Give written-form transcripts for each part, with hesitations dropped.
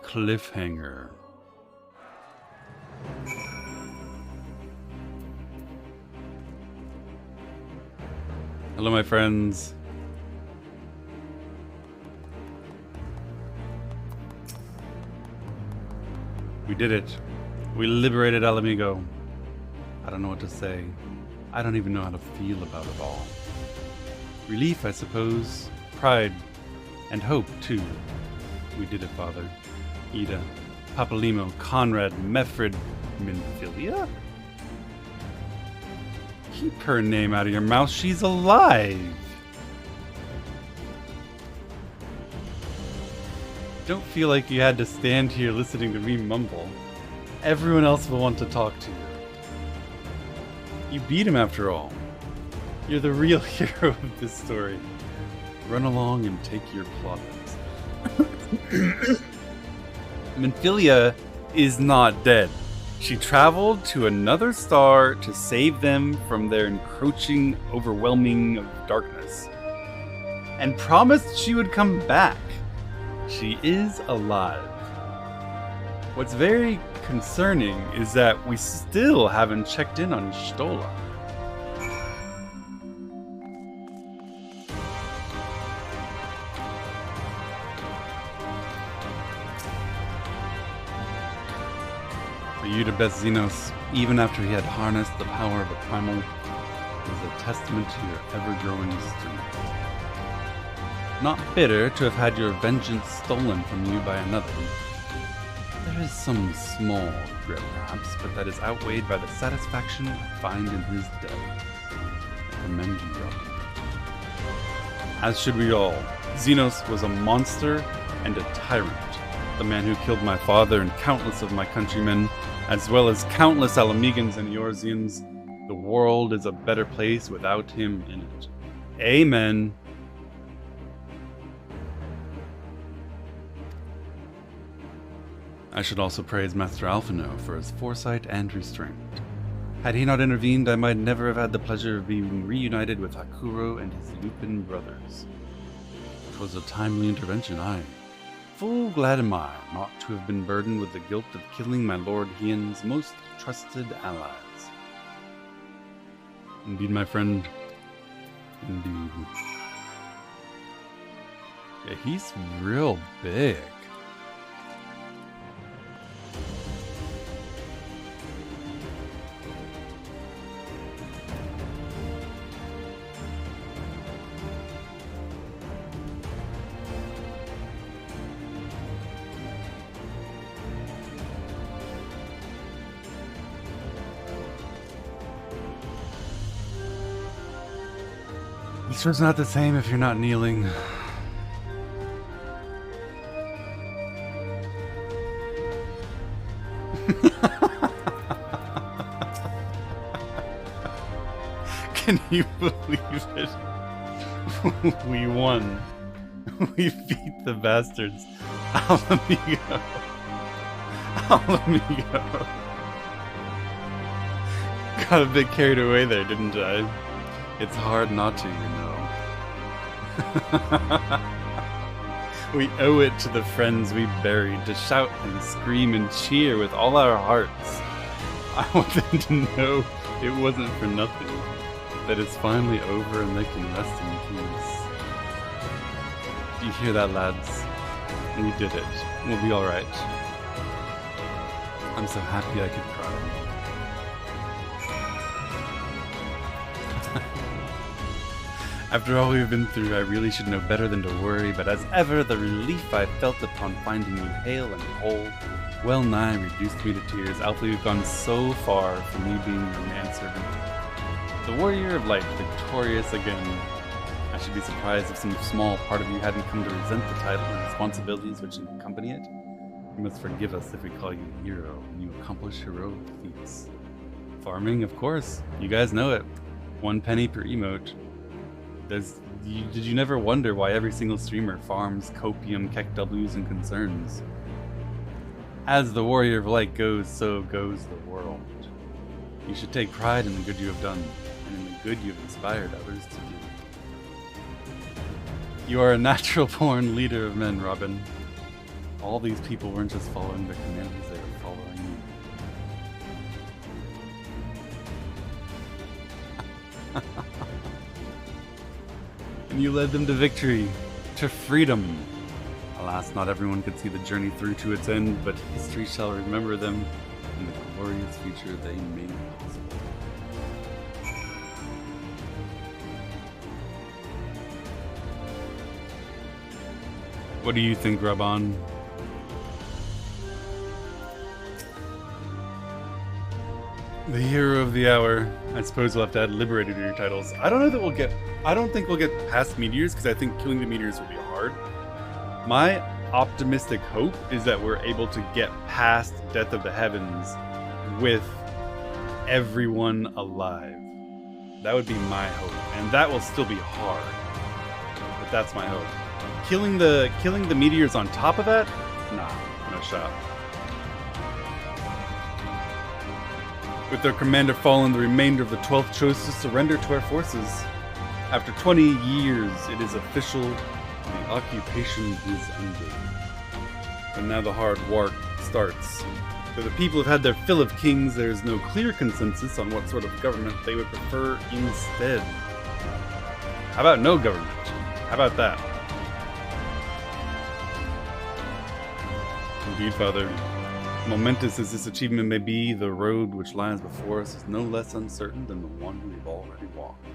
cliffhanger. Hello, my friends. We did it. We liberated Alamigo. I don't know what to say. I don't even know how to feel about it all. Relief, I suppose. Pride. And hope, too. We did it, Father. Ida, Papalimo, Conrad, Mefred, Minfilia? Keep her name out of your mouth. She's alive. Don't feel like you had to stand here listening to me mumble. Everyone else will want to talk to you. You beat him after all. You're the real hero of this story. Run along and take your plaudits. Minfilia is not dead. She traveled to another star to save them from their encroaching, overwhelming of darkness. And promised she would come back. She is alive. What's very concerning is that we still haven't checked in on Stola. For you to best Xenos, even after he had harnessed the power of a primal, was a testament to your ever-growing strength. Not bitter to have had your vengeance stolen from you by another. There is some small regret, perhaps, but that is outweighed by the satisfaction I find in his death. I commend you, Robin. As should we all. Xenos was a monster and a tyrant. The man who killed my father and countless of my countrymen, as well as countless Alamegans and Eorzeans. The world is a better place without him in it. Amen. I should also praise Master Alphino for his foresight and restraint. Had he not intervened, I might never have had the pleasure of being reunited with Hakuro and his Lupin brothers. 'Twas a timely intervention, aye. Full glad am I not to have been burdened with the guilt of killing my Lord Hien's most trusted allies. Indeed, my friend. Indeed. Yeah, he's real big. It's just not the same if you're not kneeling. Can you believe it? We won. We beat the bastards. Alamigo. Alamigo. Got a bit carried away there, didn't I? It's hard not to, you know. We owe it to the friends we buried to shout and scream and cheer with all our hearts. I want them to know it wasn't for nothing, that it's finally over and they can rest in peace. Do you hear that, lads? We did it. We'll be alright. I'm so happy I could cry. After all we've been through, I really should know better than to worry, but as ever, the relief I felt upon finding you hale and whole well nigh reduced me to tears. Alpha, you've gone so far from me being your manservant. The warrior of light, victorious again. I should be surprised if some small part of you hadn't come to resent the title and responsibilities which accompany it. You must forgive us if we call you a hero and you accomplish heroic feats. Farming, of course. You guys know it. 1 penny per emote. Did you never wonder why every single streamer farms copium, KEKWs, and concerns? As the warrior of light goes, so goes the world. You should take pride in the good you have done, and in the good you have inspired others to do. You are a natural-born leader of men, Robin. All these people weren't just following the commands, they were following you. And you led them to victory, to freedom. Alas, not everyone could see the journey through to its end, but history shall remember them in the glorious future they made possible. What do you think, Raban? The hero of the hour. I suppose we'll have to add liberated in your titles. I don't know that we'll get... I don't think we'll get past meteors, because I think killing the meteors will be hard. My optimistic hope is that we're able to get past Death of the Heavens with everyone alive. That would be my hope, and that will still be hard. But that's my hope. Killing the meteors on top of that? Nah, no shot. With their commander fallen, the remainder of the 12th chose to surrender to our forces. After 20 years, it is official. The occupation is ended. But now the hard work starts. For the people have had their fill of kings, there is no clear consensus on what sort of government they would prefer instead. How about no government? How about that? Indeed, Father. Momentous as this achievement may be, the road which lies before us is no less uncertain than the one we've already walked.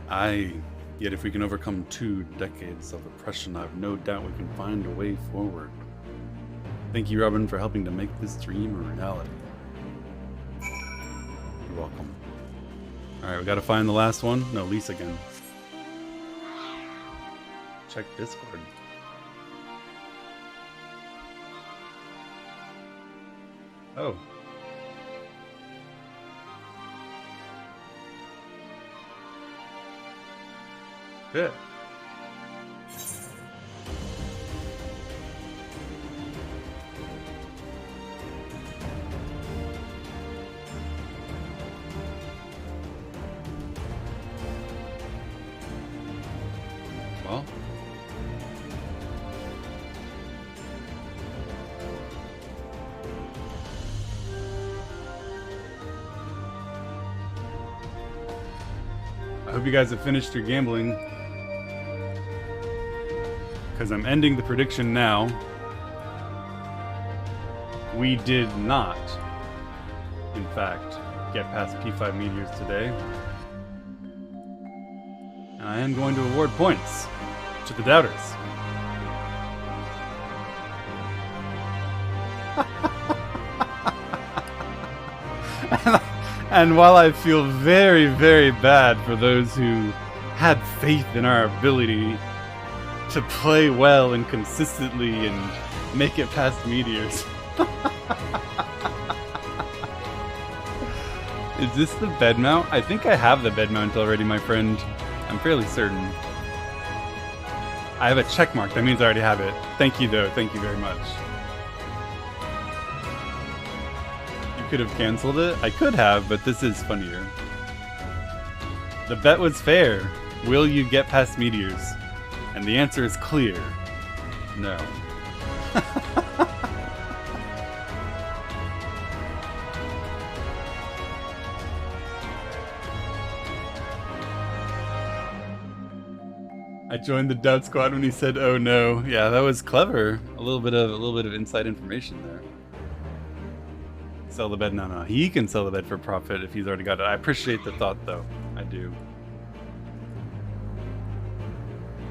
Aye, yet if we can overcome 2 decades of oppression, I have no doubt we can find a way forward. Thank you, Robin, for helping to make this dream a reality. You're welcome. Alright, we gotta find the last one. No, Lisa again. Check Discord. Oh. Yeah. Well. I hope you guys have finished your gambling, because I'm ending the prediction now. We did not, in fact, get past P5 meteors today. And I am going to award points to the doubters. And while I feel very, very bad for those who had faith in our ability to play well and consistently and make it past meteors. Is this the bed mount? I think I have the bed mount already, my friend. I'm fairly certain. I have a check mark. That means I already have it. Thank you, though. Thank you very much. Could have canceled it? I could have, but this is funnier. The bet was fair. Will you get past meteors? And the answer is clear. No. I joined the doubt squad when he said, "Oh no." Yeah, that was clever. A little bit of inside information there. Sell the bed? No. He can sell the bed for profit if he's already got it. I appreciate the thought, though. I do.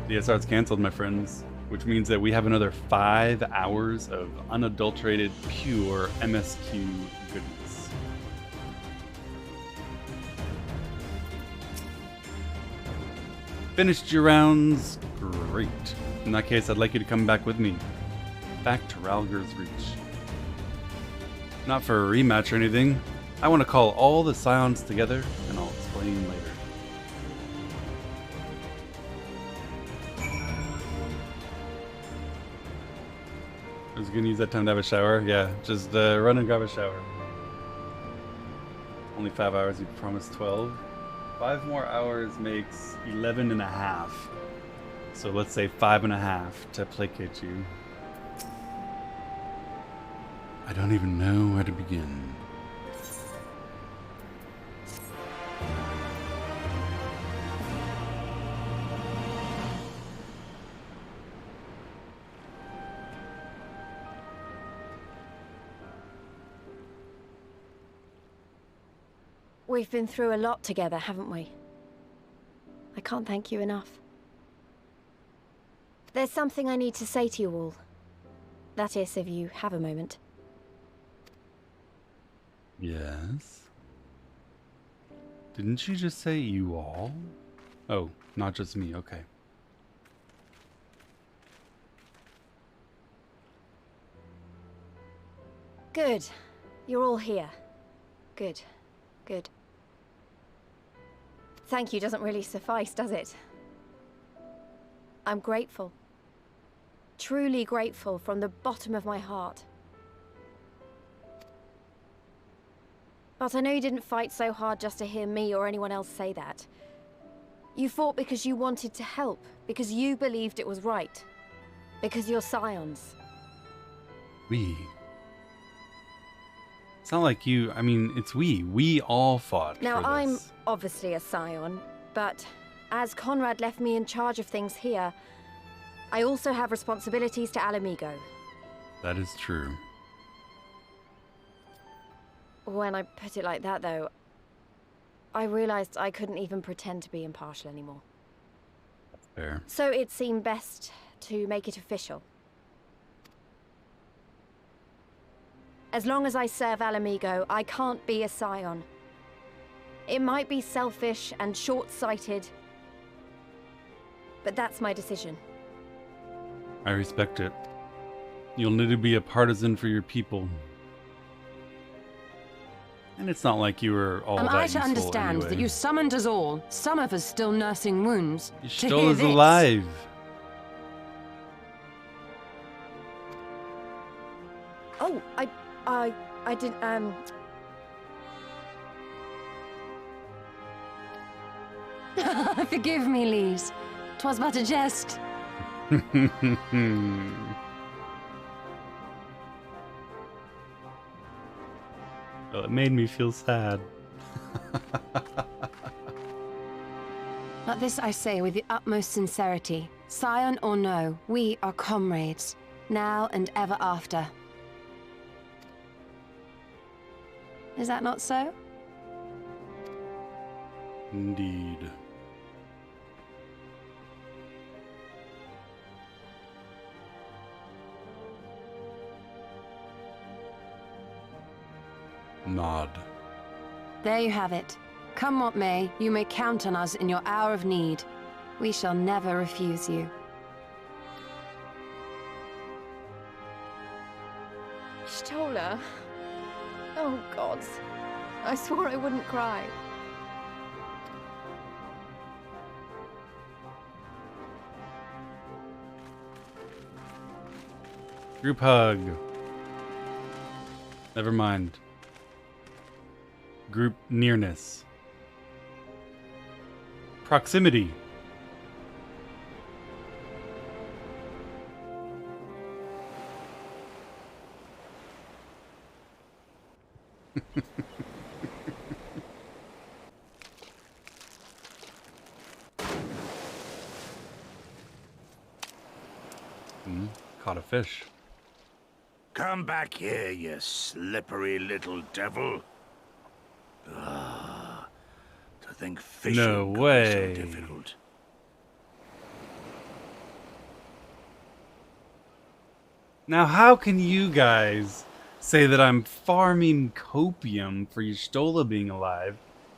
DSR's canceled, my friends, which means that we have another 5 hours of unadulterated, pure MSQ goodness. Finished your rounds? Great. In that case, I'd like you to come back with me. Back to Ralger's Reach. Not for a rematch or anything. I want to call all the Scions together, and I'll explain later. I was going to use that time to have a shower. Yeah, just run and grab a shower. Only 5 hours, you promised 12. 5 more hours makes 11 and a half. So let's say 5.5 to placate you. I don't even know where to begin. We've been through a lot together, haven't we? I can't thank you enough. There's something I need to say to you all. That is, if you have a moment. Yes? Didn't she just say you all? Oh, not just me, okay. Good. You're all here. Good. Good. Thank you doesn't really suffice, does it? I'm grateful. Truly grateful from the bottom of my heart. But I know you didn't fight so hard just to hear me or anyone else say that. You fought because you wanted to help, because you believed it was right. Because you're Scions. We. It's not like you, I mean, it's we. We all fought Now, for this. I'm obviously a Scion, but as Conrad left me in charge of things here, I also have responsibilities to Alamigo. That is true. When I put it like that, though, I realized I couldn't even pretend to be impartial anymore. That's fair. So it seemed best to make it official. As long as I serve Alamigo, I can't be a Scion. It might be selfish and short-sighted, but that's my decision. I respect it. You'll need to be a partisan for your people. And it's not like you were all Am that I to useful understand anyway. that you summoned us all, some of us still nursing wounds, to Stoll hear is this? alive. Oh, I didn't, Forgive me, Lise. 'Twas but a jest. Well, it made me feel sad. But this I say with the utmost sincerity. Scion or no, we are comrades, now and ever after. Is that not so? Indeed. Nod. There you have it. Come what may, you may count on us in your hour of need. We shall never refuse you. Stola. Oh, gods. I swore I wouldn't cry. Group hug. Never mind. Group nearness. Proximity. Caught a fish. Come back here, you slippery little devil. Ah, to think fishing No could be way. so difficult. Now, how can you guys say that I'm farming copium for Y'shtola being alive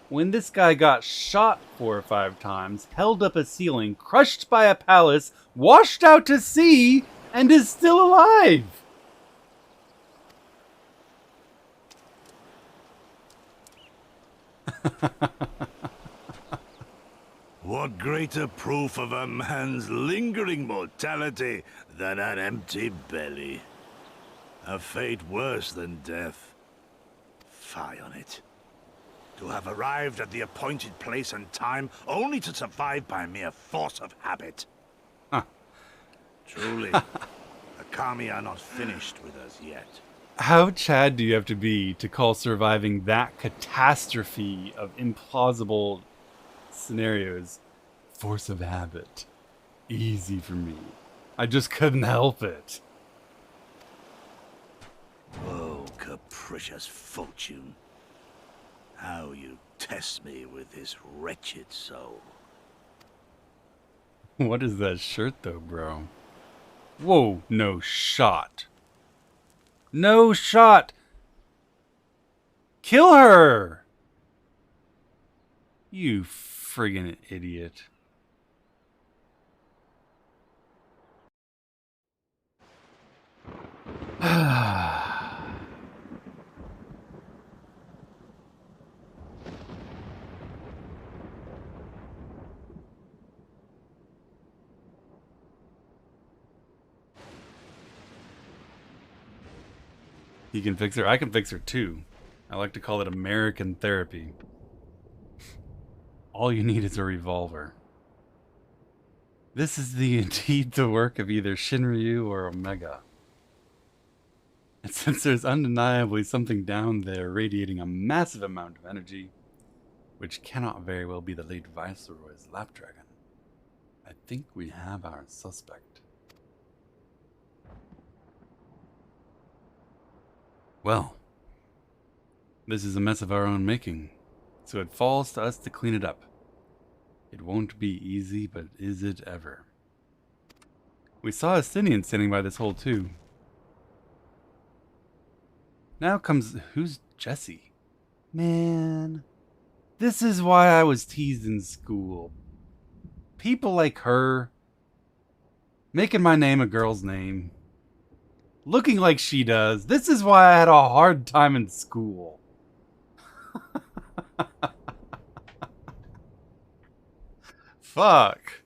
when this guy got shot 4 or 5 times, held up a ceiling, crushed by a palace, washed out to sea, and is still alive? What greater proof of a man's lingering mortality than an empty belly? A fate worse than death. Fie on it. To have arrived at the appointed place and time only to survive by mere force of habit. Truly, the Kami are not finished with us yet. How Chad do you have to be to call surviving that catastrophe of implausible scenarios force of habit? Easy for me. I just couldn't help it. Oh, capricious fortune. How you test me with this wretched soul. What is that shirt though, bro? Whoa, no shot. No shot! Kill her! You friggin' idiot. He can fix her. I can fix her too. I like to call it American therapy. All you need is a revolver. This is indeed the work of either Shinryu or Omega. And since there's undeniably something down there radiating a massive amount of energy, which cannot very well be the late Viceroy's Lapdragon, I think we have our suspect. Well, this is a mess of our own making, so it falls to us to clean it up. It won't be easy, but is it ever? We saw a Sinian standing by this hole too. Now comes... who's Jessie? Man, this is why I was teased in school. People like her, making my name a girl's name, looking like she does. This is why I had a hard time in school. Fuck.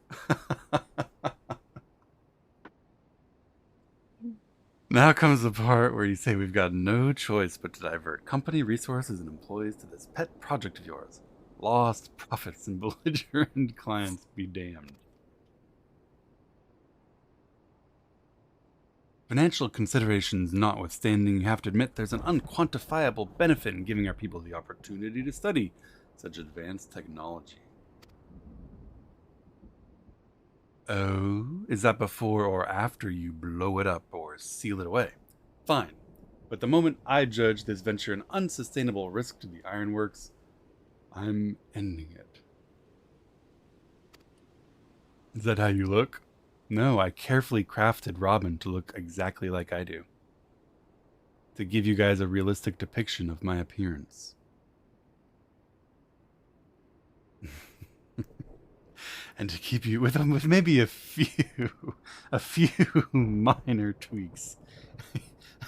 Now comes the part where you say we've got no choice but to divert company resources and employees to this pet project of yours. Lost profits and belligerent clients be damned. Financial considerations notwithstanding, you have to admit there's an unquantifiable benefit in giving our people the opportunity to study such advanced technology. Oh, is that before or after you blow it up or seal it away? Fine, but the moment I judge this venture an unsustainable risk to the ironworks, I'm ending it. Is that how you look? No, I carefully crafted Robin to look exactly like I do. To give you guys a realistic depiction of my appearance. And to keep you with maybe a few minor tweaks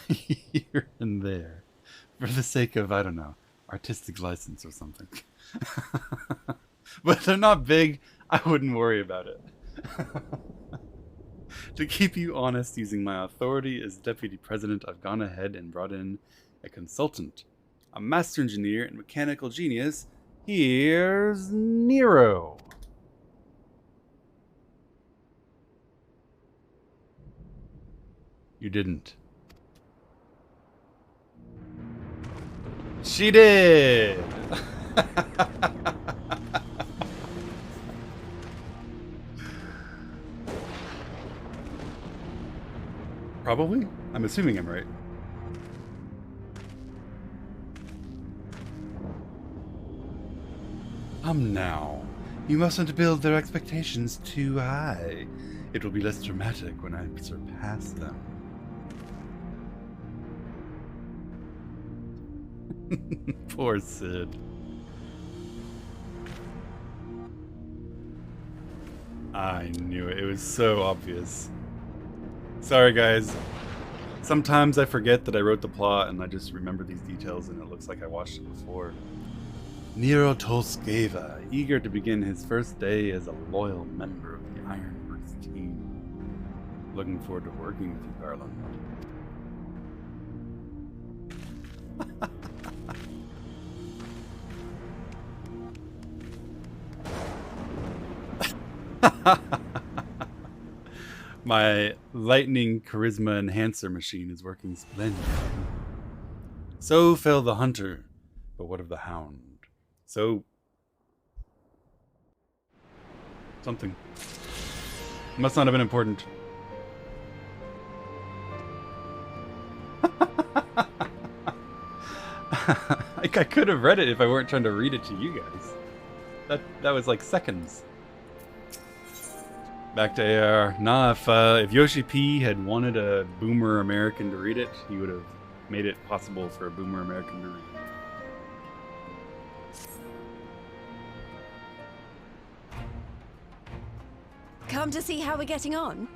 here and there, for the sake of, I don't know, artistic license or something. But they're not big. I wouldn't worry about it. To keep you honest, using my authority as deputy president, I've gone ahead and brought in a consultant, a master engineer and mechanical genius. Here's Nero. You didn't. She did! Probably? I'm assuming I'm right. Now. You mustn't build their expectations too high. It will be less dramatic when I surpass them. Poor Sid. I knew it. It was so obvious. Sorry, guys. Sometimes I forget that I wrote the plot and I just remember these details and it looks like I watched it before. Nero Tolskeva, eager to begin his first day as a loyal member of the Ironworks team. Looking forward to working with you, Garland. My lightning charisma enhancer machine is working splendidly. So fell the hunter, but what of the hound? So... something. Must not have been important. Like, I could have read it if I weren't trying to read it to you guys. That was like seconds. Back to AR. Nah, if Yoshi P had wanted a boomer American to read it, he would have made it possible for a boomer American to read it. Come to see how we're getting on?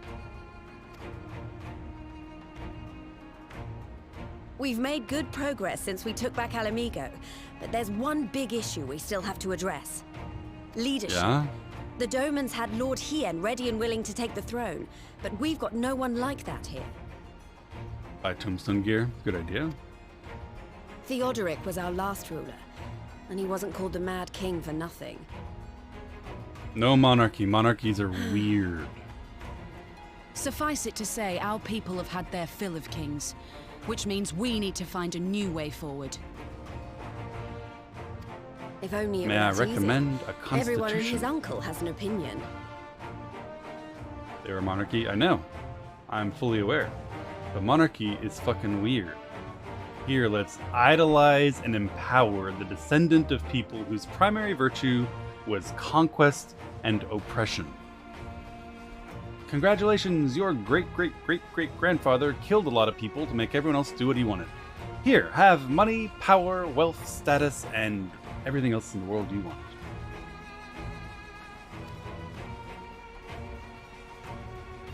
We've made good progress since we took back Alamigo, but there's one big issue we still have to address. Leadership. Yeah? The Domans had Lord Hien ready and willing to take the throne, but we've got no one like that here. Buy tombstone gear. Good idea. Theodoric was our last ruler, and he wasn't called the Mad King for nothing. No monarchy. Monarchies are weird. Suffice it to say, our people have had their fill of kings, which means we need to find a new way forward. If only it May I were that recommend easy. a constitution? Everyone and his uncle has an opinion. They're a monarchy? I know. I'm fully aware. But monarchy is fucking weird. Here, let's idolize and empower the descendant of people whose primary virtue was conquest and oppression. Congratulations, your great-great-great-great-grandfather killed a lot of people to make everyone else do what he wanted. Here, have money, power, wealth, status, and everything else in the world you want.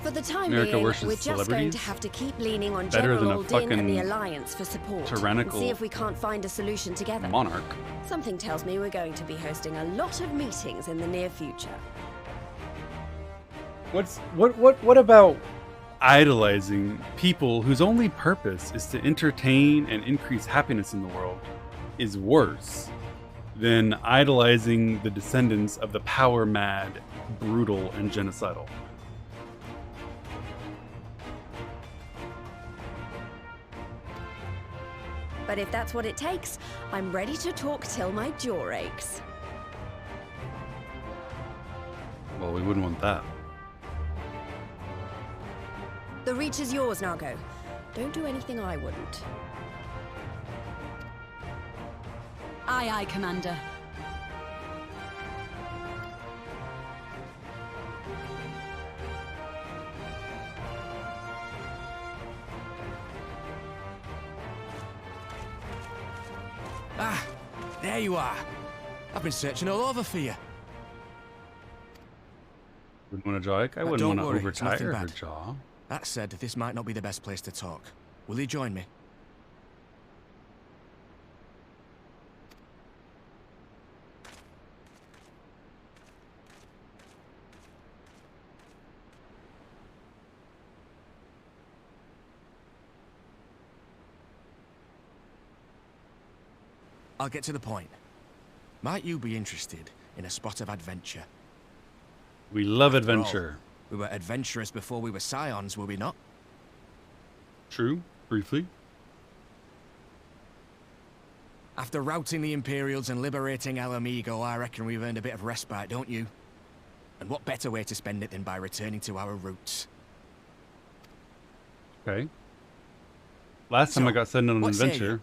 For the time America being, worships we're just going celebrities? to have to keep leaning on Better than General a Din and the fucking Alliance for support. tyrannical And see if we can't find a solution together. Monarch. Something tells me we're going to be hosting a lot of meetings in the near future. What about idolizing people whose only purpose is to entertain and increase happiness in the world is worse than idolizing the descendants of the power-mad, brutal, and genocidal? But if that's what it takes, I'm ready to talk till my jaw aches. Well, we wouldn't want that. The reach is yours, Nago. Don't do anything I wouldn't. Aye, aye, Commander. Ah, there you are. I've been searching all over for you. Wouldn't want to jaw. I wouldn't don't want to worry, it's nothing overtire her bad. jaw. That said, this might not be the best place to talk. Will you join me? I'll get to the point. Might you be interested in a spot of adventure? We love After all, adventure. we were adventurous before we were scions, were we not? True, briefly. After routing the Imperials and liberating Alamigo, I reckon we've earned a bit of respite, don't you? And what better way to spend it than by returning to our roots? Okay. Last time So, I got sent on an what say adventure, you?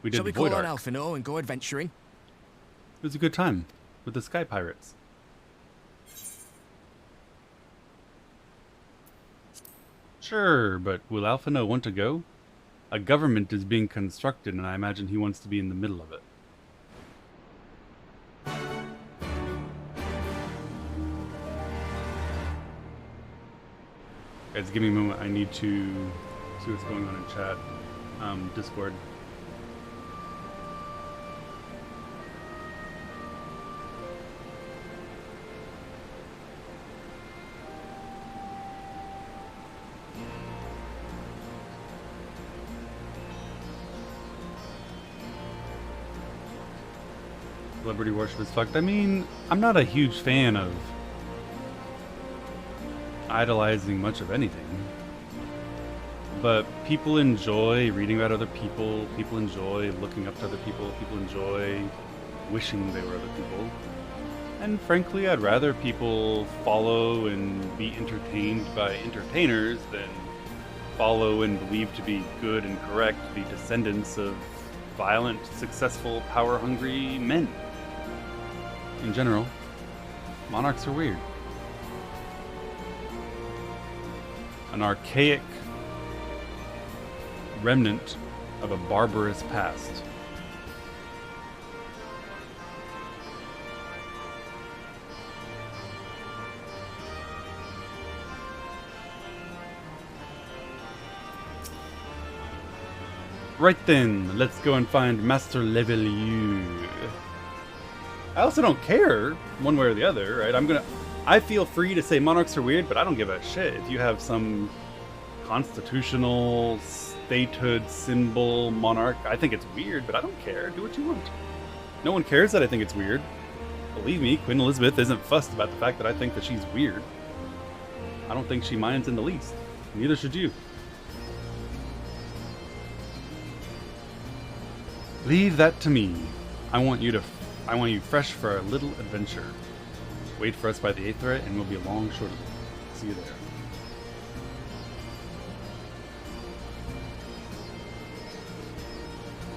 we did Shall the we call Void on Arc. Alphino and go adventuring? It was a good time with the Sky Pirates. Sure, but will Alphino want to go? A government is being constructed, and I imagine he wants to be in the middle of it. Guys, give me a moment. I need to see what's going on in chat. Discord. Celebrity worship is fucked. I mean, I'm not a huge fan of idolizing much of anything. But people enjoy reading about other people, people enjoy looking up to other people, people enjoy wishing they were other people. And frankly, I'd rather people follow and be entertained by entertainers than follow and believe to be good and correct the descendants of violent, successful, power-hungry men. In general, monarchs are weird. An archaic remnant of a barbarous past. Right then, let's go and find Master Levelieu. I also don't care one way or the other, right? I feel free to say monarchs are weird, but I don't give a shit if you have some constitutional statehood symbol monarch. I think it's weird, but I don't care. Do what you want. No one cares that I think it's weird. Believe me, Queen Elizabeth isn't fussed about the fact that I think that she's weird. I don't think she minds in the least. Neither should you. Leave that to me. I want you fresh for a little adventure. Wait for us by the Aethra and we'll be along shortly. See you there.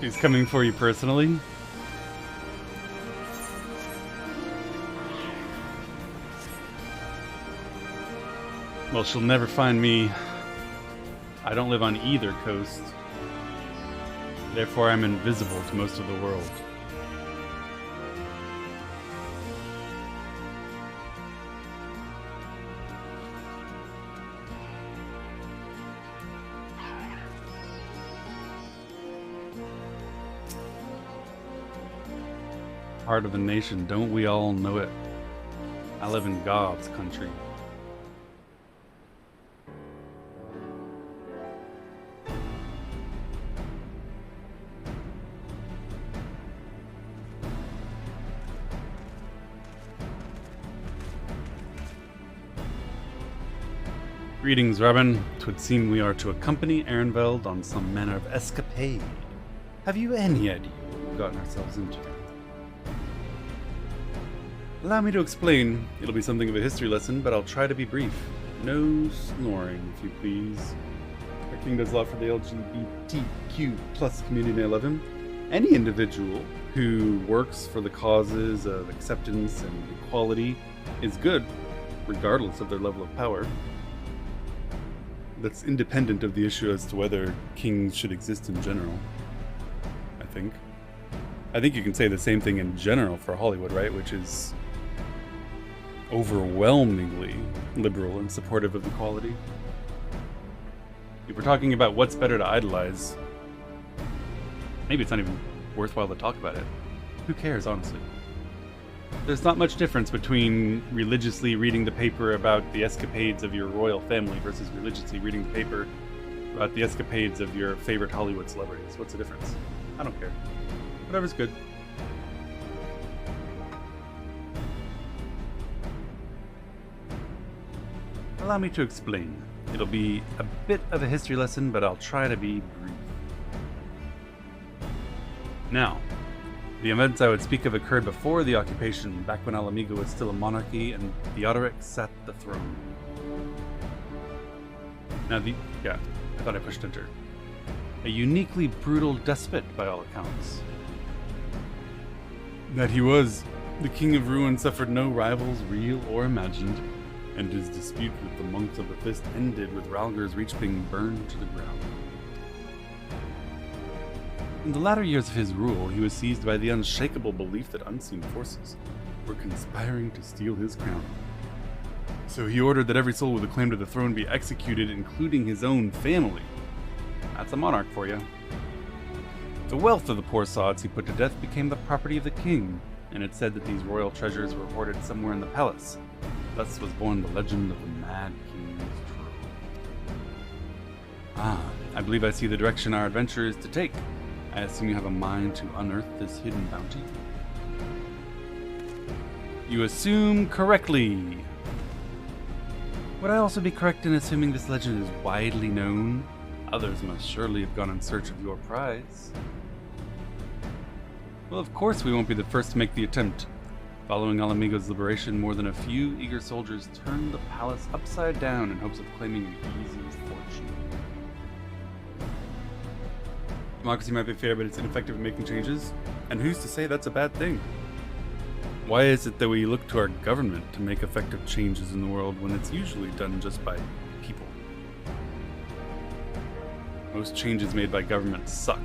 He's coming for you personally. Well, she'll never find me. I don't live on either coast. Therefore, I'm invisible to most of the world. Heart of the nation, don't we all know it? I live in God's country. Greetings, Robin. 'Twould seem we are to accompany Ehrenfeld on some manner of escapade. Have you any idea what we've gotten ourselves into? Allow me to explain. It'll be something of a history lesson, but I'll try to be brief. No snoring, if you please. Our king does a lot for the LGBTQ plus community, I love him. Any individual who works for the causes of acceptance and equality is good, regardless of their level of power. That's independent of the issue as to whether kings should exist in general, I think. I think you can say the same thing in general for Hollywood, right? Which is overwhelmingly liberal and supportive of equality. If we're talking about what's better to idolize, maybe it's not even worthwhile to talk about it. Who cares, honestly? There's not much difference between religiously reading the paper about the escapades of your royal family versus religiously reading the paper about the escapades of your favorite Hollywood celebrities. What's the difference? I don't care. Whatever's good. Allow me to explain. It'll be a bit of a history lesson, but I'll try to be brief. Now, the events I would speak of occurred before the occupation, back when Ala Mhigo was still a monarchy and Theodoric sat the throne. Now I thought I pushed enter. A uniquely brutal despot by all accounts. That he was, the King of Ruin suffered no rivals, real or imagined, and his dispute with the monks of the Fist ended with Ralger's Reach being burned to the ground. In the latter years of his rule, he was seized by the unshakable belief that unseen forces were conspiring to steal his crown. So he ordered that every soul with a claim to the throne be executed, including his own family. That's a monarch for you. The wealth of the poor sods he put to death became the property of the king, and it said that these royal treasures were hoarded somewhere in the palace. Thus was born the legend of the Mad King's Trove. I believe I see the direction our adventure is to take. I assume you have a mind to unearth this hidden bounty? You assume correctly. Would I also be correct in assuming this legend is widely known? Others must surely have gone in search of your prize. Well, of course we won't be the first to make the attempt. Following Alamigo's liberation, more than a few eager soldiers turned the palace upside down in hopes of claiming an easy fortune. Democracy might be fair, but it's ineffective at making changes, and who's to say that's a bad thing? Why is it that we look to our government to make effective changes in the world when it's usually done just by people? Most changes made by governments suck.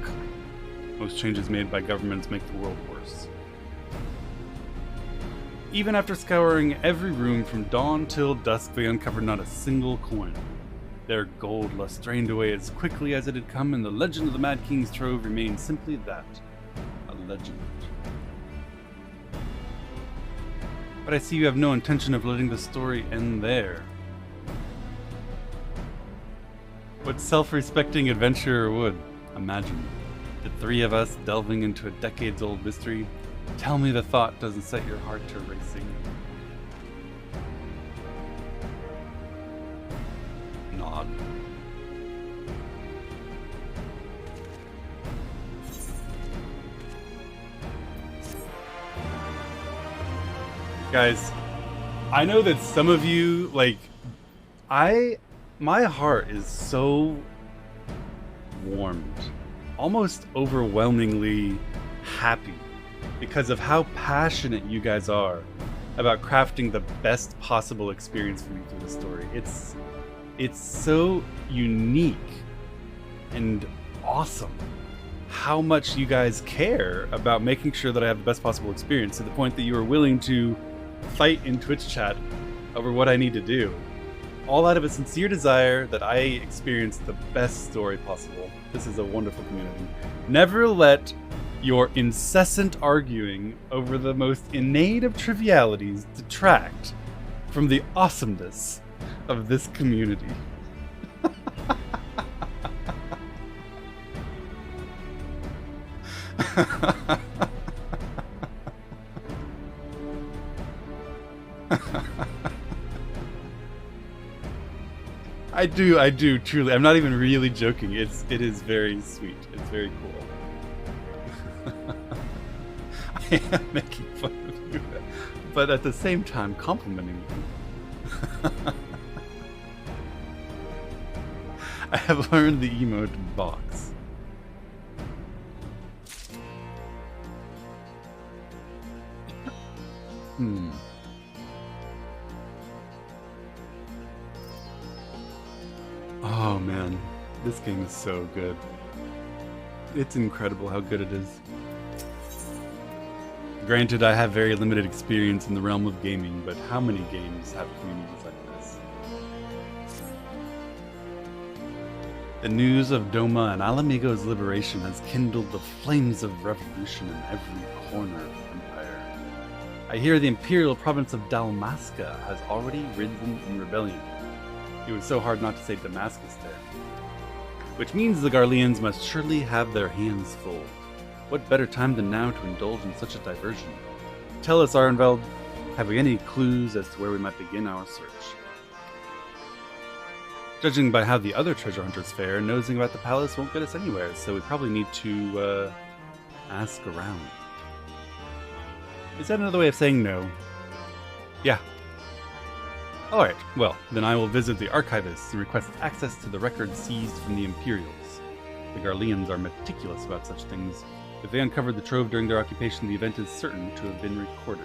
Most changes made by governments make the world worse. Even after scouring every room from dawn till dusk, they uncovered not a single coin. Their gold lust drained away as quickly as it had come, and the legend of the Mad King's Trove remained simply that, a legend. But I see you have no intention of letting the story end there. What self-respecting adventurer would? Imagine the three of us delving into a decades-old mystery. Tell me the thought doesn't set your heart to racing. Nod. Guys, I know that some of you, like, my heart is so warmed, almost overwhelmingly happy because of how passionate you guys are about crafting the best possible experience for me through the story. It's so unique and awesome how much you guys care about making sure that I have the best possible experience, to the point that you are willing to fight in Twitch chat over what I need to do. All out of a sincere desire that I experience the best story possible. This is a wonderful community. Never let your incessant arguing over the most innate of trivialities detract from the awesomeness of this community. I do, truly. I'm not even really joking. It is very sweet. It's very cool. I am making fun of you, but at the same time complimenting you. I have learned the emote box. Oh man, this game is so good. It's incredible how good it is. Granted, I have very limited experience in the realm of gaming, but how many games have communities like this? The news of Doma and Alamigo's liberation has kindled the flames of revolution in every corner of the Empire. I hear the imperial province of Dalmasca has already risen in rebellion. It was so hard not to say Damascus there. Which means the Garleans must surely have their hands full. What better time than now to indulge in such a diversion? Tell us, Arnveld, have we any clues as to where we might begin our search? Judging by how the other treasure hunters fare, nosing about the palace won't get us anywhere, so we probably need to, ask around. Is that another way of saying no? Yeah. Alright, well, then I will visit the archivists and request access to the records seized from the Imperials. The Garleans are meticulous about such things. If they uncovered the trove during their occupation, the event is certain to have been recorded.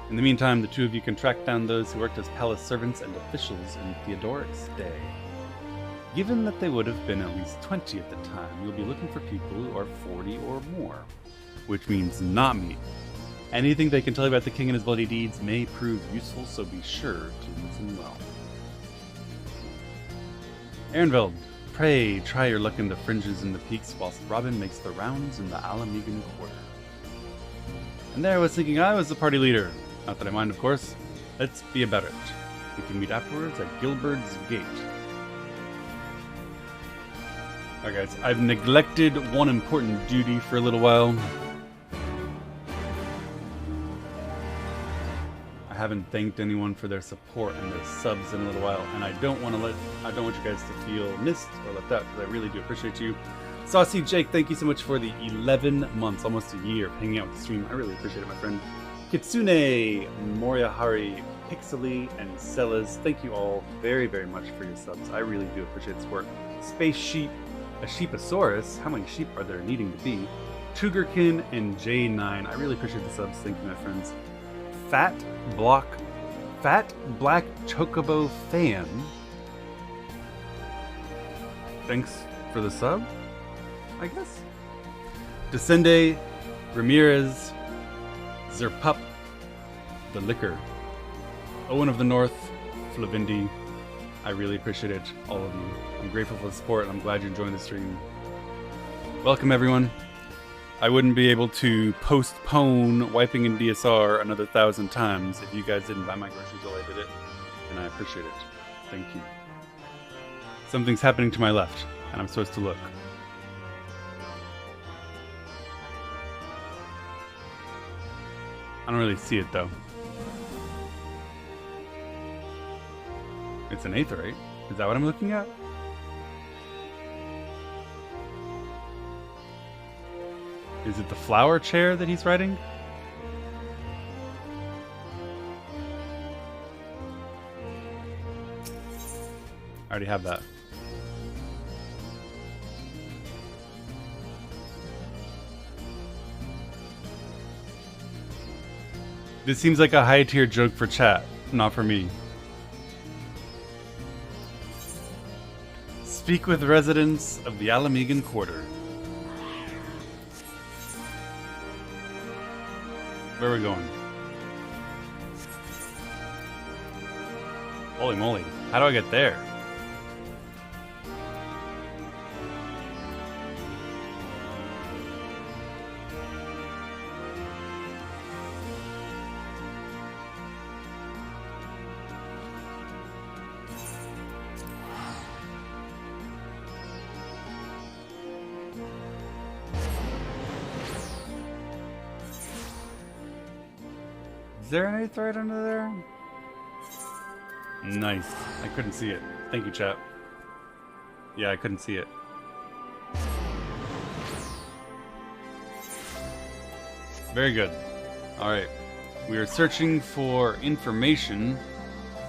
In the meantime, the two of you can track down those who worked as palace servants and officials in Theodoric's day. Given that they would have been at least 20 at the time, you'll be looking for people who are 40 or more. Which means not me. Anything they can tell you about the king and his bloody deeds may prove useful, so be sure to listen well. Ehrenfeld, pray try your luck in the fringes and the peaks whilst Robin makes the rounds in the Alamigan quarter. And there I was thinking I was the party leader. Not that I mind, of course. Let's be about it. We can meet afterwards at Gilbert's Gate. Alright guys, I've neglected one important duty for a little while. I haven't thanked anyone for their support and their subs in a little while, and I don't want you guys to feel missed or left out, because I really do appreciate you. Saucy Jake, thank you so much for the 11 months, almost a year, of hanging out with the stream. I really appreciate it, my friend. Kitsune, Morihari, Pixely, and Sellers, thank you all very, very much for your subs. I really do appreciate the support. Space Sheep, a Sheeposaurus, how many sheep are there needing to be? Tugerkin and J9, I really appreciate the subs. Thank you, my friends. Fat Black Chocobo Fan, thanks for the sub, I guess. Descende, Ramirez, Zerpup, The Liquor, Owen of the North, Flavindi, I really appreciate it, all of you. I'm grateful for the support, and I'm glad you enjoyed the stream. Welcome, everyone. I wouldn't be able to postpone wiping in DSR another 1,000 times if you guys didn't buy my groceries while I did it, and I appreciate it. Thank you. Something's happening to my left, and I'm supposed to look. I don't really see it, though. It's an aetheryte. Is that what I'm looking at? Is it the flower chair that he's riding? I already have that. This seems like a high-tier joke for chat, not for me. Speak with residents of the Alamegan Quarter. Where are we going? Holy moly, how do I get there? Is there an aetheryte under there? Nice. I couldn't see it. Thank you, chat. Yeah, I couldn't see it. Very good. Alright. We are searching for information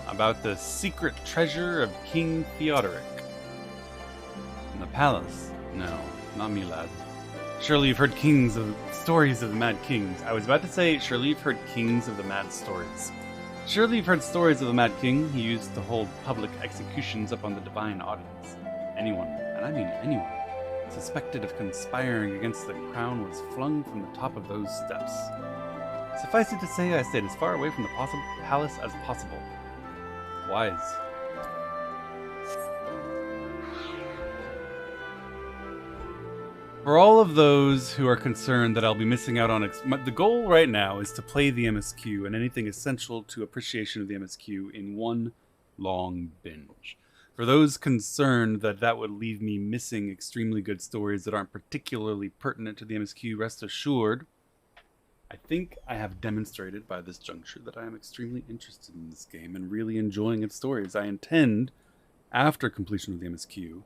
about the secret treasure of King Theodoric. In the palace? No, not me, lad. Surely you've heard stories of the Mad Kings. I was about to say, surely you've heard kings of the mad stories. Surely you've heard stories of the Mad King. He used to hold public executions upon the divine audience. Anyone, and I mean anyone, suspected of conspiring against the crown was flung from the top of those steps. Suffice it to say, I stayed as far away from the palace as possible. Wise. For all of those who are concerned that I'll be missing out on the goal right now is to play the MSQ and anything essential to appreciation of the MSQ in one long binge. For those concerned that that would leave me missing extremely good stories that aren't particularly pertinent to the MSQ, rest assured, I think I have demonstrated by this juncture that I am extremely interested in this game and really enjoying its stories. I intend, after completion of the MSQ,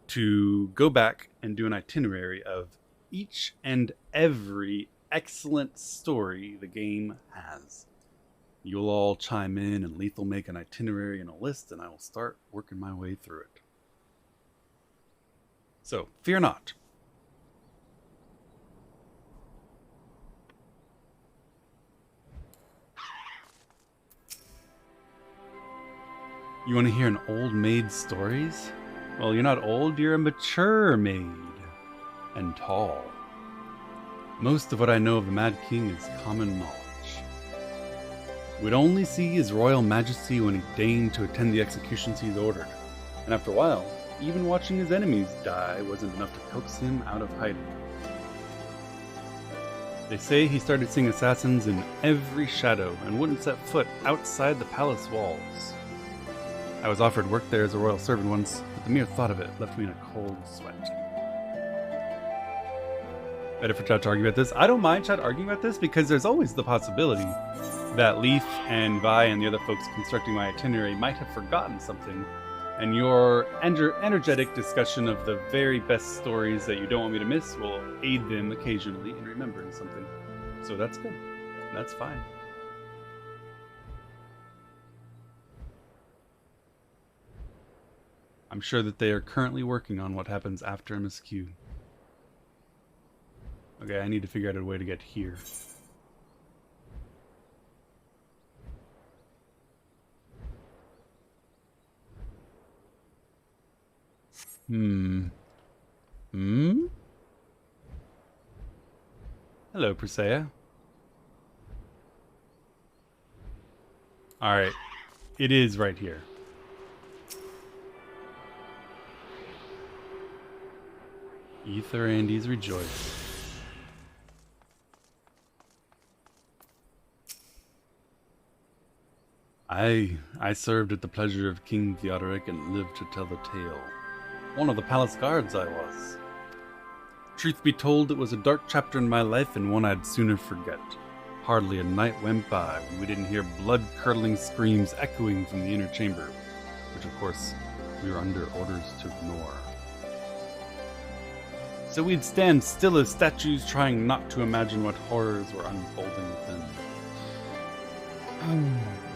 to go back and do an itinerary of each and every excellent story the game has. You'll all chime in and Lethal make an itinerary and a list, and I will start working my way through it. So, fear not. You want to hear an old maid's stories? Well, you're not old, you're a mature maid. And tall. Most of what I know of the Mad King is common knowledge. We'd only see his royal majesty when he deigned to attend the executions he's ordered. And after a while, even watching his enemies die wasn't enough to coax him out of hiding. They say he started seeing assassins in every shadow and wouldn't set foot outside the palace walls. I was offered work there as a royal servant once, but the mere thought of it left me in a cold sweat. better for chat to argue about this. I don't mind chat arguing about this because there's always the possibility that Leaf and Vi and the other folks constructing my itinerary might have forgotten something, and your energetic discussion of the very best stories that you don't want me to miss will aid them occasionally in remembering something. So that's good. That's fine. I'm sure that they are currently working on what happens after MSQ. Okay, I need to figure out a way to get here. Hello, Persea. Alright. It is right here. Ether Andes rejoice. I served at the pleasure of King Theodoric and lived to tell the tale. One of the palace guards I was. Truth be told, it was a dark chapter in my life and one I'd sooner forget. Hardly a night went by when we didn't hear blood-curdling screams echoing from the inner chamber, which of course we were under orders to ignore. So we'd stand still as statues, trying not to imagine what horrors were unfolding within.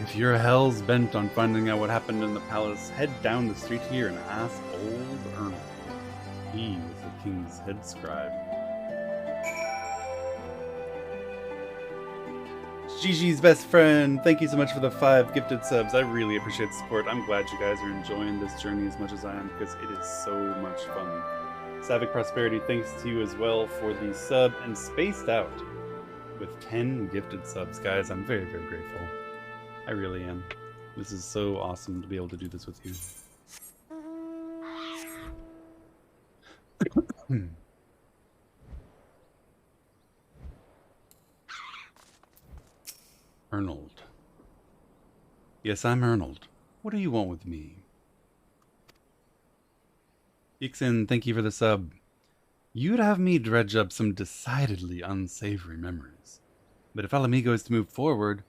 If you're hell's bent on finding out what happened in the palace, head down the street here and ask old Ernest. He was the king's head scribe. Gigi's best friend, thank you so much for the 5 gifted subs. I really appreciate the support. I'm glad you guys are enjoying this journey as much as I am, because it is so much fun. Savic Prosperity, thanks to you as well for the sub, and Spaced Out with 10 gifted subs. Guys, I'm very, very grateful. I really am. This is so awesome to be able to do this with you. Arnold. Yes, I'm Arnold. What do you want with me? Ixen, thank you for the sub. You'd have me dredge up some decidedly unsavory memories. But if Alamigo is to move forward,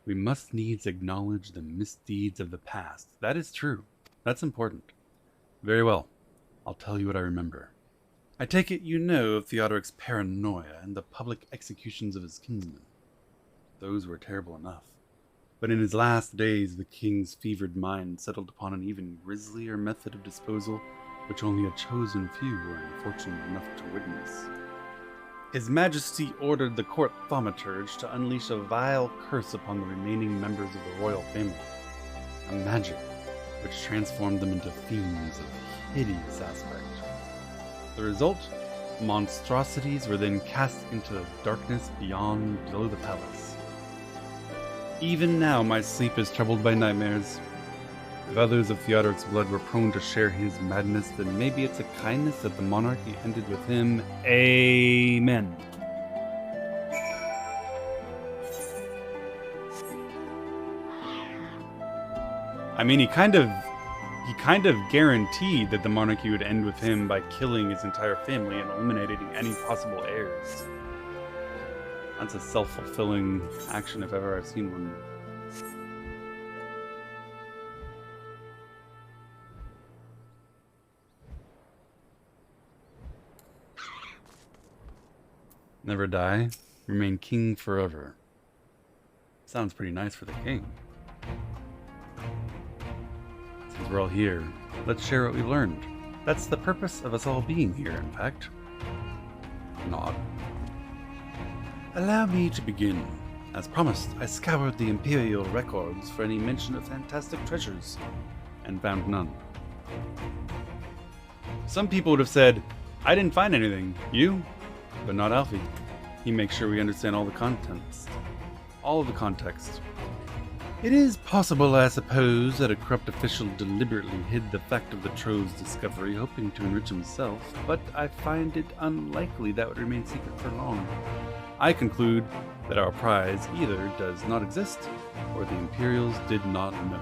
we must needs acknowledge the misdeeds of the past. That is true. That's important. Very well. I'll tell you what I remember. I take it you know of Theodoric's paranoia and the public executions of his kinsmen. Those were terrible enough. But in his last days, the king's fevered mind settled upon an even grislier method of disposal, which only a chosen few were unfortunate enough to witness. His Majesty ordered the court thaumaturge to unleash a vile curse upon the remaining members of the royal family. A magic which transformed them into fiends of hideous aspect. The result? Monstrosities were then cast into the darkness below the palace. Even now my sleep is troubled by nightmares. If others of Theodoric's blood were prone to share his madness, then maybe it's a kindness that the monarchy ended with him. Amen. I mean, he kind of guaranteed that the monarchy would end with him by killing his entire family and eliminating any possible heirs. That's a self-fulfilling action if ever I've seen one. Never die, remain king forever. Sounds pretty nice for the king. Since we're all here, let's share what we learned. That's the purpose of us all being here, in fact. Nod. Allow me to begin. As promised, I scoured the Imperial records for any mention of fantastic treasures, and found none. Some people would have said, I didn't find anything. You? But not Alfie. He makes sure we understand all the contents. All of the context. It is possible, I suppose, that a corrupt official deliberately hid the fact of the trove's discovery, hoping to enrich himself, but I find it unlikely that would remain secret for long. I conclude that our prize either does not exist, or the Imperials did not know.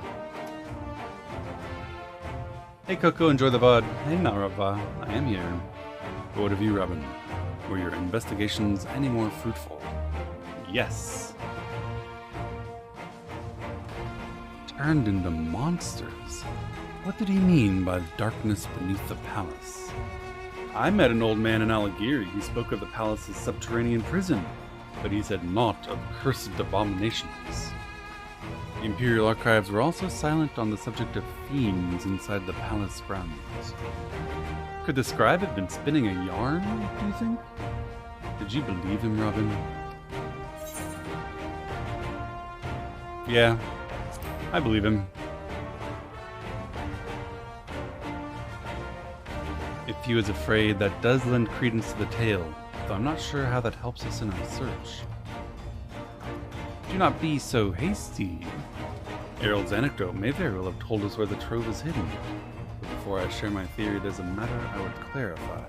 Hey Coco, enjoy the VOD. Hey Narava, I am here. What of you, Robin? Were your investigations any more fruitful? Yes. Turned into monsters? What did he mean by darkness beneath the palace? I met an old man in Alighieri who spoke of the palace's subterranean prison, but he said naught of cursed abominations. The Imperial archives were also silent on the subject of fiends inside the palace grounds. Could the scribe have been spinning a yarn, do you think? Did you believe him, Robin? Yeah, I believe him. If he was afraid, that does lend credence to the tale, though I'm not sure how that helps us in our search. Do not be so hasty. Errol's anecdote may very well have told us where the trove is hidden. But before I share my theory, there's a matter I would clarify.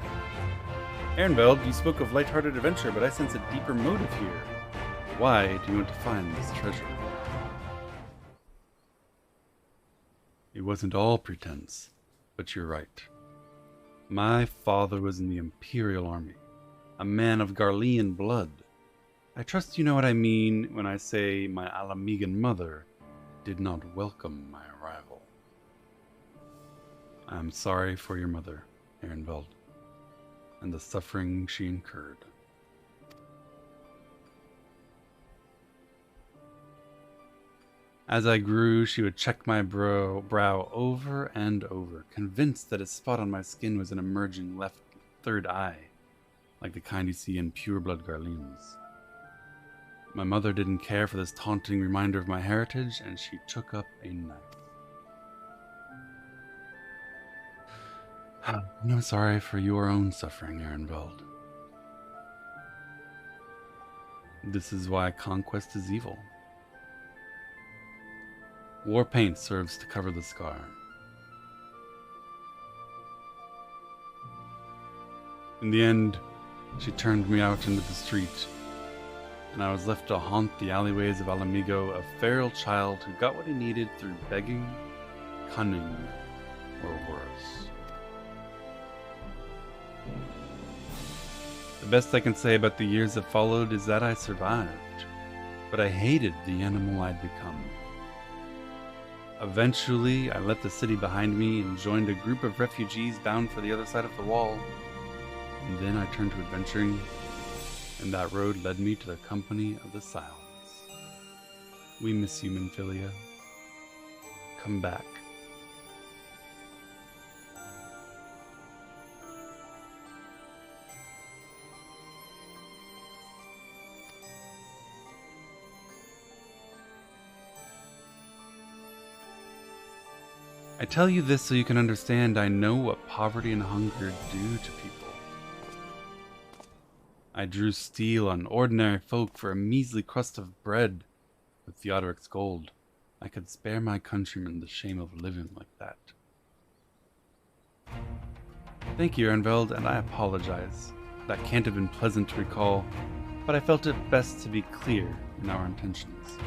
Ehrenfeld, you spoke of lighthearted adventure, but I sense a deeper motive here. Why do you want to find this treasure? It wasn't all pretense, but you're right. My father was in the Imperial Army, a man of Garlean blood. I trust you know what I mean when I say my Alamegan mother did not welcome my arrival. I am sorry for your mother, Ehrenfeld, and the suffering she incurred. As I grew, she would check my brow over and over, convinced that a spot on my skin was an emerging left third eye, like the kind you see in pure-blood Garleans. My mother didn't care for this taunting reminder of my heritage, and she took up a knife. I'm sorry for your own suffering, Ehrenfeld. This is why conquest is evil. War paint serves to cover the scar. In the end, she turned me out into the street, and I was left to haunt the alleyways of Alamigo, a feral child who got what he needed through begging, cunning, or worse. The best I can say about the years that followed is that I survived, but I hated the animal I'd become. Eventually, I left the city behind me and joined a group of refugees bound for the other side of the wall. And then I turned to adventuring, and that road led me to the company of the Silence. We miss you, Minfilia. Come back. I tell you this so you can understand I know what poverty and hunger do to people. I drew steel on ordinary folk for a measly crust of bread. With Theodoric's gold, I could spare my countrymen the shame of living like that. Thank you, Ehrenfeld, and I apologize. That can't have been pleasant to recall, but I felt it best to be clear in our intentions.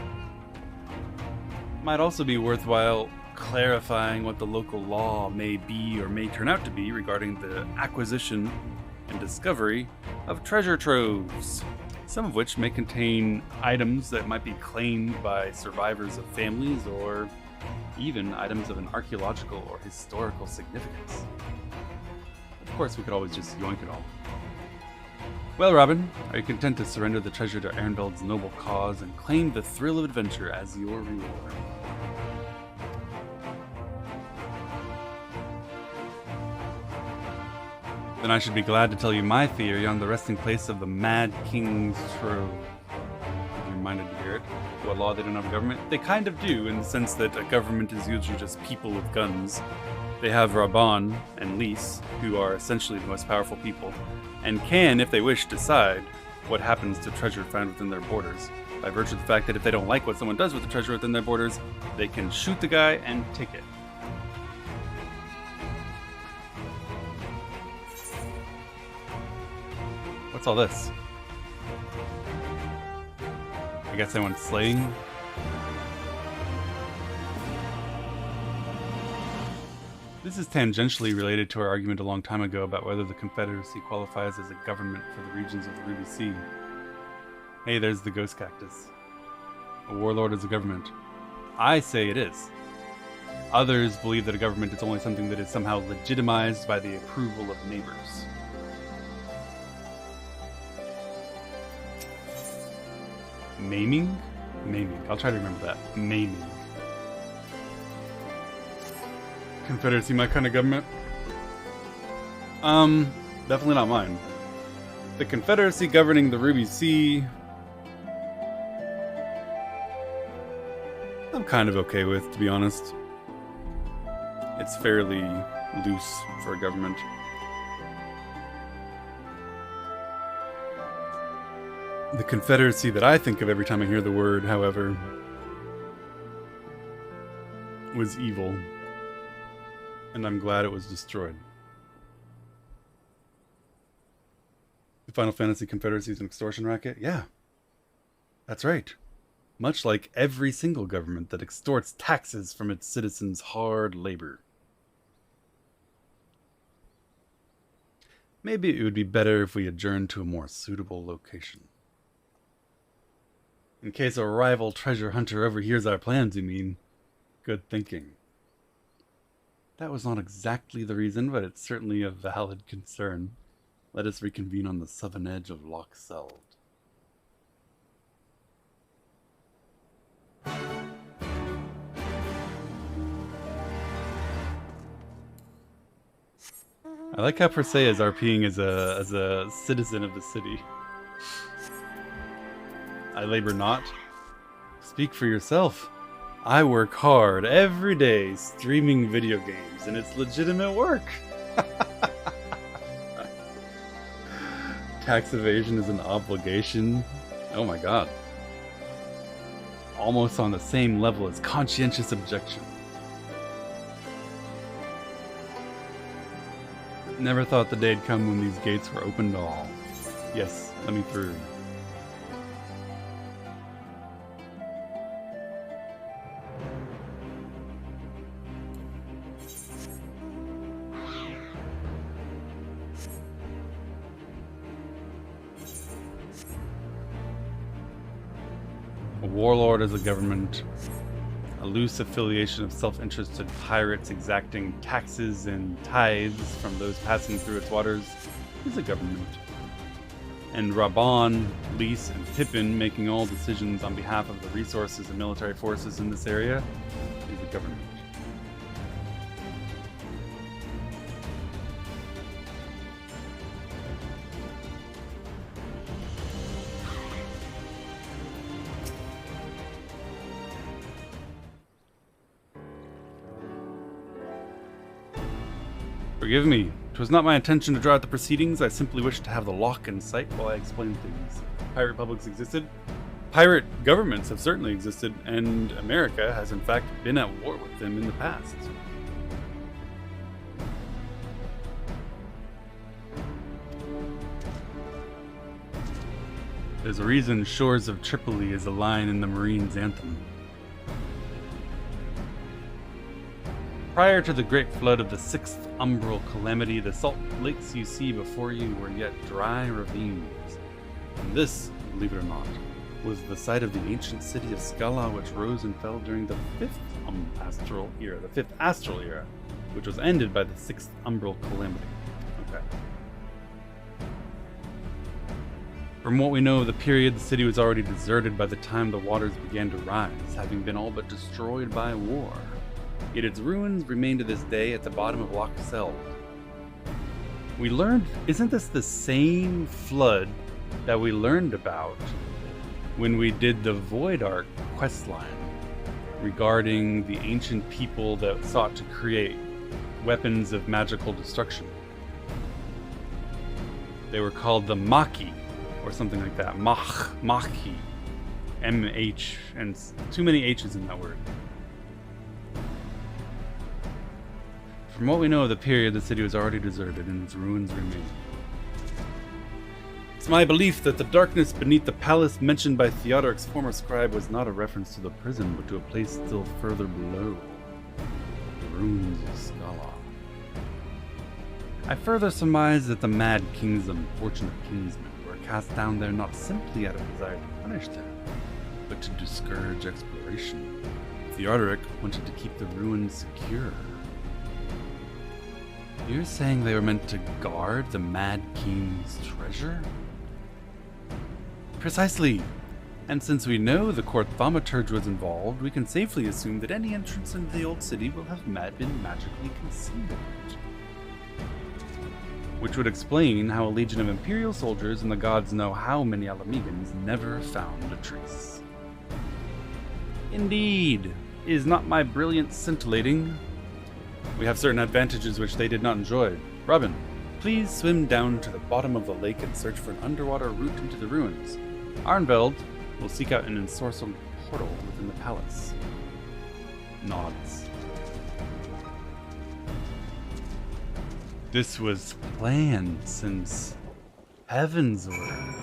Might also be worthwhile clarifying what the local law may be or may turn out to be regarding the acquisition and discovery of treasure troves, some of which may contain items that might be claimed by survivors of families or even items of an archaeological or historical significance. Of course, we could always just yoink it all. Well, Robin, are you content to surrender the treasure to Ehrenfeld's noble cause and claim the thrill of adventure as your reward? Then I should be glad to tell you my theory on the resting place of the Mad King's Trove. If you're minded to hear it. What law they don't have a government? They kind of do, in the sense that a government is usually just people with guns. They have Raban and Lys, who are essentially the most powerful people, and can, if they wish, decide what happens to treasure found within their borders, by virtue of the fact that if they don't like what someone does with the treasure within their borders, they can shoot the guy and take it. What's all this? I guess I went slaying. This is tangentially related to our argument a long time ago about whether the Confederacy qualifies as a government for the regions of the Ruby Sea. Hey, there's the ghost cactus. A warlord is a government. I say it is. Others believe that a government is only something that is somehow legitimized by the approval of neighbors. Maiming? Maiming. I'll try to remember that. Maiming. Confederacy my kind of government? Definitely not mine. The Confederacy governing the Ruby Sea, I'm kind of okay with, to be honest. It's fairly loose for a government. The Confederacy that I think of every time I hear the word, however, was evil. And I'm glad it was destroyed. The Final Fantasy Confederacy is an extortion racket? Yeah. That's right. Much like every single government that extorts taxes from its citizens' hard labor. Maybe it would be better if we adjourned to a more suitable location. In case a rival treasure hunter overhears our plans, you mean? Good thinking. That was not exactly the reason, but it's certainly a valid concern. Let us reconvene on the southern edge of Loch Seld. I like how Persea is RPing as a citizen of the city. I labor not. Speak for yourself. I work hard every day streaming video games, and it's legitimate work. Tax evasion is an obligation. Oh my god. Almost on the same level as conscientious objection. Never thought the day'd come when these gates were open to all. Yes, let me through. A warlord is a government. A loose affiliation of self-interested pirates exacting taxes and tithes from those passing through its waters is a government. And Raban, Lys, and Pippin making all decisions on behalf of the resources and military forces in this area is a government. Forgive me. 'Twas not my intention to draw out the proceedings. I simply wished to have the lock in sight while I explained things. Pirate republics existed. Pirate governments have certainly existed, and America has in fact been at war with them in the past. There's a reason Shores of Tripoli is a line in the Marine's anthem. Prior to the great flood of the 6th umbral calamity, the salt lakes you see before you were yet dry ravines. And this, believe it or not, was the site of the ancient city of Scala, which rose and fell during the 5th astral era, which was ended by the 6th umbral calamity. Okay. From what we know of the period, the city was already deserted by the time the waters began to rise, having been all but destroyed by war. Yet its ruins remain to this day at the bottom of Loch Seld. We learned, isn't this the same flood that we learned about when we did the Void Ark questline regarding the ancient people that sought to create weapons of magical destruction? They were called the Maki, or something like that. Maki. M-H, and too many H's in that word. From what we know of the period, the city was already deserted and its ruins remain. It's my belief that the darkness beneath the palace mentioned by Theodoric's former scribe was not a reference to the prison, but to a place still further below. The ruins of Scala. I further surmise that the Mad King's unfortunate kinsmen were cast down there not simply out of desire to punish them, but to discourage exploration. Theodoric wanted to keep the ruins secure. You're saying they were meant to guard the Mad King's treasure? Precisely. And since we know the court thaumaturge was involved, we can safely assume that any entrance into the old city will have been magically concealed. Which would explain how a legion of Imperial soldiers and the gods know how many Alamegans never found a trace. Indeed. Is not my brilliance scintillating? We have certain advantages which they did not enjoy. Robin, please swim down to the bottom of the lake and search for an underwater route into the ruins. Arnveld will seek out an ensorcelled portal within the palace. Nods. This was planned since Heavensward.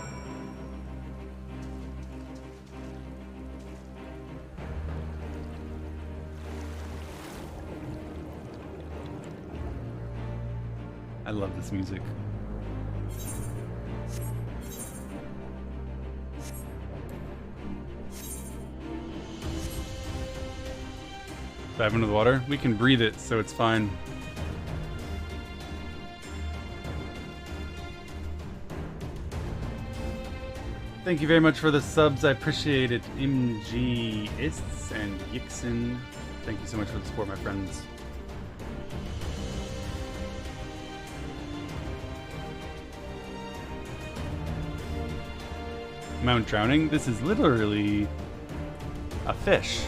I love this music. Dive into the water. We can breathe it, so it's fine. Thank you very much for the subs. I appreciate it. MG Ists and Yixin. Thank you so much for the support, my friends. Mount Drowning. This is literally a fish.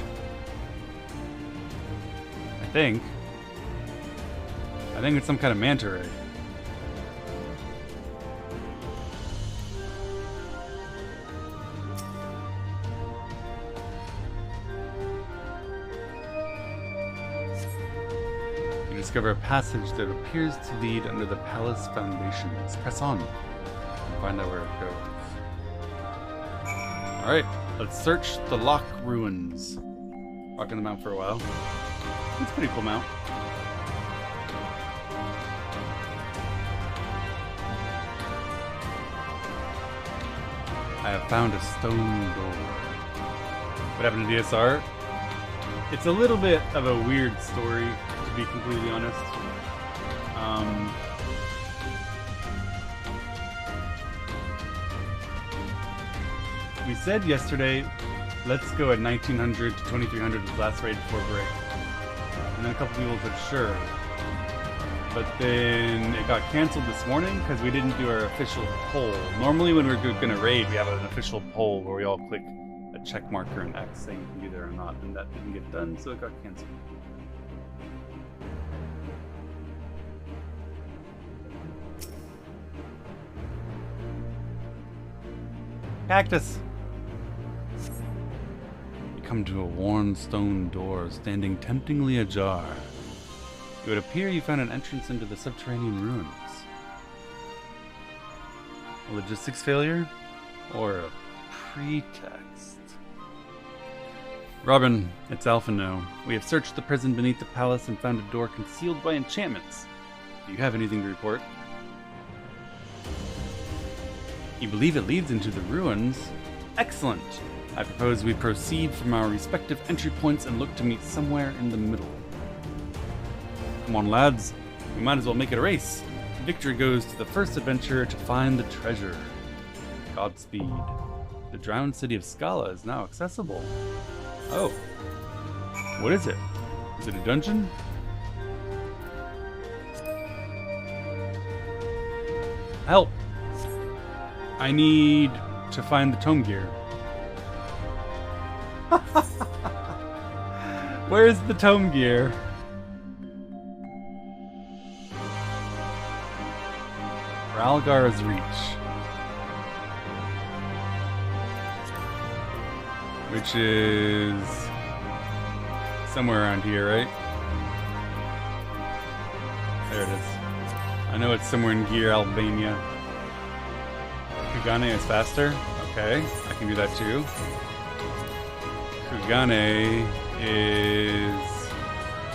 I think it's some kind of manta ray. You discover a passage that appears to lead under the palace foundations. Press on and find out where it goes. Alright, let's search the Loch ruins. Walking the mount for a while. It's a pretty cool mount. I have found a stone door. What happened to DSR? It's a little bit of a weird story, to be completely honest. We said yesterday, let's go at 1900 to 2300 as last raid before break. And then a couple people said sure. But then it got canceled this morning because we didn't do our official poll. Normally when we're going to raid, we have an official poll where we all click a check marker and X saying you can be there or not. And that didn't get done, so it got canceled. Cactus! Come to a worn stone door standing temptingly ajar. It would appear you found an entrance into the subterranean ruins. A logistics failure? Or a pretext? Robin, it's Alpha No. We have searched the prison beneath the palace and found a door concealed by enchantments. Do you have anything to report? You believe it leads into the ruins? Excellent! I propose we proceed from our respective entry points and look to meet somewhere in the middle. Come on, lads. We might as well make it a race. Victory goes to the first adventurer to find the treasure. Godspeed. The drowned city of Scala is now accessible. Oh. What is it? Is it a dungeon? Help! I need to find the tome gear. Where's the tome gear? Ralgar's Reach. Which is somewhere around here, right? There it is. I know it's somewhere in Gear, Albania. Kugane is faster? Okay, I can do that too. Kugane is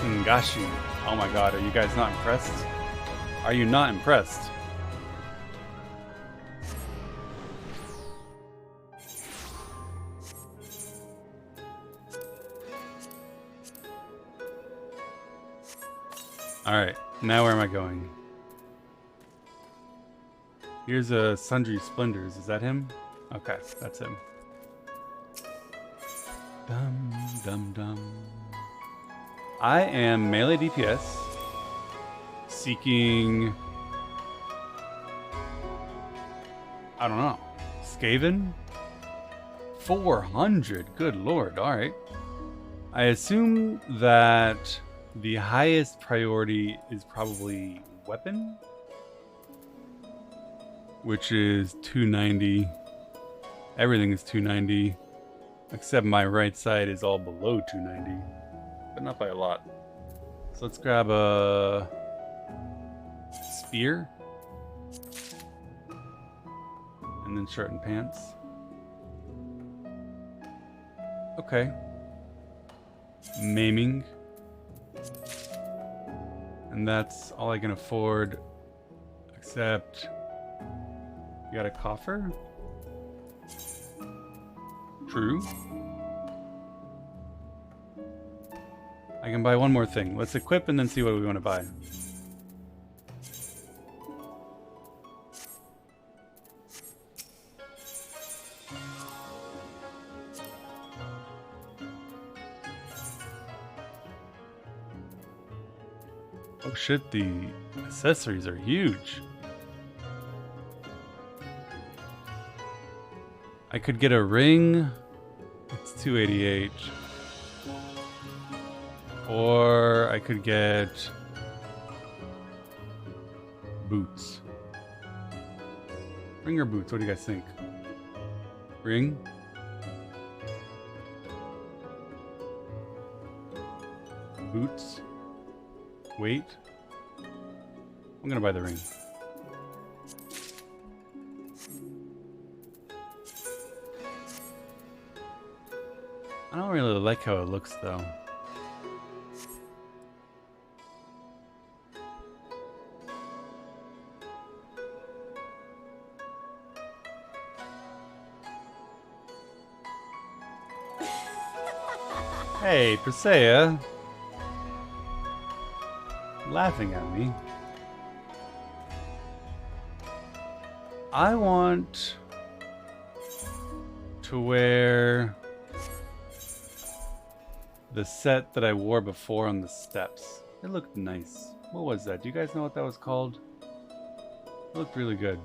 Ngashi. Oh my god, are you guys not impressed? Are you not impressed? Alright, now where am I going? Here's a Sundry Splendors. Is that him? Okay, that's him. Dum dum dum. I am melee DPS seeking, I don't know, Skaven? 400, good lord, alright. I assume that the highest priority is probably weapon, which is 290. Everything is 290, except my right side is all below 290, but not by a lot. So let's grab a spear, and then shirt and pants. Okay. Maiming. And that's all I can afford, except you got a coffer? True. I can buy one more thing. Let's equip and then see what we want to buy. Oh shit, the accessories are huge. I could get a ring. It's 288. Or I could get boots. Ring or boots? What do you guys think? Ring? Boots? Wait. I'm gonna buy the ring. I don't really like how it looks though. Hey, Presea. Laughing at me. I want to wear the set that I wore before on the steps. It looked nice. What was that? Do you guys know what that was called? It looked really good.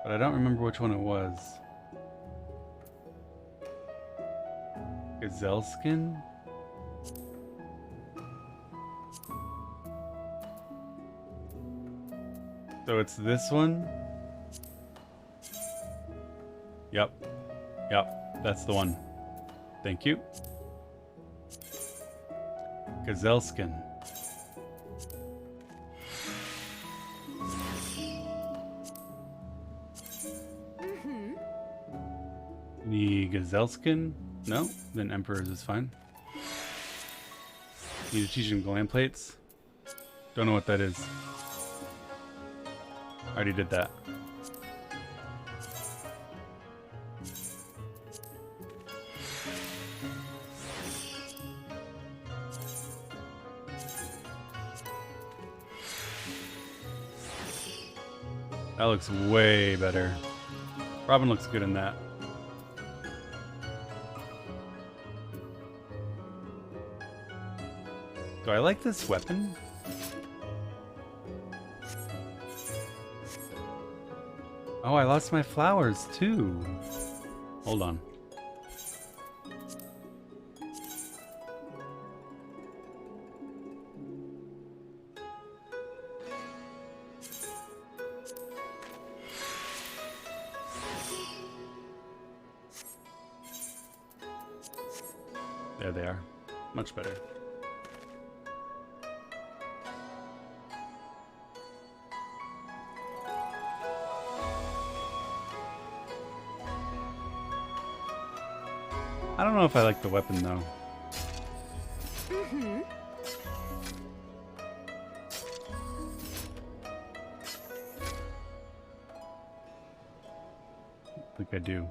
But I don't remember which one it was. Gazelle skin? So it's this one? Yep. Yep, that's the one. Thank you. Gazelle skin. The gazelle skin? No? Then Emperor's is fine. Need to teach him gland plates? Don't know what that is. Already did that. That looks way better. Robin looks good in that. Do I like this weapon? Oh, I lost my flowers too. Hold on. There they are. Much better. I don't know if I like the weapon though. think I do.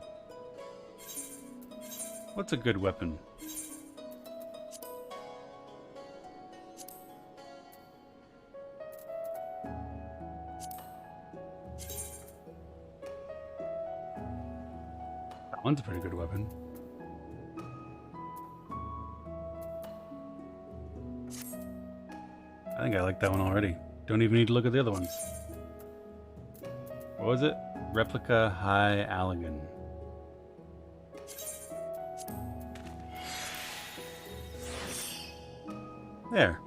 What's a good weapon? That one's a pretty good weapon. I think I like that one already. Don't even need to look at the other ones. What was it? Replica High Allegan. There.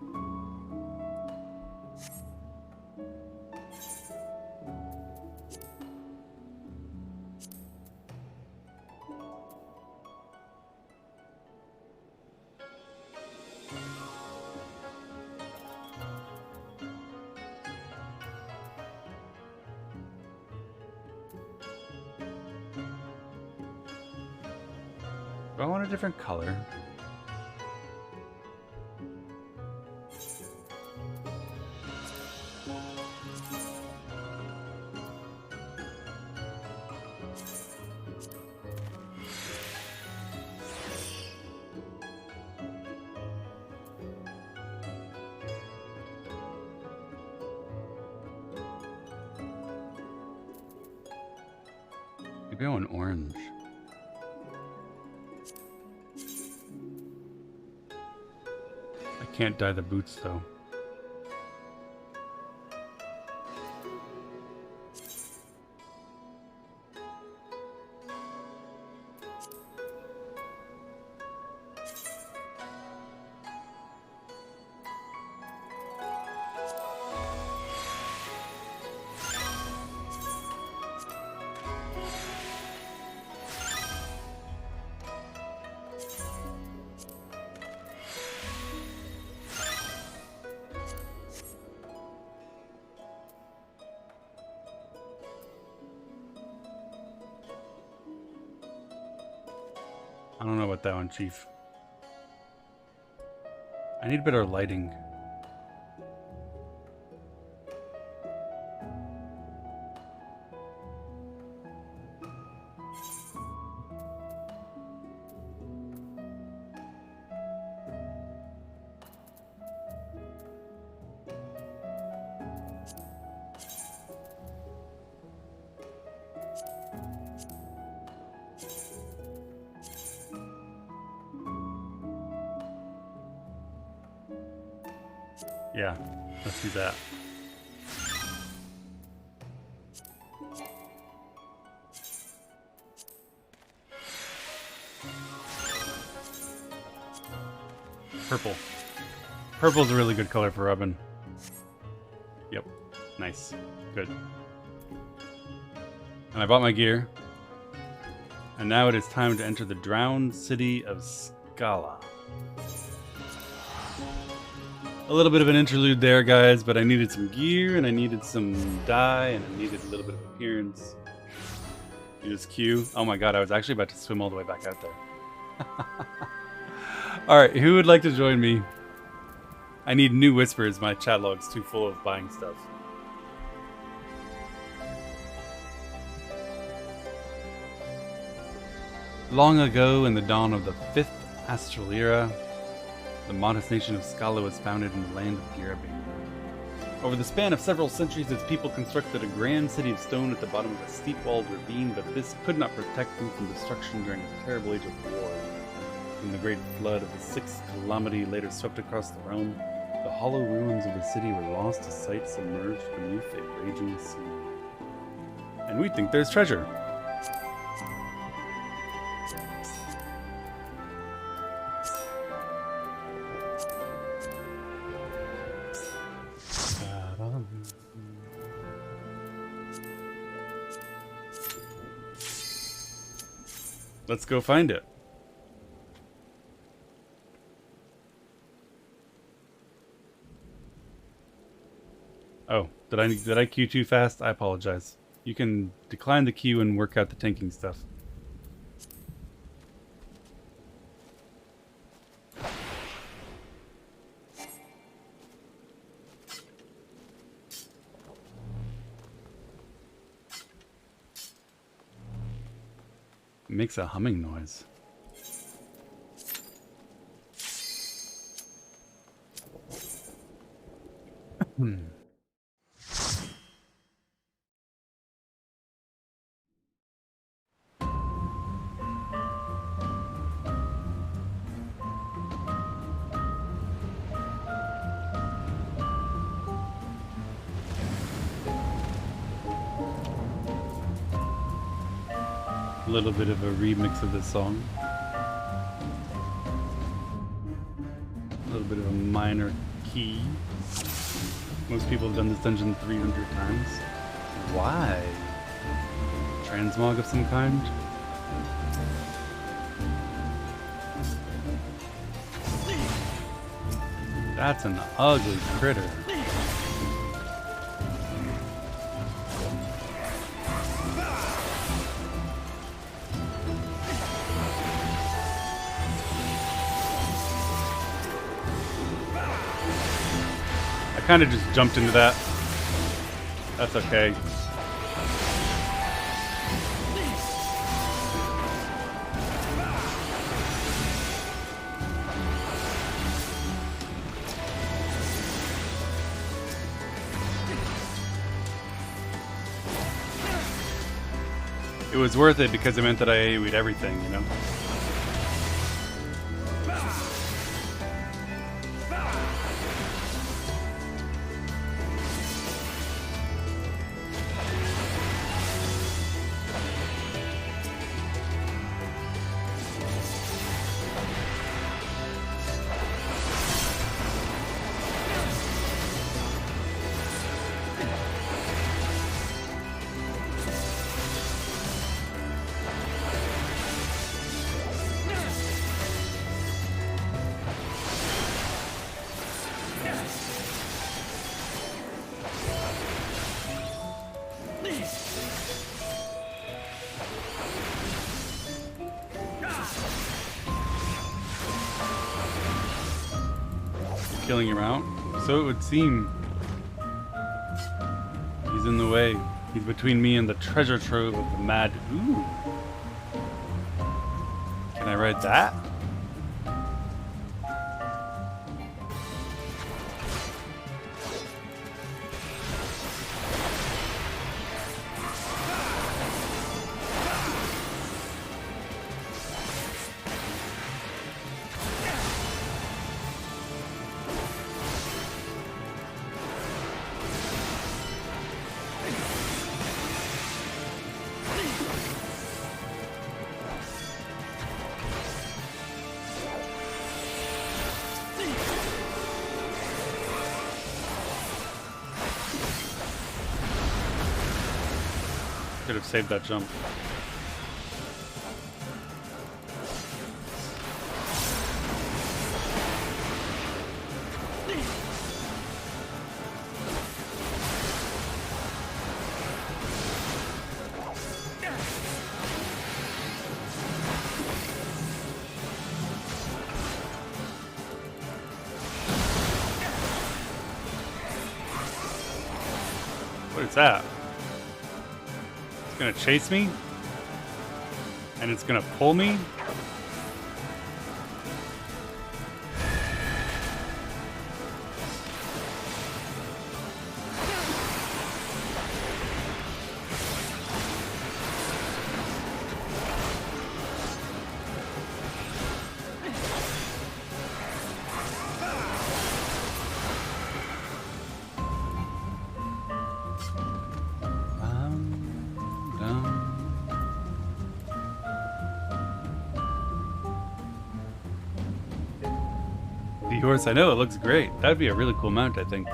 Do I want a different color? Maybe I want orange. I can't dye the boots though. I don't know about that one, Chief. I need better lighting. Yeah, let's do that. Purple. Purple's a really good color for Robin. Yep. Nice. Good. And I bought my gear. And now it is time to enter the drowned city of Scala. A little bit of an interlude there, guys, but I needed some gear, and I needed some dye, and I needed a little bit of appearance. Use Q. Oh my god, I was actually about to swim all the way back out there. Alright, who would like to join me? I need new whispers. My chat log's too full of buying stuff. Long ago, in the dawn of the 5th Astral Era, the modest nation of Scala was founded in the land of Girabi. Over the span of several centuries, its people constructed a grand city of stone at the bottom of a steep-walled ravine, but this could not protect them from destruction during a terrible age of war. When the great flood of the 6th calamity later swept across the realm, the hollow ruins of the city were lost to sight, submerged beneath a raging sea. And we think there's treasure. Let's go find it. Oh, did I queue too fast? I apologize. You can decline the queue and work out the tanking stuff. It makes a humming noise. A little bit of a remix of this song. A little bit of a minor key. Most people have done this dungeon 300 times. Why? Transmog of some kind? That's an ugly critter. I kind of just jumped into that. That's okay. It was worth it because it meant that I AoE'd everything, you know? Killing him out. So it would seem. He's in the way. He's between me and the treasure trove of the mad. Ooh. Can I ride that? Could have saved that jump. What is that? Gonna chase me and it's gonna pull me. The horse, I know, it looks great. That'd be a really cool mount, I think.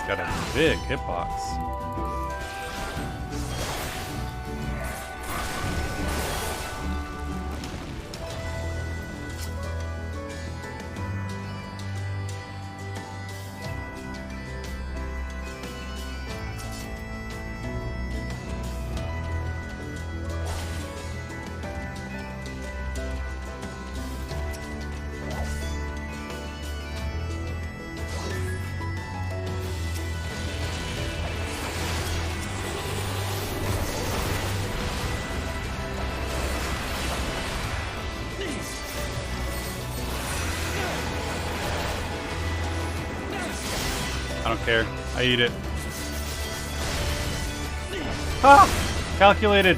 got a big hitbox. I don't care. I eat it. Ah! Calculated!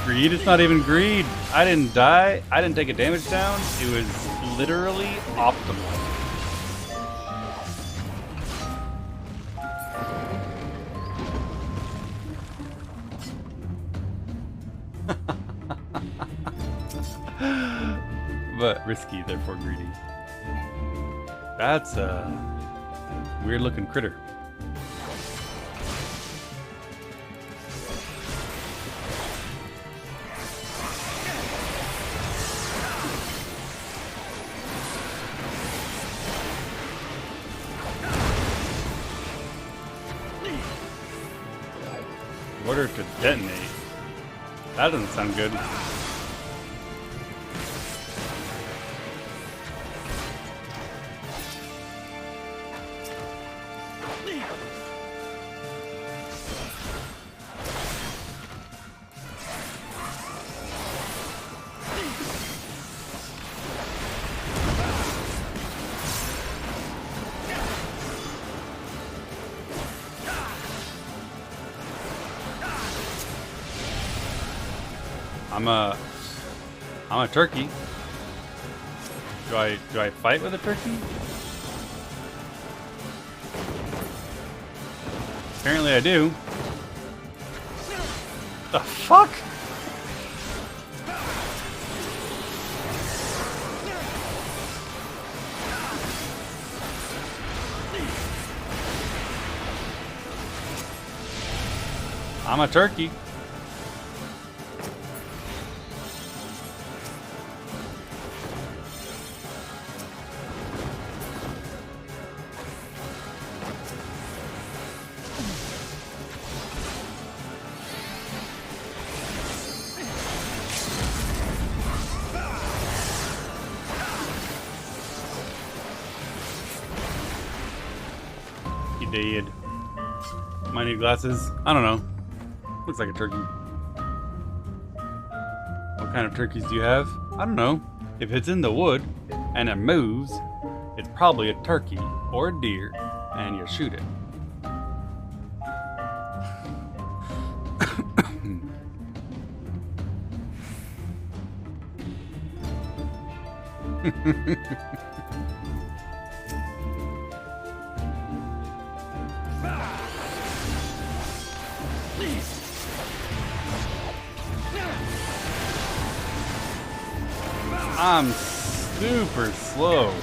Greed? It's not even greed. I didn't die. I didn't take a damage down. It was literally optimal. But risky, therefore greedy. That's a weird looking critter. Order to detonate. That doesn't sound good. I'm a turkey. Do I fight with a turkey? Apparently I do. The fuck? I'm a turkey. Dead. Might need glasses. I don't know. Looks like a turkey. What kind of turkeys do you have? I don't know. If it's in the wood and it moves, it's probably a turkey or a deer, and you shoot it. I'm super slow.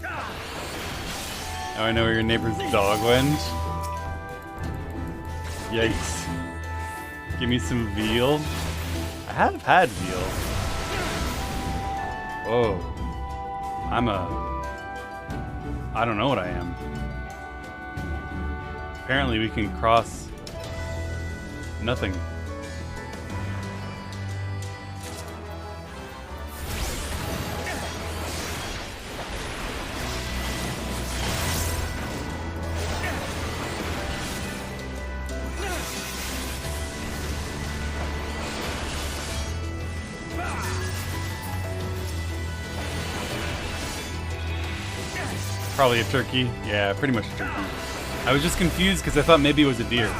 Now I know where your neighbor's dog went. Yikes. Give me some veal. I have had veal. Whoa. I don't know what I am. Apparently we can cross nothing. Probably a turkey. Yeah, pretty much a turkey. I was just confused because I thought maybe it was a deer.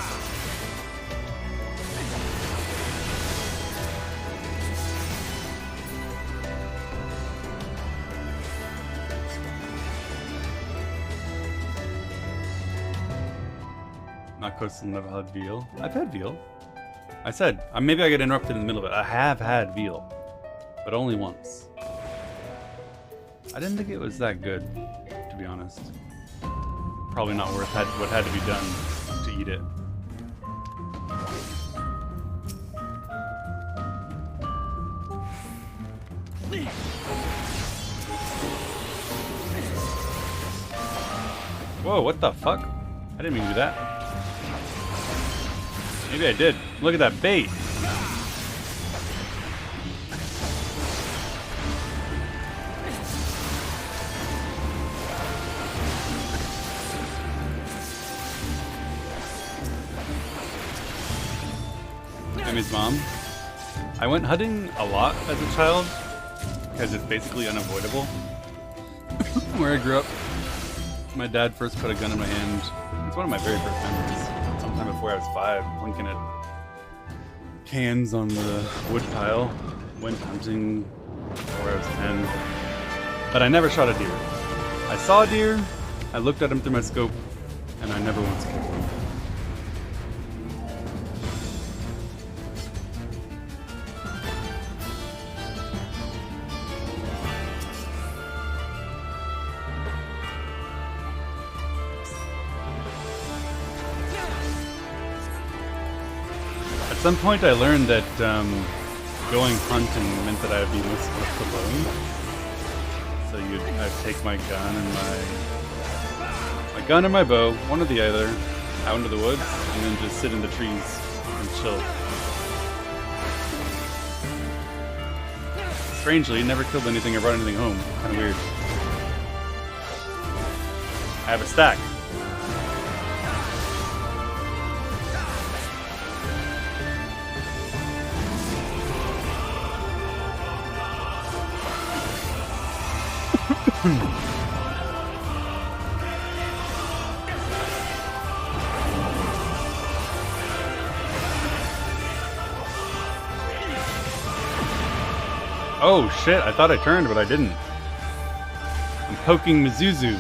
Not coastal, never had veal. I've had veal. I said, maybe I get interrupted in the middle of it. I have had veal, but only once. I didn't think it was that good, to be honest. Probably not worth what had to be done to eat it. Whoa, what the fuck? I didn't mean to do that. Maybe I did. Look at that bait. Emmy's mom. I went hunting a lot as a child because it's basically unavoidable. Where I grew up, my dad first put a gun in my hand. It's one of my very first memories. Sometime before I was 5, blinking at cans on the wood pile. Went hunting before I was 10. But I never shot a deer. I saw a deer, I looked at him through my scope, and I never once killed one. At some point I learned that going hunting meant that I would be left alone. So I'd take my gun and my bow, one or the other, out into the woods, and then just sit in the trees and chill. Strangely, never killed anything or brought anything home. Kind of weird. I have a stack. Oh shit, I thought I turned, but I didn't. I'm poking Mizuzu.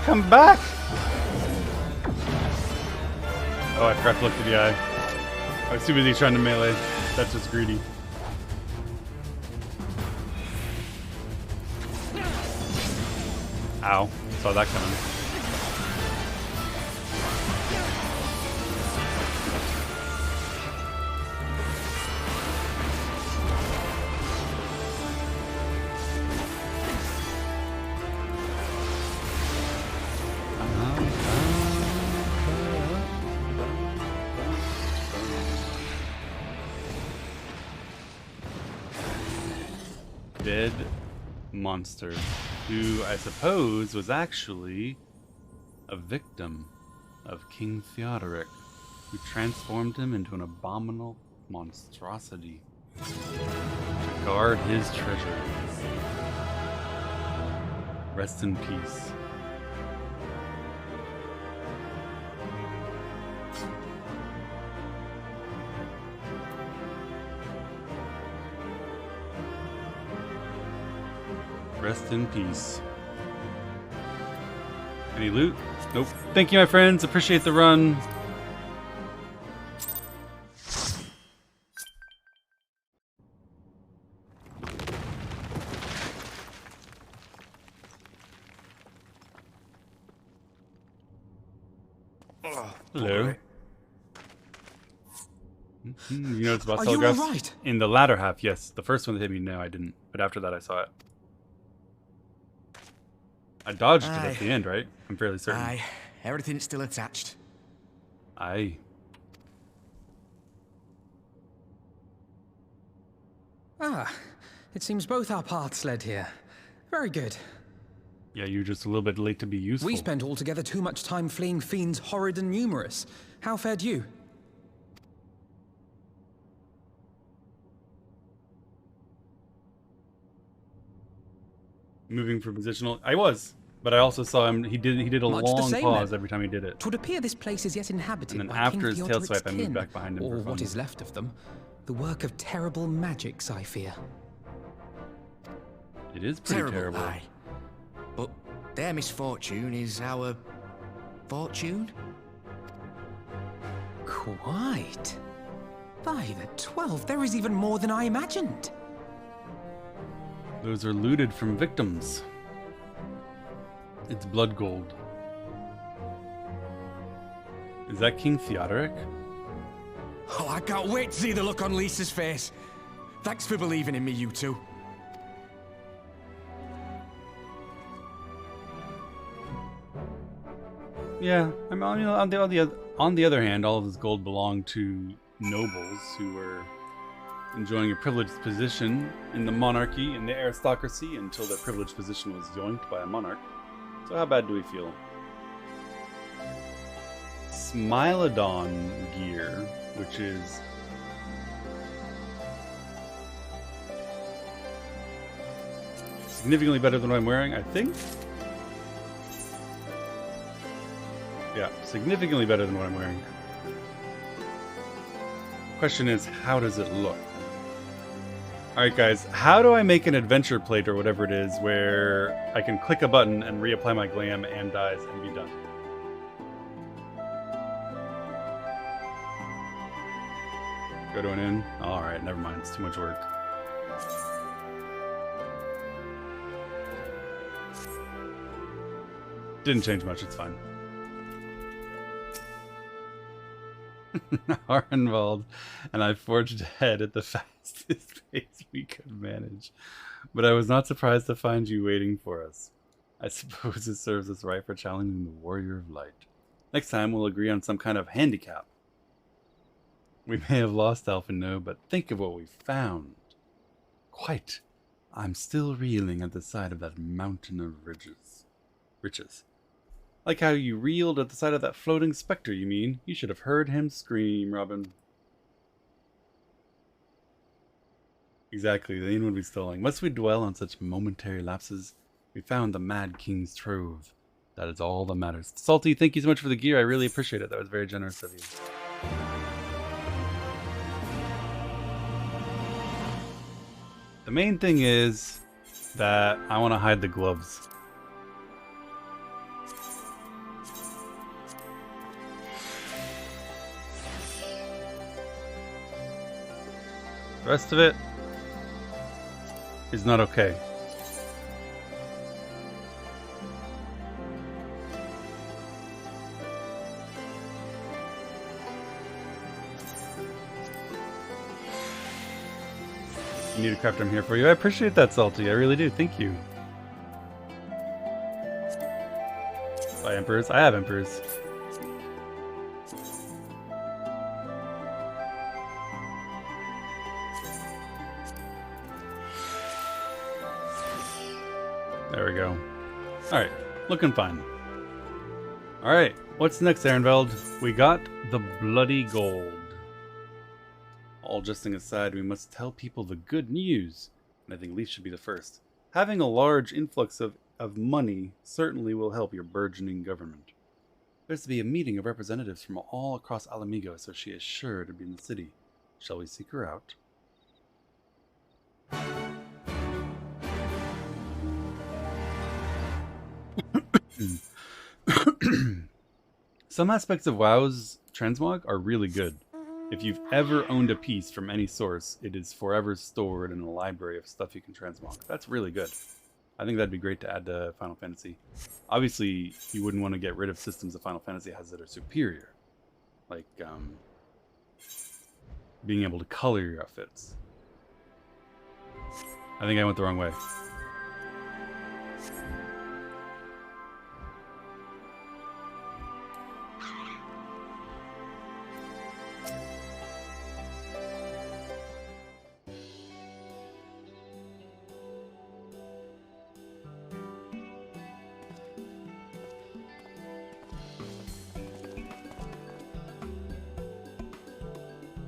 Come back! Oh, I forgot to look to the eye. I was too busy trying to melee. That's just greedy. Ow. Saw that coming. Dead monster, who I suppose was actually a victim of King Theodoric, who transformed him into an abominable monstrosity to guard his treasure. Rest in peace. Rest in peace. Any loot? Nope. Thank you, my friends. Appreciate the run. Hello. You know it's about Are you telegraphs? all right? In the latter half, yes. The first one that hit me, no, I didn't. But after that, I saw it. I dodged it at the end, right? I'm fairly certain. Aye, everything's still attached. Aye. Ah, it seems both our paths led here. Very good. Yeah, you're just a little bit late to be useful. We spent altogether too much time fleeing fiends horrid and numerous. How fared you? Moving for positional. I was, but I also saw him. He did a Much the long same, pause then. every time he did it. 'Twould appear this place is yet inhabited And then by after King his tail Theodoric's swipe, I moved kin, back behind him or for what fun. is left of them. The work of terrible magics, I fear. It is pretty terrible. Aye. But their misfortune is our fortune? Quite. By the 12, there is even more than I imagined. Those are looted from victims. It's blood gold. Is that King Theodoric? Oh, I can't wait to see the look on Lisa's face. Thanks for believing in me, you two. Yeah, I mean, you know, on the other hand, all of this gold belonged to nobles who were enjoying a privileged position in the monarchy and the aristocracy until their privileged position was yoinked by a monarch. So how bad do we feel? Smilodon gear, which is significantly better than what I'm wearing, I think. Yeah, significantly better than what I'm wearing. Question is, how does it look? Alright guys, how do I make an adventure plate or whatever it is where I can click a button and reapply my glam and dyes and be done? Go to an inn? Alright, never mind, it's too much work. Didn't change much, it's fine. Arnwald and I forged ahead at the fastest pace we could manage, but I was not surprised to find you waiting for us. I suppose it serves us right for challenging the Warrior of Light. Next time we'll agree on some kind of handicap. We may have lost Alphino, but think of what we found. Quite. I'm still reeling at the sight of that mountain of riches. Like how you reeled at the sight of that floating specter, you mean? You should have heard him scream, Robin. Exactly, the inn would be stalling. Must we dwell on such momentary lapses? We found the Mad King's trove. That is all that matters. Salty, thank you so much for the gear. I really appreciate it. That was very generous of you. The main thing is that I want to hide the gloves. The rest of it is not okay. You need a craft, I'm here for you. I appreciate that, Salty. I really do. Thank you. Buy Emperors. I have Emperors. There we go. Alright, looking fine. Alright, what's next, Ehrenfeld? We got the bloody gold. All jesting aside, we must tell people the good news. And I think Leaf should be the first. Having a large influx of money certainly will help your burgeoning government. There's to be a meeting of representatives from all across Alamigo, so she is sure to be in the city. Shall we seek her out? Some aspects of WoW's transmog are really good. If you've ever owned a piece from any source, it is forever stored in a library of stuff you can transmog. That's really good. I think that'd be great to add to Final Fantasy. Obviously, you wouldn't want to get rid of systems that Final Fantasy has that are superior. Like, being able to color your outfits. I think I went the wrong way.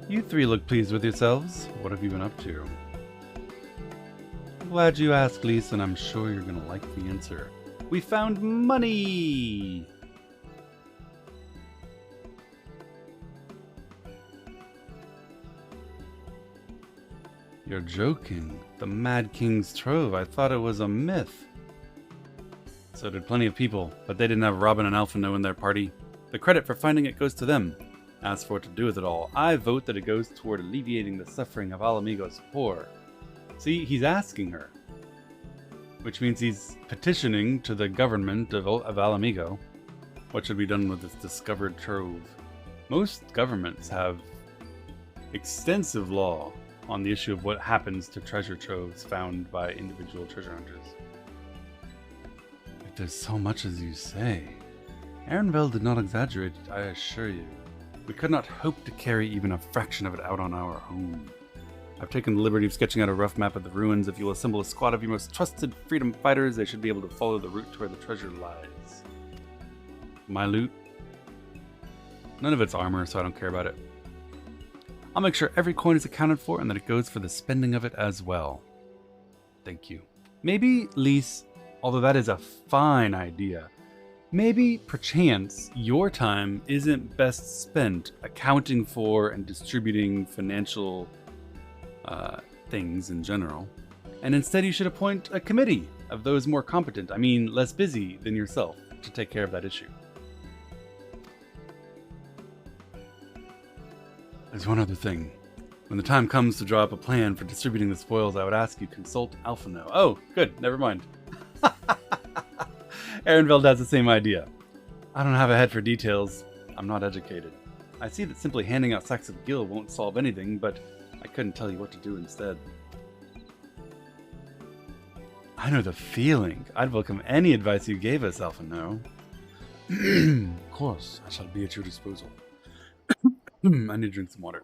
You three look pleased with yourselves. What have you been up to? I'm glad you asked, Lise, and I'm sure you're gonna like the answer. We found money! You're joking. The Mad King's Trove. I thought it was a myth. So did plenty of people, but they didn't have Robin and Alphino in their party. The credit for finding it goes to them. As for what to do with it all, I vote that it goes toward alleviating the suffering of Alamigo's poor. See, he's asking her. Which means he's petitioning to the government of Alamigo what should be done with this discovered trove. Most governments have extensive law on the issue of what happens to treasure troves found by individual treasure hunters. If there's so much as you say. Ehrenfeld did not exaggerate, I assure you. We could not hope to carry even a fraction of it out on our own. I've taken the liberty of sketching out a rough map of the ruins. If you'll assemble a squad of your most trusted freedom fighters, they should be able to follow the route to where the treasure lies. My loot? None of it's armor, so I don't care about it. I'll make sure every coin is accounted for and that it goes for the spending of it as well. Thank you. Maybe, Lise, although that is a fine idea, maybe, perchance, your time isn't best spent accounting for and distributing financial things in general, and instead you should appoint a committee of those more competent, I mean less busy than yourself, to take care of that issue. There's one other thing. When the time comes to draw up a plan for distributing the spoils, I would ask you consult Alphino. Oh, good, never mind. Ehrenfeld has the same idea. I don't have a head for details. I'm not educated. I see that simply handing out sacks of gil won't solve anything, but I couldn't tell you what to do instead. I know the feeling. I'd welcome any advice you gave us, Alphino. Of course, I shall be at your disposal. I need to drink some water.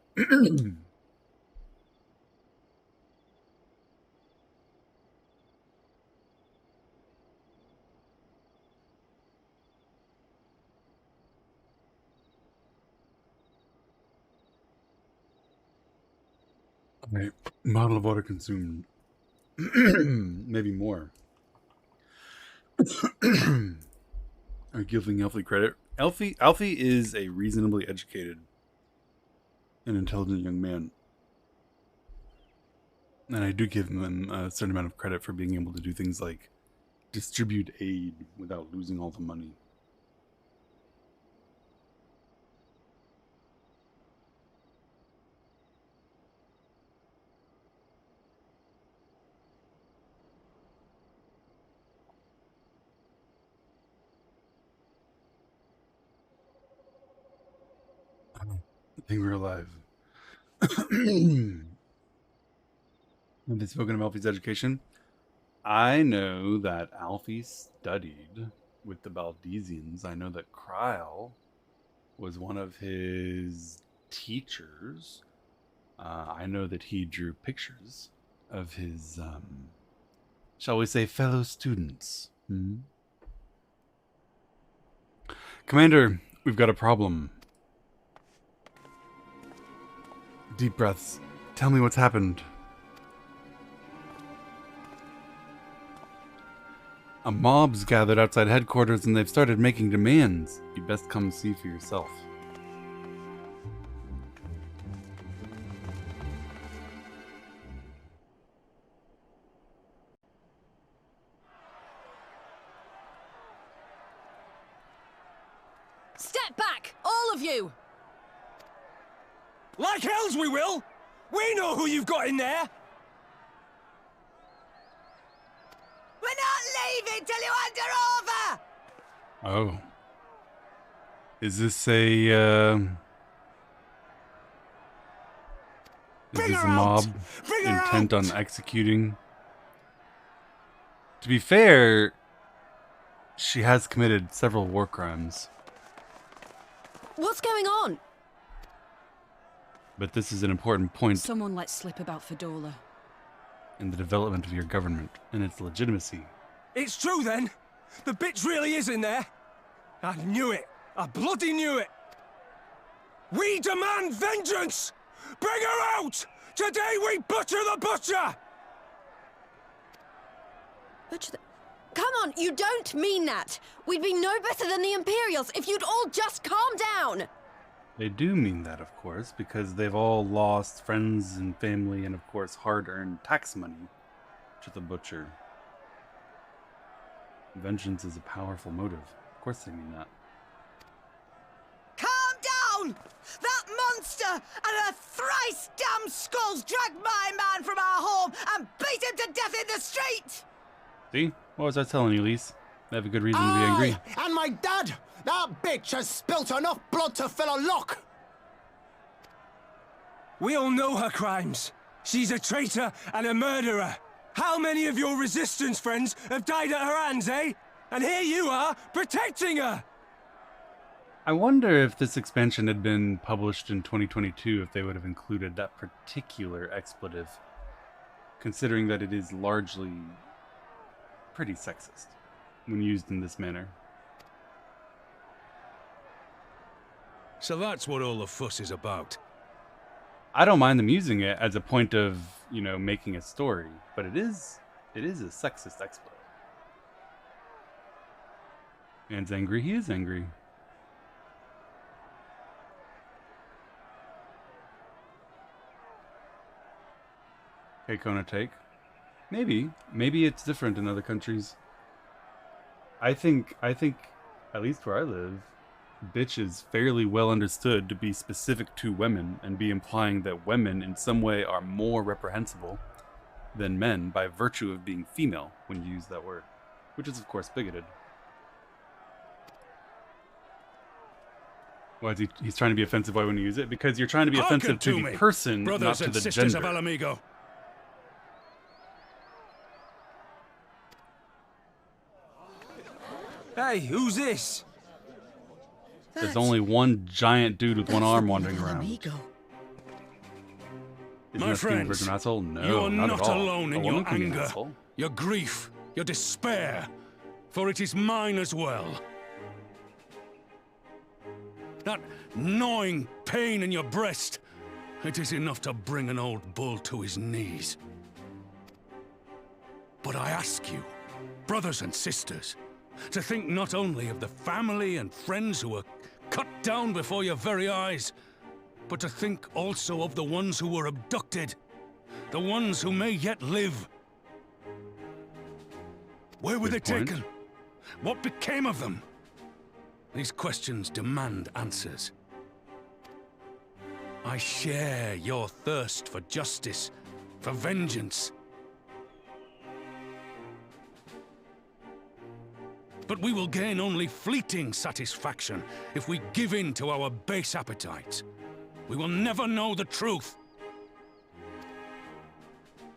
A bottle of water consumed. Maybe more. Are giving Alfie credit? Alfie is a reasonably educated and intelligent young man. And I do give him a certain amount of credit for being able to do things like distribute aid without losing all the money. I think we're alive. Have they spoken of Alfie's education? I know that Alfie studied with the Baldesians. I know that Kryl was one of his teachers. I know that he drew pictures of his, shall we say, fellow students. Commander, we've got a problem. Deep breaths. Tell me what's happened. A mob's gathered outside headquarters and they've started making demands. You best come see for yourself. all of you! Like hells we will! We know who you've got in there! We're not leaving till you hand her over! Oh. Is this a, Is Bring this her a mob out! Bring her intent out! on executing? To be fair, she has committed several war crimes. What's going on? But this is an important point Someone let slip about Fedorla. in the development of your government and its legitimacy. It's true then! The bitch really is in there! I knew it! I bloody knew it! We demand vengeance! Bring her out! Today we butcher the butcher! Come on, you don't mean that! We'd be no better than the Imperials if you'd all just calm down! They do mean that, of course, because they've all lost friends and family and, of course, hard-earned tax money to the butcher. Vengeance is a powerful motive. Of course they mean that. Calm down! That monster and her thrice damned skulls dragged my man from our home and beat him to death in the street! See? What was I telling you, Lise? They have a good reason to be angry. Aye, and my dad! That bitch has spilt enough blood to fill a lock! We all know her crimes. She's a traitor and a murderer. How many of your resistance friends have died at her hands, eh? And here you are, protecting her! I wonder if this expansion had been published in 2022, if they would have included that particular expletive, considering that it is largely pretty sexist when used in this manner. So that's what all the fuss is about. I don't mind them using it as a point of, you know, making a story, but it is a sexist expletive. Man's angry, he is angry. Okay, Kona take. Maybe it's different in other countries. I think, at least where I live, bitch is fairly well understood to be specific to women and be implying that women in some way are more reprehensible than men by virtue of being female when you use that word, which is of course bigoted. Why is he's trying to be offensive when you use it? Because you're trying to be offensive to the person, not brothers to and the sisters gender. of Alamigo. Hey, who's this? There's only one giant dude with one arm wandering around. Amigo. Isn't My that King friends, an asshole? No, you are not not at all. alone in A your woman can be an anger, asshole. your grief, your despair, for it is mine as well. That gnawing pain in your breast, it is enough to bring an old bull to his knees. But I ask you, brothers and sisters, to think not only of the family and friends who were cut down before your very eyes, but to think also of the ones who were abducted, the ones who may yet live. Where were Good they point. taken? What became of them? These questions demand answers. I share your thirst for justice, for vengeance. But we will gain only fleeting satisfaction if we give in to our base appetites. We will never know the truth.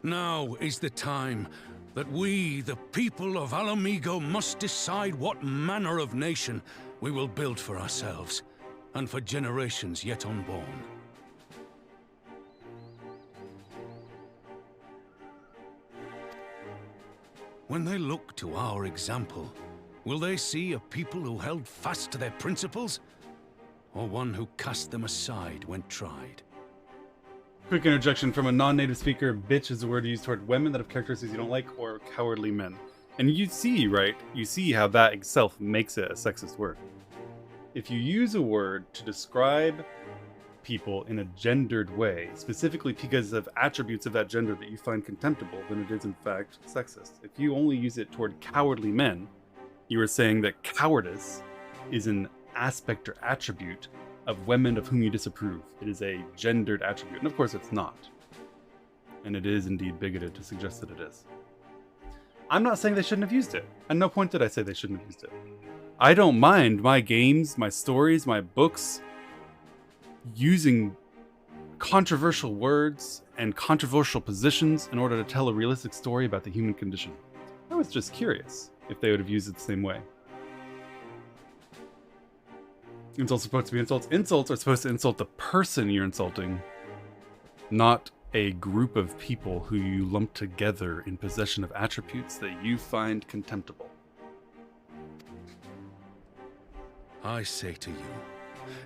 Now is the time that we, the people of Alamigo, must decide what manner of nation we will build for ourselves and for generations yet unborn. When they look to our example, will they see a people who held fast to their principles, or one who cast them aside when tried? Quick interjection from a non-native speaker. Bitch is a word used toward women that have characteristics you don't like, or cowardly men. And you see, right? You see how that itself makes it a sexist word. If you use a word to describe people in a gendered way, specifically because of attributes of that gender that you find contemptible, then it is in fact sexist. If you only use it toward cowardly men, you are saying that cowardice is an aspect or attribute of women of whom you disapprove. It is a gendered attribute, and of course it's not. And it is indeed bigoted to suggest that it is. I'm not saying they shouldn't have used it. At no point did I say they shouldn't have used it. I don't mind my games, my stories, my books using controversial words and controversial positions in order to tell a realistic story about the human condition. I was just curious if they would have used it the same way. Insults are supposed to be insults. Insults are supposed to insult the person you're insulting, not a group of people who you lump together in possession of attributes that you find contemptible. I say to you,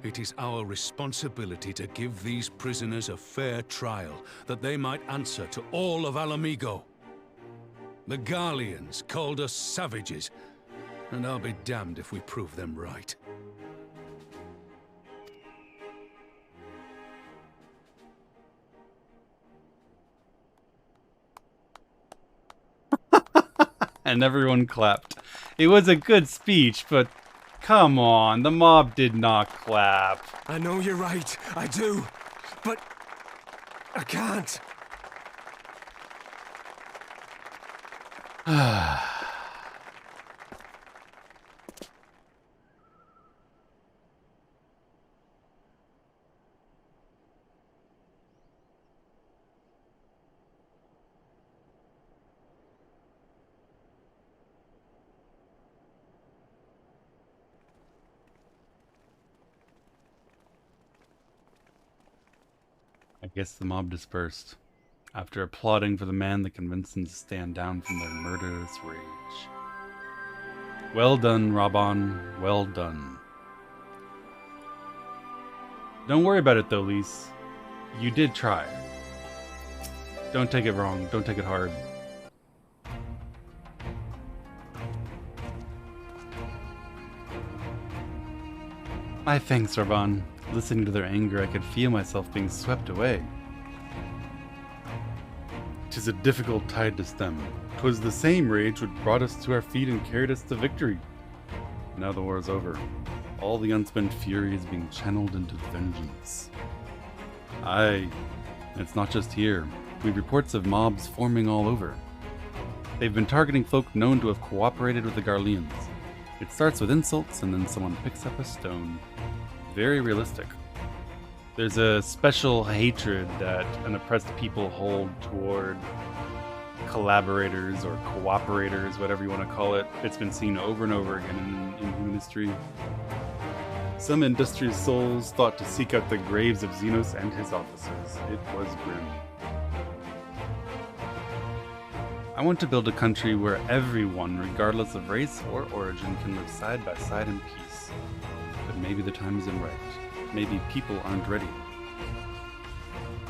it is our responsibility to give these prisoners a fair trial, that they might answer to all of Alamigo. The Garleans called us savages, and I'll be damned if we prove them right. And everyone clapped. It was a good speech, but come on, the mob did not clap. I know you're right, I do. But I can't. I guess the mob dispersed, after applauding for the man that convinced them to stand down from their murderous rage. Well done, Raban, well done. Don't worry about it though, Lise. You did try. Don't take it wrong, don't take it hard. My thanks, Raban. Listening to their anger, I could feel myself being swept away. 'Tis a difficult tide to stem. 'Twas the same rage which brought us to our feet and carried us to victory. Now the war is over. All the unspent fury is being channeled into vengeance. Aye, and it's not just here. We have reports of mobs forming all over. They've been targeting folk known to have cooperated with the Garleans. It starts with insults and then someone picks up a stone. Very realistic. There's a special hatred that an oppressed people hold toward collaborators or cooperators, whatever you want to call it. It's been seen over and over again in human history. Some industrious souls thought to seek out the graves of Xenos and his officers. It was grim. I want to build a country where everyone, regardless of race or origin, can live side by side in peace. But maybe the time isn't right. Maybe people aren't ready.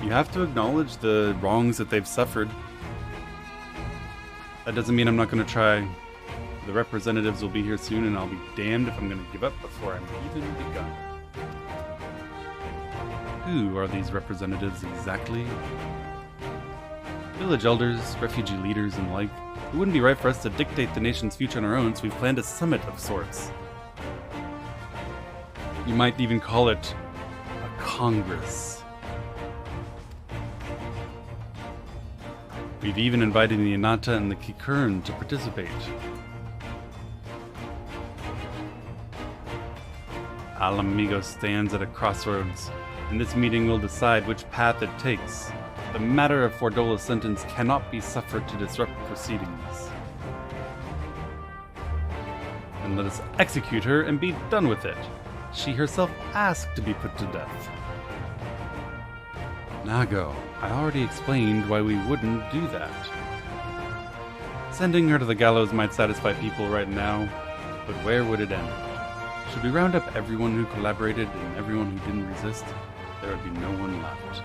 You have to acknowledge the wrongs that they've suffered. That doesn't mean I'm not going to try. The representatives will be here soon, and I'll be damned if I'm going to give up before I'm even begun. Who are these representatives exactly? Village elders, refugee leaders, and the like. It wouldn't be right for us to dictate the nation's future on our own, so we've planned a summit of sorts. You might even call it a congress. We've even invited the Inata and the Kikuran to participate. Alamigo stands at a crossroads, and this meeting will decide which path it takes. The matter of Fordola's sentence cannot be suffered to disrupt proceedings. And let us execute her and be done with it. She herself asked to be put to death. Nago, I already explained why we wouldn't do that. Sending her to the gallows might satisfy people right now, but where would it end? Should we round up everyone who collaborated and everyone who didn't resist? There would be no one left.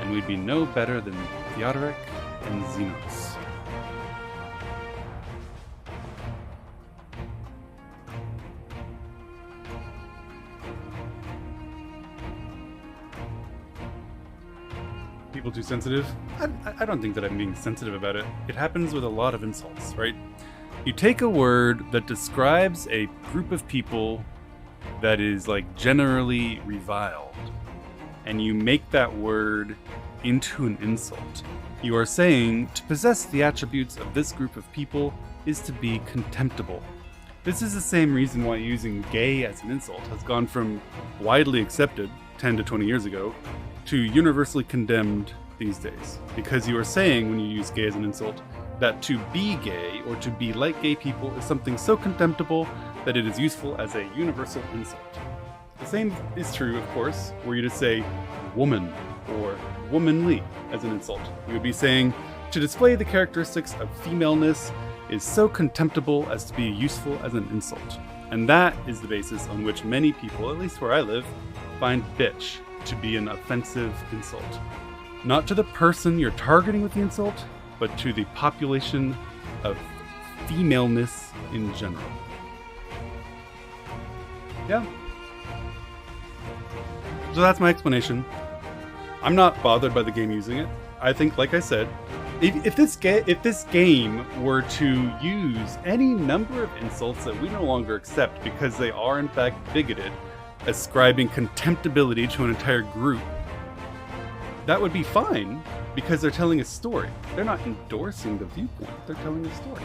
And we'd be no better than Theodoric and Xenos. People too sensitive? I don't think that I'm being sensitive about it. It happens with a lot of insults, right? You take a word that describes a group of people that is like generally reviled, and you make that word into an insult, you are saying to possess the attributes of this group of people is to be contemptible. This is the same reason why using gay as an insult has gone from widely accepted 10 to 20 years ago to universally condemned these days. Because you are saying, when you use gay as an insult, that to be gay or to be like gay people is something so contemptible that it is useful as a universal insult. The same is true, of course, were you to say woman or womanly as an insult. You would be saying, to display the characteristics of femaleness is so contemptible as to be useful as an insult. And that is the basis on which many people, at least where I live, find bitch to be an offensive insult. Not to the person you're targeting with the insult, but to the population of femaleness in general. Yeah. So that's my explanation. I'm not bothered by the game using it. I think, like I said, if this game were to use any number of insults that we no longer accept because they are in fact bigoted, ascribing contemptibility to an entire group, that would be fine because they're telling a story. They're not endorsing the viewpoint, they're telling a story.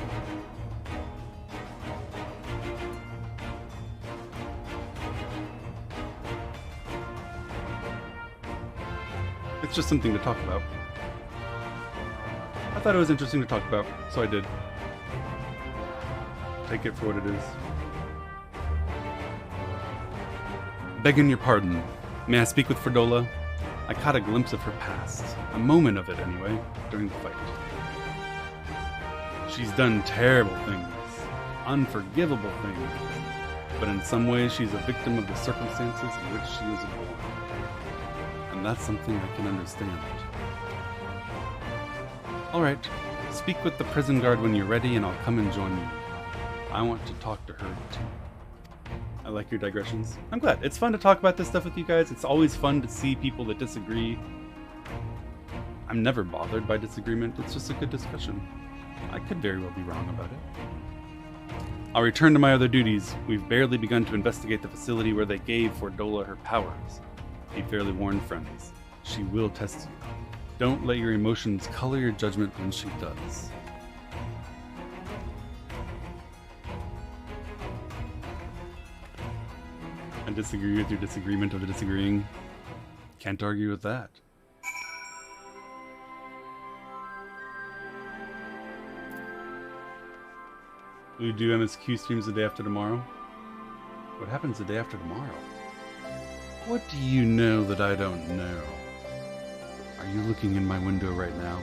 It's just something to talk about. I thought it was interesting to talk about, so I did. Take it for what it is. Begging your pardon, may I speak with Fredola? I caught a glimpse of her past, a moment of it anyway, during the fight. She's done terrible things, unforgivable things, but in some ways she's a victim of the circumstances in which she was born. And that's something I can understand. Alright, speak with the prison guard when you're ready and I'll come and join you. I want to talk to her too. I like your digressions. I'm glad. It's fun to talk about this stuff with you guys. It's always fun to see people that disagree. I'm never bothered by disagreement. It's just a good discussion. I could very well be wrong about it. I'll return to my other duties. We've barely begun to investigate the facility where they gave Fredola her powers. Be fairly warned, friends. She will test you. Don't let your emotions color your judgment when she does. I disagree with your disagreement of the disagreeing. Can't argue with that. Will you do MSQ streams the day after tomorrow? What happens the day after tomorrow? What do you know that I don't know? Are you looking in my window right now?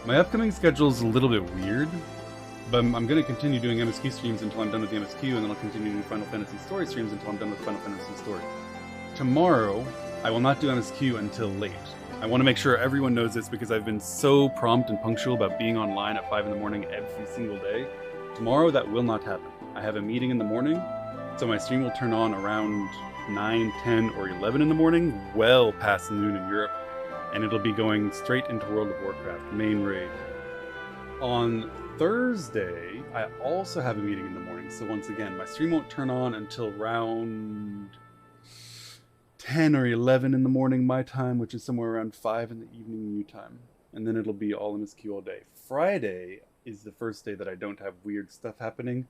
My upcoming schedule is a little bit weird, but I'm going to continue doing MSQ streams until I'm done with the MSQ, and then I'll continue doing Final Fantasy Story streams until I'm done with Final Fantasy Story. Tomorrow, I will not do MSQ until late. I want to make sure everyone knows this because I've been so prompt and punctual about being online at 5 in the morning every single day. Tomorrow, that will not happen. I have a meeting in the morning, so my stream will turn on around 9, 10, or 11 in the morning, well past noon in Europe, and it'll be going straight into World of Warcraft, main raid. On Thursday, I also have a meeting in the morning, so once again, my stream won't turn on until around 10 or 11 in the morning my time, which is somewhere around 5 in the evening new time, and then it'll be all MSQ all day. Friday is the first day that I don't have weird stuff happening,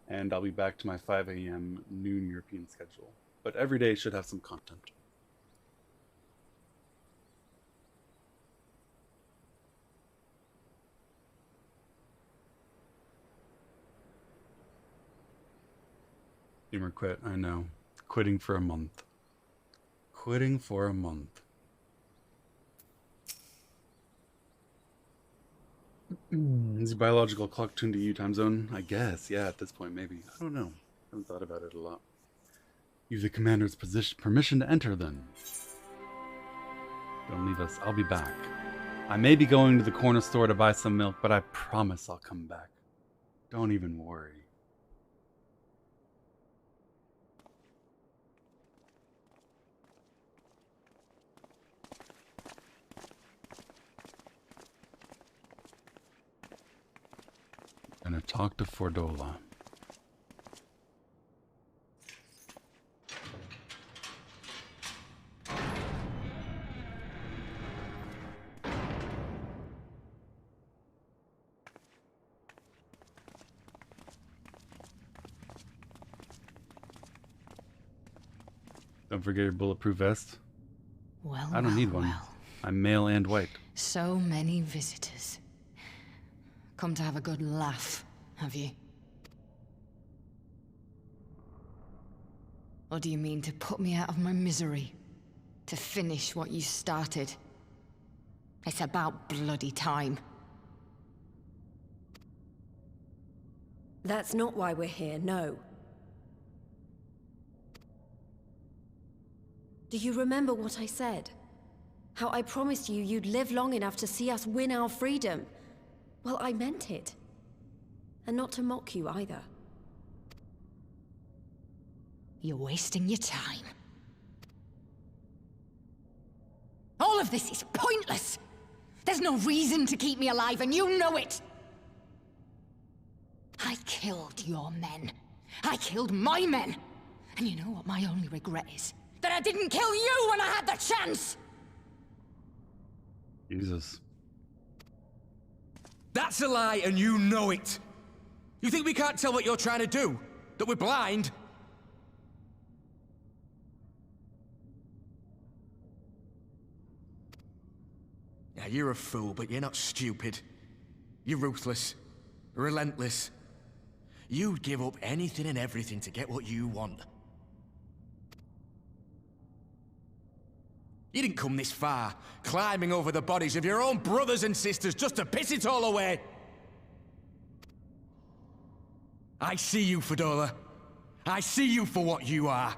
and I'll be back to my 5 a.m. noon European schedule. But every day should have some content. Humor quit, I know. Quitting for a month. Quitting for a month. Is your biological clock tuned to you time zone? I guess, yeah, at this point, maybe. I don't know. I haven't thought about it a lot. You've the commander's permission to enter, then. Don't leave us. I'll be back. I may be going to the corner store to buy some milk, but I promise I'll come back. Don't even worry. Gonna talk to Fordola. Don't forget your bulletproof vest. Well, I don't need one. well. I'm male and white. So many visitors. Come to have a good laugh, have you? Or do you mean to put me out of my misery? To finish what you started? It's about bloody time. That's not why we're here, no. Do you remember what I said? How I promised you you'd live long enough to see us win our freedom? Well, I meant it. And not to mock you either. You're wasting your time. All of this is pointless! There's no reason to keep me alive, and you know it! I killed your men. I killed my men! And you know what my only regret is? That I didn't kill you when I had the chance! Jesus. That's a lie, and you know it! You think we can't tell what you're trying to do? That we're blind? Yeah, you're a fool, but you're not stupid. You're ruthless. Relentless. You'd give up anything and everything to get what you want. You didn't come this far, climbing over the bodies of your own brothers and sisters just to piss it all away. I see you, Fordola. I see you for what you are.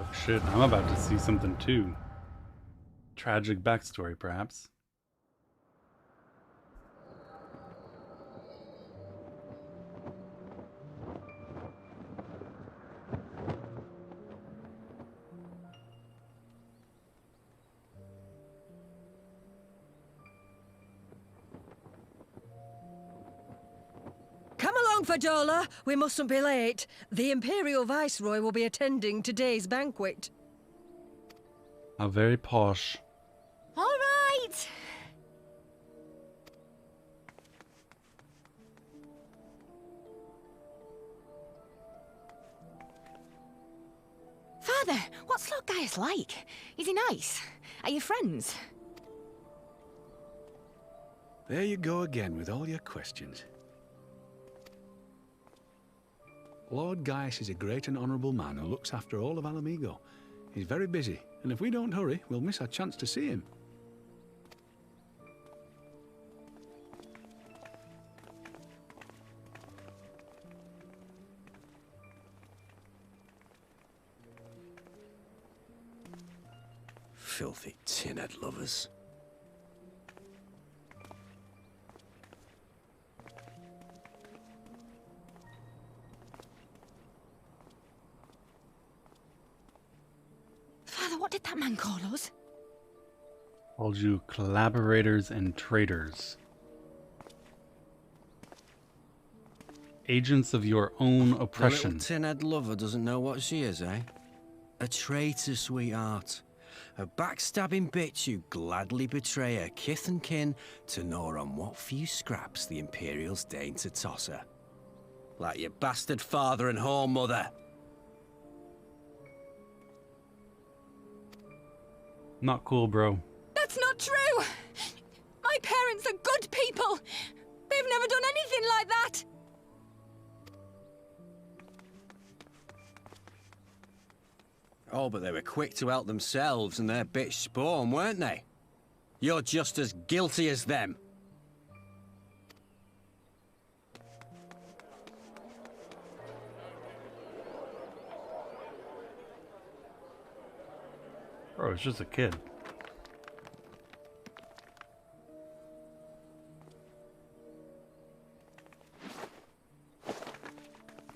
Oh shit, I'm about to see something too. Tragic backstory, perhaps. Come along, Fordola. We mustn't be late. The Imperial Viceroy will be attending today's banquet. How very posh. All right! Father, what's Lord Gaius like? Is he nice? Are you friends? There you go again with all your questions. Lord Gaius is a great and honourable man who looks after all of Alamigo. He's very busy, and if we don't hurry, we'll miss our chance to see him. Filthy tin-head lovers. Father, what did that man call us? Called you collaborators and traitors. Agents of your own The oppression. little tin-head lover doesn't know what she is, eh? A traitor, sweetheart. A backstabbing bitch who'd gladly betray her kith and kin to gnaw on what few scraps the Imperials deign to toss her. Like your bastard father and whore mother. Not cool, bro. That's not true! My parents are good people! They've never done anything like that! Oh, but they were quick to help themselves and their bitch spawn, weren't they? You're just as guilty as them. Bro, it's just a kid.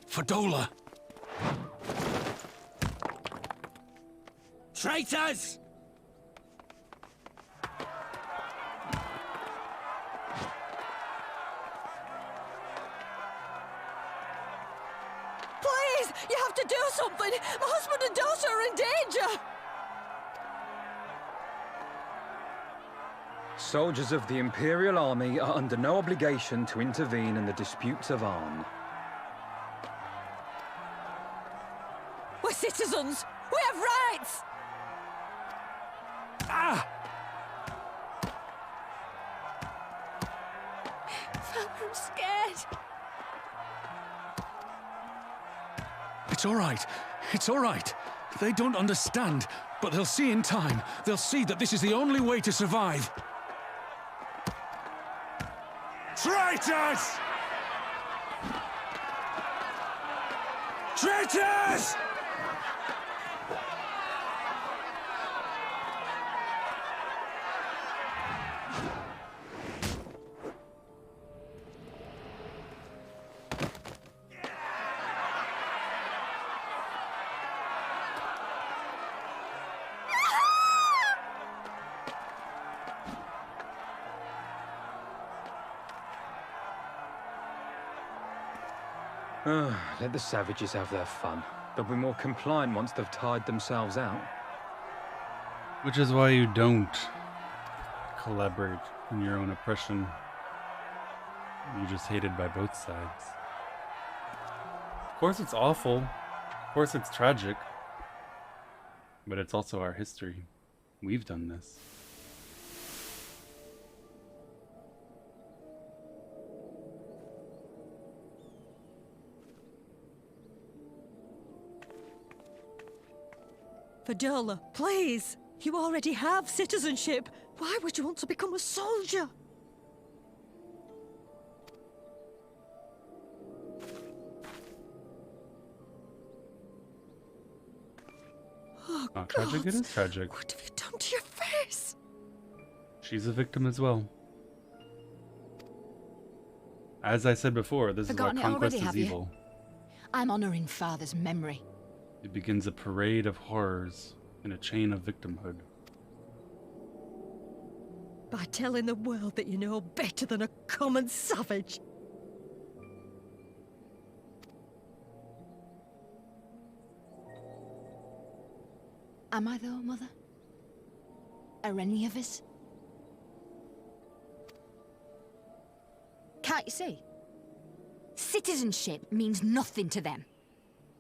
Fordola! Traitors! Please! You have to do something! My husband and daughter are in danger! Soldiers of the Imperial Army are under no obligation to intervene in the disputes of Arn. We're citizens! We have rights! Ah! Father, I'm scared. It's all right. It's all right. They don't understand, but they'll see in time. They'll see that this is the only way to survive. Traitors! Traitors! Let the savages have their fun. They'll be more compliant once they've tired themselves out. Which is why you don't collaborate in your own oppression. You're just hated by both sides. Of course it's awful. Of course it's tragic. But it's also our history. We've done this. Vidola, please! You already have citizenship. Why would you want to become a soldier? Oh, Not tragic, it is tragic. What have you done to your face? She's a victim as well. As I said before, this Forgotten is it why conquest already, is have you? evil. I'm honoring Father's memory. It begins a parade of horrors in a chain of victimhood. By telling the world that you know better than a common savage. Am I though, Mother? Are any of us? Can't you see? Citizenship means nothing to them.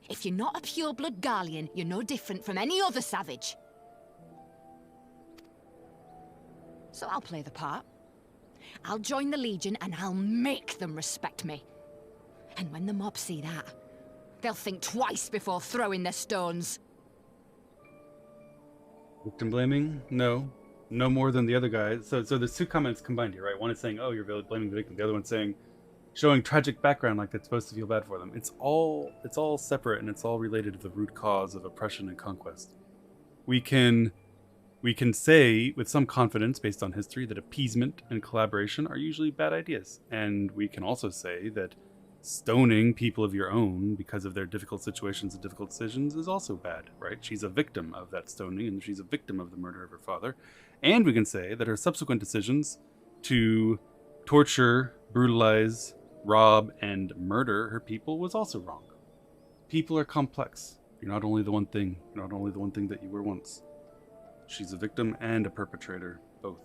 If you're not a pure-blood Garlean, you're no different from any other savage. So I'll play the part. I'll join the Legion and I'll make them respect me. And when the mob see that, they'll think twice before throwing their stones. Victim blaming? No. No more than the other guys. So there's two comments combined here, right? One is saying, oh, you're blaming the victim. The other one's saying, showing tragic background like that's supposed to feel bad for them. It's all separate and it's all related to the root cause of oppression and conquest. We can say with some confidence based on history that appeasement and collaboration are usually bad ideas. And we can also say that stoning people of your own because of their difficult situations and difficult decisions is also bad, right? She's a victim of that stoning and she's a victim of the murder of her father. And we can say that her subsequent decisions to torture, brutalize, rob, and murder her people was also wrong. People are complex. You're not only the one thing. You're not only the one thing that you were once. She's a victim and a perpetrator, both.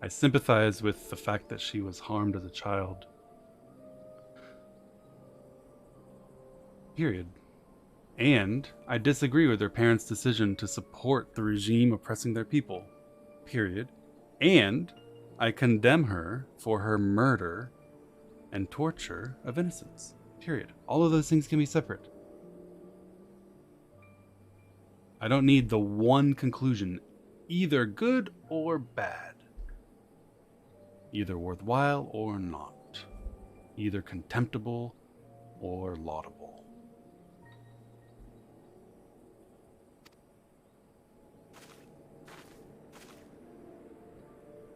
I sympathize with the fact that she was harmed as a child. Period. And I disagree with her parents' decision to support the regime oppressing their people. Period. And I condemn her for her murder and torture of innocents. Period. All of those things can be separate. I don't need the one conclusion, either good or bad. Either worthwhile or not. Either contemptible or laudable.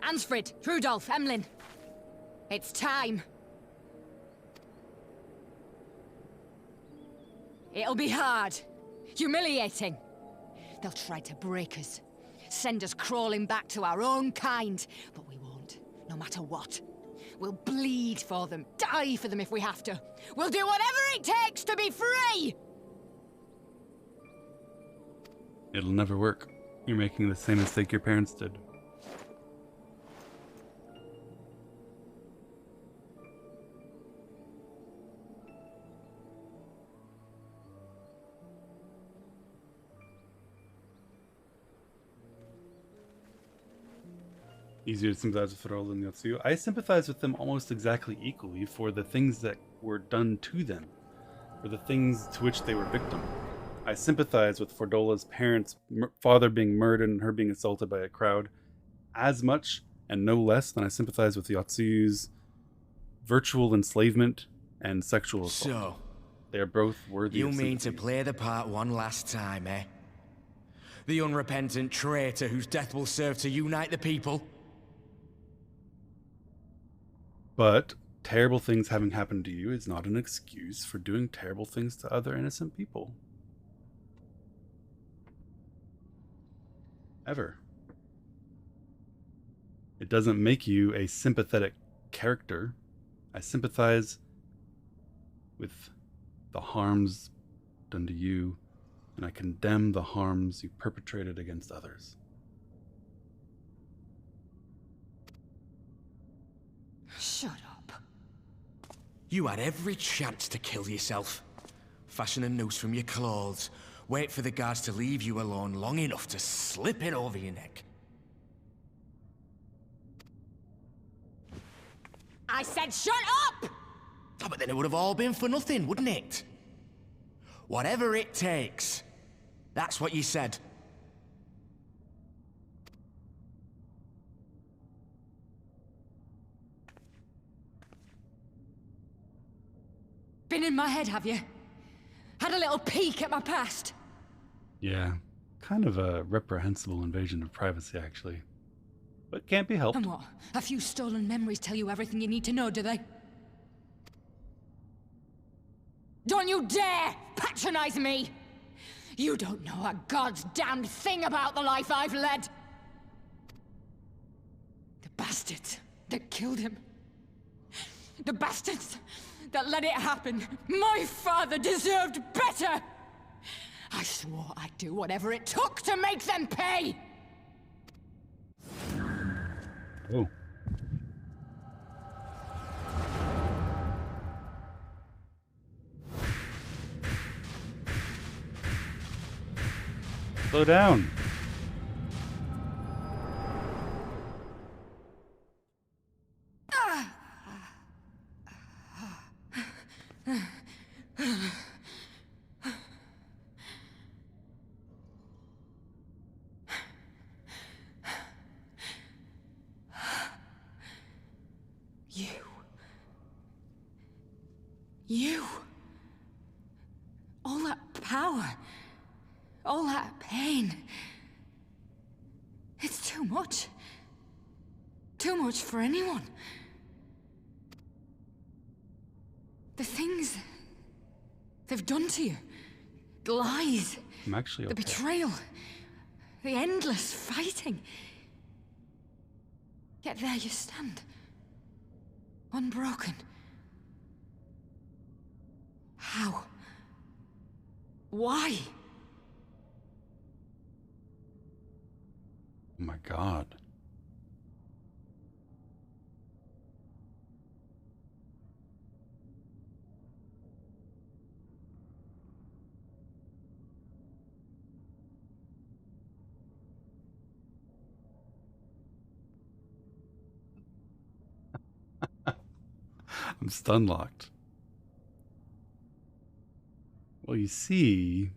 Ansfrid, Rudolph, Emlyn. It's time. It'll be hard. Humiliating. They'll try to break us. Send us crawling back to our own kind. But we won't, no matter what. We'll bleed for them, die for them if we have to. We'll do whatever it takes to be free! It'll never work. You're making the same mistake your parents did. Easier to sympathize with Ferrol than Yotsuyu. I sympathize with them almost exactly equally for the things that were done to them, for the things to which they were victim. I sympathize with Fordola's parents' father being murdered and her being assaulted by a crowd as much and no less than I sympathize with Yotsuyu's virtual enslavement and sexual assault. So, they are both worthy you of mean sympathy. to play the part one last time, eh? The unrepentant traitor whose death will serve to unite the people? But terrible things having happened to you is not an excuse for doing terrible things to other innocent people. Ever. It doesn't make you a sympathetic character. I sympathize with the harms done to you, and I condemn the harms you perpetrated against others. Shut up. You had every chance to kill yourself. Fashion a noose from your clothes. Wait for the guards to leave you alone long enough to slip it over your neck. I said shut up! Oh, but then it would have all been for nothing, wouldn't it? Whatever it takes. That's what you said. Been in my head, have you? Had a little peek at my past? Yeah, kind of a reprehensible invasion of privacy, actually. But can't be helped. And what? A few stolen memories tell you everything you need to know, do they? Don't you dare patronize me! You don't know a god's damned thing about the life I've led! The bastards that killed him. The bastards that let it happen. My father deserved better! I swore I'd do whatever it took to make them pay! Oh. Slow down. You. All that power. All that pain. It's too much. Too much for anyone. The things they've done to you. The lies. I'm actually okay. The betrayal. The endless fighting. Yet there you stand. Unbroken. How? Why? Oh my god. I'm stun locked. Well, you see,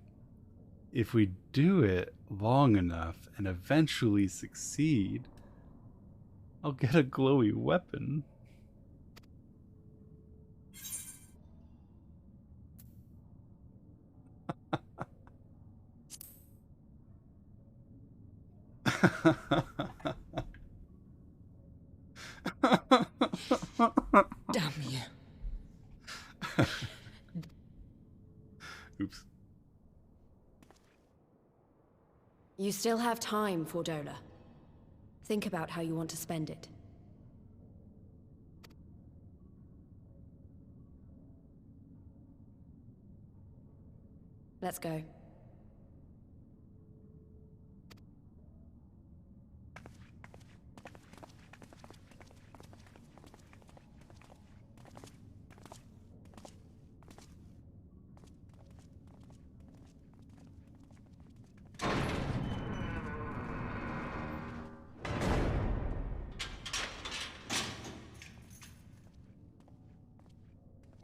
if we do it long enough and eventually succeed, I'll get a glowy weapon. Damn you. Oops. You still have time, Fordola. Think about how you want to spend it. Let's go.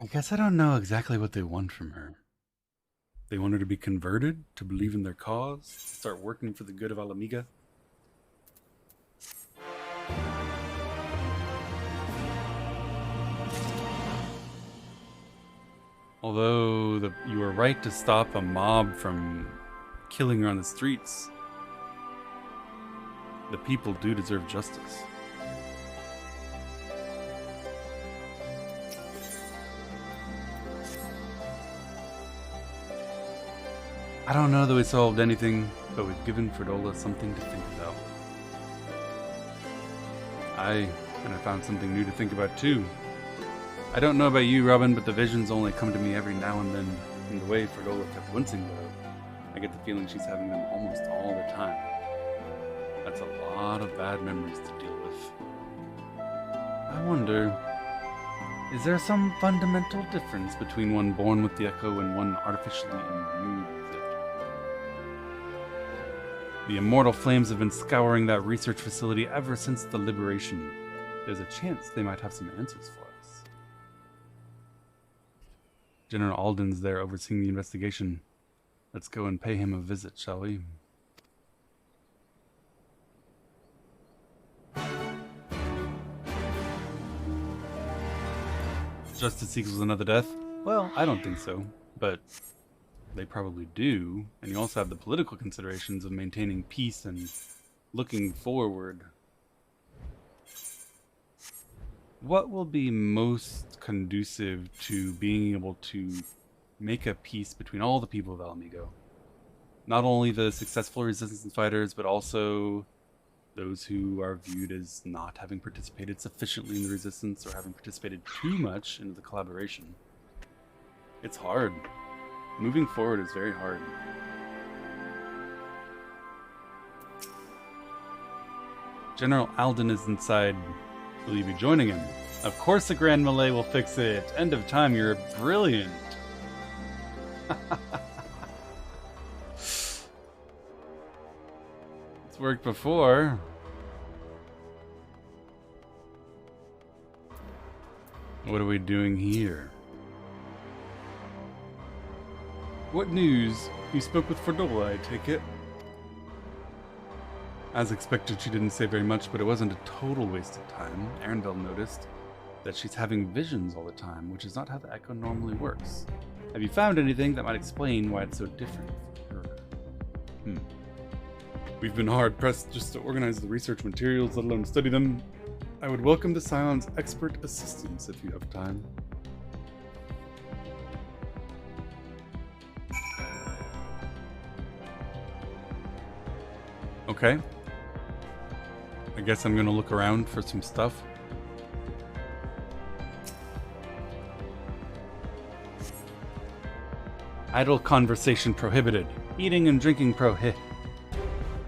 I guess I don't know exactly what they want from her. They want her to be converted, to believe in their cause, to start working for the good of Alamiga. Although you were right to stop a mob from killing her on the streets, the people do deserve justice. I don't know that we solved anything, but we've given Fredola something to think about. I kind of found something new to think about too. I don't know about you, Robin, but the visions only come to me every now and then. In the way Fredola kept wincing though, I get the feeling she's having them almost all the time. That's a lot of bad memories to deal with. I wonder, is there some fundamental difference between one born with the Echo and one artificially imbued with it? The immortal flames have been scouring that research facility ever since the liberation. There's a chance they might have some answers for us. General Alden's there overseeing the investigation. Let's go and pay him a visit, shall we? Justice equals another death? Well, I don't think so, but they probably do. And you also have the political considerations of maintaining peace and looking forward. What will be most conducive to being able to make a peace between all the people of Alamigo? Not only the successful resistance fighters, but also those who are viewed as not having participated sufficiently in the resistance or having participated too much in the collaboration. It's hard. Moving forward is very hard. General Alden is inside. Will you be joining him? Of course the Grand Malay will fix it. End of time, you're brilliant. It's worked before. What are we doing here? What news? You spoke with Fredola, I take it? As expected, she didn't say very much, but it wasn't a total waste of time. Arendelle noticed that she's having visions all the time, which is not how the Echo normally works. Have you found anything that might explain why it's so different for her? We've been hard-pressed just to organize the research materials, let alone study them. I would welcome the Scion's expert assistance if you have time. Okay. I guess I'm gonna look around for some stuff. Idle conversation prohibited. Eating and drinking prohibited.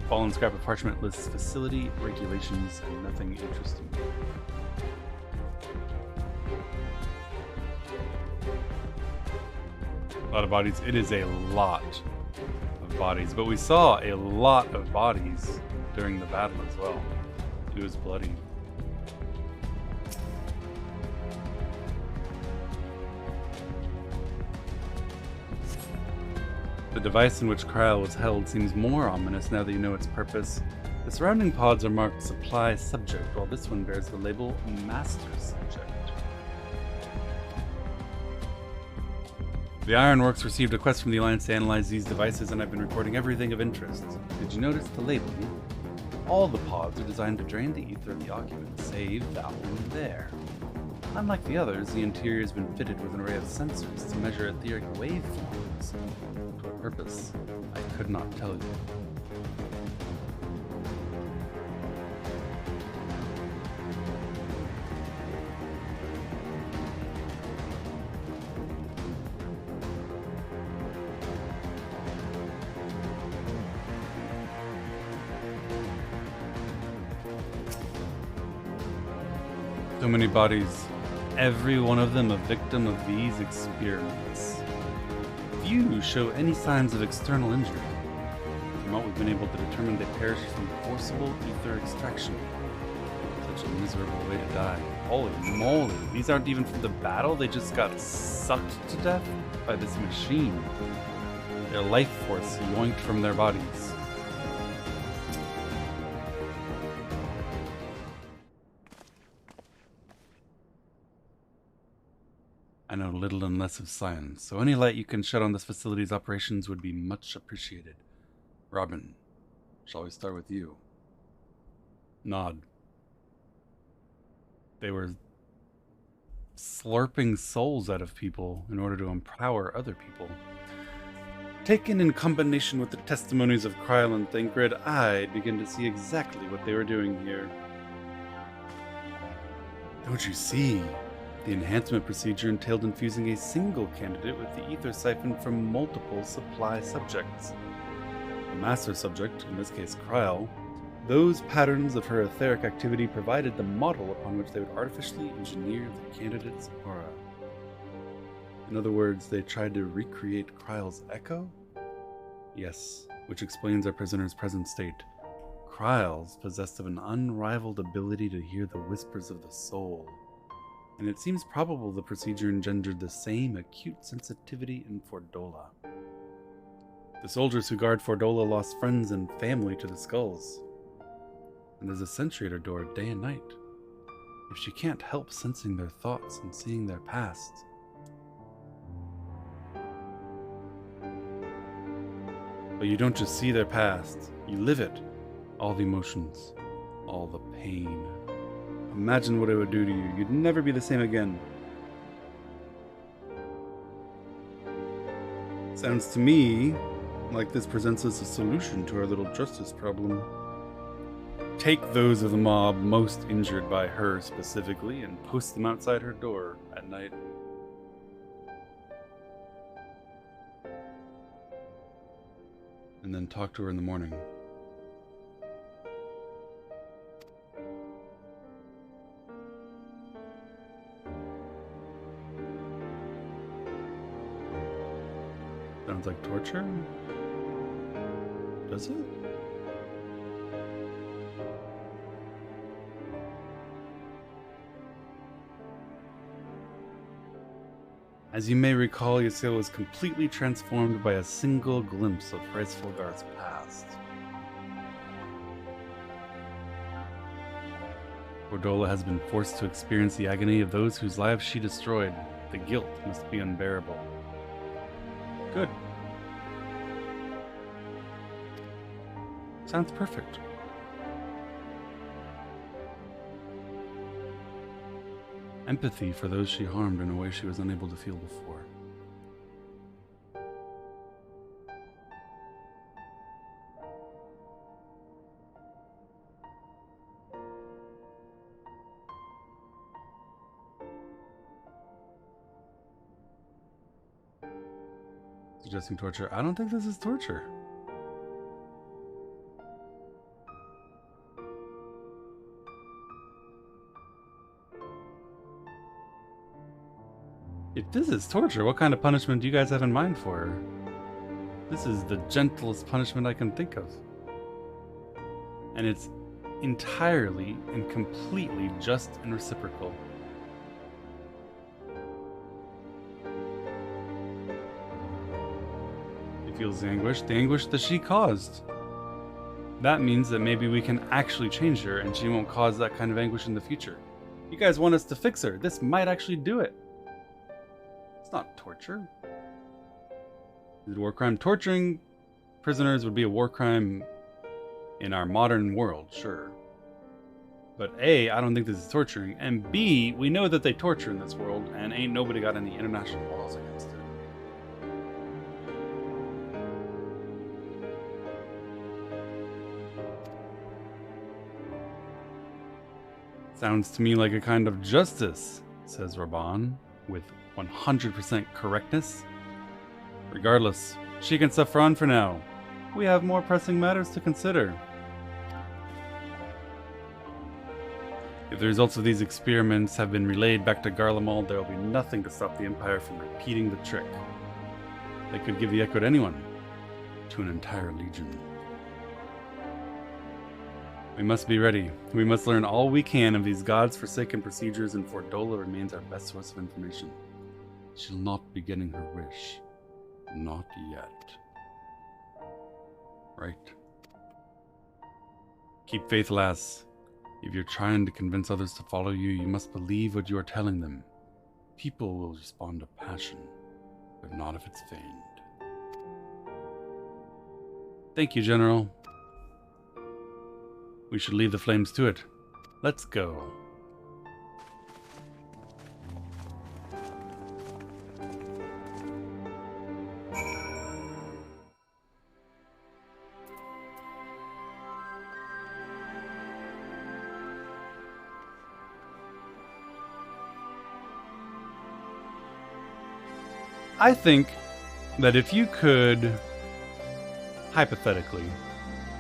Fallen scrap of parchment lists facility, regulations, and nothing interesting. A lot of bodies. It is a lot of bodies, but we saw a lot of bodies during the battle as well. It was bloody. The device in which Kryl was held seems more ominous now that you know its purpose. The surrounding pods are marked Supply Subject, while this one bears the label Master Subject. The Ironworks received a request from the Alliance to analyze these devices, and I've been reporting everything of interest. Did you notice the labeling? All the pods are designed to drain the ether of the occupant, save that one there. Unlike the others, the interior has been fitted with an array of sensors to measure etheric waveforms. To what purpose, I could not tell you. So many bodies, every one of them a victim of these experiments. Few show any signs of external injury. From what we've been able to determine, they perished from forcible ether extraction. Such a miserable way to die. Holy moly, these aren't even from the battle, they just got sucked to death by this machine. Their life force yoinked from their bodies. I know little and less of science, so any light you can shed on this facility's operations would be much appreciated. Robin, shall we start with you? Nod. They were slurping souls out of people in order to empower other people. Taken in combination with the testimonies of Kryl and Thancred, I begin to see exactly what they were doing here. Don't you see? The enhancement procedure entailed infusing a single candidate with the ether siphoned from multiple supply subjects. The master subject, in this case Kryl, those patterns of her etheric activity provided the model upon which they would artificially engineer the candidate's aura. In other words, they tried to recreate Kryl's echo? Yes, which explains our prisoner's present state. Kryl's possessed of an unrivaled ability to hear the whispers of the soul, and it seems probable the procedure engendered the same acute sensitivity in Fordola. The soldiers who guard Fordola lost friends and family to the skulls, and there's a sentry at her door day and night. If she can't help sensing their thoughts and seeing their past, but you don't just see their past, you live it. All the emotions, all the pain. Imagine what it would do to you. You'd never be the same again. Sounds to me like this presents us a solution to our little justice problem. Take those of the mob most injured by her specifically and post them outside her door at night. And then talk to her in the morning. Sounds like torture? Does it? As you may recall, Ysayle was completely transformed by a single glimpse of Hraesvelgar's past. Fordola has been forced to experience the agony of those whose lives she destroyed. The guilt must be unbearable. Good. Sounds perfect. Empathy for those she harmed in a way she was unable to feel before. Suggesting torture. I don't think this is torture. If this is torture, what kind of punishment do you guys have in mind for her? This is the gentlest punishment I can think of. And it's entirely and completely just and reciprocal. She feels the anguish that she caused. That means that maybe we can actually change her and she won't cause that kind of anguish in the future. You guys want us to fix her. This might actually do it. Not torture. Is it a war crime? Torturing prisoners would be a war crime in our modern world, sure. But A, I don't think this is torturing, and B, we know that they torture in this world, and ain't nobody got any international laws against it. Sounds to me like a kind of justice, says Raban, with 100% correctness. Regardless, she can suffer on for now. We have more pressing matters to consider. If the results of these experiments have been relayed back to Garlemald, there will be nothing to stop the Empire from repeating the trick. They could give the Echo to anyone, to an entire legion. We must be ready. We must learn all we can of these gods-forsaken procedures, and Fordola remains our best source of information. She'll not be getting her wish. Not yet. Right. Keep faith, lass. If you're trying to convince others to follow you, you must believe what you are telling them. People will respond to passion, but not if it's feigned. Thank you, General. We should leave the flames to it. Let's go. I think that if you could, hypothetically,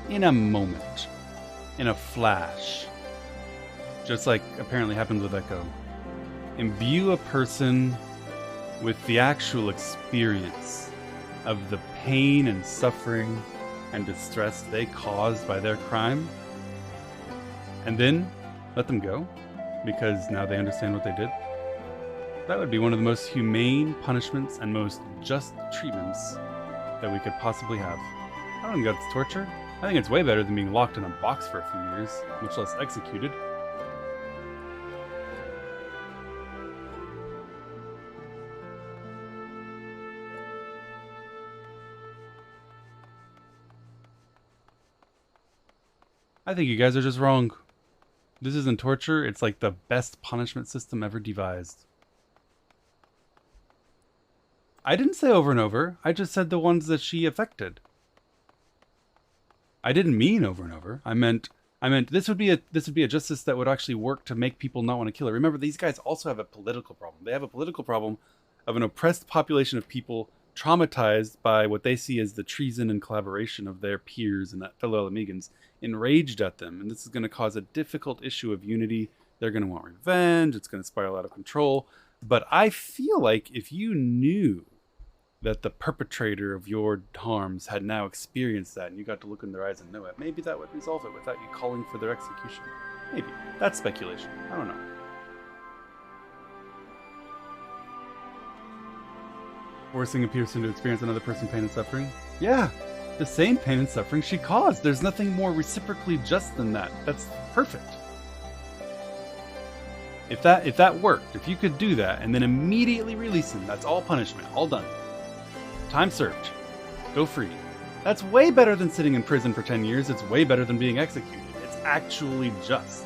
in a moment, in a flash, just like apparently happens with Echo, imbue a person with the actual experience of the pain and suffering and distress they caused by their crime, and then let them go because now they understand what they did, that would be one of the most humane punishments and most just treatments that we could possibly have. I don't think that's torture. I think it's way better than being locked in a box for a few years, much less executed. I think you guys are just wrong. This isn't torture, it's like the best punishment system ever devised. I didn't say over and over, I just said the ones that she affected. I didn't mean over and over. I meant this would be a justice that would actually work to make people not want to kill her. Remember, these guys also have a political problem. They have a political problem of an oppressed population of people traumatized by what they see as the treason and collaboration of their peers and fellow Alamegans, enraged at them. And this is going to cause a difficult issue of unity. They're going to want revenge. It's going to spiral out of control. But I feel like if you knew that the perpetrator of your harms had now experienced that and you got to look in their eyes and know it, maybe that would resolve it without you calling for their execution. Maybe. That's speculation. I don't know. Forcing a person to experience another person's pain and suffering? Yeah, the same pain and suffering she caused. There's nothing more reciprocally just than that. That's perfect. If that worked, if you could do that and then immediately release him, that's all punishment, all done. Time served. Go free. That's way better than sitting in prison for 10 years. It's way better than being executed. It's actually just.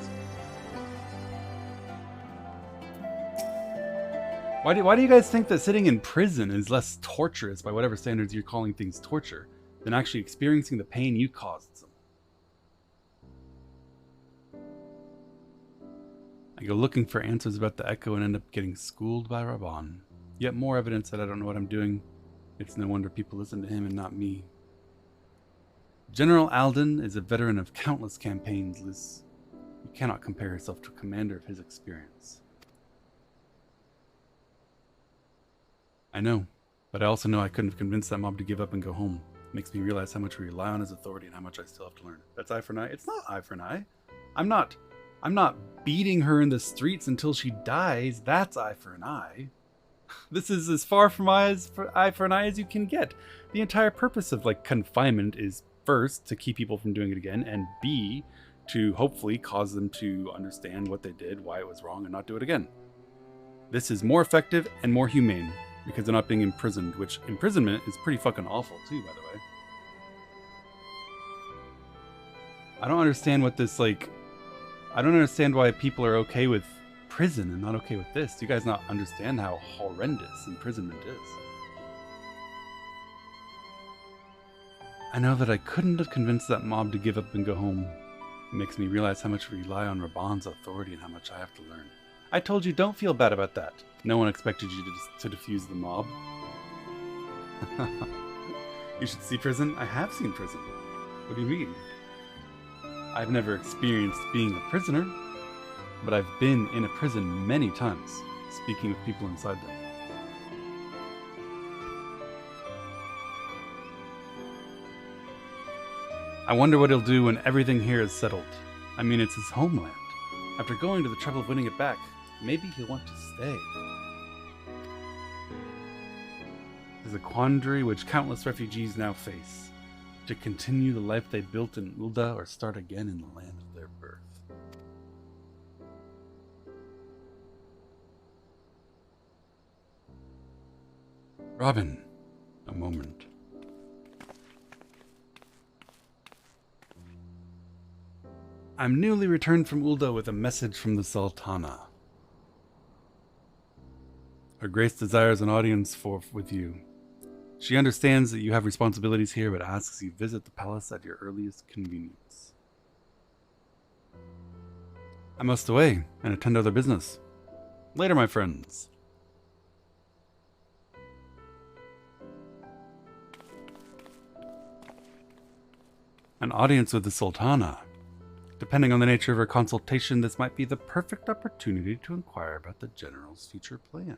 Why do you guys think that sitting in prison is less torturous by whatever standards you're calling things torture than actually experiencing the pain you caused someone? I go looking for answers about the Echo and end up getting schooled by Raban. Yet more evidence that I don't know what I'm doing. It's no wonder people listen to him and not me. General Alden is a veteran of countless campaigns, Liz. You cannot compare yourself to a commander of his experience. I know, but I also know I couldn't have convinced that mob to give up and go home. It makes me realize how much we rely on his authority and how much I still have to learn. That's eye for an eye? It's not eye for an eye. I'm not beating her in the streets until she dies. That's eye for an eye. This is as far from eye for an eye as you can get. The entire purpose of confinement is first to keep people from doing it again, and B, to hopefully cause them to understand what they did, why it was wrong, and not do it again. This is more effective and more humane because they're not being imprisoned, which imprisonment is pretty fucking awful too, by the way. I don't understand what this I don't understand why people are okay with prison and not okay with this. Do you guys not understand how horrendous imprisonment is? I know that I couldn't have convinced that mob to give up and go home. It makes me realize how much we rely on Raban's authority and how much I have to learn. I told you, don't feel bad about that. No one expected you to defuse the mob. You should see prison? I have seen prison. What do you mean? I've never experienced being a prisoner. but I've been in a prison many times, speaking with people inside them. I wonder what he'll do when everything here is settled. I mean, it's his homeland. After going to the trouble of winning it back, maybe he'll want to stay. There's a quandary which countless refugees now face. To continue the life they built in Ul'dah or start again in the land of their birth. Robin, a moment. I'm newly returned from Ul'dah with a message from the Sultana. Her Grace desires an audience with you. She understands that you have responsibilities here, but asks you visit the palace at your earliest convenience. I must away and attend other business. Later, my friends. An audience with the Sultana. Depending on the nature of her consultation, this might be the perfect opportunity to inquire about the General's future plans.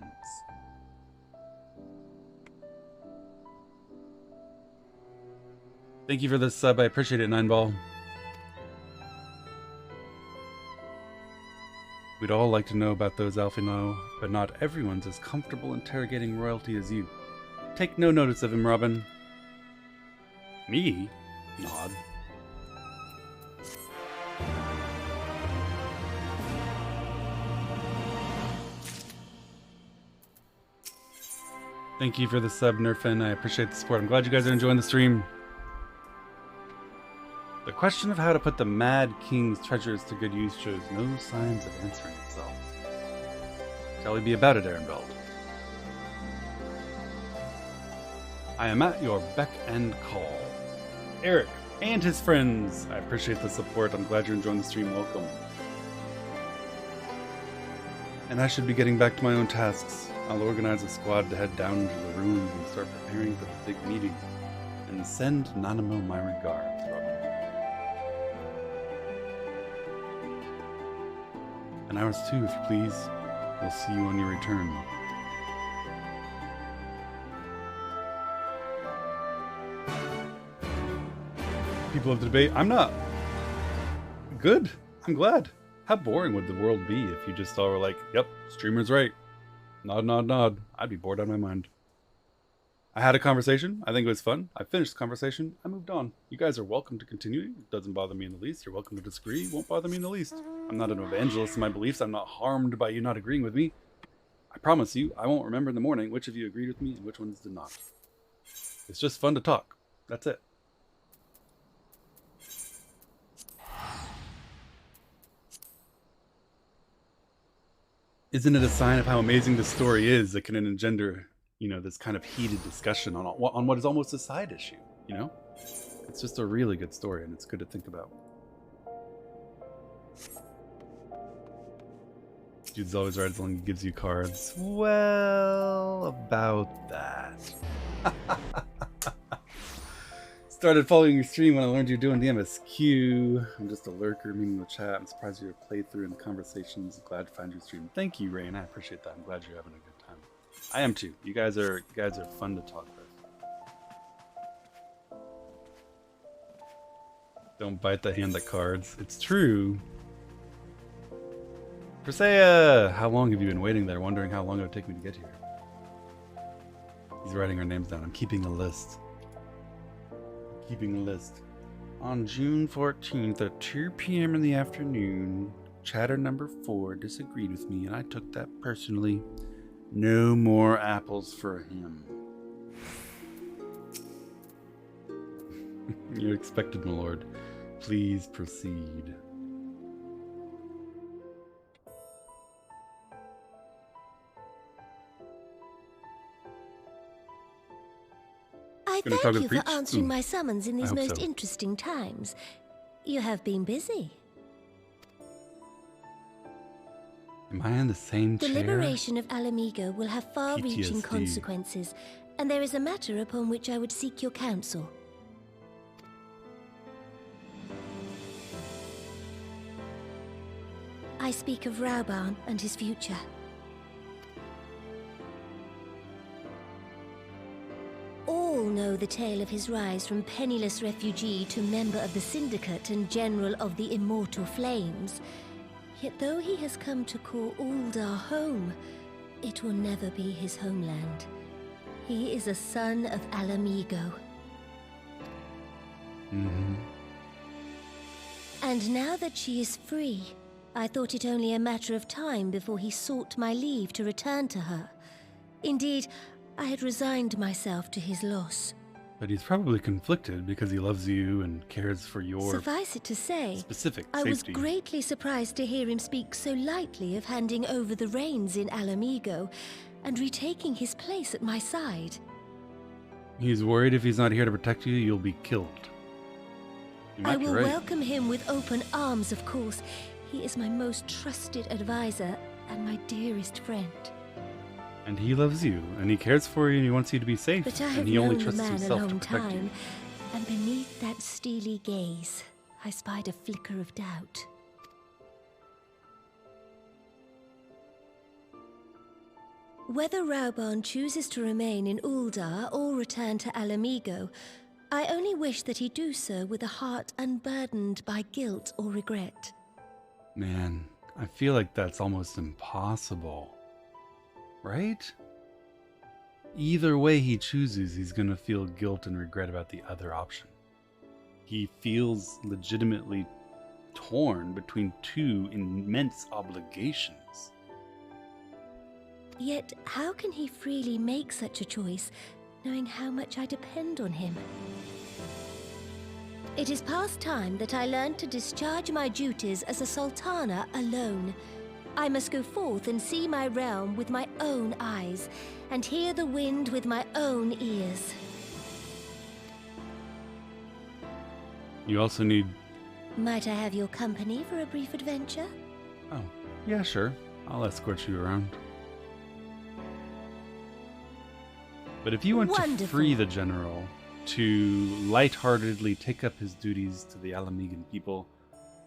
Thank you for this sub, I appreciate it, Nineball. We'd all like to know about those Alphino, but not everyone's as comfortable interrogating royalty as you. Take no notice of him, Robin. Me? Nod. Thank you for the sub, Nerfin. I appreciate the support. I'm glad you guys are enjoying the stream. The question of how to put the Mad King's treasures to good use shows no signs of answering itself. Shall we be about it, Ehrenfeld? I am at your beck and call. Eric and his friends. I appreciate the support. I'm glad you're enjoying the stream. Welcome. And I should be getting back to my own tasks. I'll organize a squad to head down to the ruins and start preparing for the big meeting. And send Nanamo my regards, Robin. And ours too, if you please. We'll see you on your return. People of the debate, I'm not. Good. I'm glad. How boring would the world be if you just all were like, yep, streamer's right. Nod, nod, nod. I'd be bored out of my mind. I had a conversation. I think it was fun. I finished the conversation. I moved on. You guys are welcome to continue. It doesn't bother me in the least. You're welcome to disagree. It won't bother me in the least. I'm not an evangelist in my beliefs. I'm not harmed by you not agreeing with me. I promise you, I won't remember in the morning which of you agreed with me and which ones did not. It's just fun to talk. That's it. Isn't it a sign of how amazing the story is that can engender, this kind of heated discussion on what is almost a side issue, It's just a really good story, and it's good to think about. Dude's always right as long as he gives you cards. Well, about that. Started following your stream when I learned you're doing the MSQ. I'm just a lurker, meaning the chat. I'm surprised you played through in the conversations. Glad to find your stream. Thank you, Rain. I appreciate that. I'm glad you're having a good time. I am too. You guys are fun to talk with. Don't bite the hand that cards. It's true. Persea, how long have you been waiting there, wondering how long it would take me to get here? He's writing our names down. I'm keeping a list. On June 14th at 2 p.m. in the afternoon, chatter number 4 disagreed with me, and I took that personally. No more apples for him. You're expected, my lord. Please proceed. I thank you for answering my summons in these most interesting times. You have been busy. Am I in the same chair? The liberation of Alamigo will have far-reaching consequences, and there is a matter upon which I would seek your counsel. I I speak of Rauban and his future. All know the tale of his rise from penniless refugee to member of the Syndicate and General of the Immortal Flames. Yet though he has come to call Uldar home, it will never be his homeland. He is a son of Alamigo. And now that she is free, I thought it only a matter of time before he sought my leave to return to her. Indeed, I had resigned myself to his loss. But he's probably conflicted because he loves you and cares for your Suffice it to say, specific I safety. was greatly surprised to hear him speak so lightly of handing over the reins in Alamigo and retaking his place at my side. He's worried if he's not here to protect you, you'll be killed. I will welcome him with open arms, of course. He is my most trusted advisor and my dearest friend. And he loves you, and he cares for you, and he wants you to be safe. But I and have he only known the trusts man a himself to long protect you. time, and beneath that steely gaze, I spied a flicker of doubt. Whether Rauban chooses to remain in Uldar or return to Alamigo, I only wish that he do so with a heart unburdened by guilt or regret. Man, I feel like that's almost impossible. Right? Either way he chooses, he's gonna feel guilt and regret about the other option. He feels legitimately torn between two immense obligations. Yet, how can he freely make such a choice, knowing how much I depend on him? It is past time that I learned to discharge my duties as a sultana alone. I must go forth and see my realm with my own eyes, and hear the wind with my own ears. You also need... Might I have your company for a brief adventure? Oh, yeah, sure. I'll escort you around. But if you want to free the general, to lightheartedly take up his duties to the Alamigan people,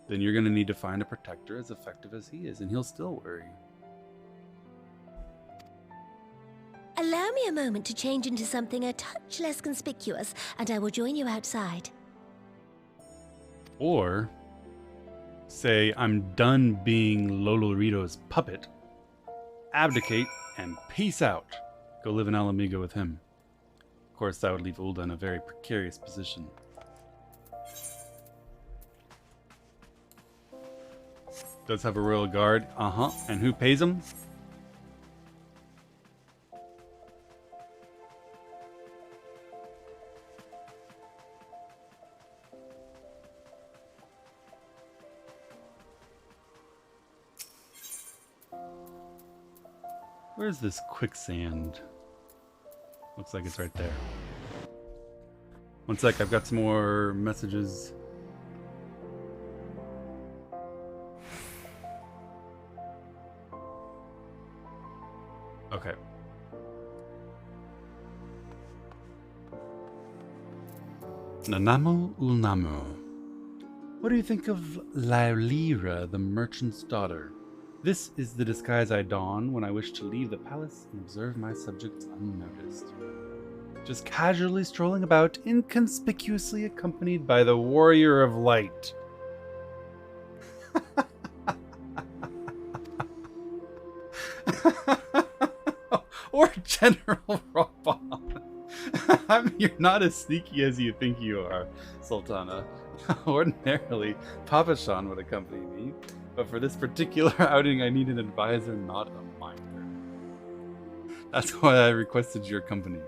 then you're going to need to find a protector as effective as he is, and he'll still worry. Allow me a moment to change into something a touch less conspicuous, and I will join you outside. Or, say, I'm done being Lolorito's puppet, abdicate, and peace out. Go live in Alamigo with him. Of course, that would leave Ulda in a very precarious position. Does have a royal guard. And who pays him? Where's this quicksand? Looks like it's right there. One sec, I've got some more messages. Okay. Nanamu Ulnamu. What do you think of Laulira, the merchant's daughter? This is the disguise I don when I wish to leave the palace and observe my subjects unnoticed. Just casually strolling about, inconspicuously accompanied by the Warrior of Light. Or General Robon. I mean, you're not as sneaky as you think you are, Sultana. Ordinarily, Papa Shan would accompany me, but for this particular outing I need an advisor, not a minder. That's why I requested your company.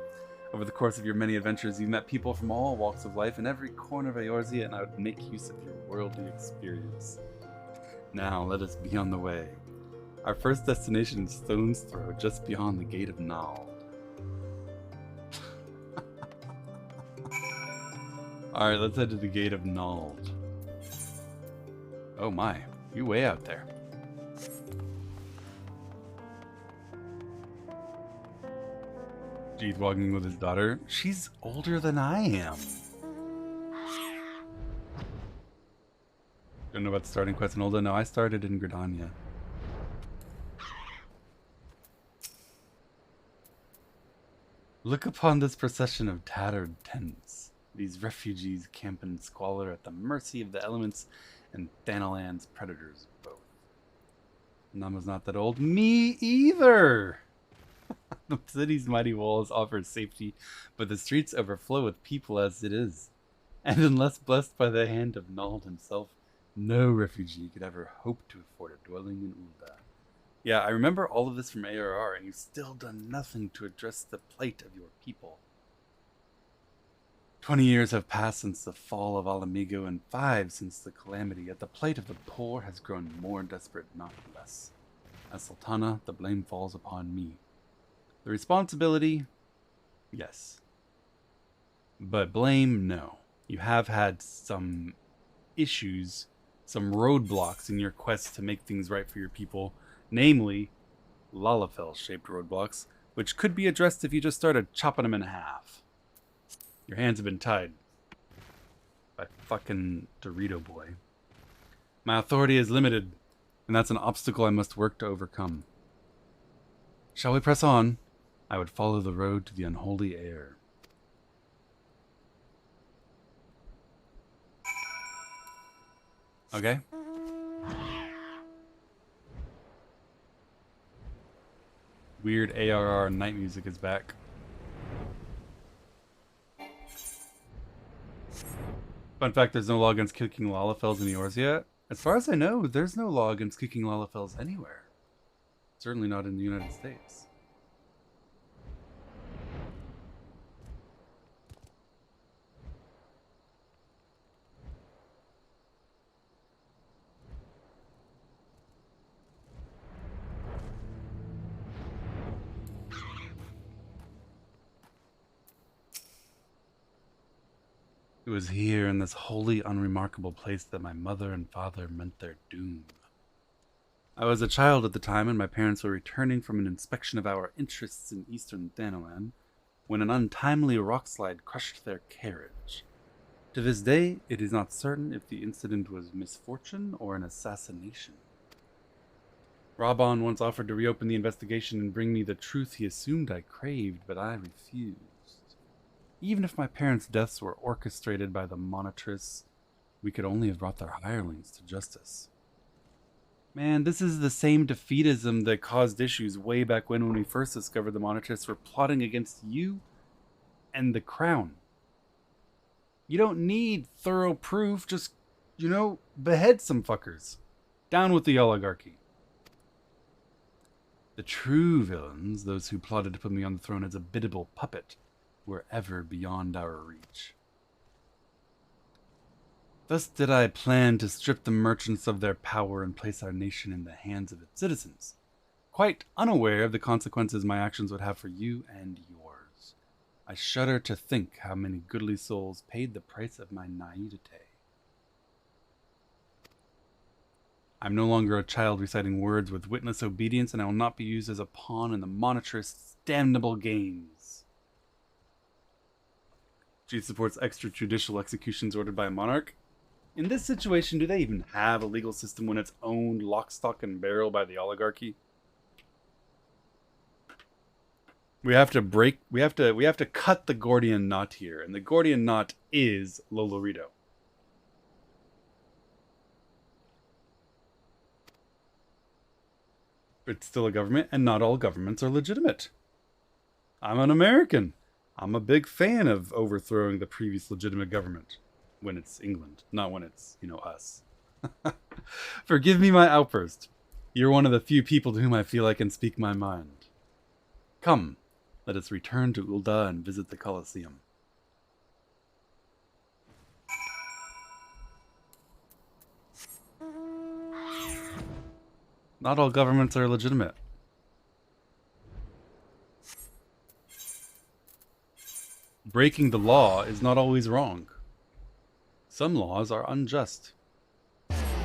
Over the course of your many adventures, you've met people from all walks of life in every corner of Eorzea, and I would make use of your worldly experience. Now, let us be on the way. Our first destination is Stone's Throw, just beyond the Gate of Nald. Alright, let's head to the Gate of Nald. Oh my, you way out there. Jeeth walking with his daughter. She's older than I am. Don't know about the starting quest in Ulda. No, I started in Gridania. Look upon this procession of tattered tents. These refugees camp in squalor at the mercy of the elements and Thanalan's predators both. None was not that old. Me either! The city's mighty walls offer safety, but the streets overflow with people as it is. And unless blessed by the hand of Nald himself, no refugee could ever hope to afford a dwelling in Ul'dah. Yeah, I remember all of this from ARR, and you've still done nothing to address the plight of your people. 20 years have passed since the fall of Alamigo, and 5 since the calamity, yet the plight of the poor has grown more desperate, not less. As Sultana, the blame falls upon me. The responsibility, yes. But blame, no. You have had some issues, some roadblocks in your quest to make things right for your people, namely Lalafell-shaped roadblocks, which could be addressed if you just started chopping them in half. Your hands have been tied by fucking Dorito Boy. My authority is limited, and that's an obstacle I must work to overcome. Shall we press on? I would follow the road to the unholy air. Okay. Weird ARR night music is back. Fun fact, there's no law against kicking Lalafells in Eorzea. As far as I know, there's no law against kicking Lalafells anywhere. Certainly not in the United States. It was here in this wholly unremarkable place that my mother and father met their doom. I was a child at the time, and my parents were returning from an inspection of our interests in eastern Thanalan when an untimely rockslide crushed their carriage. To this day, it is not certain if the incident was misfortune or an assassination. Raban once offered to reopen the investigation and bring me the truth he assumed I craved, but I refused. Even if my parents' deaths were orchestrated by the Monitress, we could only have brought their hirelings to justice. Man, this is the same defeatism that caused issues way back when we first discovered the Monitress were plotting against you and the crown. You don't need thorough proof, just, behead some fuckers. Down with the oligarchy. The true villains, those who plotted to put me on the throne as a biddable puppet, were ever beyond our reach. Thus did I plan to strip the merchants of their power and place our nation in the hands of its citizens, quite unaware of the consequences my actions would have for you and yours. I shudder to think how many goodly souls paid the price of my naivete. I'm no longer a child reciting words with witless obedience, and I will not be used as a pawn in the Monitrist's damnable games. She supports extrajudicial executions ordered by a monarch. In this situation, do they even have a legal system when it's owned lock, stock, and barrel by the oligarchy? We have to cut the Gordian knot here, and the Gordian knot is Lolorito. It's still a government, and not all governments are legitimate. I'm an American. I'm a big fan of overthrowing the previous legitimate government. When it's England, not when it's, us. Forgive me my outburst. You're one of the few people to whom I feel I can speak my mind. Come, let us return to Ul'dah and visit the Colosseum. Not all governments are legitimate. Breaking the law is not always wrong. Some laws are unjust.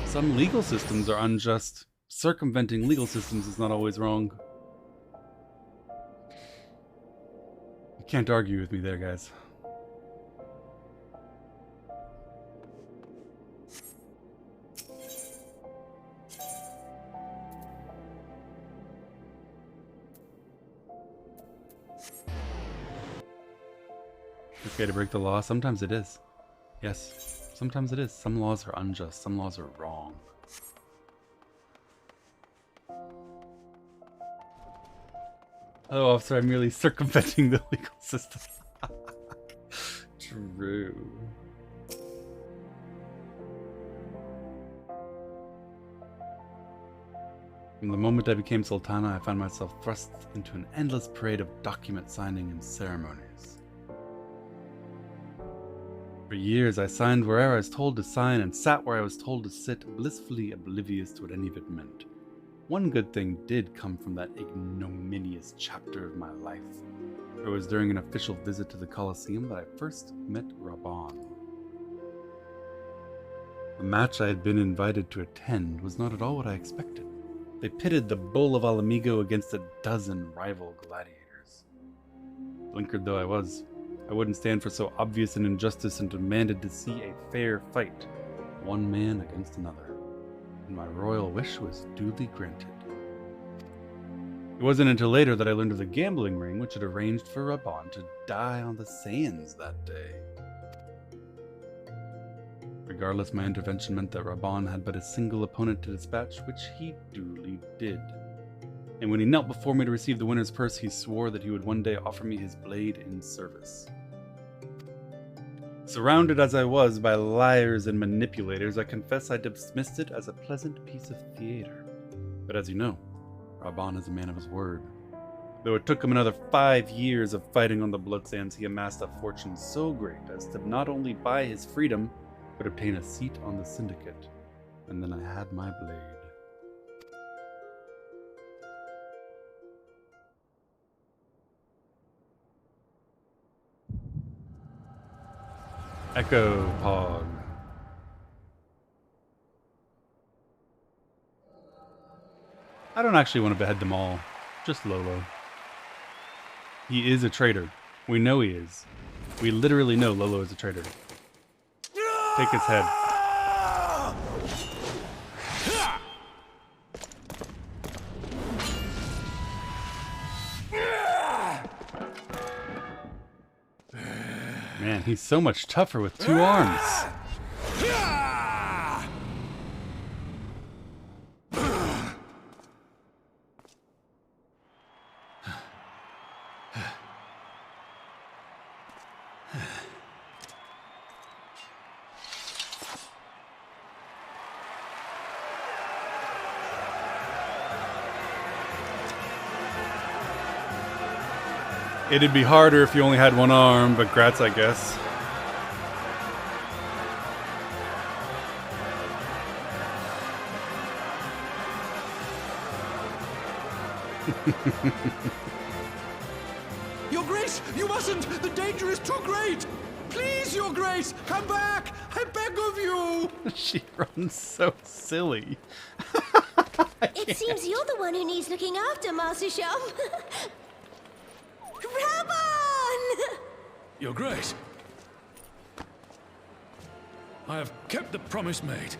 Some legal systems are unjust. Circumventing legal systems is not always wrong. You can't argue with me there, guys. Okay to break the law. Sometimes it is. Yes, sometimes it is. Some laws are unjust. Some laws are wrong. Oh, officer, I'm merely circumventing the legal system. True. From the moment I became Sultana, I found myself thrust into an endless parade of document signing and ceremonies. For years, I signed wherever I was told to sign and sat where I was told to sit, blissfully oblivious to what any of it meant. One good thing did come from that ignominious chapter of my life. It was during an official visit to the Colosseum that I first met Raban. The match I had been invited to attend was not at all what I expected. They pitted the Bull of Alamigo against a dozen rival gladiators. Blinkered though I was, I wouldn't stand for so obvious an injustice and demanded to see a fair fight, one man against another. And my royal wish was duly granted. It wasn't until later that I learned of the gambling ring which had arranged for Raban to die on the sands that day. Regardless, my intervention meant that Raban had but a single opponent to dispatch, which he duly did. And when he knelt before me to receive the winner's purse, he swore that he would one day offer me his blade in service. Surrounded as I was by liars and manipulators, I confess I dismissed it as a pleasant piece of theater. But as you know, Raban is a man of his word. Though it took him another 5 years of fighting on the blood sands, he amassed a fortune so great as to not only buy his freedom, but obtain a seat on the syndicate. And then I had my blade. Echo Pog. I don't actually want to behead them all. Just Lolo. He is a traitor. We know he is. We literally know Lolo is a traitor. Take his head. Man, he's so much tougher with 2 arms. It'd be harder if you only had 1 arm, but grats, I guess. Your Grace, you mustn't! The danger is too great! Please, Your Grace, come back! I beg of you! She runs so silly. It seems you're the one who needs looking after, Master Sham. Raban! Your Grace, I have kept the promise made.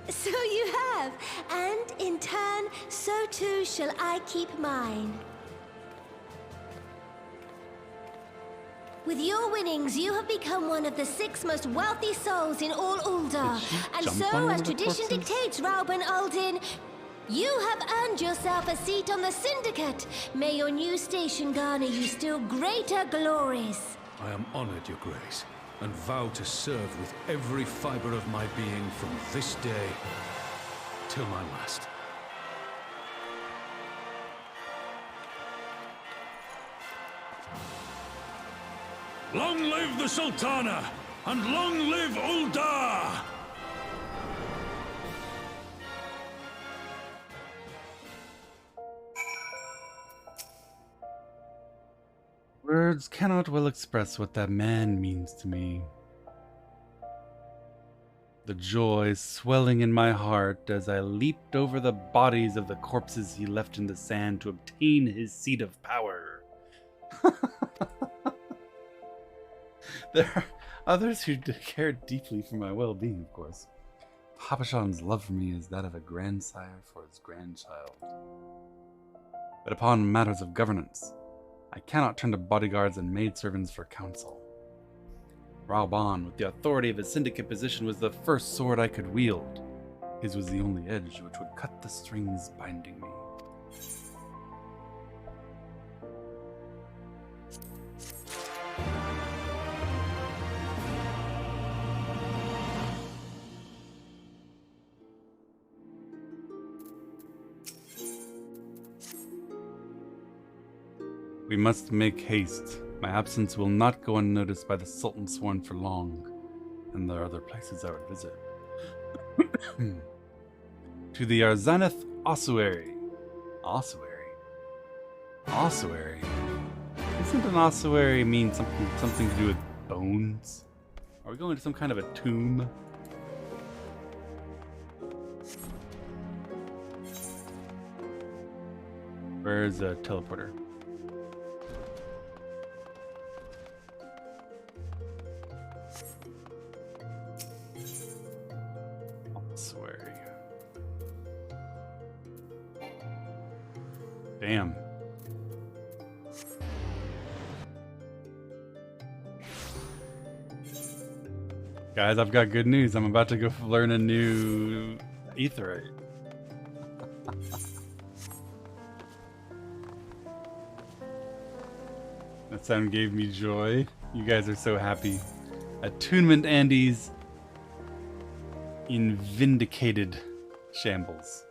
So you have, and in turn, so too shall I keep mine. With your winnings, you have become one of the 6 most wealthy souls in all Ul'dah. And so, as tradition dictates, Rauben Aldin, you have earned yourself a seat on the Syndicate. May your new station garner you still greater glories. I am honored, Your Grace, and vow to serve with every fiber of my being from this day till my last. Long live the Sultana, and long live Ul'dah! Words cannot well express what that man means to me. The joy swelling in my heart as I leaped over the bodies of the corpses he left in the sand to obtain his seat of power. There are others who care deeply for my well-being, of course. Habashan's love for me is that of a grandsire for his grandchild. But upon matters of governance, I cannot turn to bodyguards and maidservants for counsel. Raoban, with the authority of his syndicate position, was the first sword I could wield. His was the only edge which would cut the strings binding me. We must make haste. My absence will not go unnoticed by the Sultan Sworn for long, and there are other places I would visit. To the Arzaneth ossuary. Ossuary? Ossuary? Doesn't an ossuary mean something to do with bones? Are we going to some kind of a tomb? Where's a teleporter? Damn. Guys, I've got good news. I'm about to go learn a new aetheryte. That sound gave me joy. You guys are so happy. Attunement Andes in vindicated shambles.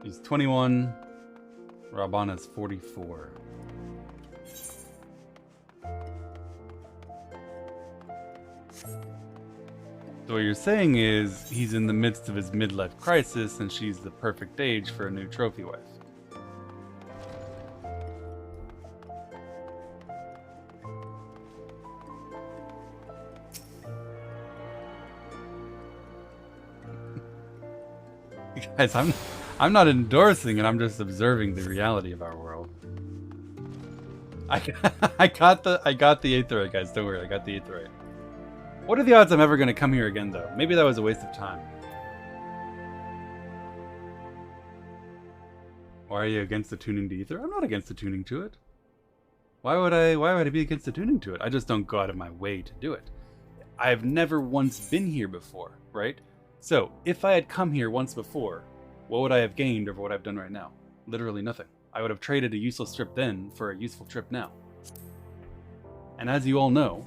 He's 21. Raoban is 44. So what you're saying is he's in the midst of his midlife crisis and she's the perfect age for a new trophy wife. Guys, I'm not endorsing it, I'm just observing the reality of our world. I got the aetheryte, guys, don't worry, I got the aetheryte. What are the odds I'm ever gonna come here again though? Maybe that was a waste of time. Why are you against attuning to ether? I'm not against attuning to it. Why would I be against attuning to it? I just don't go out of my way to do it. I've never once been here before, right? So, if I had come here once before, what would I have gained over what I've done right now? Literally nothing. I would have traded a useless trip then for a useful trip now. And as you all know,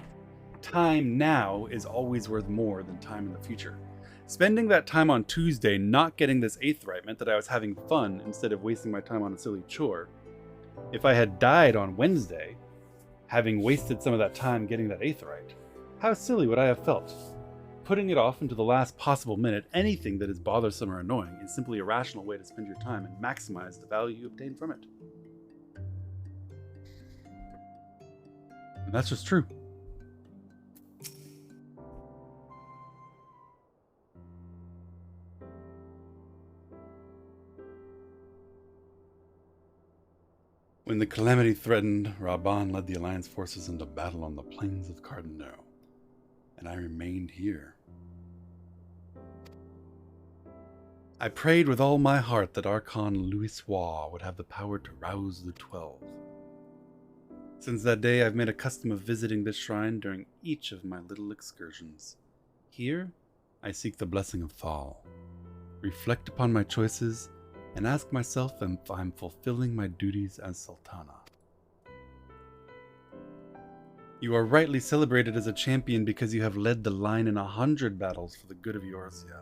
time now is always worth more than time in the future. Spending that time on Tuesday not getting this aetheryte meant that I was having fun instead of wasting my time on a silly chore. If I had died on Wednesday, having wasted some of that time getting that aetheryte, how silly would I have felt? Putting it off into the last possible minute, anything that is bothersome or annoying, is simply a rational way to spend your time and maximize the value you obtain from it. And that's just true. When the calamity threatened, Raoban led the Alliance forces into battle on the plains of Cardinaux, and I remained here. I prayed with all my heart that Archon Louisoix would have the power to rouse the 12. Since that day, I've made a custom of visiting this shrine during each of my little excursions. Here, I seek the blessing of Thal, reflect upon my choices, and ask myself if I'm fulfilling my duties as Sultana. You are rightly celebrated as a champion because you have led the line in 100 battles for the good of Eorzea.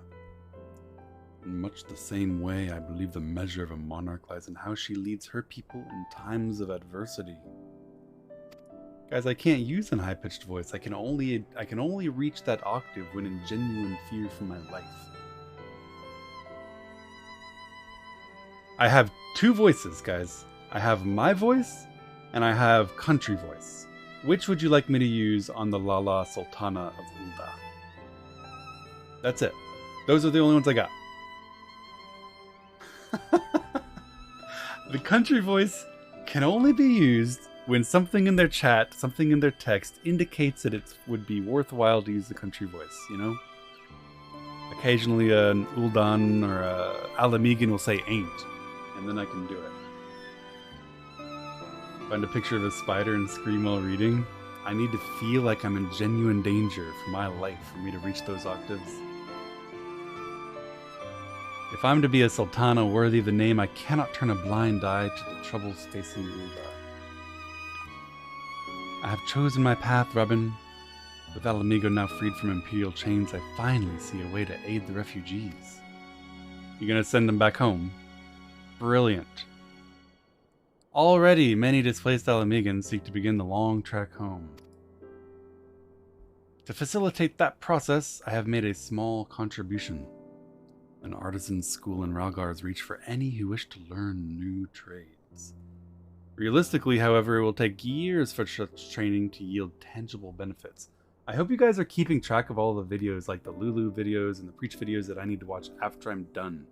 In much the same way, I believe the measure of a monarch lies in how she leads her people in times of adversity. Guys, I can't use a high-pitched voice. I can only reach that octave when in genuine fear for my life. I have two voices, guys. I have my voice, and I have country voice. Which would you like me to use on the Lala Sultana of Ul'dah? That's it. Those are the only ones I got. The country voice can only be used when something in their chat, something in their text indicates that it would be worthwhile to use the country voice, you know? Occasionally an Ul'dan or a Alamegan will say ain't, and then I can do it. Find a picture of a spider and scream while reading. I need to feel like I'm in genuine danger for my life for me to reach those octaves. If I'm to be a sultana worthy of the name, I cannot turn a blind eye to the troubles facing Ulda. I have chosen my path, Robin. With Alamigo now freed from imperial chains, I finally see a way to aid the refugees. You gonna send them back home? Brilliant. Already, many displaced Alamigans seek to begin the long trek home. To facilitate that process, I have made a small contribution. An artisan's school in Ralgar is reach for any who wish to learn new trades. Realistically, however, it will take years for such training to yield tangible benefits. I hope you guys are keeping track of all the videos, like the Lulu videos and the Preach videos that I need to watch after I'm done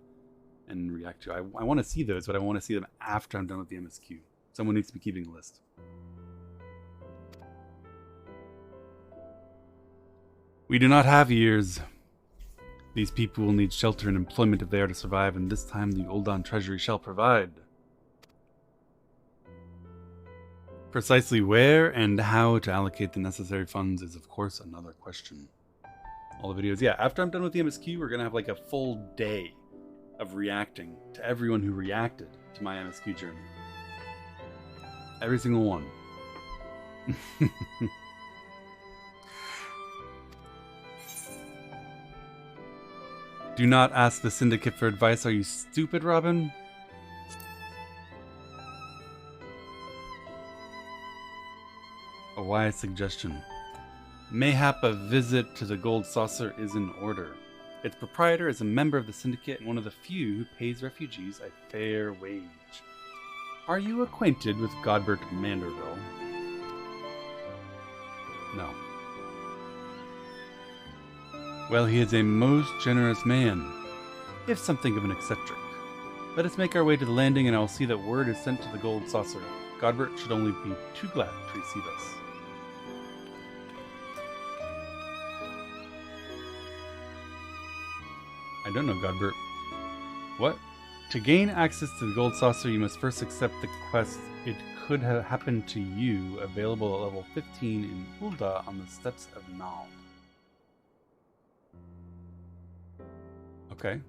and react to. I want to see those, but I want to see them after I'm done with the MSQ. Someone needs to be keeping a list. We do not have years. These people will need shelter and employment if they are to survive, and this time the Uldan Treasury shall provide. Precisely where and how to allocate the necessary funds is, of course, another question. All the videos, yeah, after I'm done with the MSQ, we're going to have like a full day of reacting to everyone who reacted to my MSQ journey. Every single one. Do not ask the Syndicate for advice. Are you stupid, Robin? A wise suggestion. Mayhap a visit to the Gold Saucer is in order. Its proprietor is a member of the Syndicate and one of the few who pays refugees a fair wage. Are you acquainted with Godbert Manderville? No. Well, he is a most generous man, if something of an eccentric. Let us make our way to the landing and I will see that word is sent to the Gold Saucer. Godbert should only be too glad to receive us. I don't know, Godbert. What? To gain access to the Gold Saucer, you must first accept the quest It Could Have Happened to You, available at level 15 in Ulda on the steps of Nal. Okay.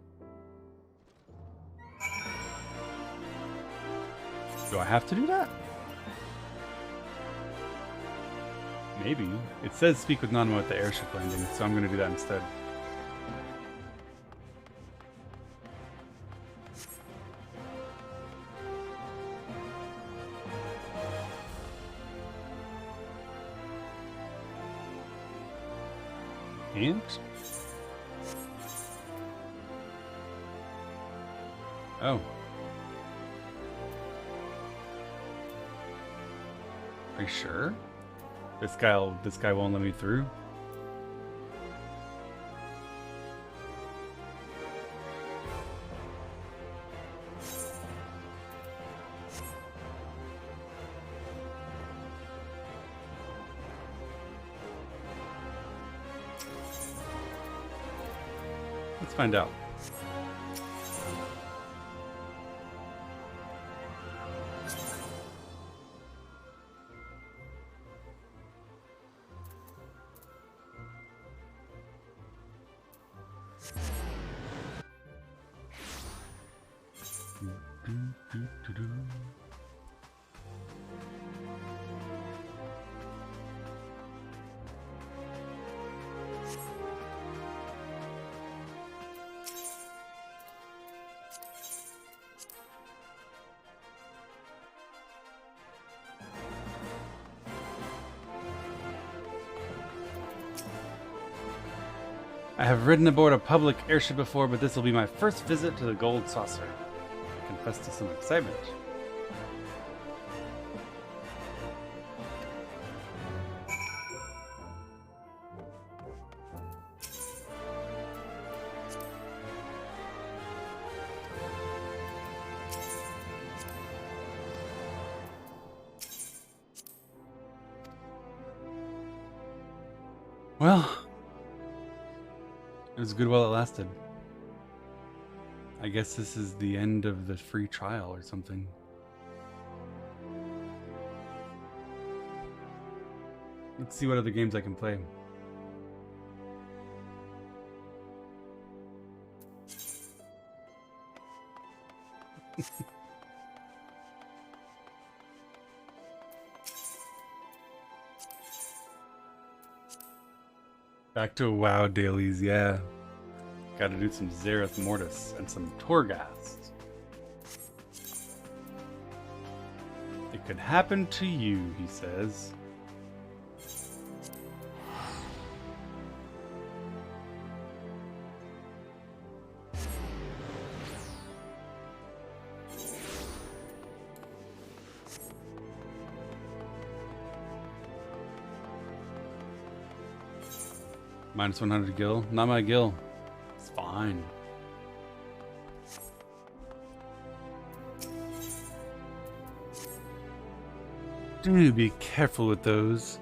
Do I have to do that? Maybe. It says speak with Nanmo at the airship landing, so I'm going to do that instead. And? Oh. Are you sure? This guy won't let me through? Let's find out. I have ridden aboard a public airship before, but this will be my first visit to the Gold Saucer. I confess to some excitement. Well, it was good while it lasted. I guess this is the end of the free trial or something. Let's see what other games I can play. Back to WoW dailies, yeah. Gotta do some Zereth Mortis and some Torghast. It could happen to you, he says. Minus 100 gil. Not my gil. It's fine. Do be careful with those.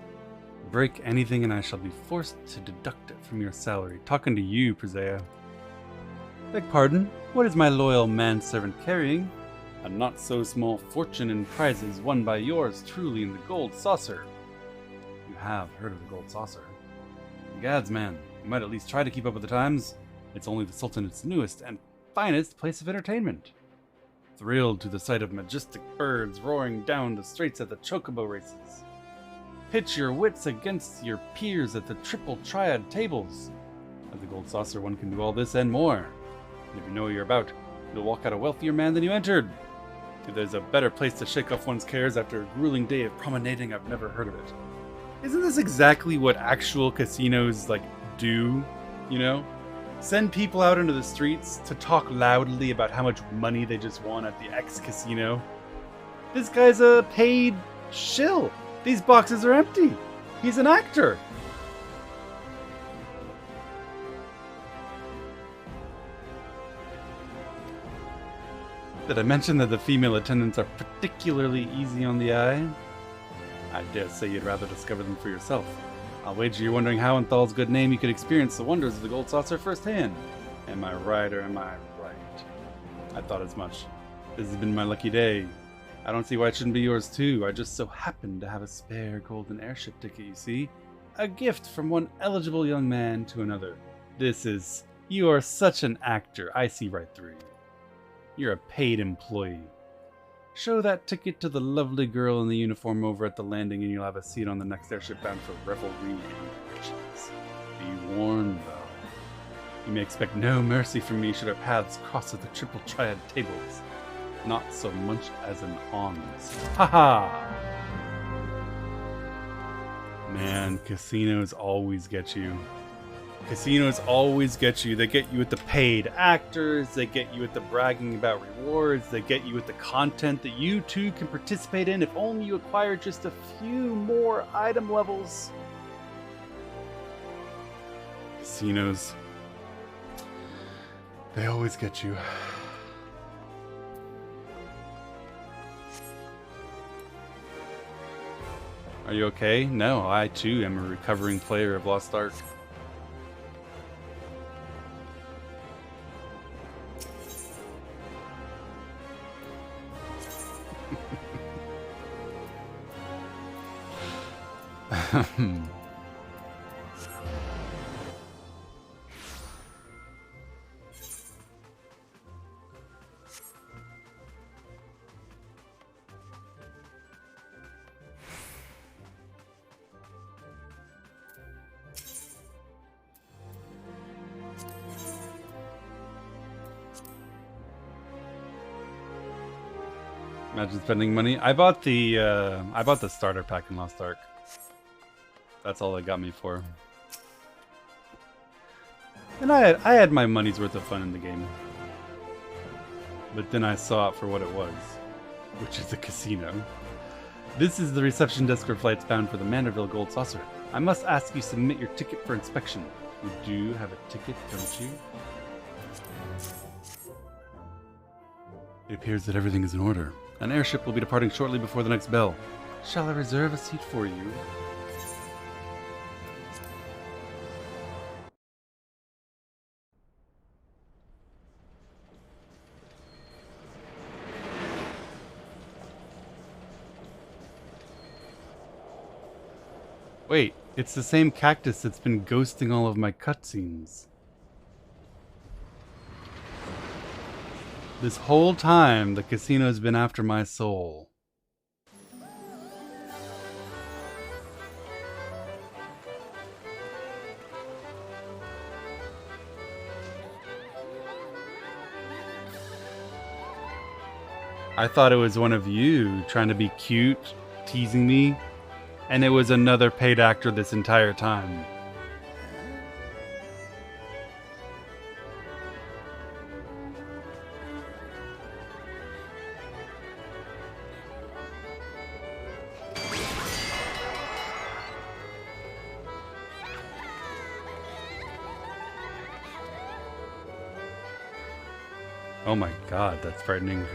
Break anything and I shall be forced to deduct it from your salary. Talking to you, Presea. Beg pardon? What is my loyal manservant carrying? A not so small fortune in prizes won by yours truly in the gold saucer. You have heard of the gold saucer. Gads, man, you might at least try to keep up with the times. It's only the Sultanate's newest and finest place of entertainment. Thrilled to the sight of majestic birds roaring down the straits at the chocobo races. Pitch your wits against your peers at the triple triad tables. At the Gold Saucer, one can do all this and more. And if you know what you're about, you'll walk out a wealthier man than you entered. If there's a better place to shake off one's cares after a grueling day of promenading, I've never heard of it. Isn't this exactly what actual casinos, do? You know? Send people out into the streets to talk loudly about how much money they just won at the X casino. This guy's a paid shill. These boxes are empty. He's an actor. Did I mention that the female attendants are particularly easy on the eye? I dare say you'd rather discover them for yourself. I'll wager you're wondering how in Thal's good name you could experience the wonders of the Gold Saucer firsthand. Am I right or am I right? I thought as much. This has been my lucky day. I don't see why it shouldn't be yours too. I just so happen to have a spare golden airship ticket, you see? A gift from one eligible young man to another. You are such an actor. I see right through you. You're a paid employee. Show that ticket to the lovely girl in the uniform over at the landing and you'll have a seat on the next airship bound for revelry and riches. Be warned, though. You may expect no mercy from me should our paths cross at the triple triad tables. Not so much as an alms. Ha-ha! Man, casinos always get you. Casinos always get you. They get you with the paid actors, they get you with the bragging about rewards, they get you with the content that you too can participate in if only you acquire just a few more item levels. Casinos, they always get you. Are you okay? No, I too am a recovering player of Lost Ark. Imagine spending money. I bought the starter pack in Lost Ark. That's all it got me for. And I had my money's worth of fun in the game. But then I saw it for what it was, which is a casino. This is the reception desk for flights bound for the Manderville Gold Saucer. I must ask you submit your ticket for inspection. You do have a ticket, don't you? It appears that everything is in order. An airship will be departing shortly before the next bell. Shall I reserve a seat for you? Wait, it's the same cactus that's been ghosting all of my cutscenes. This whole time, the casino's been after my soul. I thought it was one of you trying to be cute, teasing me, and it was another paid actor this entire time. Oh my god, that's frightening.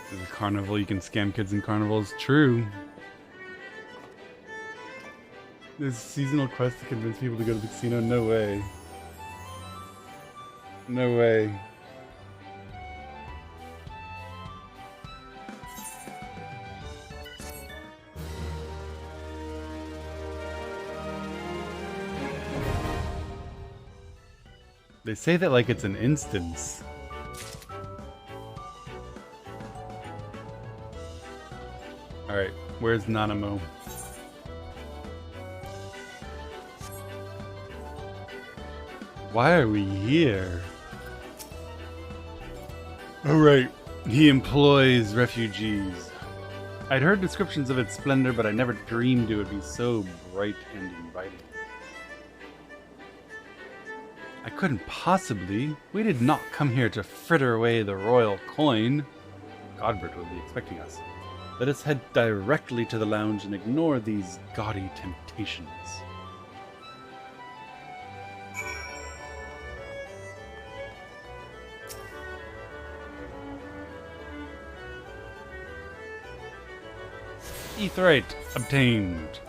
There's a carnival, you can scam kids in carnivals. True. There's a seasonal quest to convince people to go to the casino. No way. No way. They say that like it's an instance. Alright, where's Nanamo? Why are we here? Oh right, he employs refugees. I'd heard descriptions of its splendor, but I never dreamed it would be so bright and inviting. I couldn't possibly. We did not come here to fritter away the royal coin. Godbert will be expecting us. Let us head directly to the lounge and ignore these gaudy temptations. Aetheryte obtained.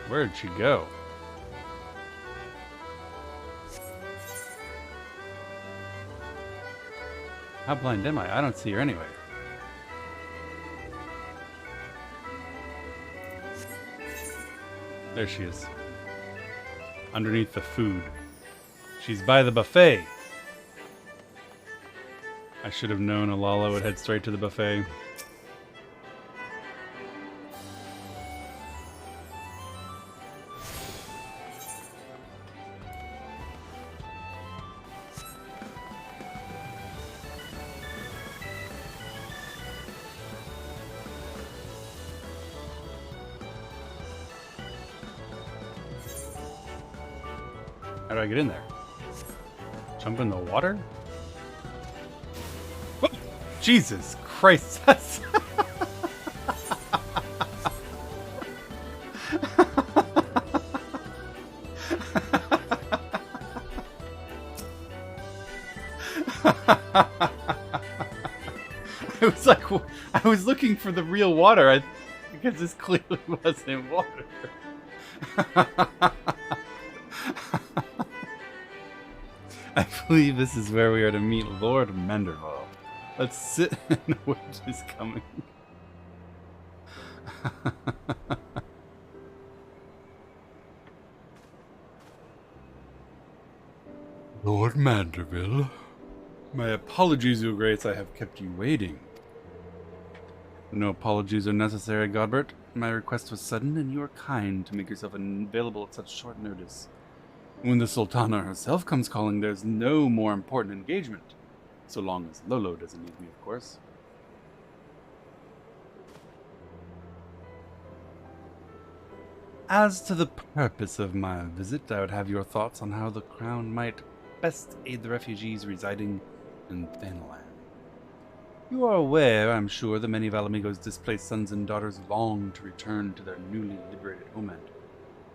Where'd she go? How blind am I? I don't see her anyway. There she is. Underneath the food. She's by the buffet. I should have known Alala would head straight to the buffet. How do I get in there? Jump in the water? Whoa! Jesus Christ! That's I was looking for the real water because this clearly wasn't water. I believe this is where we are to meet Lord Manderville. Let's sit and wait is coming. Lord Manderville. My apologies, Your Grace, I have kept you waiting. No apologies are necessary, Godbert. My request was sudden, and you are kind to make yourself available at such short notice. When the Sultana herself comes calling, there's no more important engagement. So long as Lolo doesn't need me, of course. As to the purpose of my visit, I would have your thoughts on how the Crown might best aid the refugees residing in Thaneland. You are aware, I'm sure, that many of Alamigo's displaced sons and daughters long to return to their newly liberated homeland.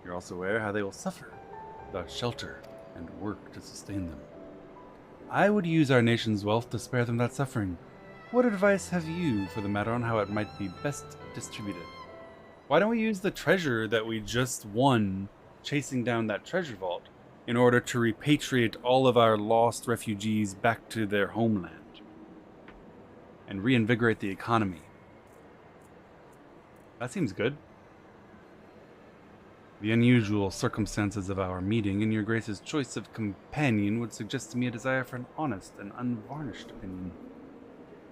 You're also aware how they will suffer without shelter and work to sustain them. I would use our nation's wealth to spare them that suffering. What advice have you for the matter on how it might be best distributed? Why don't we use the treasure that we just won chasing down that treasure vault in order to repatriate all of our lost refugees back to their homeland and reinvigorate the economy? That seems good. The unusual circumstances of our meeting and your Grace's choice of companion would suggest to me a desire for an honest and unvarnished opinion.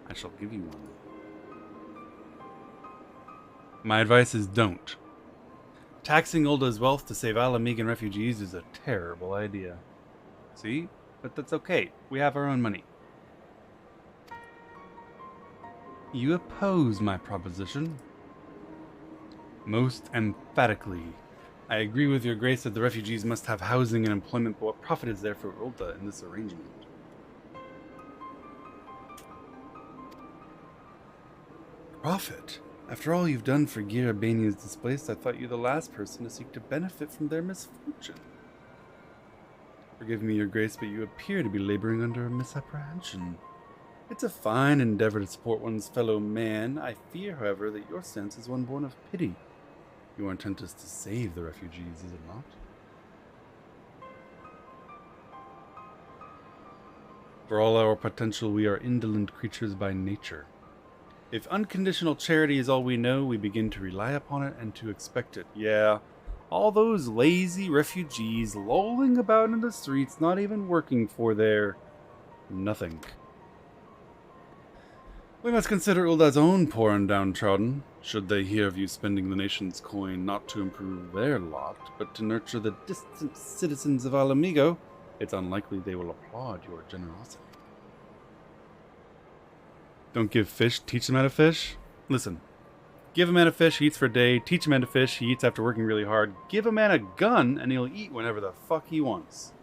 I shall give you one. My advice is don't. Taxing Ulda's wealth to save Alamegan refugees is a terrible idea. See? But that's okay. We have our own money. You oppose my proposition? Most emphatically. I agree with your Grace that the refugees must have housing and employment, but what profit is there for Ulda in this arrangement? Profit? After all you've done for Gir Albania's displaced, I thought you the last person to seek to benefit from their misfortune. Forgive me, your Grace, but you appear to be laboring under a misapprehension. It's a fine endeavor to support one's fellow man. I fear, however, that your stance is one born of pity. Your intent is to save the refugees, is it not? For all our potential, we are indolent creatures by nature. If unconditional charity is all we know, we begin to rely upon it and to expect it. Yeah, all those lazy refugees lolling about in the streets, not even working for their nothing. We must consider Ulda's own poor and downtrodden, should they hear of you spending the nation's coin not to improve their lot, but to nurture the distant citizens of Alamigo. It's unlikely they will applaud your generosity. Don't give fish, teach a man to fish? Listen, give a man a fish, he eats for a day. Teach a man to fish, he eats after working really hard. Give a man a gun, and he'll eat whenever the fuck he wants.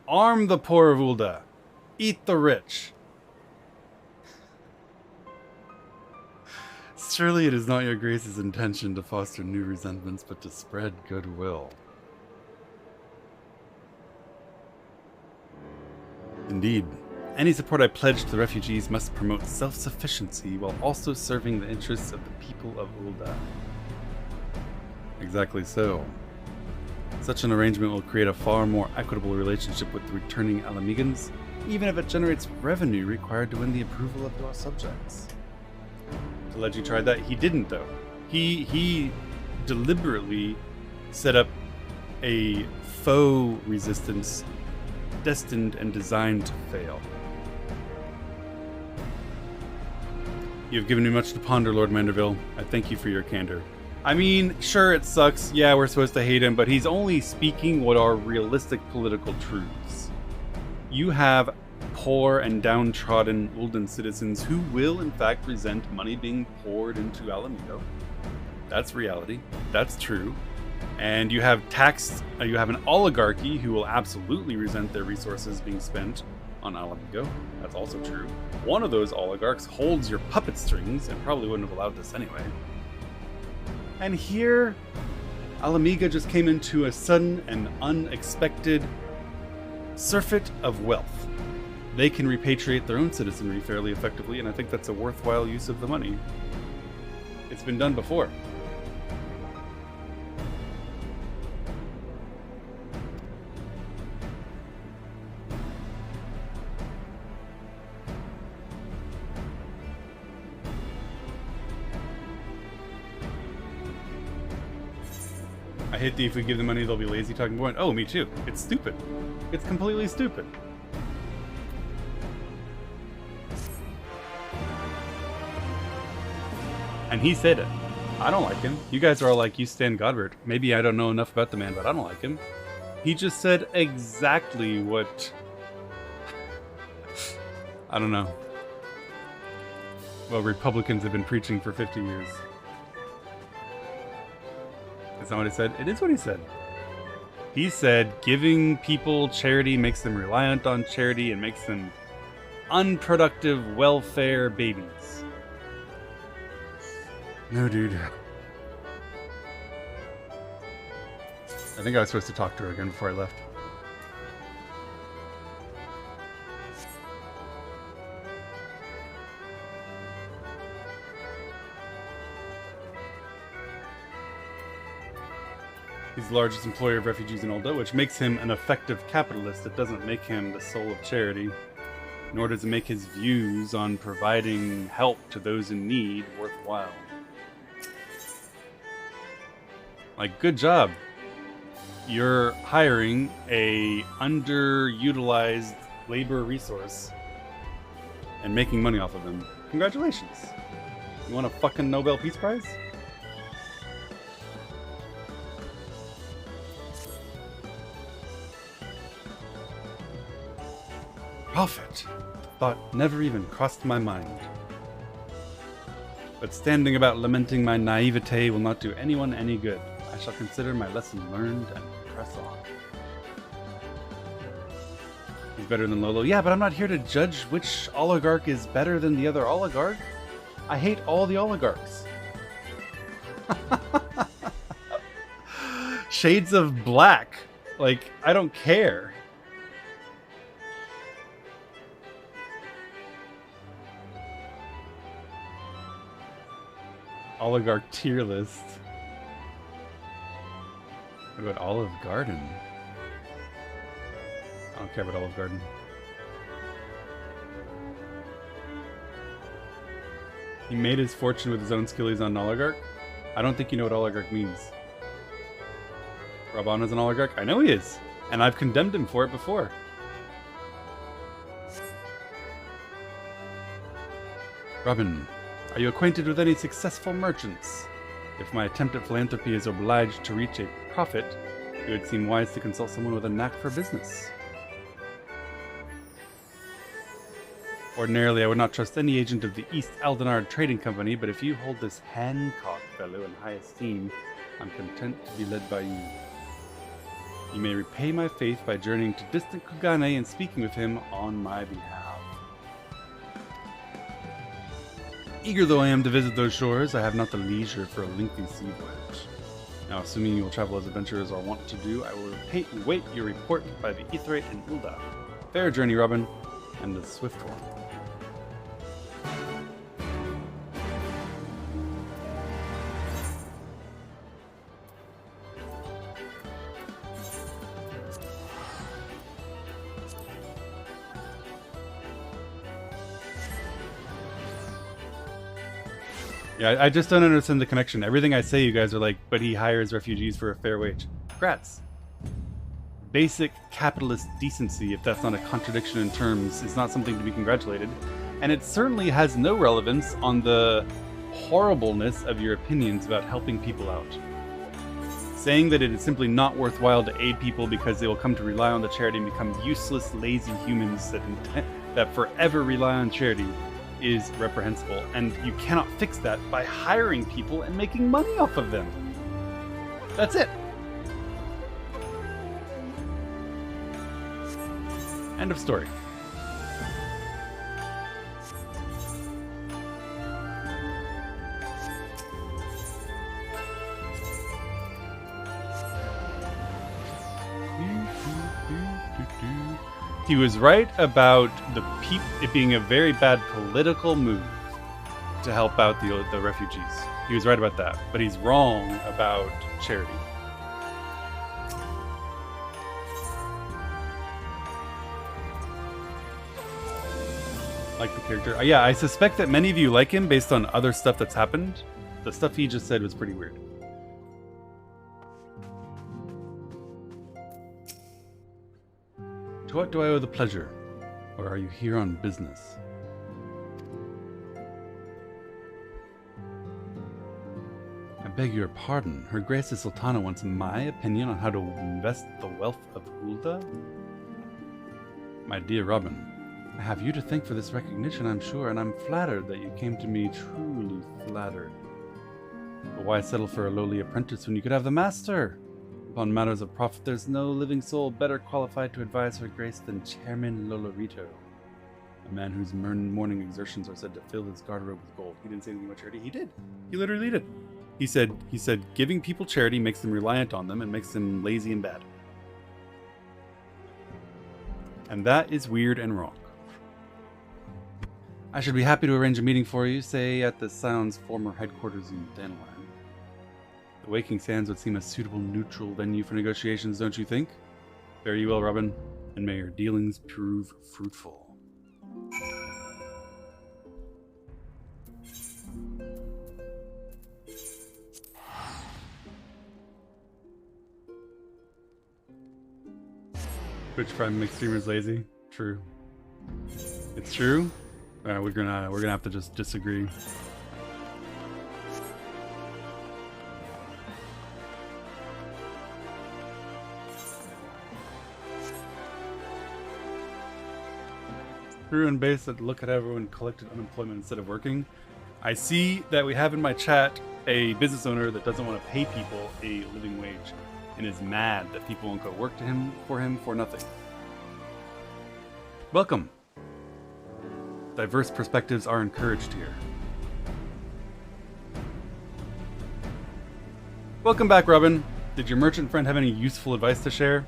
Arm the poor of Ulda. Eat the rich. Surely it is not your Grace's intention to foster new resentments, but to spread goodwill. Indeed. Any support I pledge to the refugees must promote self-sufficiency while also serving the interests of the people of Ulda. Exactly so. Such an arrangement will create a far more equitable relationship with the returning Alamegans, even if it generates revenue required to win the approval of your subjects. Teleji tried that. He didn't, though. He deliberately set up a faux resistance destined and designed to fail. You have given me much to ponder, Lord Manderville. I thank you for your candor. I mean, sure, it sucks. Yeah, we're supposed to hate him, but he's only speaking what are realistic political truths. You have poor and downtrodden Uldan citizens who will, in fact, resent money being poured into Alamigo. That's reality. That's true. And you have you have an oligarchy who will absolutely resent their resources being spent on Alamigo. That's also true. One of those oligarchs holds your puppet strings and probably wouldn't have allowed this anyway. And here, Alamiga just came into a sudden and unexpected surfeit of wealth. They can repatriate their own citizenry fairly effectively, and I think that's a worthwhile use of the money. It's been done before. I hate the if we give them money they'll be lazy talking point. Oh, me too. It's stupid. It's completely stupid. And he said it. I don't like him. You guys are all like, you stand Godbert. Maybe I don't know enough about the man, but I don't like him. He just said exactly what... I don't know. Well, Republicans have been preaching for 50 years. That's not what he said. It is what he said. He said giving people charity makes them reliant on charity and makes them unproductive welfare babies. No, dude. I think I was supposed to talk to her again before I left. He's the largest employer of refugees in Ulda, which makes him an effective capitalist. It doesn't make him the soul of charity, nor does it make his views on providing help to those in need worthwhile. Like, good job. You're hiring a underutilized labor resource and making money off of them. Congratulations. You want a fucking Nobel Peace Prize? Profit. Thought never even crossed my mind. But standing about lamenting my naivete will not do anyone any good. I shall consider my lesson learned and press on. He's better than Lolo. Yeah, but I'm not here to judge which oligarch is better than the other oligarch. I hate all the oligarchs. Shades of black. Like, I don't care. Oligarch tier list. What about Olive Garden? I don't care about Olive Garden. He made his fortune with his own skill. He's on an oligarch. I don't think you know what oligarch means. Rabban is an oligarch? I know he is. And I've condemned him for it before. Robin, are you acquainted with any successful merchants? If my attempt at philanthropy is obliged to reach a profit, it would seem wise to consult someone with a knack for business. Ordinarily, I would not trust any agent of the East Aldenard Trading Company, but if you hold this Hancock fellow in high esteem, I'm content to be led by you. You may repay my faith by journeying to distant Kugane and speaking with him on my behalf. Eager though I am to visit those shores, I have not the leisure for a lengthy sea voyage. Now, assuming you will travel as adventurers are wont to do, I will await your report by the Etherate in Ulda. Fair journey, Robin, and a swift one. Yeah, I just don't understand the connection. Everything I say, you guys are like, but he hires refugees for a fair wage. Congrats. Basic capitalist decency, if that's not a contradiction in terms, is not something to be congratulated. And it certainly has no relevance on the horribleness of your opinions about helping people out. Saying that it is simply not worthwhile to aid people because they will come to rely on the charity and become useless, lazy humans that forever rely on charity is reprehensible, and you cannot fix that by hiring people and making money off of them. That's it. End of story. He was right about it being a very bad political move to help out the refugees. He was right about that, but he's wrong about charity. Like the character. Yeah, I suspect that many of you like him based on other stuff that's happened. The stuff he just said was pretty weird. To what do I owe the pleasure? Or are you here on business? I beg your pardon. Her Grace the Sultana wants my opinion on how to invest the wealth of Ulda? My dear Robin, I have you to thank for this recognition, I'm sure, and I'm flattered that you came to me, truly flattered. But why settle for a lowly apprentice when you could have the master? Upon matters of profit, there's no living soul better qualified to advise Her Grace than Chairman Lolorito, a man whose morning exertions are said to fill his garderobe with gold. He didn't say anything about charity. He did. He literally did. He said giving people charity makes them reliant on them and makes them lazy and bad. And that is weird and wrong. I should be happy to arrange a meeting for you, say at the Scion's former headquarters in Danline. The Waking Sands would seem a suitable neutral venue for negotiations, don't you think? Fare you well, Robin, and may your dealings prove fruitful. Twitch Prime makes streamers lazy. True. It's true. We're gonna have to just disagree. True and base that look at everyone collected unemployment instead of working. I see that we have in my chat a business owner that doesn't want to pay people a living wage and is mad that people won't go work to him for nothing. Welcome. Diverse perspectives are encouraged here. Welcome back, Robin. Did your merchant friend have any useful advice to share?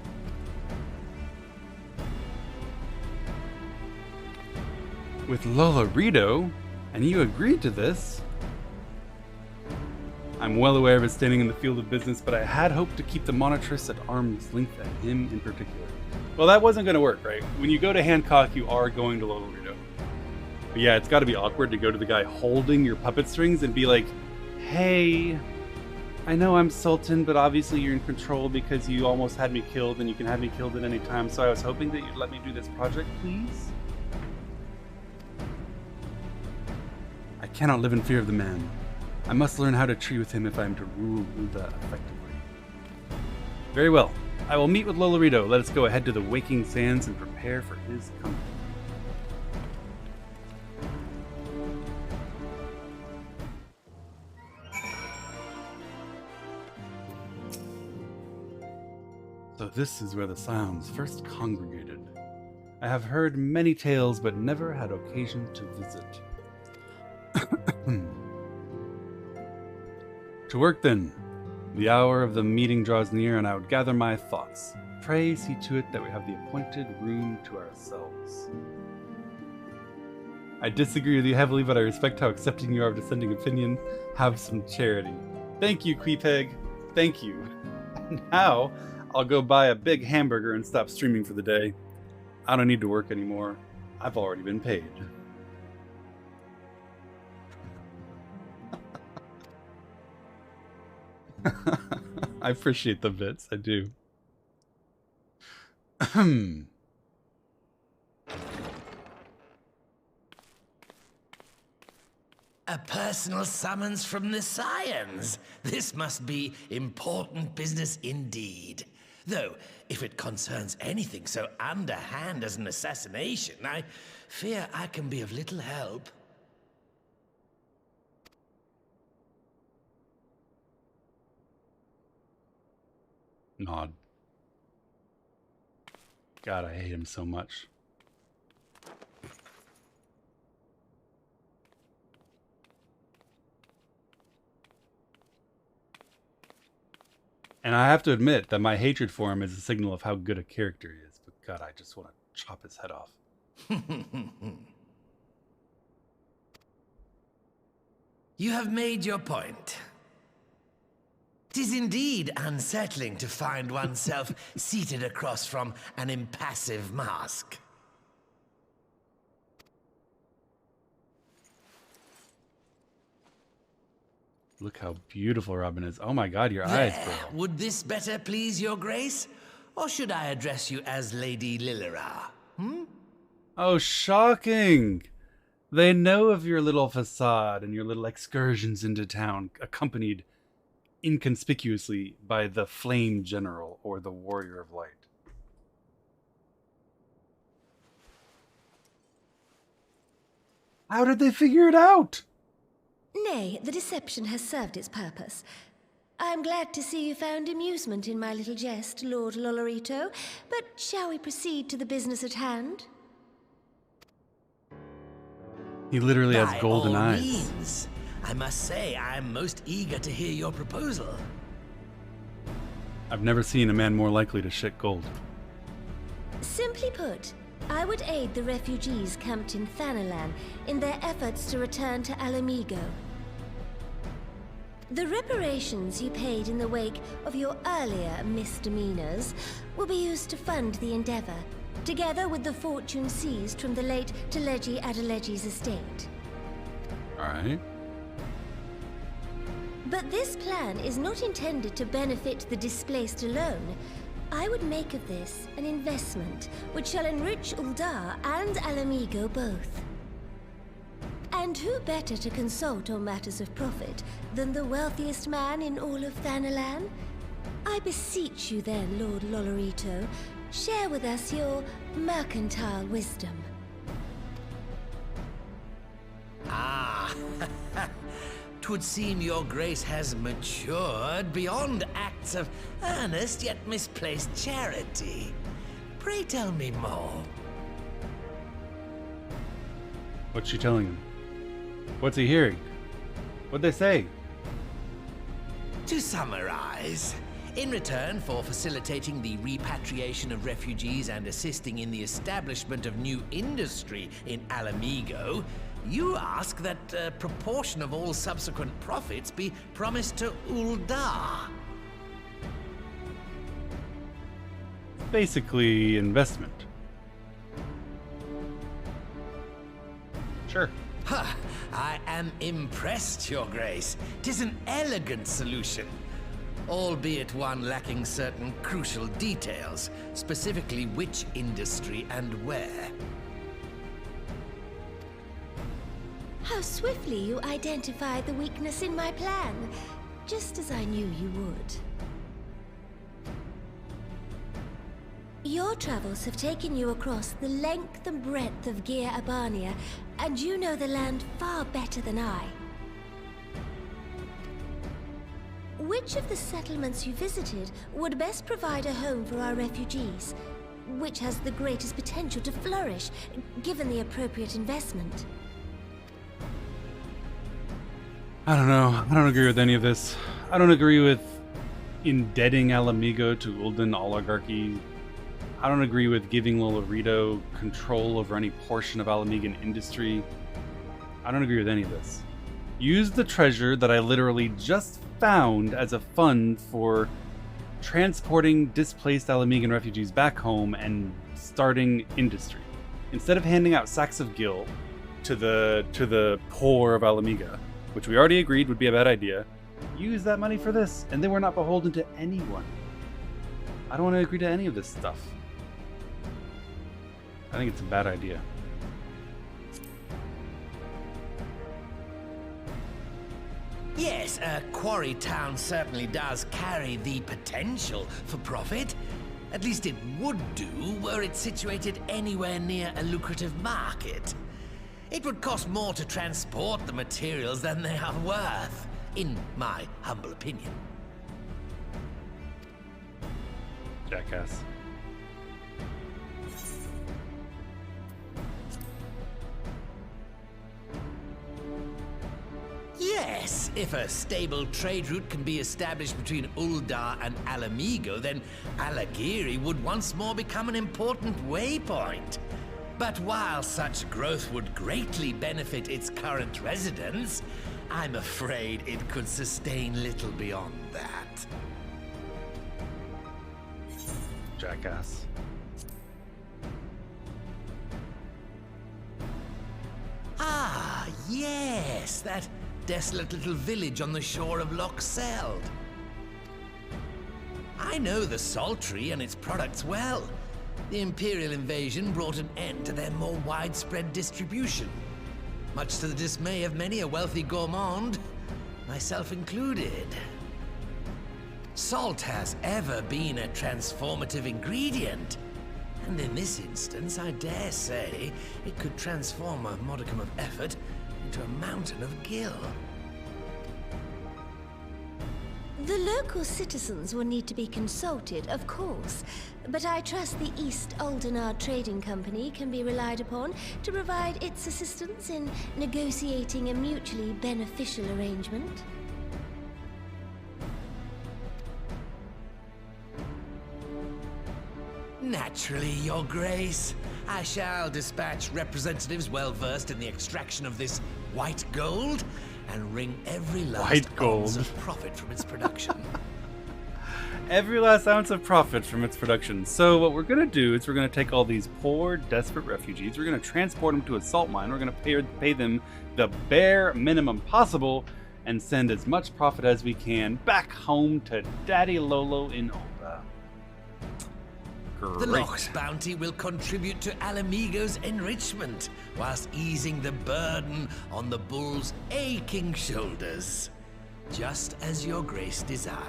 With Lolorito, and you agreed to this? I'm well aware of his standing in the field of business, but I had hoped to keep the monitress at arm's length and him in particular. Well, that wasn't going to work, right? When you go to Hancock, you are going to Lolorito. But yeah, it's got to be awkward to go to the guy holding your puppet strings and be like, hey, I know I'm Sultan, but obviously you're in control because you almost had me killed and you can have me killed at any time, so I was hoping that you'd let me do this project, please? I cannot live in fear of the man. I must learn how to treat with him if I am to rule Ulda effectively. Very well. I will meet with Lolorito. Let us go ahead to the Waking Sands and prepare for his coming. So this is where the Scions first congregated. I have heard many tales, but never had occasion to visit. To work then. The hour of the meeting draws near, and I would gather my thoughts. Pray see to it that we have the appointed room to ourselves. I disagree with you heavily, but I respect how accepting you are of dissenting opinion. Have some charity. Thank you, Queepeg. Thank you. Now, I'll go buy a big hamburger and stop streaming for the day. I don't need to work anymore. I've already been paid. I appreciate the bits, I do. A personal summons from the Scions. This must be important business indeed. Though, if it concerns anything so underhand as an assassination, I fear I can be of little help. Nod. God, I hate him so much. And I have to admit that my hatred for him is a signal of how good a character he is. But God, I just want to chop his head off. You have made your point. 'Tis indeed unsettling to find oneself seated across from an impassive mask. Look how beautiful Robin is. Oh my God, your eyes, bro. Would this better please your grace? Or should I address you as Lady Lilira? Oh, shocking! They know of your little facade and your little excursions into town, accompanied inconspicuously by the Flame General or the Warrior of Light. How did they figure it out? Nay, the deception has served its purpose. I'm glad to see you found amusement in my little jest, Lord Lolorito, but shall we proceed to the business at hand? He literally has golden By all eyes. means. I must say, I'm most eager to hear your proposal. I've never seen a man more likely to shit gold. Simply put, I would aid the refugees camped in Thanalan in their efforts to return to Alamigo. The reparations you paid in the wake of your earlier misdemeanors will be used to fund the Endeavor, together with the fortune seized from the late Teleji Adeleji's estate. Alright. But this plan is not intended to benefit the displaced alone. I would make of this an investment which shall enrich Uldar and Alamigo both. And who better to consult on matters of profit than the wealthiest man in all of Thanalan? I beseech you then, Lord Lolorito, share with us your mercantile wisdom. Ah, 'twould seem your grace has matured beyond acts of earnest yet misplaced charity. Pray tell me more. What's she telling him? What's he hearing? What'd they say? To summarize, in return for facilitating the repatriation of refugees and assisting in the establishment of new industry in Alamigo, you ask that a proportion of all subsequent profits be promised to Uldar. Basically, investment. Sure. Ha! I am impressed, Your Grace. 'Tis an elegant solution, albeit one lacking certain crucial details, specifically which industry and where. How swiftly you identified the weakness in my plan, just as I knew you would. Your travels have taken you across the length and breadth of Gir Abania, and you know the land far better than I. Which of the settlements you visited would best provide a home for our refugees? Which has the greatest potential to flourish, given the appropriate investment? I don't know. I don't agree with any of this. I don't agree with indebting Alamigo to Uldan oligarchy. I don't agree with giving Lolorito control over any portion of Alamigan industry. I don't agree with any of this. Use the treasure that I literally just found as a fund for transporting displaced Alamigan refugees back home and starting industry. Instead of handing out sacks of gil to the poor of Alamiga, which we already agreed would be a bad idea, use that money for this, and then we're not beholden to anyone. I don't want to agree to any of this stuff. I think it's a bad idea. Yes, a quarry town certainly does carry the potential for profit. At least it would do were it situated anywhere near a lucrative market. It would cost more to transport the materials than they are worth, in my humble opinion. Jackass. Yes, if a stable trade route can be established between Uldar and Alamigo, then Alagiri would once more become an important waypoint. But while such growth would greatly benefit its current residents, I'm afraid it could sustain little beyond that. Jackass. Ah, yes, that desolate little village on the shore of Loch Seld. I know the Saltry and its products well. The Imperial invasion brought an end to their more widespread distribution, much to the dismay of many a wealthy gourmand, myself included. Salt has ever been a transformative ingredient, and in this instance, I dare say, it could transform a modicum of effort into a mountain of gil. The local citizens will need to be consulted, of course, but I trust the East Aldenar Trading Company can be relied upon to provide its assistance in negotiating a mutually beneficial arrangement. Naturally, Your Grace. I shall dispatch representatives well versed in the extraction of this white gold, and wring every last White gold. ounce of profit from its production. Every last ounce of profit from its production. So what we're going to do is we're going to take all these poor, desperate refugees. We're going to transport them to a salt mine. We're going to pay them the bare minimum possible and send as much profit as we can back home to Daddy Lolo in Ulda. Great. The Loch's bounty will contribute to Alamigo's enrichment, whilst easing the burden on the bull's aching shoulders. Just as your grace desired.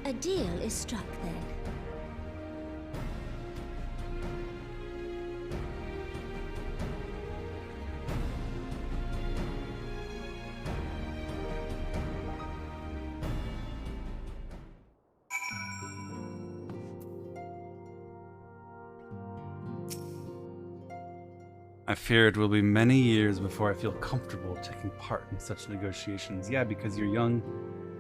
A deal is struck then. I fear it will be many years before I feel comfortable taking part in such negotiations. Yeah, because you're young,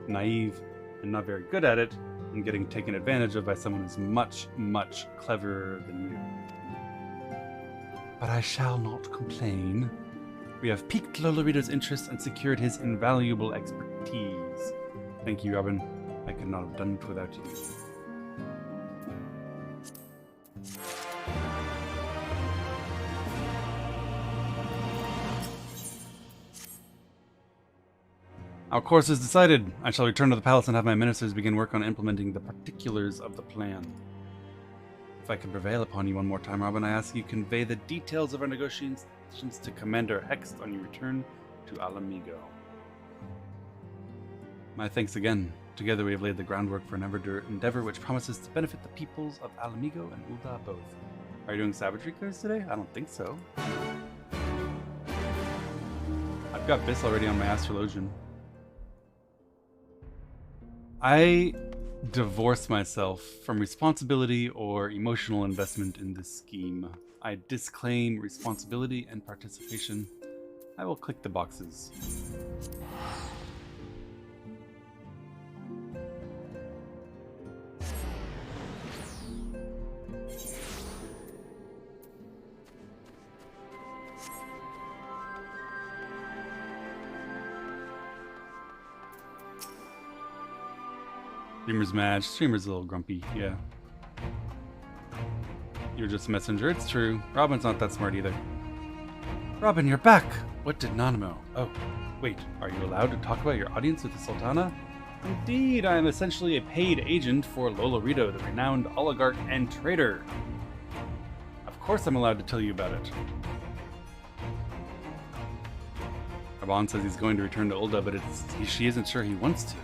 naive, and not very good at it, and getting taken advantage of by someone who's much, much cleverer than you. But I shall not complain. We have piqued Lolorito's interest and secured his invaluable expertise. Thank you, Robin. I could not have done it without you. Our course is decided. I shall return to the palace and have my ministers begin work on implementing the particulars of the plan. If I can prevail upon you one more time, Robin, I ask you convey the details of our negotiations to Commander Hext on your return to Alamigo. My thanks again. Together we have laid the groundwork for an endeavor which promises to benefit the peoples of Alamigo and Ulda both. Are you doing savagery clears today? I don't think so. I've got Biss already on my astrologian. I divorce myself from responsibility or emotional investment in this scheme. I disclaim responsibility and participation. I will click the boxes. Streamer's mad. Streamer's a little grumpy, yeah. You're just a messenger, it's true. Robin's not that smart either. Robin, you're back! What did Nanamo? Oh, wait, are you allowed to talk about your audience with the Sultana? Indeed, I am essentially a paid agent for Lolorito, the renowned oligarch and trader. Of course I'm allowed to tell you about it. Raban says he's going to return to Ulda, but she isn't sure he wants to.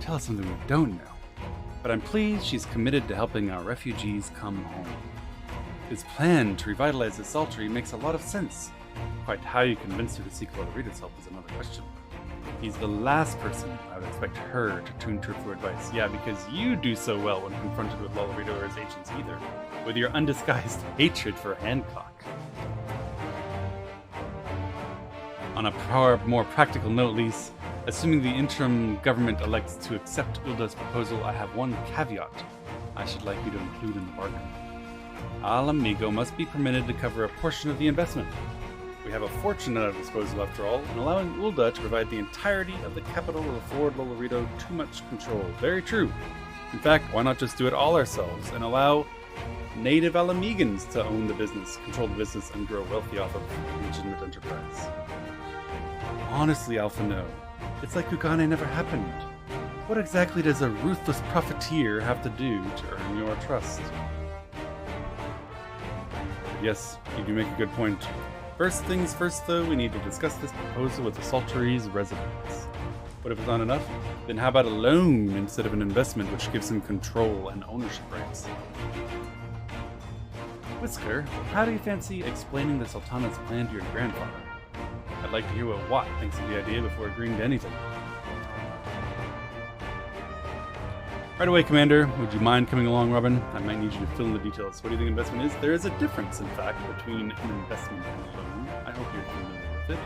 Tell us something we don't know. But I'm pleased she's committed to helping our refugees come home. His plan to revitalize the Saltery makes a lot of sense. Quite how you convinced her to seek Lolorito's help is another question. He's the last person I would expect her to tune to for advice. Yeah, because you do so well when confronted with Lolorito or his agents either, with your undisguised hatred for Hancock. On a more practical note, Lise, assuming the interim government elects to accept Ulda's proposal, I have one caveat I should like you to include in the bargain. Alamigo must be permitted to cover a portion of the investment. We have a fortune at our disposal after all, and allowing Ulda to provide the entirety of the capital will afford Lolorito too much control. Very true. In fact, why not just do it all ourselves and allow native Alamigans to own the business, control the business, and grow wealthy off of legitimate enterprise? Honestly, Alpha, no. It's like Kugane never happened. What exactly does a ruthless profiteer have to do to earn your trust? Yes, you do make a good point. First things first, though, we need to discuss this proposal with the Saltery's residents. But if it's not enough, then how about a loan instead of an investment which gives him control and ownership rights? Whisker, how do you fancy explaining the Sultana's plan to your grandfather? I'd like to hear what Watt thinks of the idea before agreeing to anything. Right away, Commander. Would you mind coming along, Robin? I might need you to fill in the details. What do you think investment is? There is a difference, in fact, between an investment and a loan. I hope you're familiar with profit.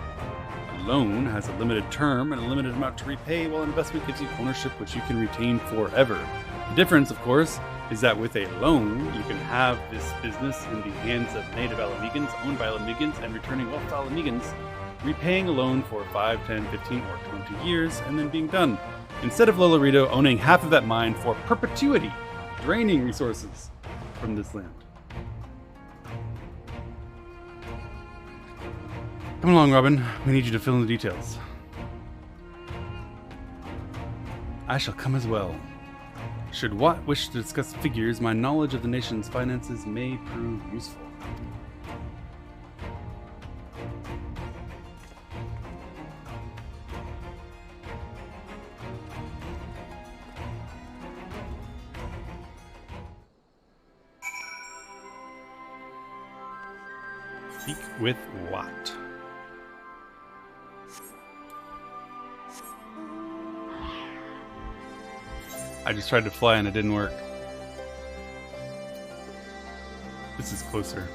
A loan has a limited term and a limited amount to repay, while an investment gives you ownership which you can retain forever. The difference, of course, is that with a loan, you can have this business in the hands of native Alamegans, owned by Alamegans, and returning wealth to Alamegans, repaying a loan for 5, 10, 15, or 20 years, and then being done. Instead of Lolorito owning half of that mine for perpetuity, draining resources from this land. Come along, Robin. We need you to fill in the details. I shall come as well. Should Watt wish to discuss figures, my knowledge of the nation's finances may prove useful. Speak with Watt. I just tried to fly and it didn't work. This is closer.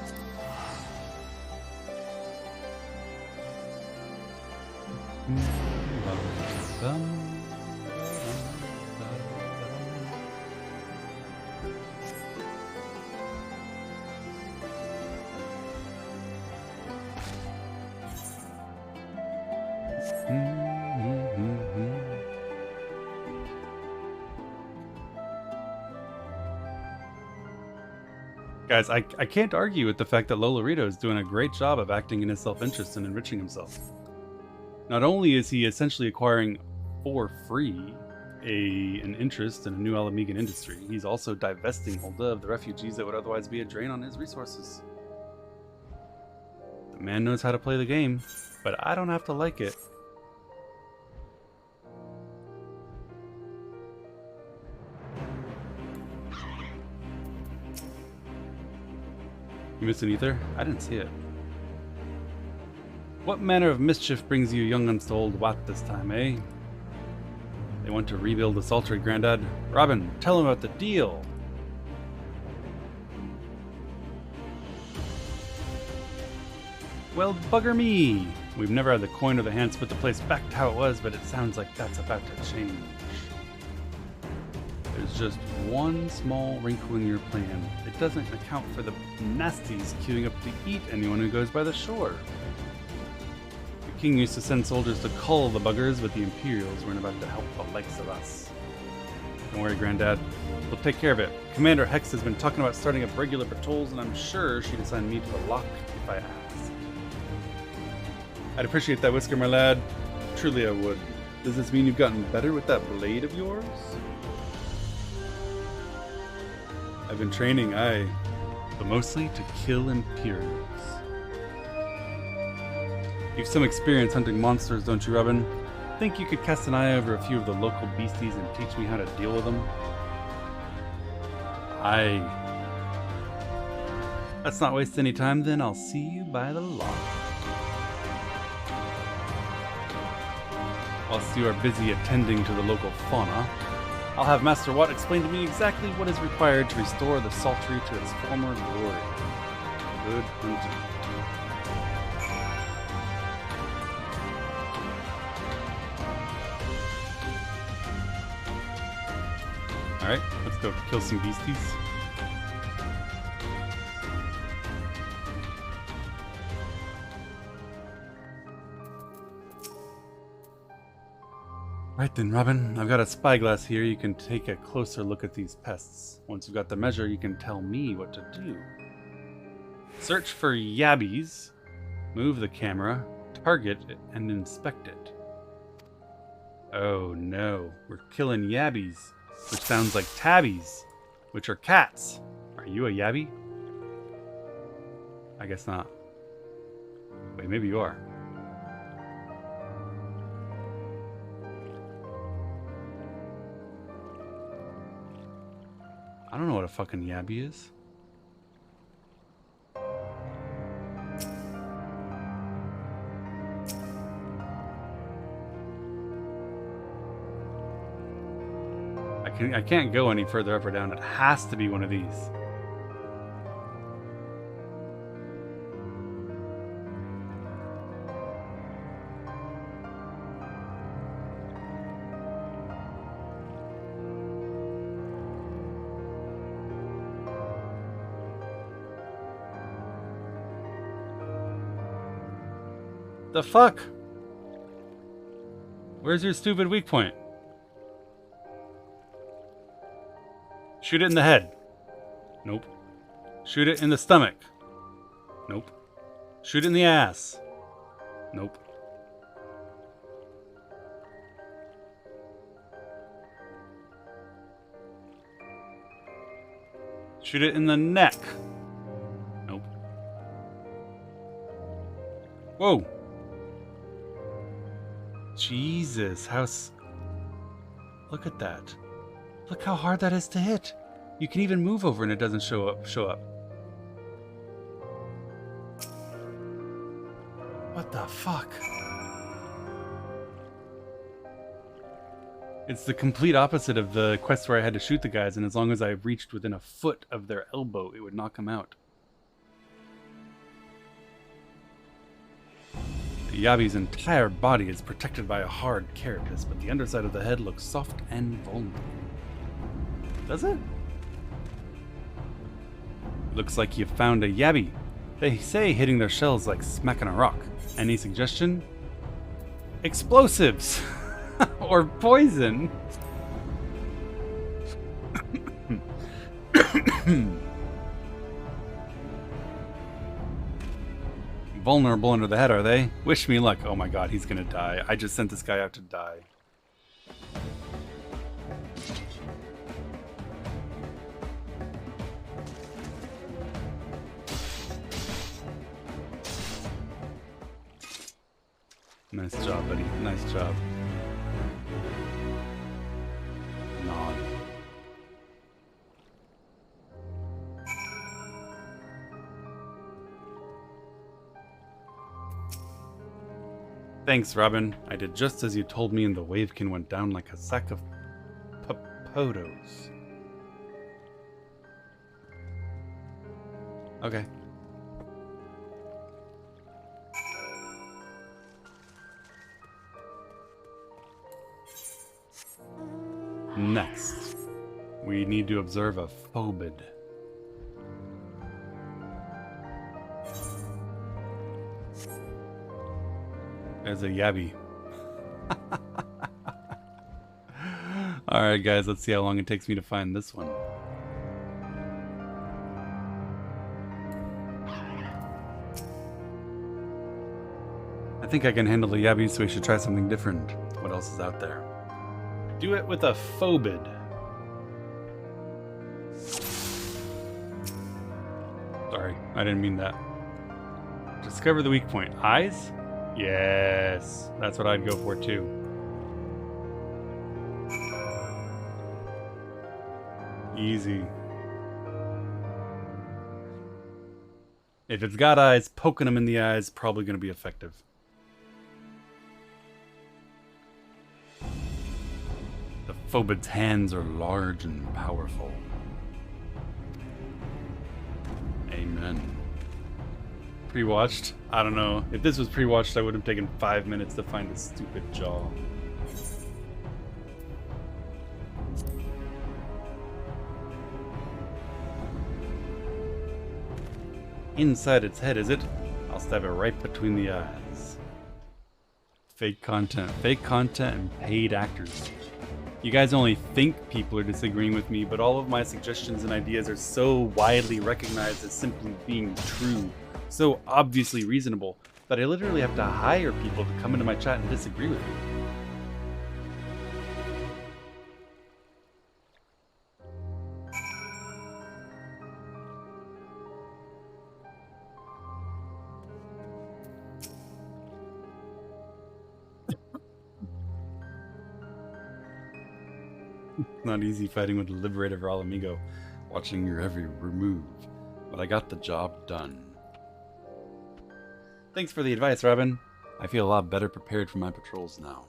Guys, I can't argue with the fact that Lolorito is doing a great job of acting in his self-interest and enriching himself. Not only is he essentially acquiring for free an interest in a new Alamegan industry, he's also divesting Hulda of the refugees that would otherwise be a drain on his resources. The man knows how to play the game, but I don't have to like it. You missed an ether? I didn't see it. What manner of mischief brings you young'uns to old Watt this time, eh? They want to rebuild the Sultry, Grandad. Robin, tell him about the deal. Well, bugger me. We've never had the coin or the hands put the place back to how it was, but it sounds like that's about to change. There's just one small wrinkle in your plan. It doesn't account for the nasties queuing up to eat anyone who goes by the shore. The king used to send soldiers to cull the buggers, but the Imperials weren't about to help the likes of us. Don't worry, Granddad. We'll take care of it. Commander Hex has been talking about starting up regular patrols, and I'm sure she'd assign me to the lock if I asked. I'd appreciate that, Whisker, my lad. Truly I would. Does this mean you've gotten better with that blade of yours? I've been training, aye, but mostly to kill Imperials. You've some experience hunting monsters, don't you, Robin? Think you could cast an eye over a few of the local beasties and teach me how to deal with them? Aye. Let's not waste any time then, I'll see you by the lock. Whilst you are busy attending to the local fauna, I'll have Master Watt explain to me exactly what is required to restore the Sultry to its former glory. Good hunting. Alright, let's go kill some beasties. Right then, Robin, I've got a spyglass here. You can take a closer look at these pests. Once you've got the measure, you can tell me what to do. Search for yabbies, move the camera, target it, and inspect it. Oh no, we're killing yabbies, which sounds like tabbies, which are cats. Are you a yabby? I guess not. Wait, maybe you are. I don't know what a fucking yabby is. I can't go any further up or down. It has to be one of these. The fuck? Where's your stupid weak point? Shoot it in the head. Nope. Shoot it in the stomach. Nope. Shoot it in the ass. Nope. Shoot it in the neck. Nope. Whoa. Jesus, look at that. Look how hard that is to hit. You can even move over and it doesn't show up. What the fuck? It's the complete opposite of the quest where I had to shoot the guys, and as long as I reached within a foot of their elbow, it would knock them out. The Yabi's entire body is protected by a hard carapace, but the underside of the head looks soft and vulnerable. Does it? Looks like you found a Yabi. They say hitting their shells like smacking a rock. Any suggestion? Explosives! Or poison! Vulnerable under the head, are they? Wish me luck. Oh my god, he's gonna die. I just sent this guy out to die. Nice job, buddy. Nice job. Nod. Thanks, Robin. I did just as you told me and the Wavekin went down like a sack of potatoes. Okay. Next, we need to observe a phobid. There's a Yabi. Alright guys, let's see how long it takes me to find this one. I think I can handle the Yabi, so we should try something different. What else is out there? Do it with a phobid. Sorry, I didn't mean that. Discover the weak point. Eyes? Yes, that's what I'd go for too. Easy. If it's got eyes, poking them in the eyes probably going to be effective. The phobid's hands are large and powerful. Amen. Pre-watched? I don't know. If this was pre-watched, I would have taken 5 minutes to find this stupid jaw. Inside its head, is it? I'll stab it right between the eyes. Fake content. Fake content and paid actors. You guys only think people are disagreeing with me, but all of my suggestions and ideas are so widely recognized as simply being true, so obviously reasonable, that I literally have to hire people to come into my chat and disagree with me. Not easy fighting with the Liberator of Alamigo, watching your every move, but I got the job done. Thanks for the advice, Robin. I feel a lot better prepared for my patrols now.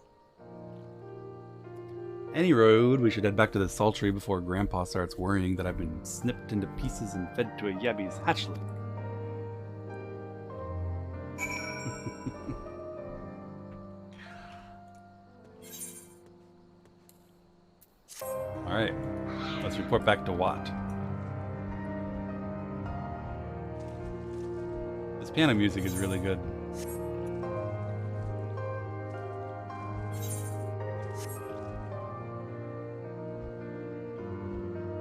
Any road, we should head back to the Sultry before Grandpa starts worrying that I've been snipped into pieces and fed to a Yabi's hatchling. Alright, let's report back to Watt. This piano music is really good.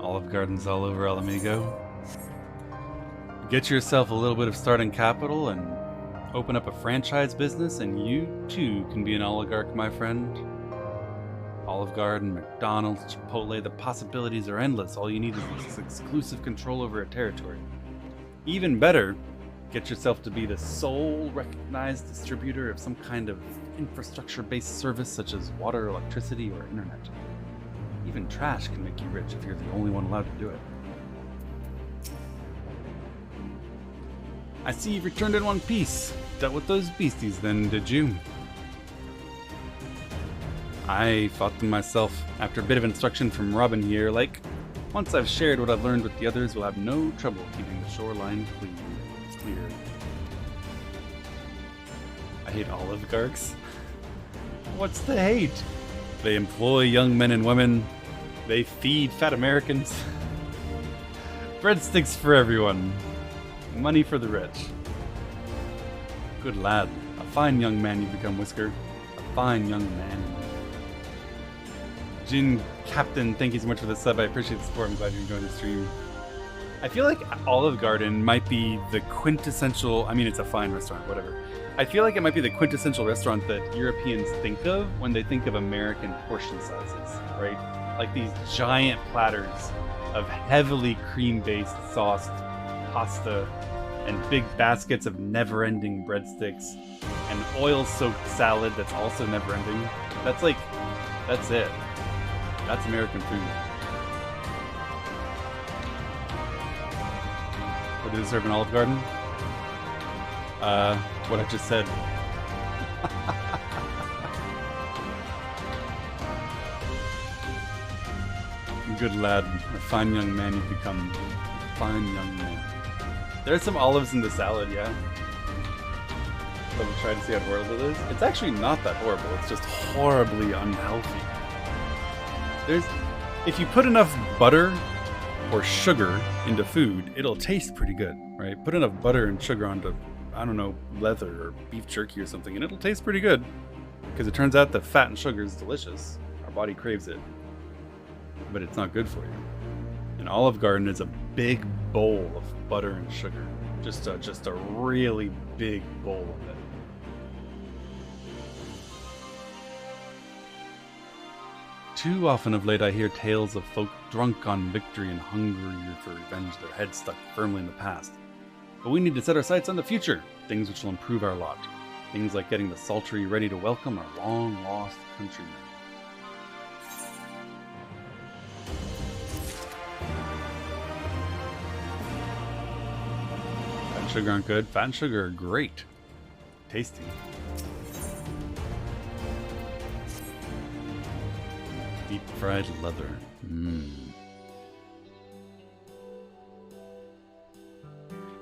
Olive Gardens all over Alamigo. Get yourself a little bit of starting capital and open up a franchise business, and you too can be an oligarch, my friend. Olive Garden, McDonald's, Chipotle, the possibilities are endless. All you need is exclusive control over a territory. Even better, get yourself to be the sole recognized distributor of some kind of infrastructure-based service such as water, electricity, or internet. Even trash can make you rich if you're the only one allowed to do it. I see you've returned in one piece. Dealt with those beasties then, did you? I fought them myself after a bit of instruction from Robin here. Like, once I've shared what I've learned with the others, we'll have no trouble keeping the shoreline clear. I hate oligarchs. What's the hate? They employ young men and women. They feed fat Americans. Breadsticks for everyone. Money for the rich. Good lad. A fine young man you become, Whisker. A fine young man. Jin Captain, thank you so much for the sub. I appreciate the support. I'm glad you enjoyed the stream. I feel like Olive Garden might be the quintessential... I mean, it's a fine restaurant, whatever. I feel like it might be the quintessential restaurant that Europeans think of when they think of American portion sizes, right? Like these giant platters of heavily cream-based sauced pasta and big baskets of never-ending breadsticks and oil-soaked salad that's also never-ending. That's it. That's American food. What do they serve in Olive Garden? What I just said. Good lad. A fine young man you've become. A fine young man. There's some olives in the salad, yeah. Let me try to see how horrible it is. It's actually not that horrible. It's just horribly unhealthy. If you put enough butter or sugar into food, it'll taste pretty good, right? Put enough butter and sugar onto, I don't know, leather or beef jerky or something, and it'll taste pretty good. Because it turns out that fat and sugar is delicious. Our body craves it. But it's not good for you. An Olive Garden is a big bowl of butter and sugar. Just a really big bowl of it. Too often of late I hear tales of folk drunk on victory and hungry for revenge, their heads stuck firmly in the past. But we need to set our sights on the future, things which will improve our lot. Things like getting the Sultry ready to welcome our long-lost countrymen. Fat and sugar aren't good. Fat and sugar are great. Tasty. Deep fried leather.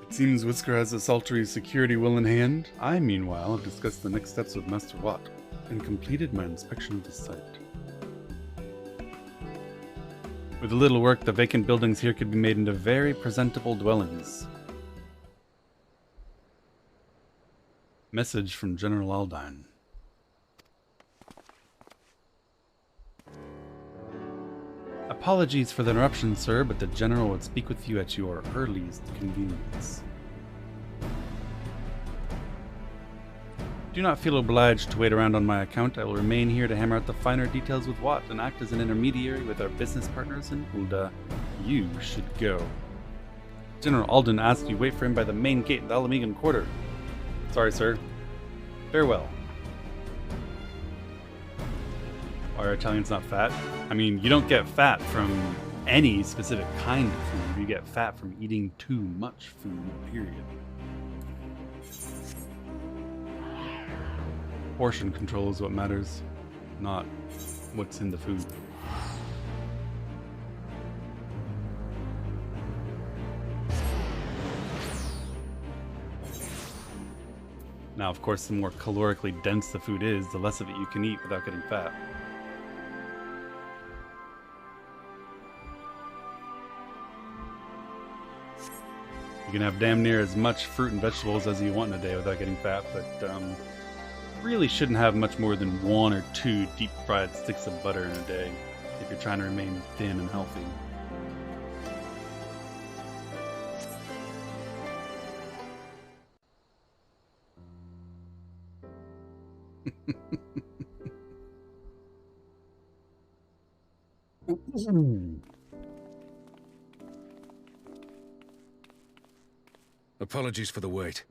It seems Whisker has a Sultry security well in hand. I, meanwhile, have discussed the next steps with Master Watt and completed my inspection of the site. With a little work, the vacant buildings here could be made into very presentable dwellings. Message from General Aldine. Apologies for the interruption, sir, but the General would speak with you at your earliest convenience. Do not feel obliged to wait around on my account. I will remain here to hammer out the finer details with Watt and act as an intermediary with our business partners in Ulda. You should go. General Alden asked you wait for him by the main gate in the Alamigan Quarter. Sorry, sir. Farewell. Are Italians not fat? I mean, you don't get fat from any specific kind of food. You get fat from eating too much food, period. Portion control is what matters, not what's in the food. Now, of course, the more calorically dense the food is, the less of it you can eat without getting fat. You can have damn near as much fruit and vegetables as you want in a day without getting fat, but really shouldn't have much more than 1 or 2 deep-fried sticks of butter in a day if you're trying to remain thin and healthy. Apologies for the wait.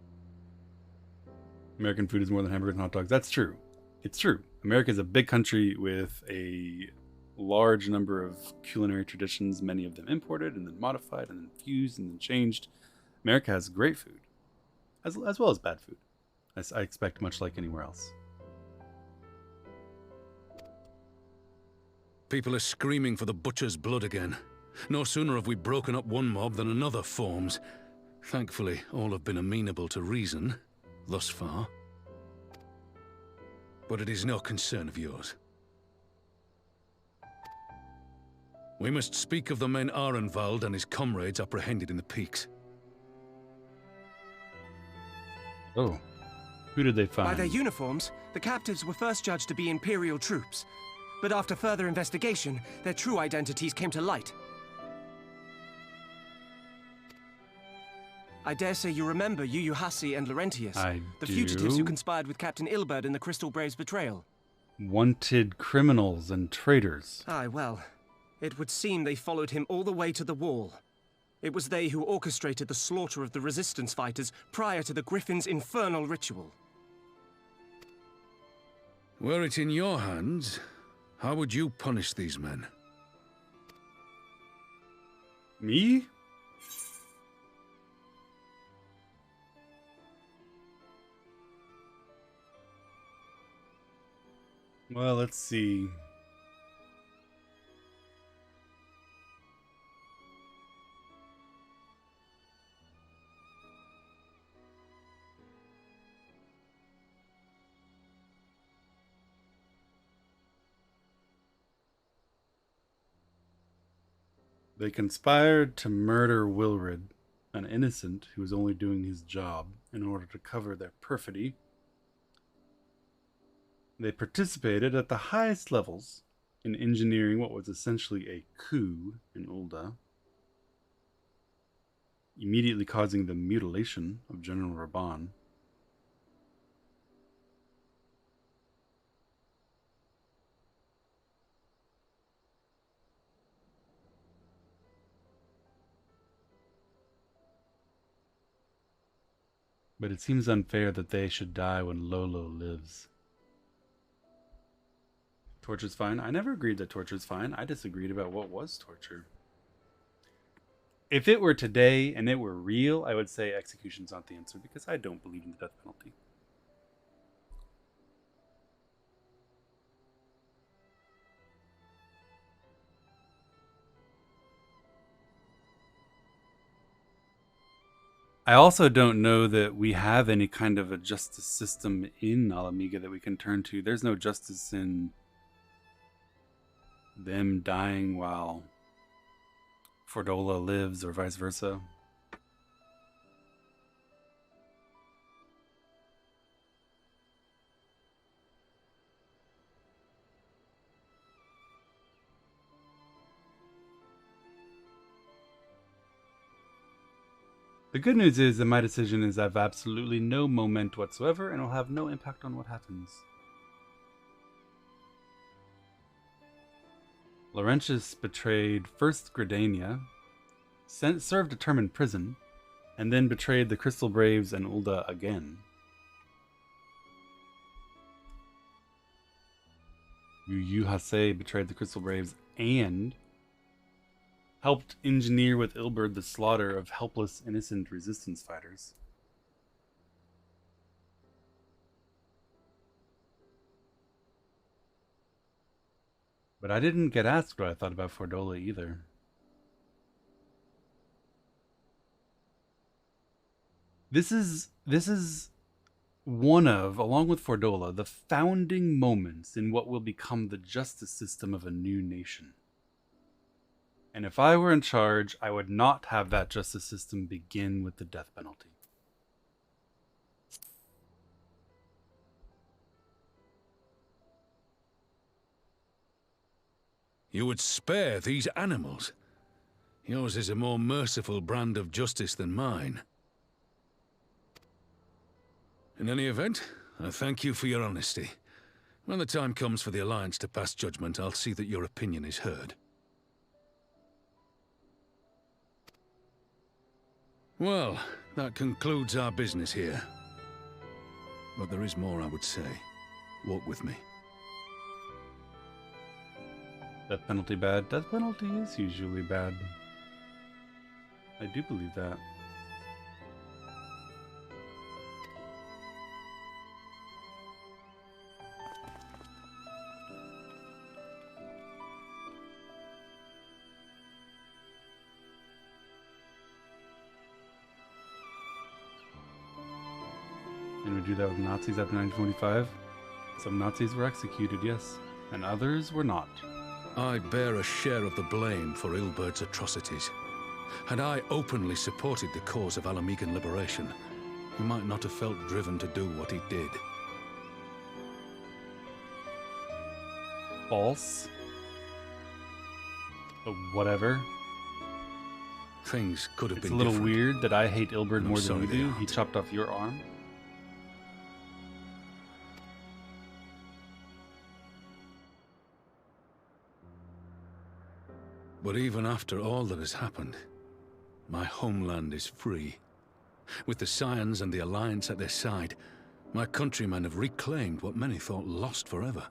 American food is more than hamburgers and hot dogs. That's true. It's true. America is a big country with a large number of culinary traditions, many of them imported and then modified and then fused and then changed. America has great food, as well as bad food, as I expect, much like anywhere else. People are screaming for the butcher's blood again. No sooner have we broken up one mob than another forms. Thankfully, all have been amenable to reason, thus far. But it is no concern of yours. We must speak of the men Arenvald and his comrades apprehended in the peaks. Oh. Who did they find? By their uniforms, the captives were first judged to be Imperial troops. But after further investigation, their true identities came to light. I dare say you remember Yuyuhasi and Laurentius, the fugitives who conspired with Captain Ilberd in the Crystal Brave's betrayal. Wanted criminals and traitors. Aye, well, it would seem they followed him all the way to the wall. It was they who orchestrated the slaughter of the resistance fighters prior to the Griffin's infernal ritual. Were it in your hands, how would you punish these men? Me? Well, let's see. They conspired to murder Wilred, an innocent who was only doing his job, in order to cover their perfidy. They participated at the highest levels in engineering what was essentially a coup in Ul'dah, immediately causing the mutilation of General Raban. But it seems unfair that they should die when Lolo lives. Torture's fine. I never agreed that torture's fine. I disagreed about what was torture. If it were today and it were real, I would say execution's not the answer because I don't believe in the death penalty. I also don't know that we have any kind of a justice system in Ala Mhiga that we can turn to. There's no justice in them dying while Fordola lives or vice versa. The good news is that my decision is I have absolutely no moment whatsoever and will have no impact on what happens. Laurentius betrayed first Gridania, served a term in prison, and then betrayed the Crystal Braves and Ul'dah again. Yuyuhasi betrayed the Crystal Braves and helped engineer with Ilberd the slaughter of helpless, innocent resistance fighters. But I didn't get asked what I thought about Fordola either. This is one of, along with Fordola, the founding moments in what will become the justice system of a new nation. And if I were in charge, I would not have that justice system begin with the death penalty. You would spare these animals? Yours is a more merciful brand of justice than mine. In any event, I thank you for your honesty. When the time comes for the Alliance to pass judgment, I'll see that your opinion is heard. Well, that concludes our business here. But there is more I would say. Walk with me. Death penalty bad? Death penalty is usually bad. I do believe that. And we do that with Nazis after 1945? Some Nazis were executed, yes, and others were not. I bear a share of the blame for Ilbert's atrocities. Had I openly supported the cause of Alamegan liberation, he might not have felt driven to do what he did. False. But whatever. Things could have It's been a little different. weird that I hate Ilbert I'm more than sorry you they do. aren't. He chopped off your arm. But even after all that has happened, my homeland is free. With the Scions and the Alliance at their side, my countrymen have reclaimed what many thought lost forever.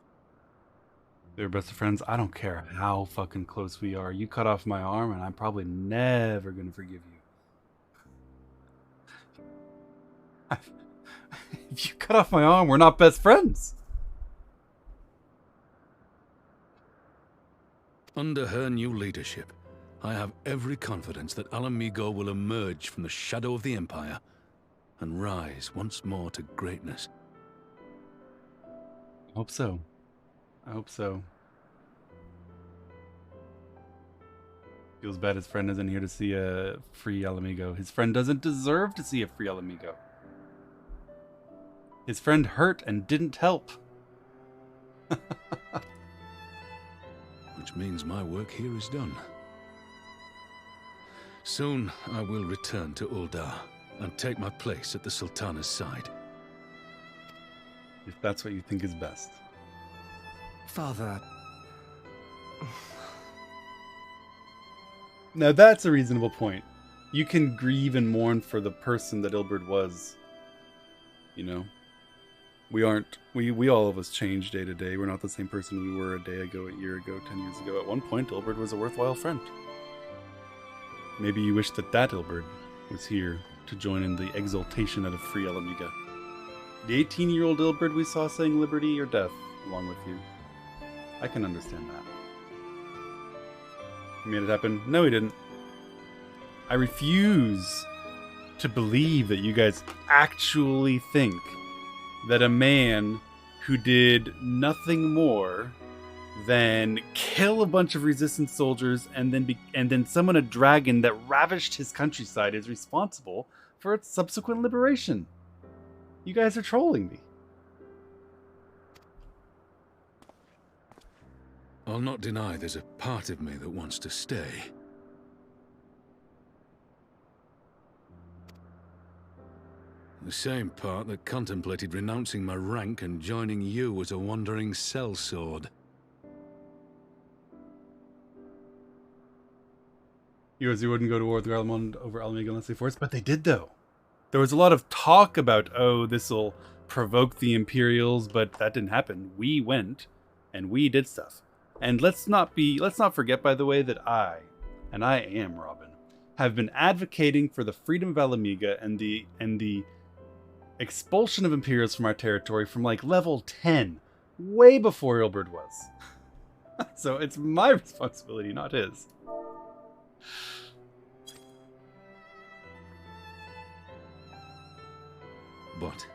They're best of friends. I don't care how fucking close we are. You cut off my arm and I'm probably never gonna forgive you. If you cut off my arm, we're not best friends. Under her new leadership, I have every confidence that Alamigo will emerge from the shadow of the Empire and rise once more to greatness. I hope so. I hope so. Feels bad his friend isn't here to see a free Alamigo. His friend doesn't deserve to see a free Alamigo. His friend hurt and didn't help. Which means my work here is done. Soon I will return to Uldar and take my place at the Sultana's side. If that's what you think is best. Father... Now that's a reasonable point. You can grieve and mourn for the person that Ilbert was. You know? We all of us change day to day. We're not the same person we were a day ago, a year ago, 10 years ago. At one point, Ilbert was a worthwhile friend. Maybe you wish that Ilbert was here to join in the exultation at a free Alamiga. The 18-year-old Ilbert we saw saying liberty or death along with you. I can understand that. He made it happen. No, he didn't. I refuse to believe that you guys actually think that a man who did nothing more than kill a bunch of resistance soldiers and then summon a dragon that ravished his countryside is responsible for its subsequent liberation. You guys are trolling me. I'll not deny there's a part of me that wants to stay. The same part that contemplated renouncing my rank and joining you as a wandering sellsword. Yours, you wouldn't go to war with Garlemald over Alamiga unless they forced, but they did though. There was a lot of talk about, oh, this'll provoke the Imperials, but that didn't happen. We went, and we did stuff. And let's not forget, by the way, that I am Robin, have been advocating for the freedom of Alamiga and the expulsion of Imperials from our territory from like level 10, way before Ilbert was. So it's my responsibility, not his. But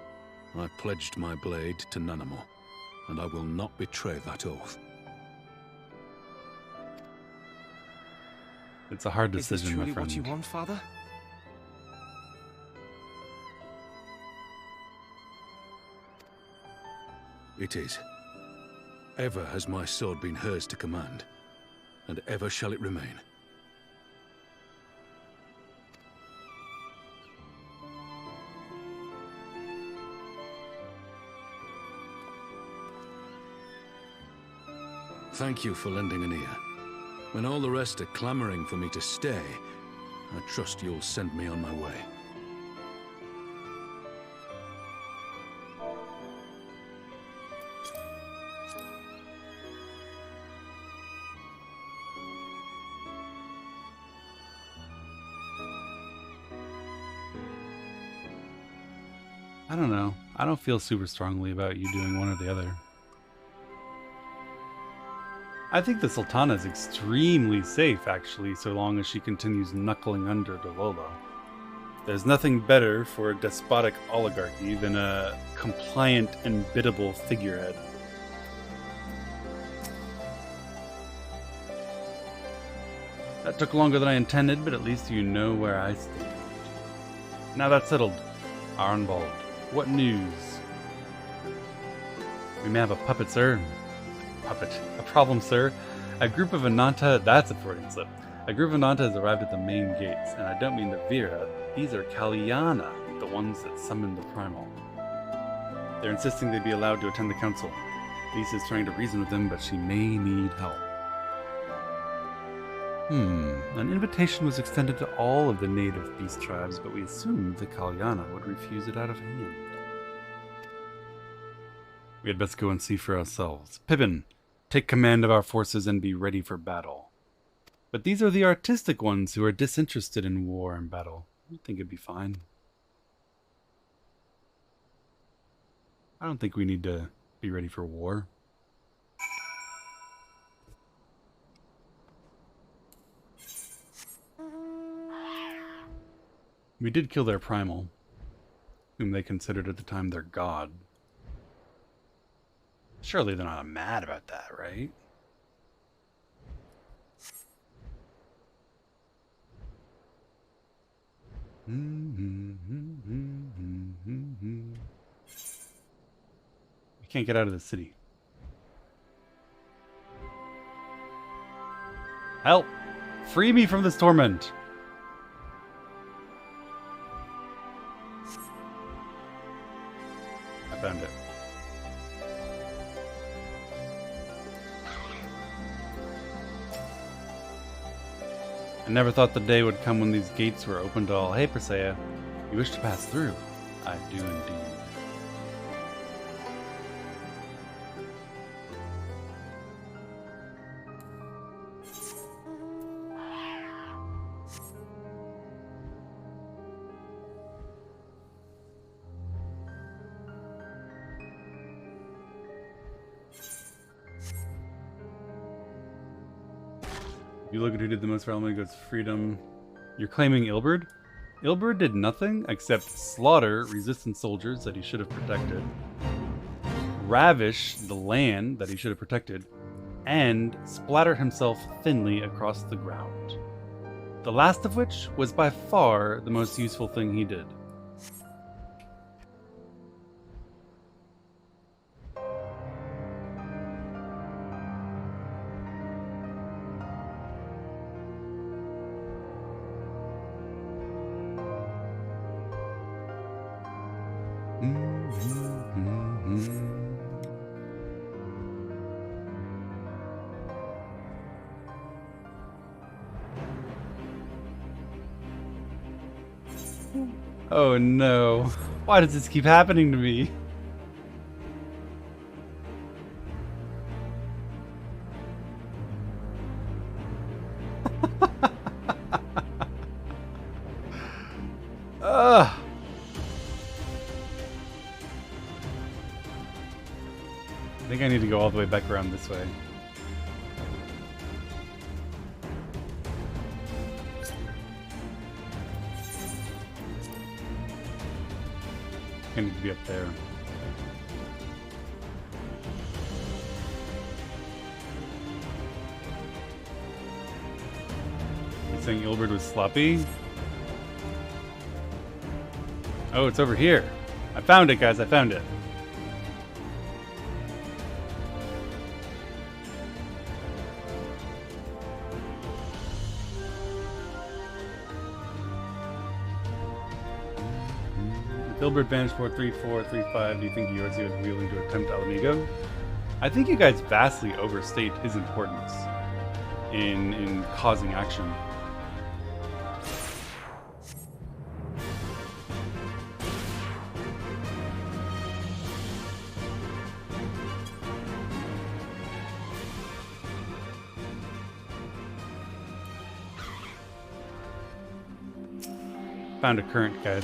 I pledged my blade to Nanamo, and I will not betray that oath. It's a hard Is this decision, my truly friend. what you want, Father? It is. Ever has my sword been hers to command, and ever shall it remain. Thank you for lending an ear. When all the rest are clamoring for me to stay, I trust you'll send me on my way. I don't know. I don't feel super strongly about you doing one or the other. I think the Sultana is extremely safe, actually, so long as she continues knuckling under to Lolo. There's nothing better for a despotic oligarchy than a compliant and biddable figurehead. That took longer than I intended, but at least you know where I stand. Now that's settled. Arnbald, what news? We may have a puppet, sir. Puppet. A problem, sir. A group of Ananta... That's a Freudian slip. A group of Ananta has arrived at the main gates, and I don't mean the Vera. These are Kalyana, the ones that summoned the Primal. They're insisting they be allowed to attend the council. Lisa's trying to reason with them, but she may need help. An invitation was extended to all of the native beast tribes, but we assumed the Kalyana would refuse it out of hand. We had best go and see for ourselves. Pippin, take command of our forces and be ready for battle. But these are the artistic ones who are disinterested in war and battle. I think it'd be fine. I don't think we need to be ready for war. We did kill their primal, whom they considered at the time their god. Surely they're not mad about that, right? We can't get out of the city. Help! Free me from this torment! I found it. I never thought the day would come when these gates were open to all. Hey, Persea, you wish to pass through? I do indeed. You look at who did the most for Alamigo's freedom. You're claiming Ilberd? Ilberd did nothing except slaughter resistance soldiers that he should have protected, ravish the land that he should have protected, and splatter himself thinly across the ground. The last of which was by far the most useful thing he did. Oh no. Why does this keep happening to me? Ugh. I think I need to go all the way back around this way. I need to be up there. You saying Ilberd was sloppy? Oh, it's over here. I found it, guys. I found it. Ilberd banished for 3-4, 3-5. Do you think yours would be willing to attempt Alamigo? I think you guys vastly overstate his importance in causing action. Found a current, guys.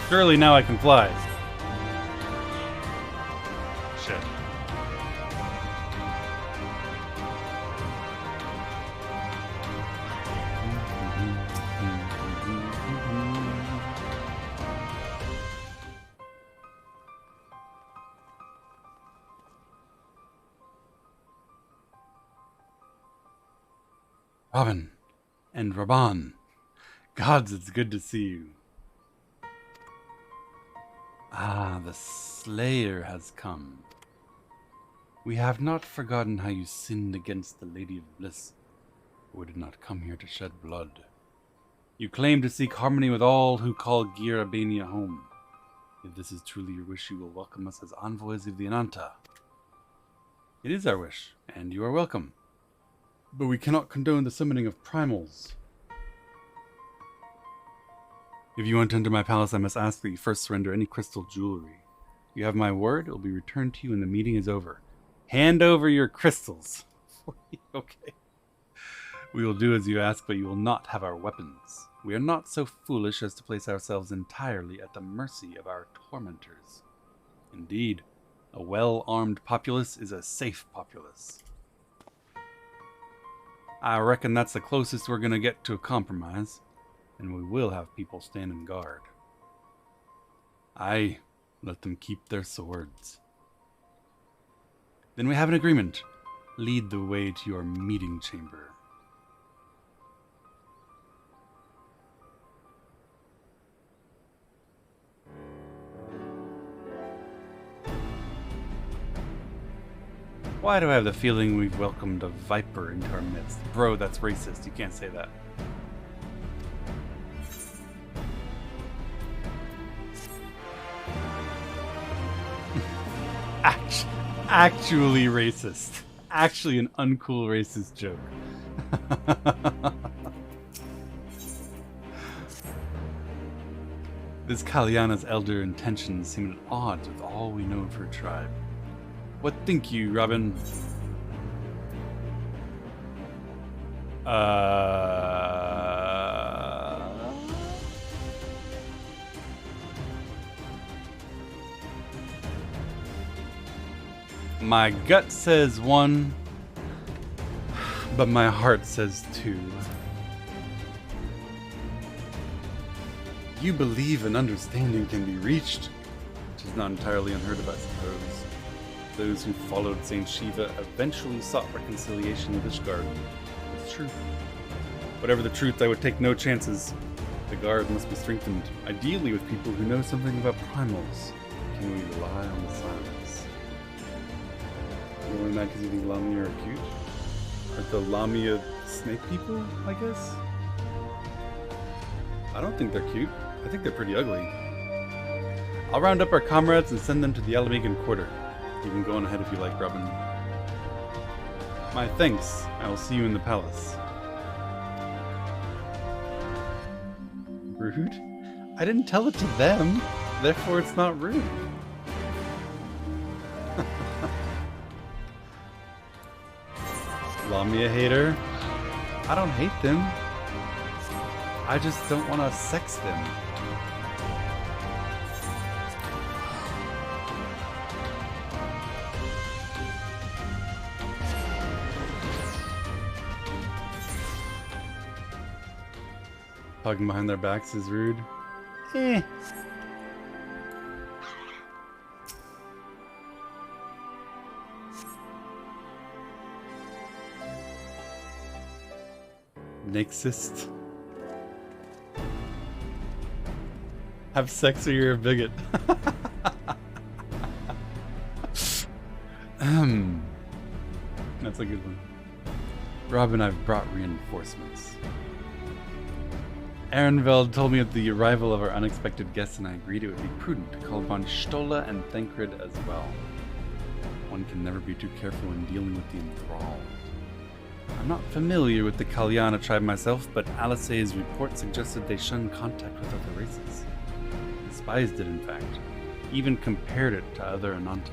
Surely now I can fly. Shit. Robin and Raban. Gods, it's good to see you. Ah, the Slayer has come. We have not forgotten how you sinned against the Lady of Bliss, but we did not come here to shed blood. You claim to seek harmony with all who call Gyr Albania home. If this is truly your wish, you will welcome us as envoys of the Ananta. It is our wish, and you are welcome. But we cannot condone the summoning of primals. If you want to enter my palace, I must ask that you first surrender any crystal jewelry. You have my word, it will be returned to you when the meeting is over. Hand over your crystals. Okay. We will do as you ask, but you will not have our weapons. We are not so foolish as to place ourselves entirely at the mercy of our tormentors. Indeed, a well-armed populace is a safe populace. I reckon that's the closest we're going to get to a compromise, and we will have people standing guard. Aye, let them keep their swords. Then we have an agreement. Lead the way to your meeting chamber. Why do I have the feeling we've welcomed a viper into our midst? Bro, that's racist. You can't say that. Actually racist. Actually an uncool racist joke. This Kalyana's elder intentions seem at odds with all we know of her tribe. What think you, Robin? My gut says 1, but my heart says 2. You believe an understanding can be reached, which is not entirely unheard of, I suppose. Those who followed Saint Shiva eventually sought reconciliation with Ishgard. It's true. Whatever the truth, I would take no chances. The guard must be strengthened, ideally with people who know something about primals. Can we rely on the silence? You're only mad because you think Lamia are cute? Aren't the Lamia snake people, I guess? I don't think they're cute. I think they're pretty ugly. I'll round up our comrades and send them to the Alamegan quarter. You can go on ahead if you like, Robin. My thanks. I will see you in the palace. Rude? I didn't tell it to them, therefore it's not rude. Lamia hater? I don't hate them. I just don't want to sex them. Talking behind their backs is rude. Eh. Nexist. Have sex or you're a bigot. That's a good one. Robin, I've brought reinforcements. Ehrenfeld told me of the arrival of our unexpected guests, and I agreed it would be prudent to call upon Stola and Thancred as well. One can never be too careful in dealing with the enthralled. I'm not familiar with the Kalyana tribe myself, but Alisay's report suggested they shun contact with other races. The spies did, in fact. Even compared it to other Ananta.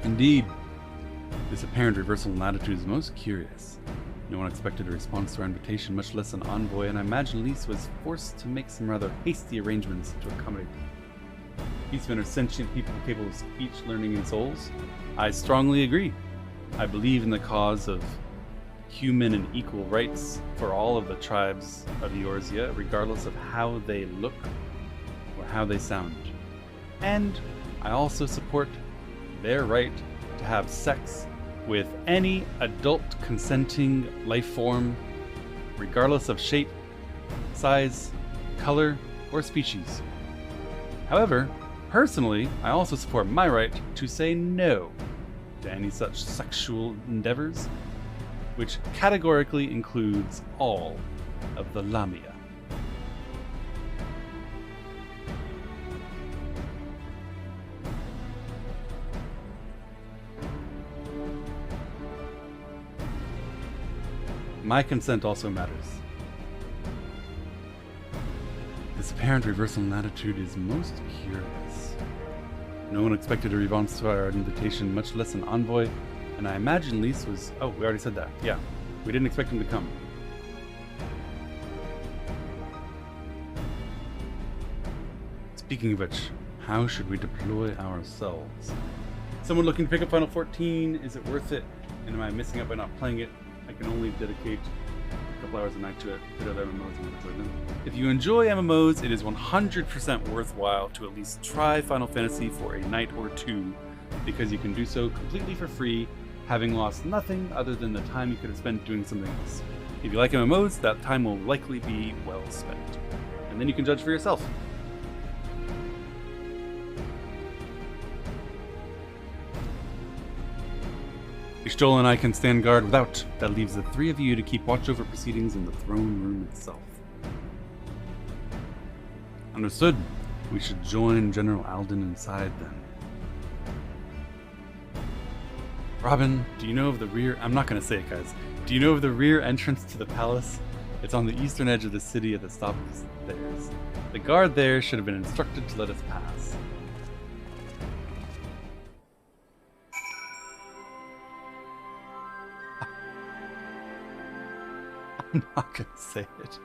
Indeed, this apparent reversal in latitude is most curious. No one expected a response to our invitation, much less an envoy, and I imagine Lise was forced to make some rather hasty arrangements to accommodate them. Beastmen are sentient people capable of speech, learning, and souls. I strongly agree. I believe in the cause of human and equal rights for all of the tribes of Eorzea, regardless of how they look or how they sound. And I also support their right to have sex with any adult consenting life form, regardless of shape, size, color, or species. However, personally, I also support my right to say no to any such sexual endeavors, which categorically includes all of the Lamia. My consent also matters. This apparent reversal in latitude is most curious. No one expected a response to our invitation, much less an envoy, and I imagine Lise was... Oh, we already said that. Yeah, we didn't expect him to come. Speaking of which, how should we deploy ourselves? Someone looking to pick up Final 14, is it worth it? And am I missing out by not playing it? I can only dedicate a couple hours a night to it, fit other MMOs and enjoy them. If you enjoy MMOs, it is 100% worthwhile to at least try Final Fantasy for a night or two, because you can do so completely for free, having lost nothing other than the time you could have spent doing something else. If you like MMOs, that time will likely be well spent. And then you can judge for yourself. Ishtola and I can stand guard without. That leaves the three of you to keep watch over proceedings in the throne room itself. Understood. We should join General Alden inside then. Robin, do you know of the rear... I'm not going to say it, guys. Do you know of the rear entrance to the palace? It's on the eastern edge of the city at the stop of the stairs. The guard there should have been instructed to let us pass. I'm not gonna say it.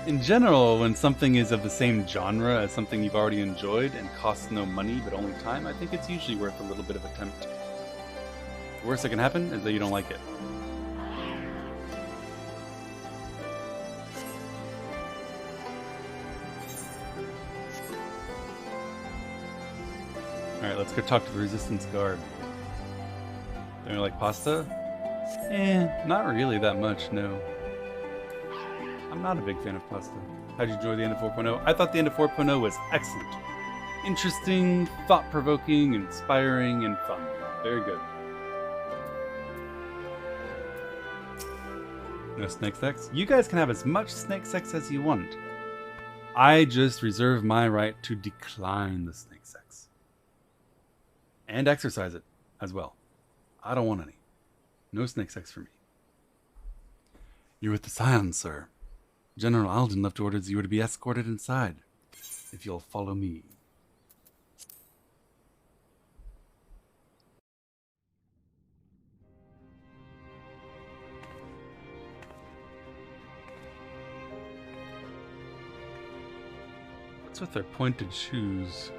In general, when something is of the same genre as something you've already enjoyed and costs no money but only time, I think it's usually worth a little bit of attempt. The worst that can happen is that you don't like it. Alright, let's go talk to the Resistance Guard. Don't you like pasta? Not really that much, no. I'm not a big fan of pasta. How'd you enjoy the end of 4.0? I thought the end of 4.0 was excellent. Interesting, thought-provoking, inspiring, and fun. Very good. No snake sex? You guys can have as much snake sex as you want. I just reserve my right to decline the snake sex. And exercise it as well. I don't want any. No snake sex for me. You're with the Scions, sir. General Alden left orders you were to be escorted inside. If you'll follow me. What's with their pointed shoes?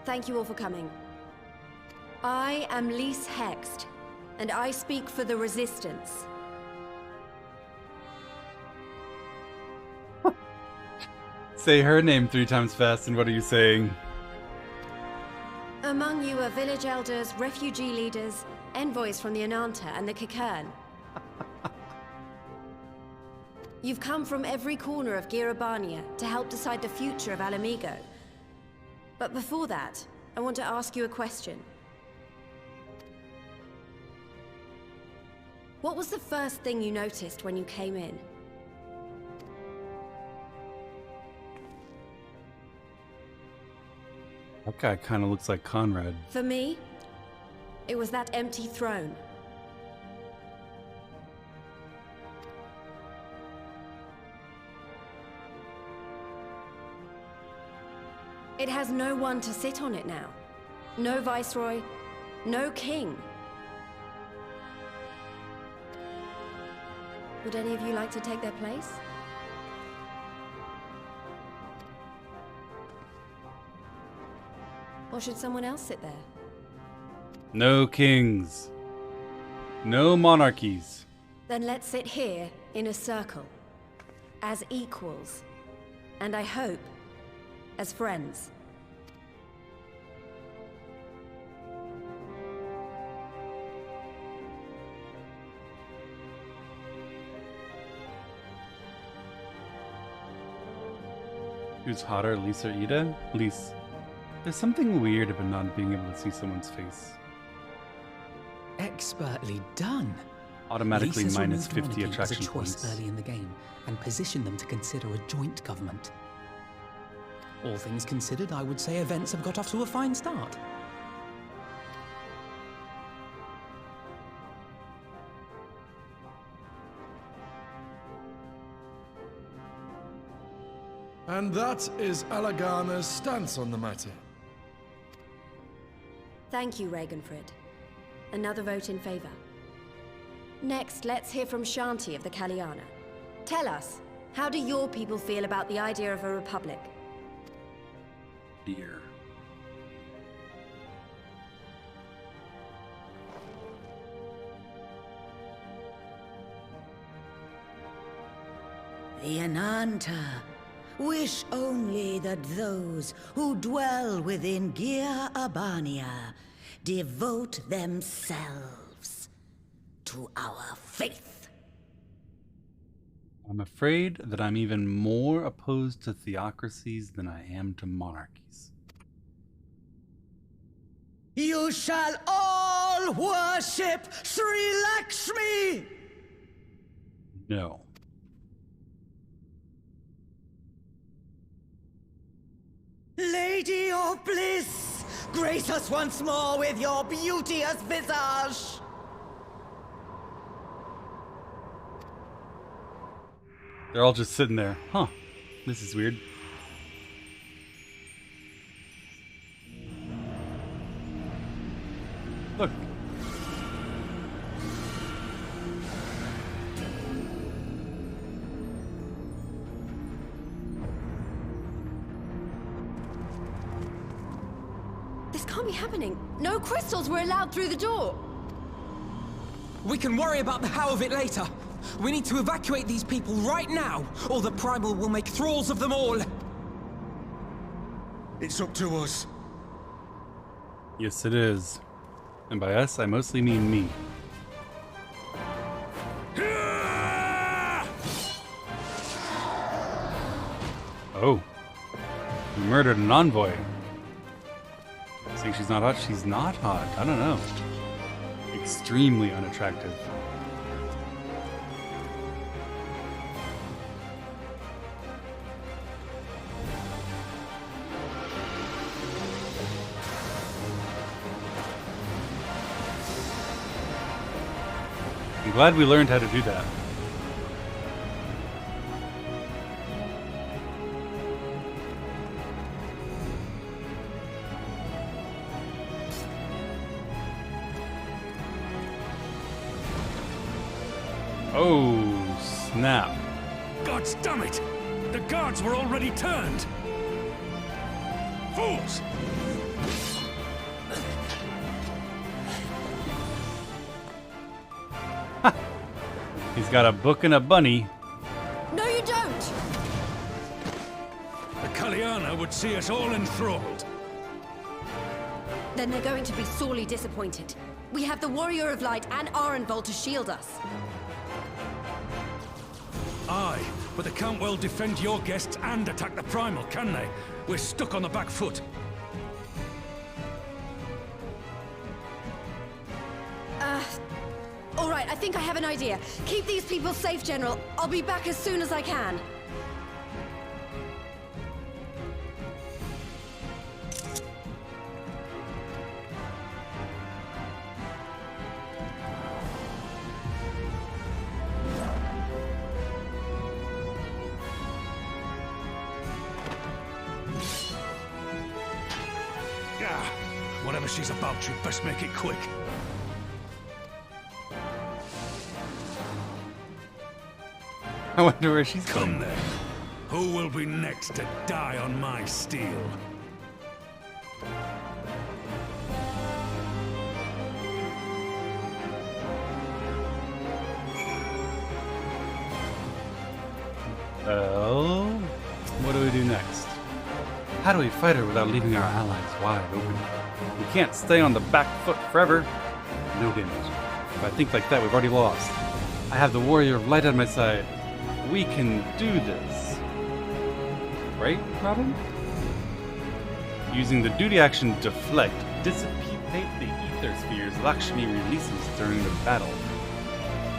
Thank you all for coming. I am Lise Hext, and I speak for the Resistance. Say her name 3 times fast, and what are you saying? Among you are village elders, refugee leaders, envoys from the Ananta and the Kikern. You've come from every corner of Girabania to help decide the future of Alamigo. But before that, I want to ask you a question. What was the first thing you noticed when you came in? That guy kind of looks like Conrad. For me, it was that empty throne. It has no one to sit on it now. No viceroy, no king. Would any of you like to take their place? Or should someone else sit there? No kings. No monarchies. Then let's sit here in a circle. As equals. And I hope, as friends. Who's hotter, Lise or Ida? Lise. There's something weird about not being able to see someone's face. Expertly done. Automatically Lisa's minus removed 50 monarchy as a attraction choice points. early in the game and positioned them to consider a joint government. All things considered, I would say events have got off to a fine start. And that is Alagana's stance on the matter. Thank you, Ragenfrid. Another vote in favor. Next, let's hear from Shanti of the Kaliana. Tell us, how do your people feel about the idea of a republic? Dear. The Ananta wish only that those who dwell within Gir Abania devote themselves to our faith. I'm afraid that I'm even more opposed to theocracies than I am to monarchies. You shall all worship Sri Lakshmi! No. Lady of bliss, grace us once more with your beauteous visage! They're all just sitting there. Huh. This is weird. Look. This can't be happening. No crystals were allowed through the door. We can worry about the how of it later. We need to evacuate these people right now, or the Primal will make thralls of them all. It's up to us. Yes, it is. And by us, I mostly mean me. Oh. You murdered an envoy. Saying she's not hot? She's not hot. I don't know. Extremely unattractive. I'm glad we learned how to do that. Oh, snap. God damn it! The guards were already turned! Fools! He's got a book and a bunny. No, you don't! The Kaliana would see us all enthralled. Then they're going to be sorely disappointed. We have the Warrior of Light and Arenvold to shield us. Aye, but they can't well defend your guests and attack the Primal, can they? We're stuck on the back foot. All right, I think I have an idea. Keep these people safe, General. I'll be back as soon as I can. Yeah, whatever she's about, you'd best make it quick. I wonder where she's Come then. Who will be next to die on my steel? Well, what do we do next? How do we fight her without leaving our allies wide open? We can't stay on the back foot forever. No damage. If I think like that, we've already lost. I have the Warrior of Light on my side. We can do this. Right, Robin? Using the duty action Deflect, dissipate the ether spheres Lakshmi releases during the battle.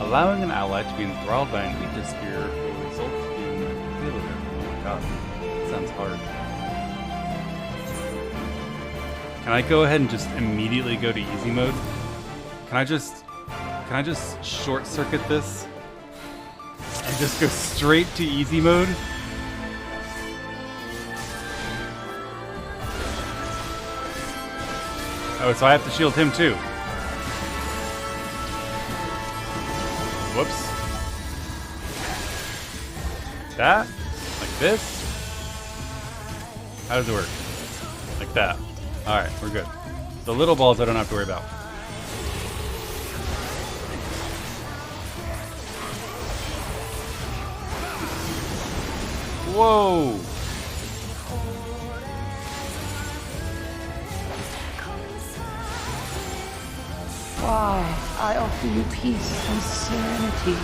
Allowing an ally to be enthralled by an ether sphere will result in failure. Oh my god, that sounds hard. Can I go ahead and just immediately go to easy mode? Can I just short circuit this? And just go straight to easy mode? Oh, so I have to shield him too. Whoops. That? Like this? How does it work? Like that. Alright, we're good. The little balls I don't have to worry about. Whoa! Why, I offer you peace and serenity.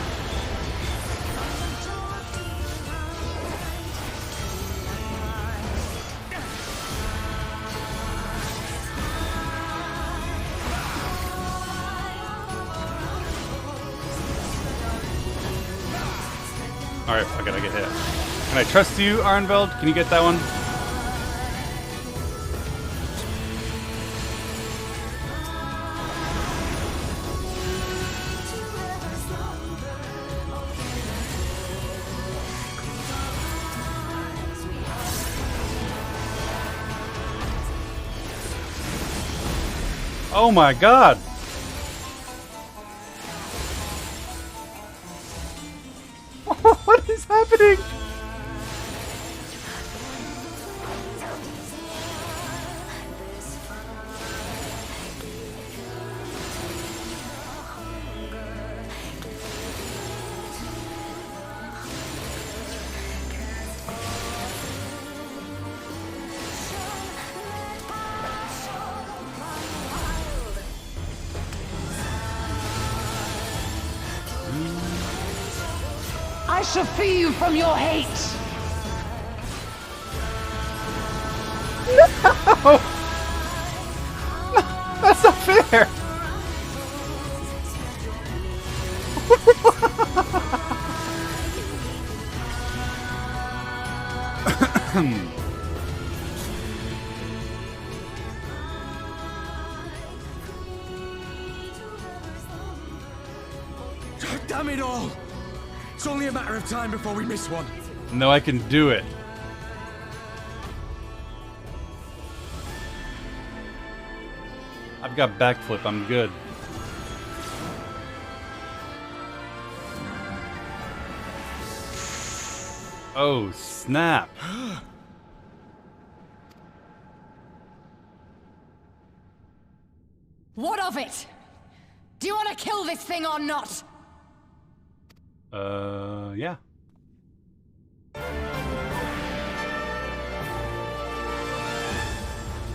Alright, fuck it, I get hit. Can I trust you, Arenvold? Can you get that one? Oh my god! What is happening? I shall free you from your hate! No! That's not fair! Damn it all! It's only a matter of time before we miss one. No, I can do it. I've got backflip, I'm good. Oh, snap. What of it? Do you want to kill this thing or not? Yeah.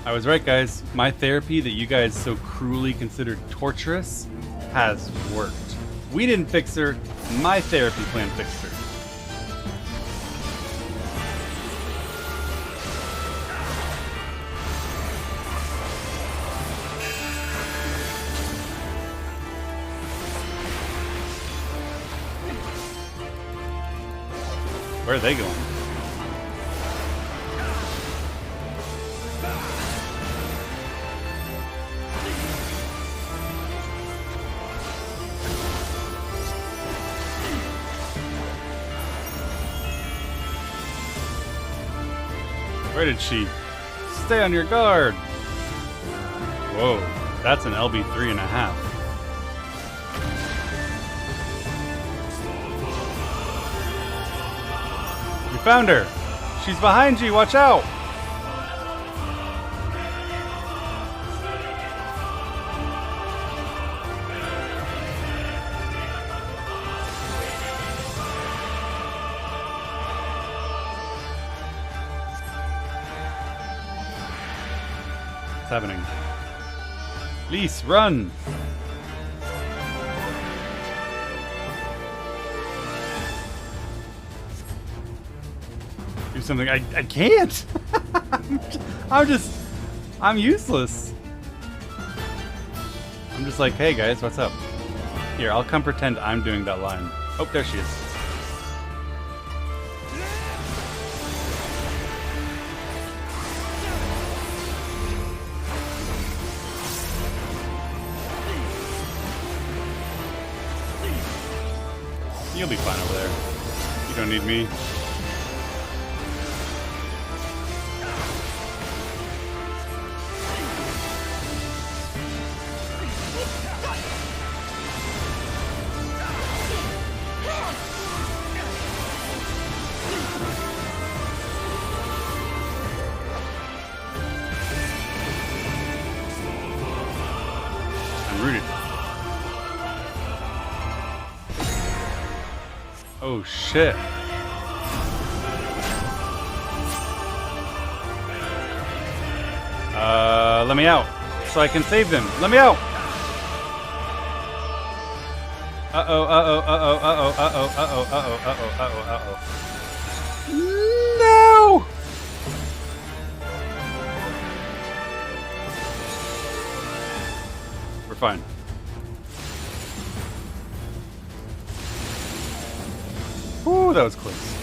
I was right, guys. My therapy that you guys so cruelly considered torturous has worked. We didn't fix her. My therapy plan fixed her. Where are they going? Where did she? Stay on your guard! Whoa, that's an LB 3.5. You found her! She's behind you, watch out! What's happening? Lise, run! Do something. I can't! I'm useless. I'm just like, hey guys, what's up? Here, I'll come pretend I'm doing that line. Oh, there she is. You'll be fine over there. You don't need me. I'm rooted. Oh shit. Let me out so I can save them. Let me out. Uh-oh, uh-oh, uh-oh, uh-oh, uh-oh, uh-oh, uh-oh, uh-oh, uh-oh, uh-oh. No! We're fine. Ooh, that was close.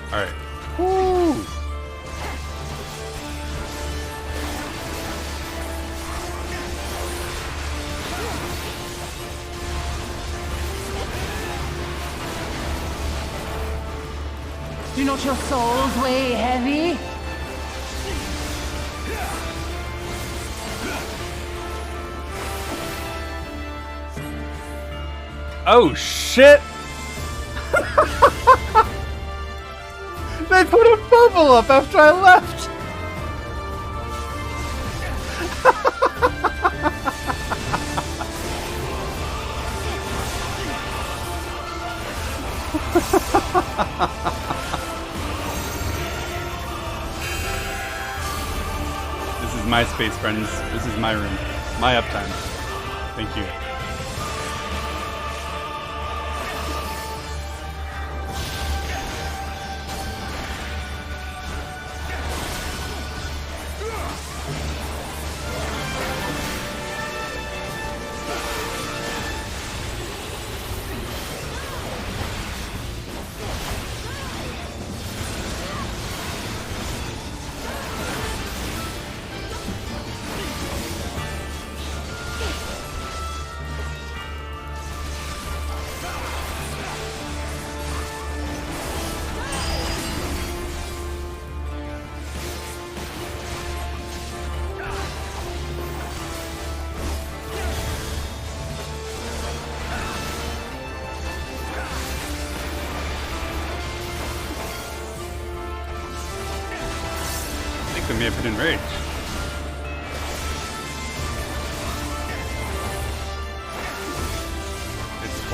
All right. Woo! Do not your souls weigh heavy? Oh shit! They put a bubble up after I left! This is my space, friends. This is my room. My uptime. Thank you. They may have been enraged.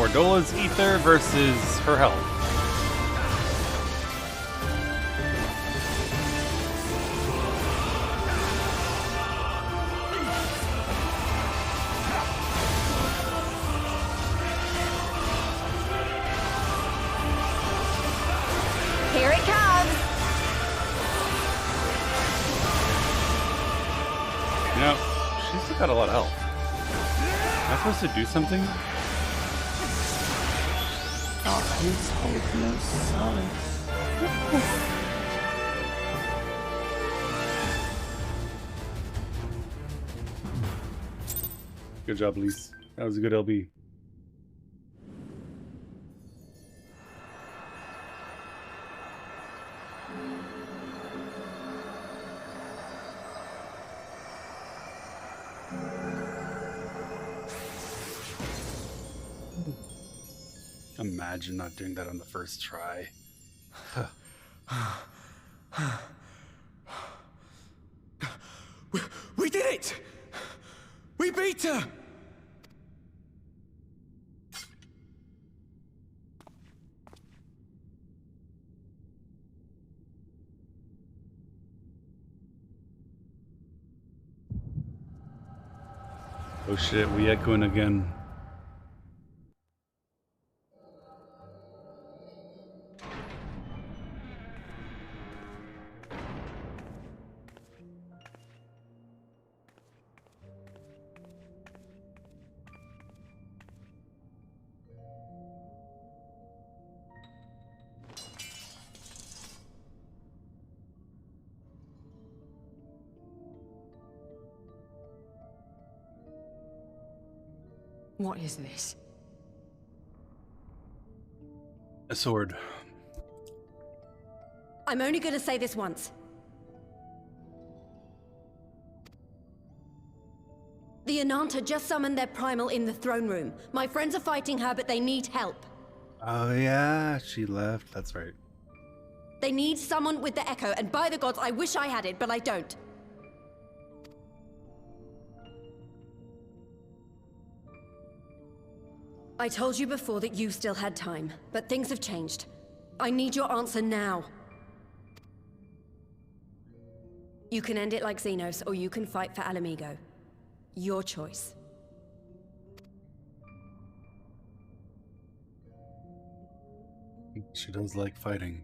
Bordola's ether versus her health. Here it comes! You know, she's still got a lot of health. Am I supposed to do something? Darkness holds no solace. Good job, Lise. That was a good LB. Imagine not doing that on the first try. We did it! We beat her! Oh shit, we echoing again. What is this? A sword. I'm only gonna say this once. The Ananta just summoned their primal in the throne room. My friends are fighting her, but they need help. Oh yeah, she left. That's right. They need someone with the Echo, and by the gods, I wish I had it, but I don't. I told you before that you still had time, but things have changed. I need your answer now. You can end it like Xenos, or you can fight for Alamigo. Your choice. She does like fighting.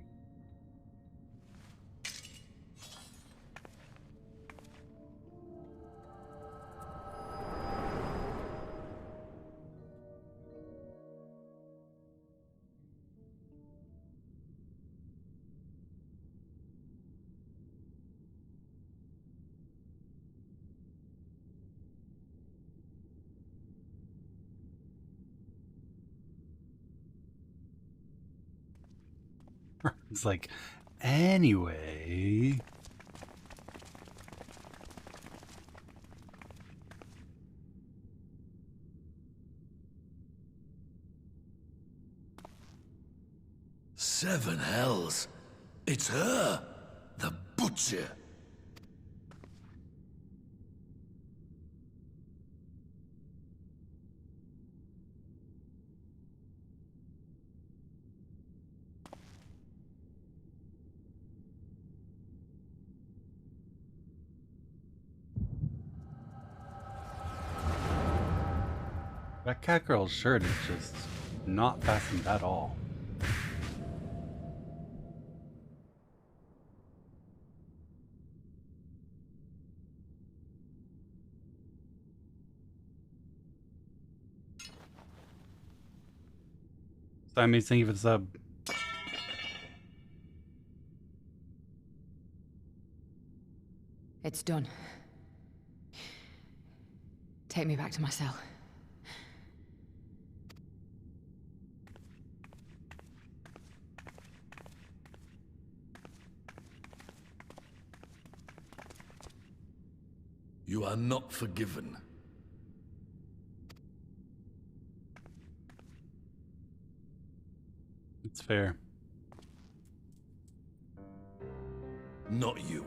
It's like, anyway. Seven hells. It's her, the Butcher. That catgirl's shirt is just not fastened at all. Siamese, thank you for the sub. It's done. Take me back to my cell. You are not forgiven. It's fair. Not you.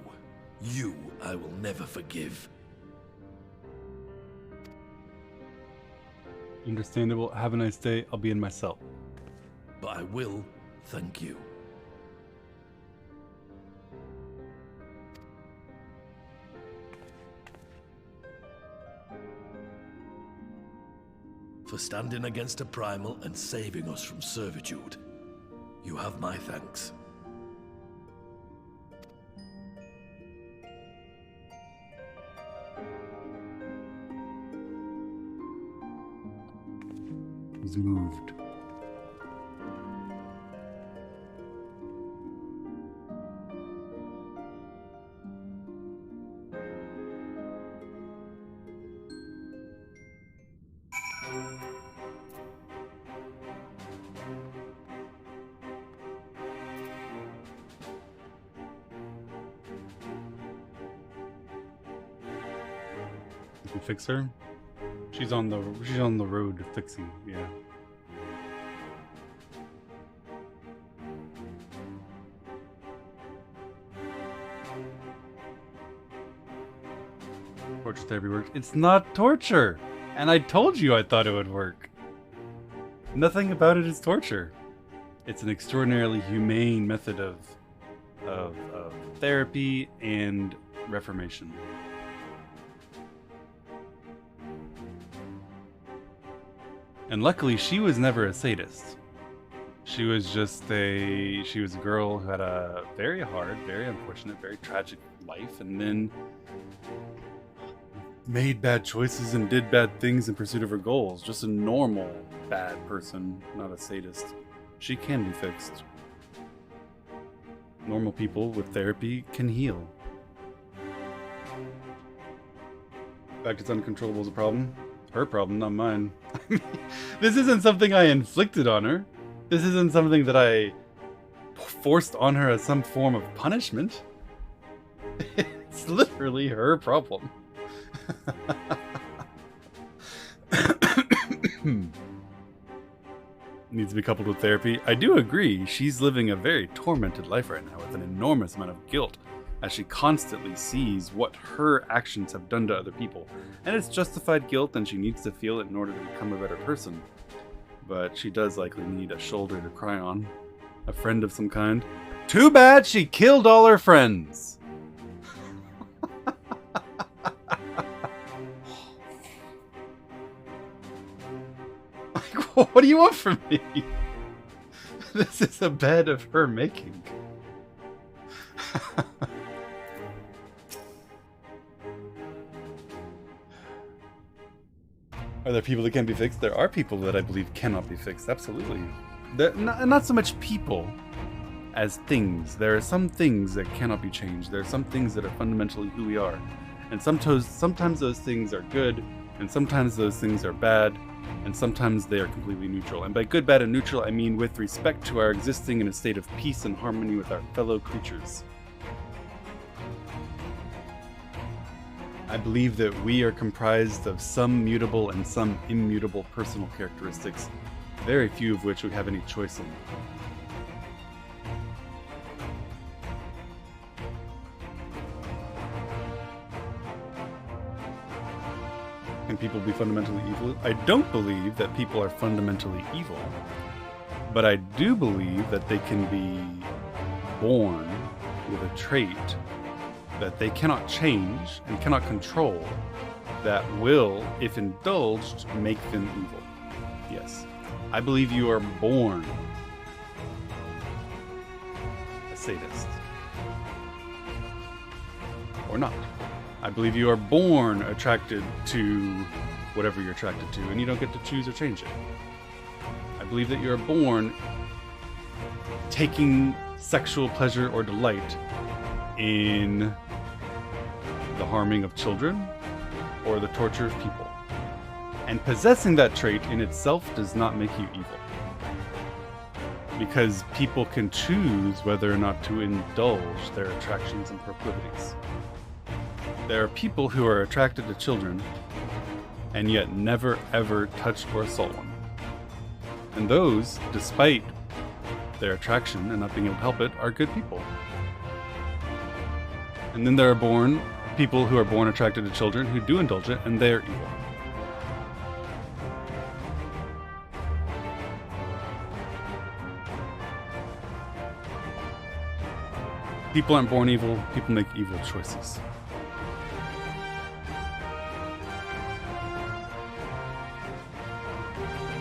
You I will never forgive. Understandable. Have a nice day. I'll be in my cell. But I will thank you. For standing against a primal and saving us from servitude. You have my thanks. He's moved. You can fix her. She's on the road to fixing. Yeah. Torture therapy works. It's not torture, and I told you I thought it would work. Nothing about it is torture. It's an extraordinarily humane method of therapy and reformation. And luckily, she was never a sadist. She was just a girl who had a very hard, very unfortunate, very tragic life, and then made bad choices and did bad things in pursuit of her goals. Just a normal bad person, not a sadist. She can be fixed. Normal people with therapy can heal. In fact, it's uncontrollable as a problem. Her problem, not mine. This isn't something I inflicted on her. This isn't something that I forced on her as some form of punishment. It's literally her problem. Needs to be coupled with therapy. I do agree, she's living a very tormented life right now with an enormous amount of guilt as she constantly sees what her actions have done to other people. And it's justified guilt and she needs to feel it in order to become a better person. But she does likely need a shoulder to cry on. A friend of some kind. Too bad she killed all her friends! What do you want from me? This is a bed of her making. Are there people that can be fixed? There are people that I believe cannot be fixed, absolutely. Not so much people as things. There are some things that cannot be changed. There are some things that are fundamentally who we are. And sometimes those things are good, and sometimes those things are bad, and sometimes they are completely neutral. And by good, bad, and neutral, I mean with respect to our existing in a state of peace and harmony with our fellow creatures. I believe that we are comprised of some mutable and some immutable personal characteristics, very few of which we have any choice in. Can people be fundamentally evil? I don't believe that people are fundamentally evil, but I do believe that they can be born with a trait that they cannot change and cannot control that will, if indulged, make them evil. Yes. I believe you are born a sadist. Or not. I believe you are born attracted to whatever you're attracted to, and you don't get to choose or change it. I believe that you're born taking sexual pleasure or delight in the harming of children or the torture of people. And possessing that trait in itself does not make you evil. Because people can choose whether or not to indulge their attractions and proclivities. There are people who are attracted to children and yet never ever touch or assault one. And those, despite their attraction and not being able to help it, are good people. And then there are people who are born attracted to children who do indulge it, and they're evil. People aren't born evil, people make evil choices.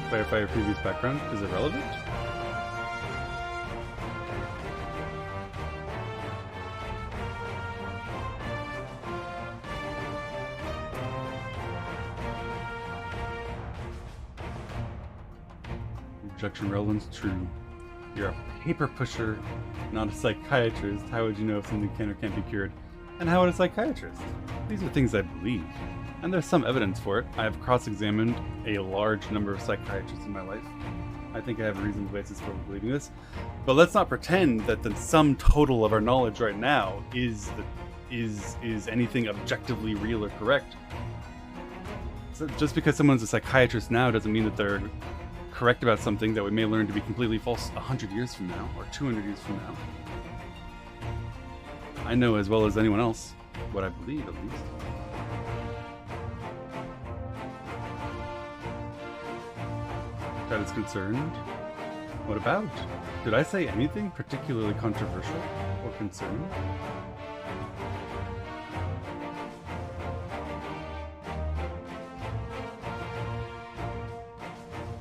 Clarify your previous background. Is it relevant? Rejection relevance, true. You're a paper pusher, not a psychiatrist. How would you know if something can or can't be cured? And how would a psychiatrist? These are things I believe. And there's some evidence for it. I have cross-examined a large number of psychiatrists in my life. I think I have a reasonable basis for believing this. But let's not pretend that the sum total of our knowledge right now is anything objectively real or correct. So just because someone's a psychiatrist now doesn't mean that they're correct about something that we may learn to be completely false 100 years from now, or 200 years from now. I know as well as anyone else what I believe, at least. That is concerned. What about? Did I say anything particularly controversial or concerning?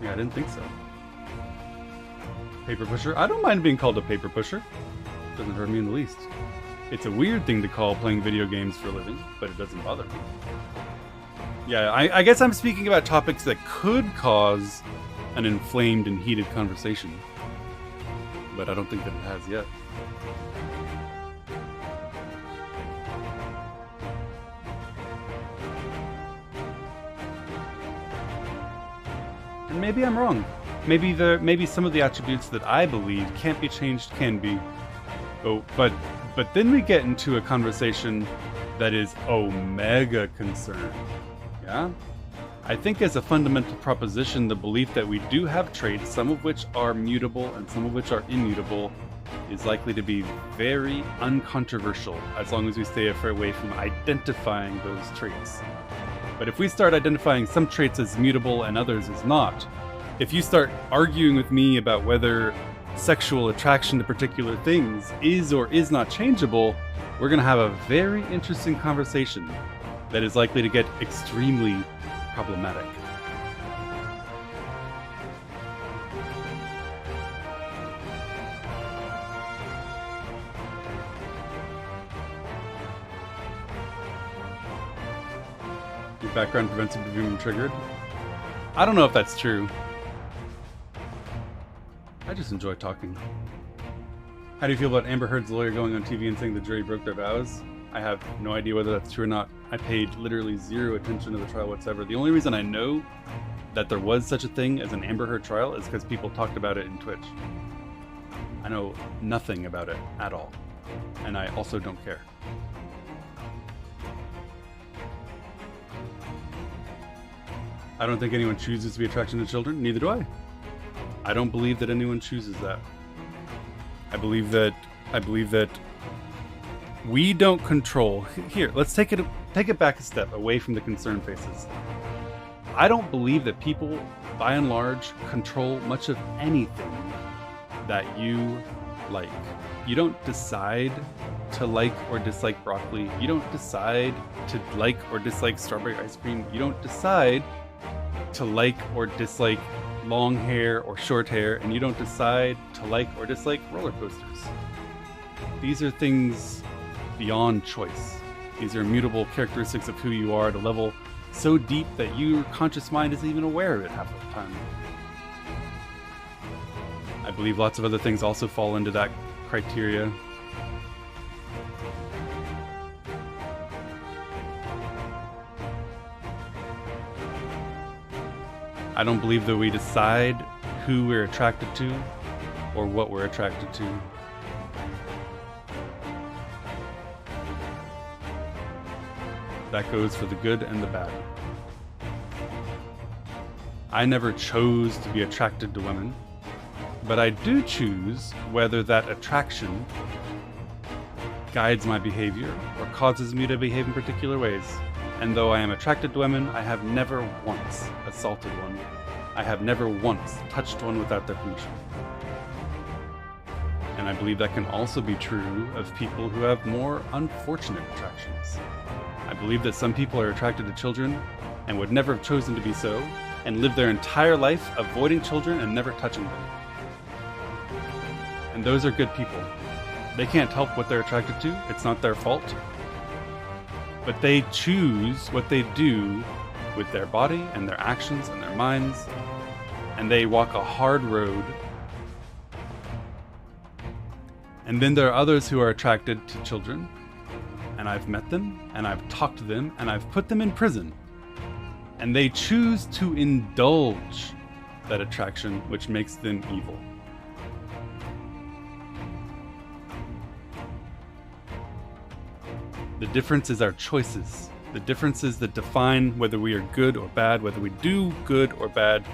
Yeah, I didn't think so. Paper pusher? I don't mind being called a paper pusher. Doesn't hurt me in the least. It's a weird thing to call playing video games for a living, but it doesn't bother me. Yeah, I guess I'm speaking about topics that could cause an inflamed and heated conversation. But I don't think that it has yet. And maybe I'm wrong. Maybe some of the attributes that I believe can't be changed can be. Oh, but then we get into a conversation that is omega concerned. Yeah? I think as a fundamental proposition, the belief that we do have traits, some of which are mutable and some of which are immutable, is likely to be very uncontroversial as long as we stay away from identifying those traits. But if we start identifying some traits as mutable and others as not, if you start arguing with me about whether sexual attraction to particular things is or is not changeable, we're going to have a very interesting conversation that is likely to get extremely problematic. Your background prevents you from being triggered? I don't know if that's true. I just enjoy talking. How do you feel about Amber Heard's lawyer going on TV and saying the jury broke their vows? I have no idea whether that's true or not. I paid literally zero attention to the trial whatsoever. The only reason I know that there was such a thing as an Amber Heard trial is because people talked about it in Twitch. I know nothing about it at all. And I also don't care. I don't think anyone chooses to be attracted to children. Neither do I. I don't believe that anyone chooses that. I believe that we don't control. Here, let's take it back a step away from the concern faces. I don't believe that people, by and large, control much of anything that you like. You don't decide to like or dislike broccoli. You don't decide to like or dislike strawberry ice cream. You don't decide to like or dislike long hair or short hair, and you don't decide to like or dislike roller coasters. These are things beyond choice. These are immutable characteristics of who you are at a level so deep that your conscious mind isn't even aware of it half the time. I believe lots of other things also fall into that criteria. I don't believe that we decide who we're attracted to or what we're attracted to. That goes for the good and the bad. I never chose to be attracted to women, but I do choose whether that attraction guides my behavior or causes me to behave in particular ways. And though I am attracted to women, I have never once assaulted one. I have never once touched one without their permission. And I believe that can also be true of people who have more unfortunate attractions. I believe that some people are attracted to children and would never have chosen to be so, and live their entire life avoiding children and never touching them. And those are good people. They can't help what they're attracted to. It's not their fault. But they choose what they do with their body and their actions and their minds, and they walk a hard road. And then there are others who are attracted to children, and I've met them, and I've talked to them, and I've put them in prison. And they choose to indulge that attraction, which makes them evil. The difference is our choices. The differences that define whether we are good or bad, whether we do good or bad,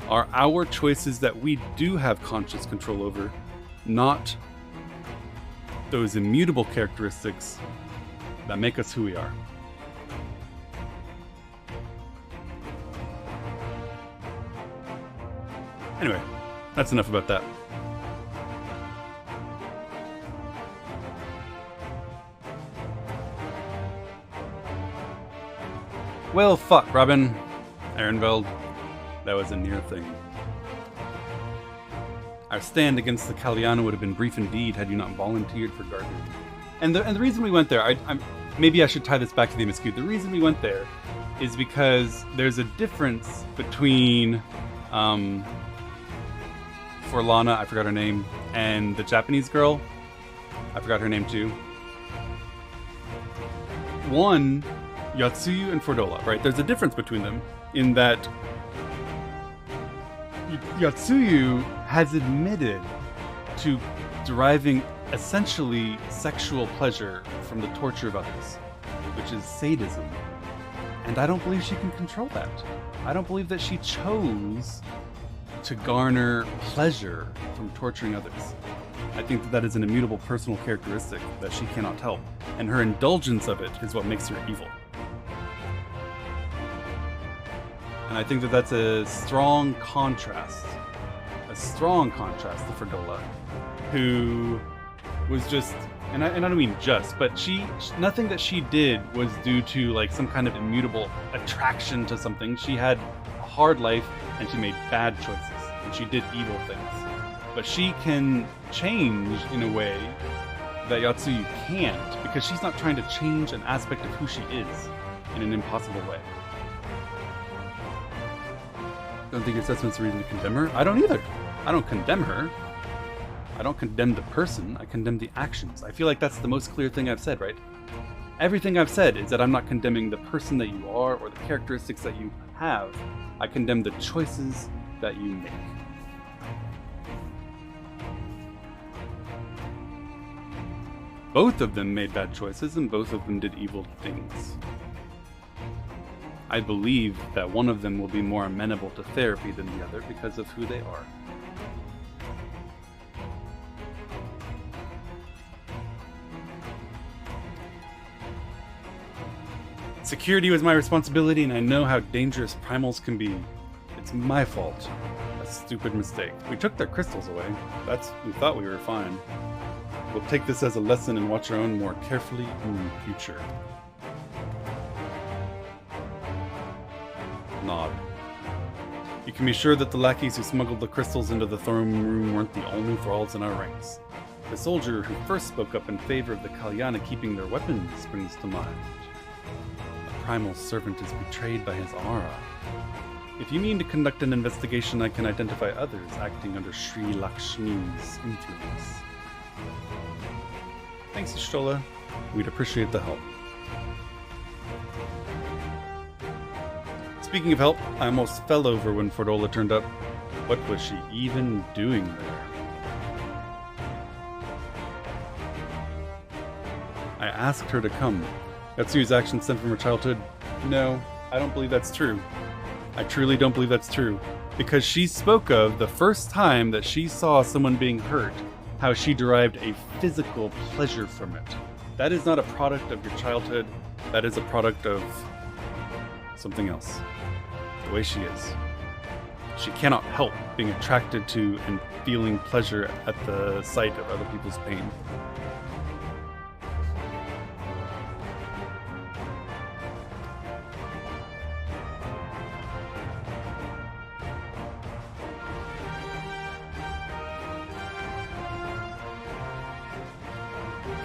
are our choices that we do have conscious control over, not those immutable characteristics that make us who we are. Anyway, that's enough about that. Well, fuck, Robin. Ehrenfeld. That was a near thing. Our stand against the Kalyana would have been brief indeed had you not volunteered for guardian. And the reason we went there, maybe I should tie this back to the MSQ. The reason we went there is because there's a difference between Forlana, I forgot her name, and the Japanese girl. I forgot her name too. One, Yotsuyu and Fordola, right? There's a difference between them in that Yotsuyu has admitted to deriving essentially sexual pleasure from the torture of others, which is sadism. And I don't believe she can control that. I don't believe that she chose to garner pleasure from torturing others. I think that that is an immutable personal characteristic that she cannot help, and her indulgence of it is what makes her evil. And I think that that's a strong contrast to Fordola, who was just, and I don't mean just, but nothing that she did was due to like some kind of immutable attraction to something. She had a hard life and she made bad choices and she did evil things. But she can change in a way that Yotsuyu can't, because she's not trying to change an aspect of who she is in an impossible way. Don't think your assessment's a reason to condemn her? I don't either. I don't condemn her. I don't condemn the person, I condemn the actions. I feel like that's the most clear thing I've said, right? Everything I've said is that I'm not condemning the person that you are or the characteristics that you have. I condemn the choices that you make. Both of them made bad choices and both of them did evil things. I believe that one of them will be more amenable to therapy than the other because of who they are. Security was my responsibility, and I know how dangerous primals can be. It's my fault. A stupid mistake. We took their crystals away. We thought we were fine. We'll take this as a lesson and watch our own more carefully in the future. Nod. You can be sure that the lackeys who smuggled the crystals into the throne room weren't the only thralls in our ranks. The soldier who first spoke up in favor of the Kalyana keeping their weapons springs to mind. A primal servant is betrayed by his aura. If you mean to conduct an investigation, I can identify others acting under Sri Lakshmi's influence. Thanks, Ishtola. We'd appreciate the help. Speaking of help, I almost fell over when Fordola turned up. What was she even doing there? I asked her to come. Yatsuyu's actions stemmed from her childhood. No, I don't believe that's true. I truly don't believe that's true. Because she spoke of the first time that she saw someone being hurt, how she derived a physical pleasure from it. That is not a product of your childhood. That is a product of something else. The way she is. she cannot help being attracted to and feeling pleasure at the sight of other people's pain.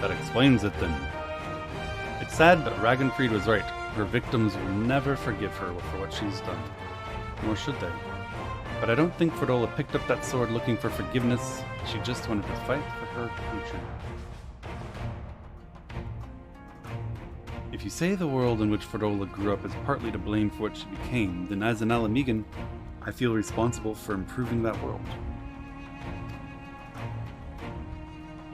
That explains it then. It's sad, but Ragnfried was right. Her victims will never forgive her for what she's done. Nor should they. But I don't think Frodola picked up that sword looking for forgiveness. She just wanted to fight for her future. If you say the world in which Frodola grew up is partly to blame for what she became, then as an Alamegan, I feel responsible for improving that world.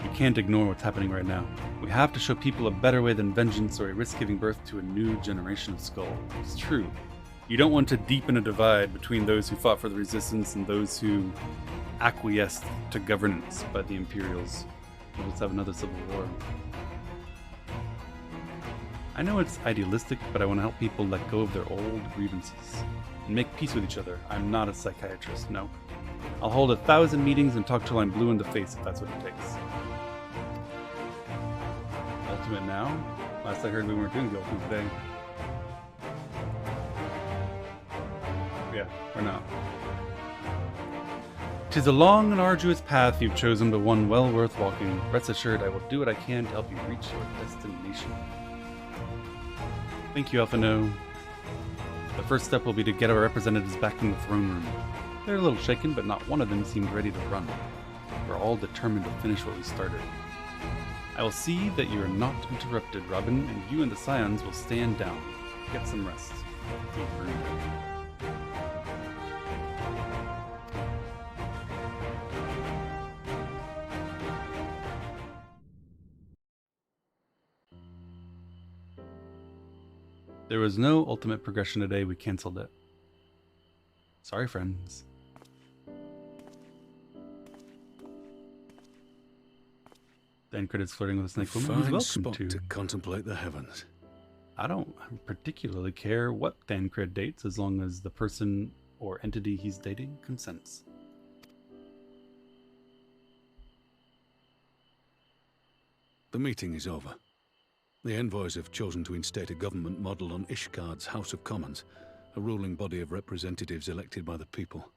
We can't ignore what's happening right now. We have to show people a better way than vengeance, or we risk giving birth to a new generation of Skull. It's true. You don't want to deepen a divide between those who fought for the Resistance and those who acquiesced to governance by the Imperials. Let's have another civil war. I know it's idealistic, but I want to help people let go of their old grievances and make peace with each other. I'm not a psychiatrist, no. I'll hold 1,000 meetings and talk till I'm blue in the face if that's what it takes. Ultimate now? Last I heard we weren't doing the ultimate today. Yeah, we're not. 'Tis a long and arduous path you've chosen, but one well worth walking. Rest assured I will do what I can to help you reach your destination. Thank you, Alphino. The first step will be to get our representatives back in the throne room. They're a little shaken, but not one of them seemed ready to run. We're all determined to finish what we started. I will see that you are not interrupted, Robin, and you and the Scions will stand down. Get some rest. Keep breathing. There was no ultimate progression today, we cancelled it. Sorry, friends. Thancred is flirting with a snake woman. He's Fine welcome spot to contemplate the heavens. I don't particularly care what Thancred dates as long as the person or entity he's dating consents. The meeting is over. The envoys have chosen to instate a government modelled on Ishgard's House of Commons, a ruling body of representatives elected by the people.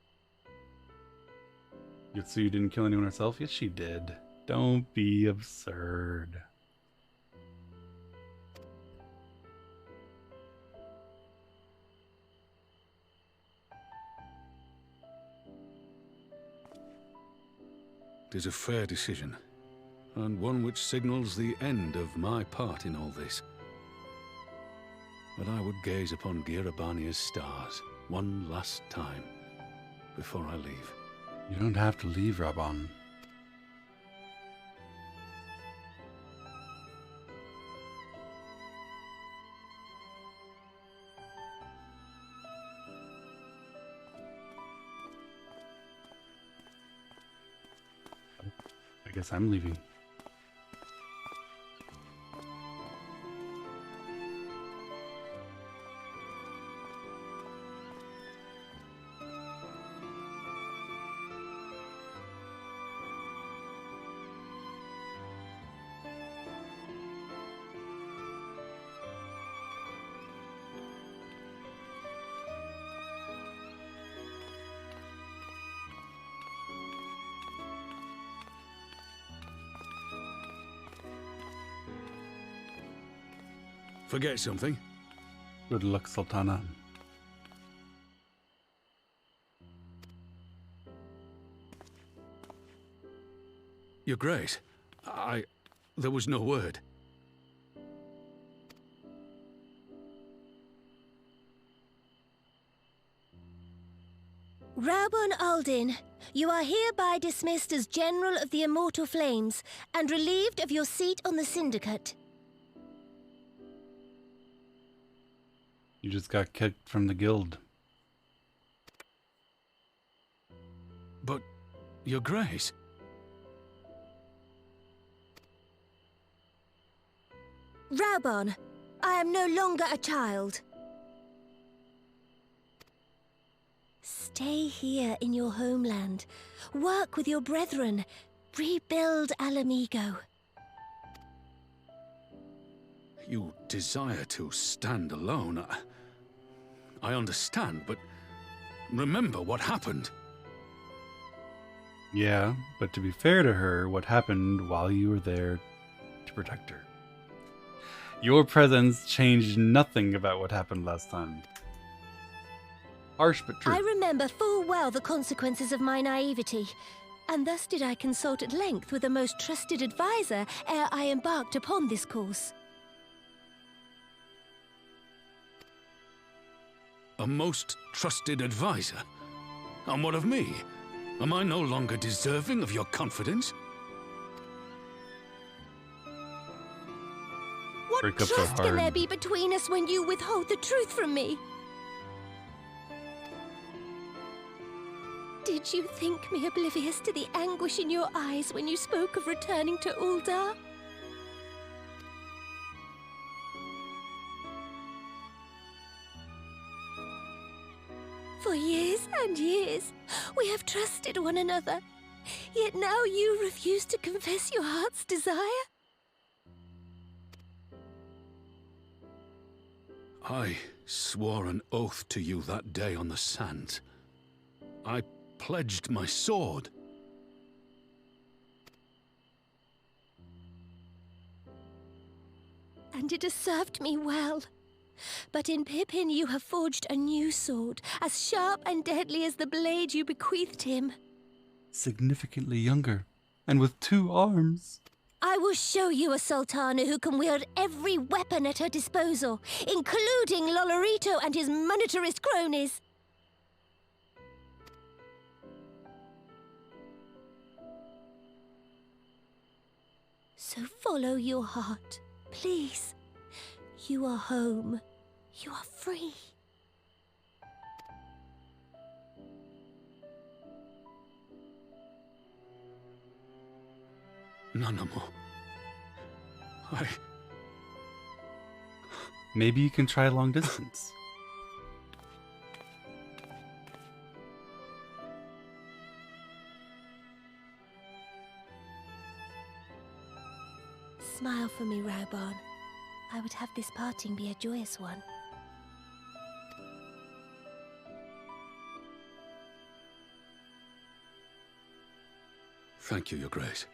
Yotsuyu didn't kill anyone herself? Yes, she did. Don't be absurd. It is a fair decision, and one which signals the end of my part in all this. But I would gaze upon Girabania's stars one last time before I leave. You don't have to leave, Raban. I guess I'm leaving. Forget something? Good luck, Sultana. Your Grace, there was no word. Raubon Aldin, you are hereby dismissed as General of the Immortal Flames and relieved of your seat on the Syndicate. You just got kicked from the guild. But, Your Grace... Raubon, I am no longer a child. Stay here in your homeland. Work with your brethren. Rebuild Alamigo. You desire to stand alone. I understand, but remember what happened. Yeah, but to be fair to her, what happened while you were there to protect her? Your presence changed nothing about what happened last time. Harsh but true. I remember full well the consequences of my naivety, and thus did I consult at length with a most trusted advisor ere I embarked upon this course. A most trusted advisor? And what of me? Am I no longer deserving of your confidence? What trust can there be between us when you withhold the truth from me? Did you think me oblivious to the anguish in your eyes when you spoke of returning to Uldar? For years and years, we have trusted one another. Yet now you refuse to confess your heart's desire? I swore an oath to you that day on the sands. I pledged my sword. And it has served me well. But in Pippin you have forged a new sword, as sharp and deadly as the blade you bequeathed him. Significantly younger, and with 2 arms. I will show you a Sultana who can wield every weapon at her disposal, including Lolorito and his monetarist cronies. So follow your heart, please. You are home. You are free. Nanamo. Maybe you can try long distance. Smile for me, Raubon. I would have this parting be a joyous one. Thank you, Your Grace.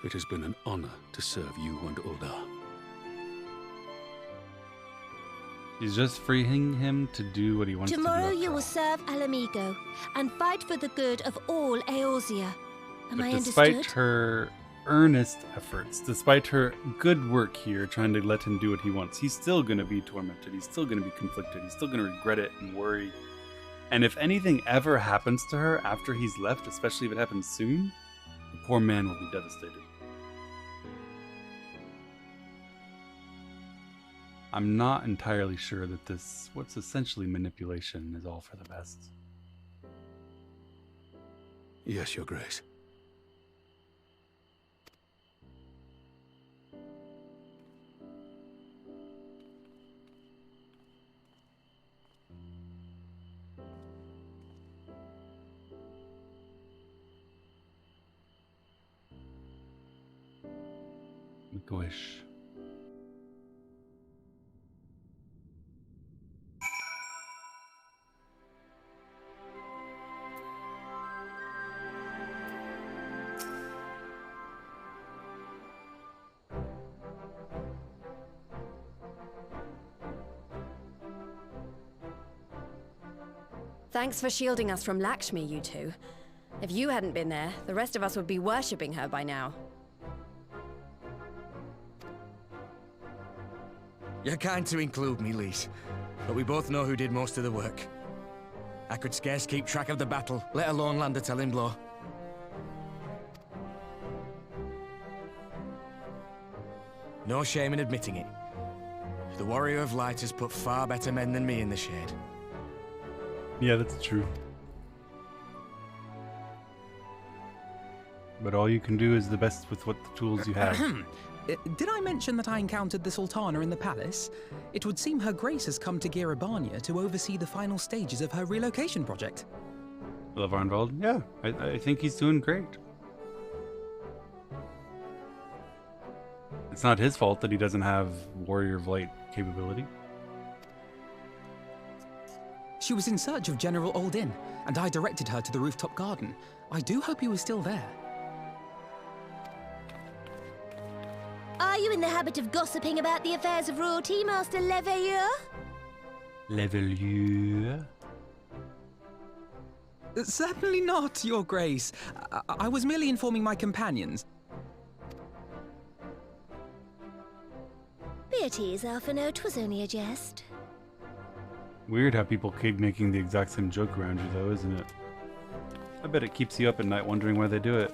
It has been an honor to serve you and Uldar. He's just freeing him to do what he wants Tomorrow to do. You will serve Alamigo and fight for the good of all Eorzea. Am I despite understood? her earnest efforts, despite her good work here trying to let him do what he wants, he's still going to be tormented. He's still going to be conflicted. He's still going to regret it and worry. And if anything ever happens to her after he's left, especially if it happens soon, the poor man will be devastated. I'm not entirely sure that this, what's essentially manipulation, is all for the best. Yes, Your Grace. Make a wish. Thanks for shielding us from Lakshmi, you two. If you hadn't been there, the rest of us would be worshipping her by now. You're kind to include me, Lise, but we both know who did most of the work. I could scarce keep track of the battle, let alone land a telling blow. No shame in admitting it. The Warrior of Light has put far better men than me in the shade. Yeah, that's true. But all you can do is the best with what the tools you have. Did I mention that I encountered the Sultana in the palace? It would seem Her Grace has come to Girabania to oversee the final stages of her relocation project. Lavarnvald? Yeah, I think he's doing great. It's not his fault that he doesn't have Warrior of Light capability. She was in search of General Oldin, and I directed her to the rooftop garden. I do hope he was still there. Are you in the habit of gossiping about the affairs of royalty, Master Leveilleur? Leveilleur? Certainly not, Your Grace. I was merely informing my companions. Be at ease, Alphino. 'Twas only a jest. Weird how people keep making the exact same joke around you, though, isn't it? I bet it keeps you up at night wondering why they do it.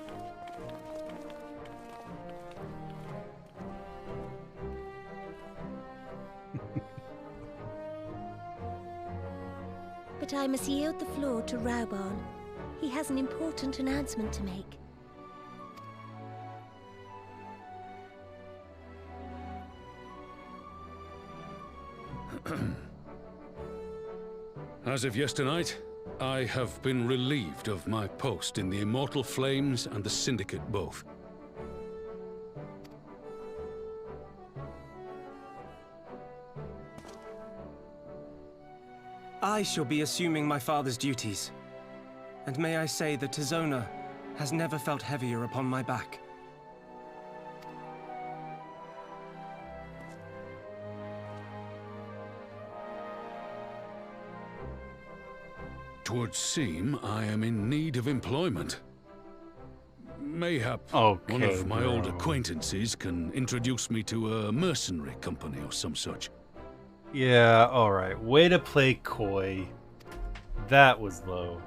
But I must yield the floor to Raubarn. He has an important announcement to make. As of yesternight, I have been relieved of my post in the Immortal Flames and the Syndicate both. I shall be assuming my father's duties. And may I say that Tizona has never felt heavier upon my back. Twould seem I am in need of employment. Mayhap one of my old acquaintances can introduce me to a mercenary company or some such. Yeah, alright. Way to play coy. That was low.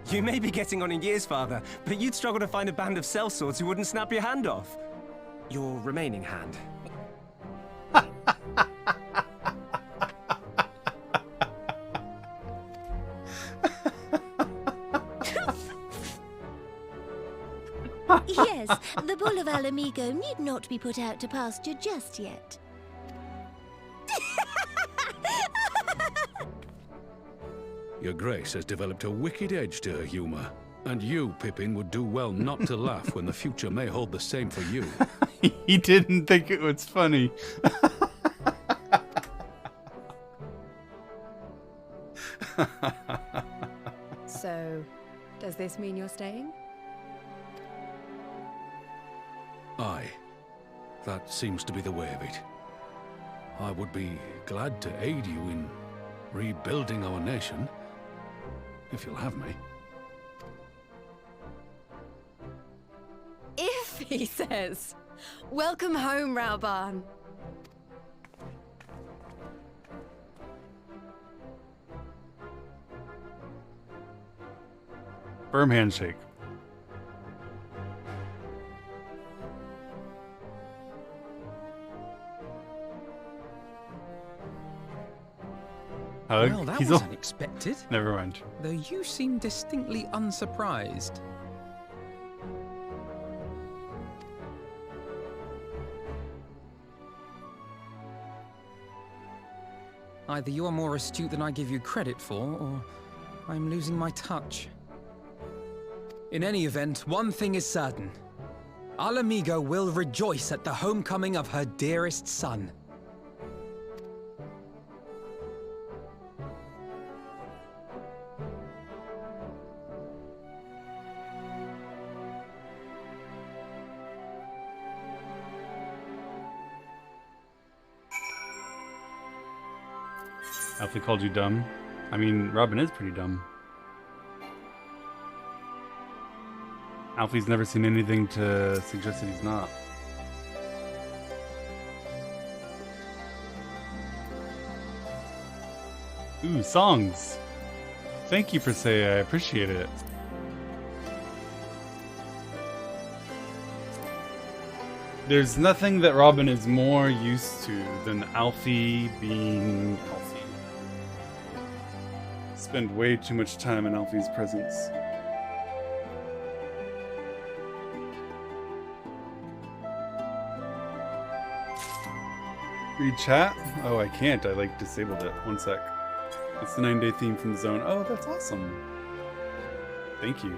You may be getting on in years, Father, but you'd struggle to find a band of sellswords who wouldn't snap your hand off. Your remaining hand. Yes, the Bull of Alamigo need not be put out to pasture just yet. Your Grace has developed a wicked edge to her humor. And you, Pippin, would do well not to laugh when the future may hold the same for you. He didn't think it was funny. So, does this mean you're staying? Aye. That seems to be the way of it. I would be glad to aid you in rebuilding our nation, if you'll have me. If, he says. Welcome home, Raubarn. Firm handshake. Hug. Well, that He's was unexpected. Never mind. Though you seem distinctly unsurprised. Either you are more astute than I give you credit for, or I'm losing my touch. In any event, one thing is certain. Alamigo will rejoice at the homecoming of her dearest son. Alfie called you dumb. I mean, Robin is pretty dumb. Alfie's never seen anything to suggest that he's not. Ooh, songs! Thank you for saying, I appreciate it. There's nothing that Robin is more used to than Alfie being Alfie. Spend way too much time in Alfie's presence. Read chat? Oh, I can't. I like disabled it. One sec. It's the 9-day theme from the zone. Oh, that's awesome. Thank you.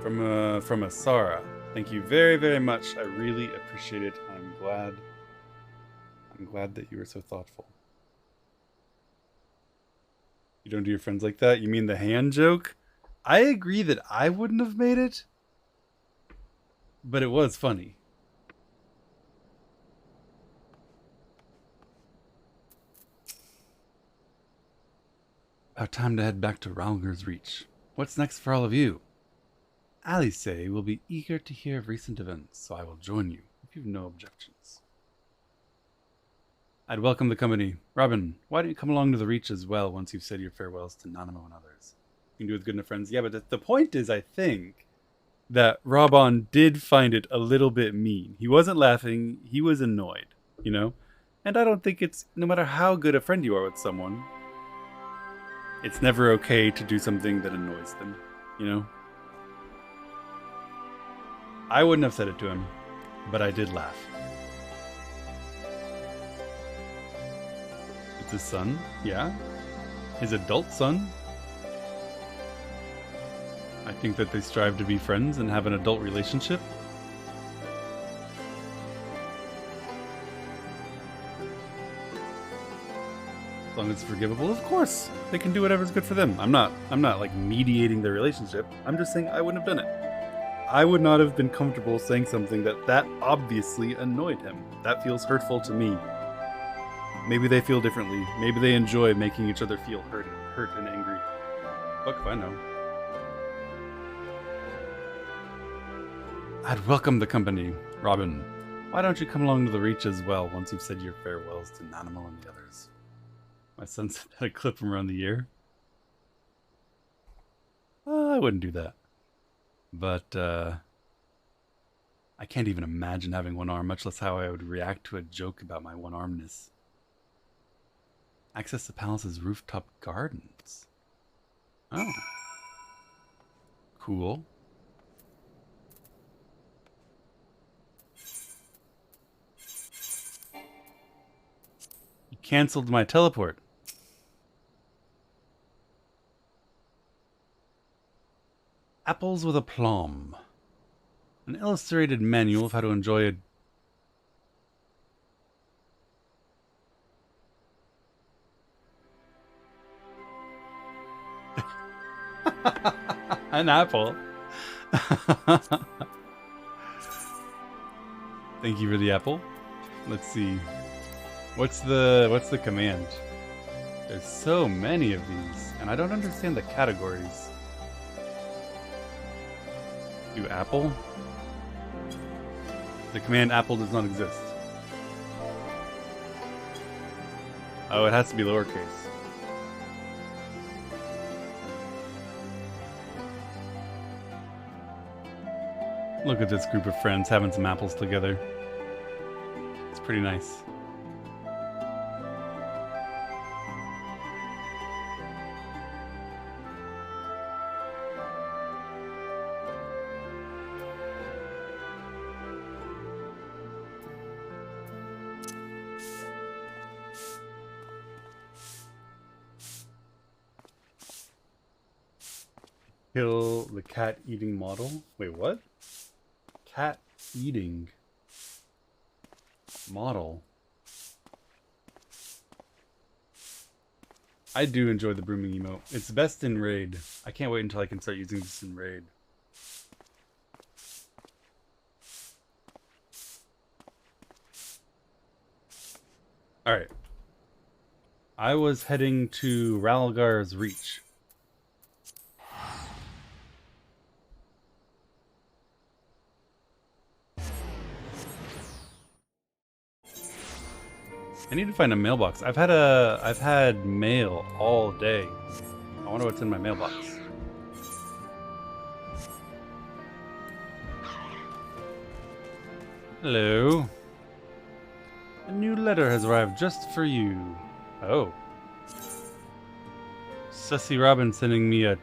From Asara. Thank you very, very much. I really appreciate it. I'm glad that you were so thoughtful. You don't do your friends like that? You mean the hand joke? I agree that I wouldn't have made it, but it was funny. About time to head back to Ralger's Reach. What's next for all of you? Alice will be eager to hear of recent events, so I will join you if you've no objections. I'd welcome the company. Robin, why don't you come along to the Reach as well once you've said your farewells to Nanamo and others? You can do it with good enough friends. Yeah, but the point is, I think, that Robon did find it a little bit mean. He wasn't laughing, he was annoyed, you know? And I don't think it's, no matter how good a friend you are with someone, it's never okay to do something that annoys them, you know? I wouldn't have said it to him, but I did laugh. It's his son, yeah? His adult son? I think that they strive to be friends and have an adult relationship. As long as it's forgivable, of course. They can do whatever's good for them. I'm not like mediating their relationship. I'm just saying I wouldn't have done it. I would not have been comfortable saying something that obviously annoyed him. That feels hurtful to me. Maybe they feel differently. Maybe they enjoy making each other feel hurt and angry. Fuck if I know. I'd welcome the company. Robin, why don't you come along to the Reach as well once you've said your farewells to Nanamo and the others? My son said that I'd clip him around the ear. I wouldn't do that. But, I can't even imagine having one arm, much less how I would react to a joke about my one-armedness. Access the palace's rooftop gardens. Oh. Cool. You canceled my teleport. Apples with Aplomb. An illustrated manual of how to enjoy an apple. Thank you for the apple. Let's see. What's the command? There's so many of these, and I don't understand the categories. Do apple? The command apple does not exist. Oh, it has to be lowercase. Look at this group of friends having some apples together. It's pretty nice. Kill the cat eating model. Wait, what? Cat eating model. I do enjoy the brooming emote. It's best in raid. I can't wait until I can start using this in raid. Alright. I was heading to Ralgar's Reach. I need to find a mailbox. I've had mail all day. I wonder what's in my mailbox. Hello. A new letter has arrived just for you. Oh. Sussy Robin sending me a...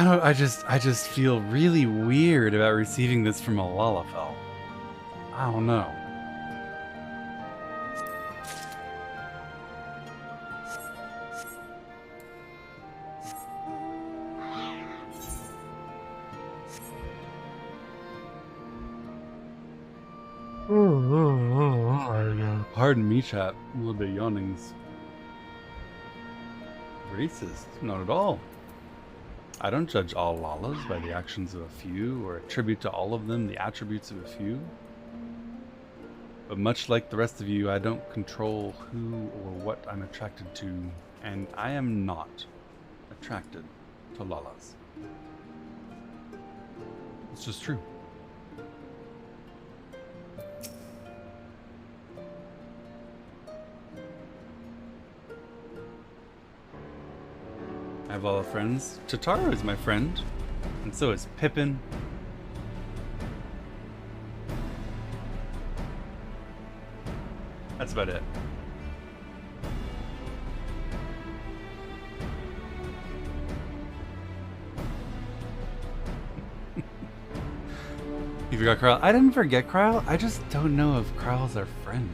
I just feel really weird about receiving this from a Lalafell. I don't know. Pardon me, chat. A little bit yawnings. Racist? Not at all. I don't judge all Lalas by the actions of a few, or attribute to all of them the attributes of a few. But much like the rest of you, I don't control who or what I'm attracted to, and I am not attracted to Lalas. It's just true. I have Lala friends. Chitara is my friend, and so is Pippin. That's about it. You forgot Kryle? I didn't forget Kryle. I just don't know if Kryle's our friend.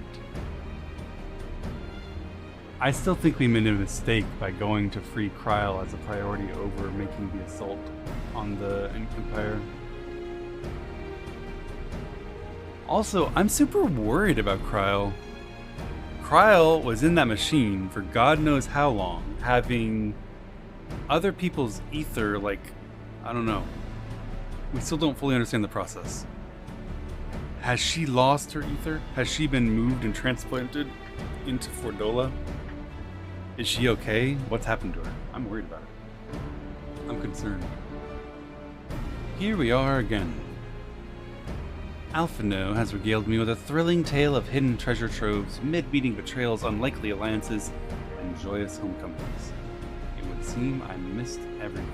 I still think we made a mistake by going to free Kryle as a priority over making the assault on the Empire. Also, I'm super worried about Kryle. Kryle was in that machine for God knows how long, having other people's ether, like, I don't know. We still don't fully understand the process. Has she lost her ether? Has she been moved and transplanted into Fordola? Is she okay? What's happened to her? I'm worried about her. I'm concerned. Here we are again. Alphino has regaled me with a thrilling tale of hidden treasure troves, mid-meeting betrayals, unlikely alliances, and joyous homecomings. It would seem I missed everything.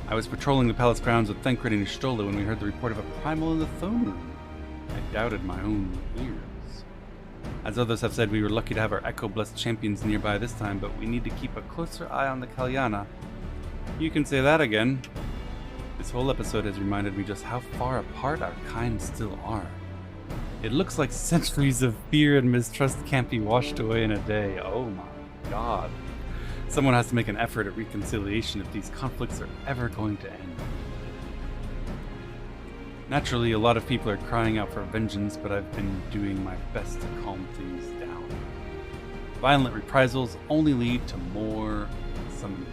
I was patrolling the palace grounds with Thancred and Y'shtola when we heard the report of a primal in the throne room. I doubted my own ears. As others have said, we were lucky to have our Echo-blessed champions nearby this time, but we need to keep a closer eye on the Kalyana. You can say that again. This whole episode has reminded me just how far apart our kind still are. It looks like centuries of fear and mistrust can't be washed away in a day. Oh my god. Someone has to make an effort at reconciliation if these conflicts are ever going to end. Naturally, a lot of people are crying out for vengeance, but I've been doing my best to calm things down. Violent reprisals only lead to more summonings.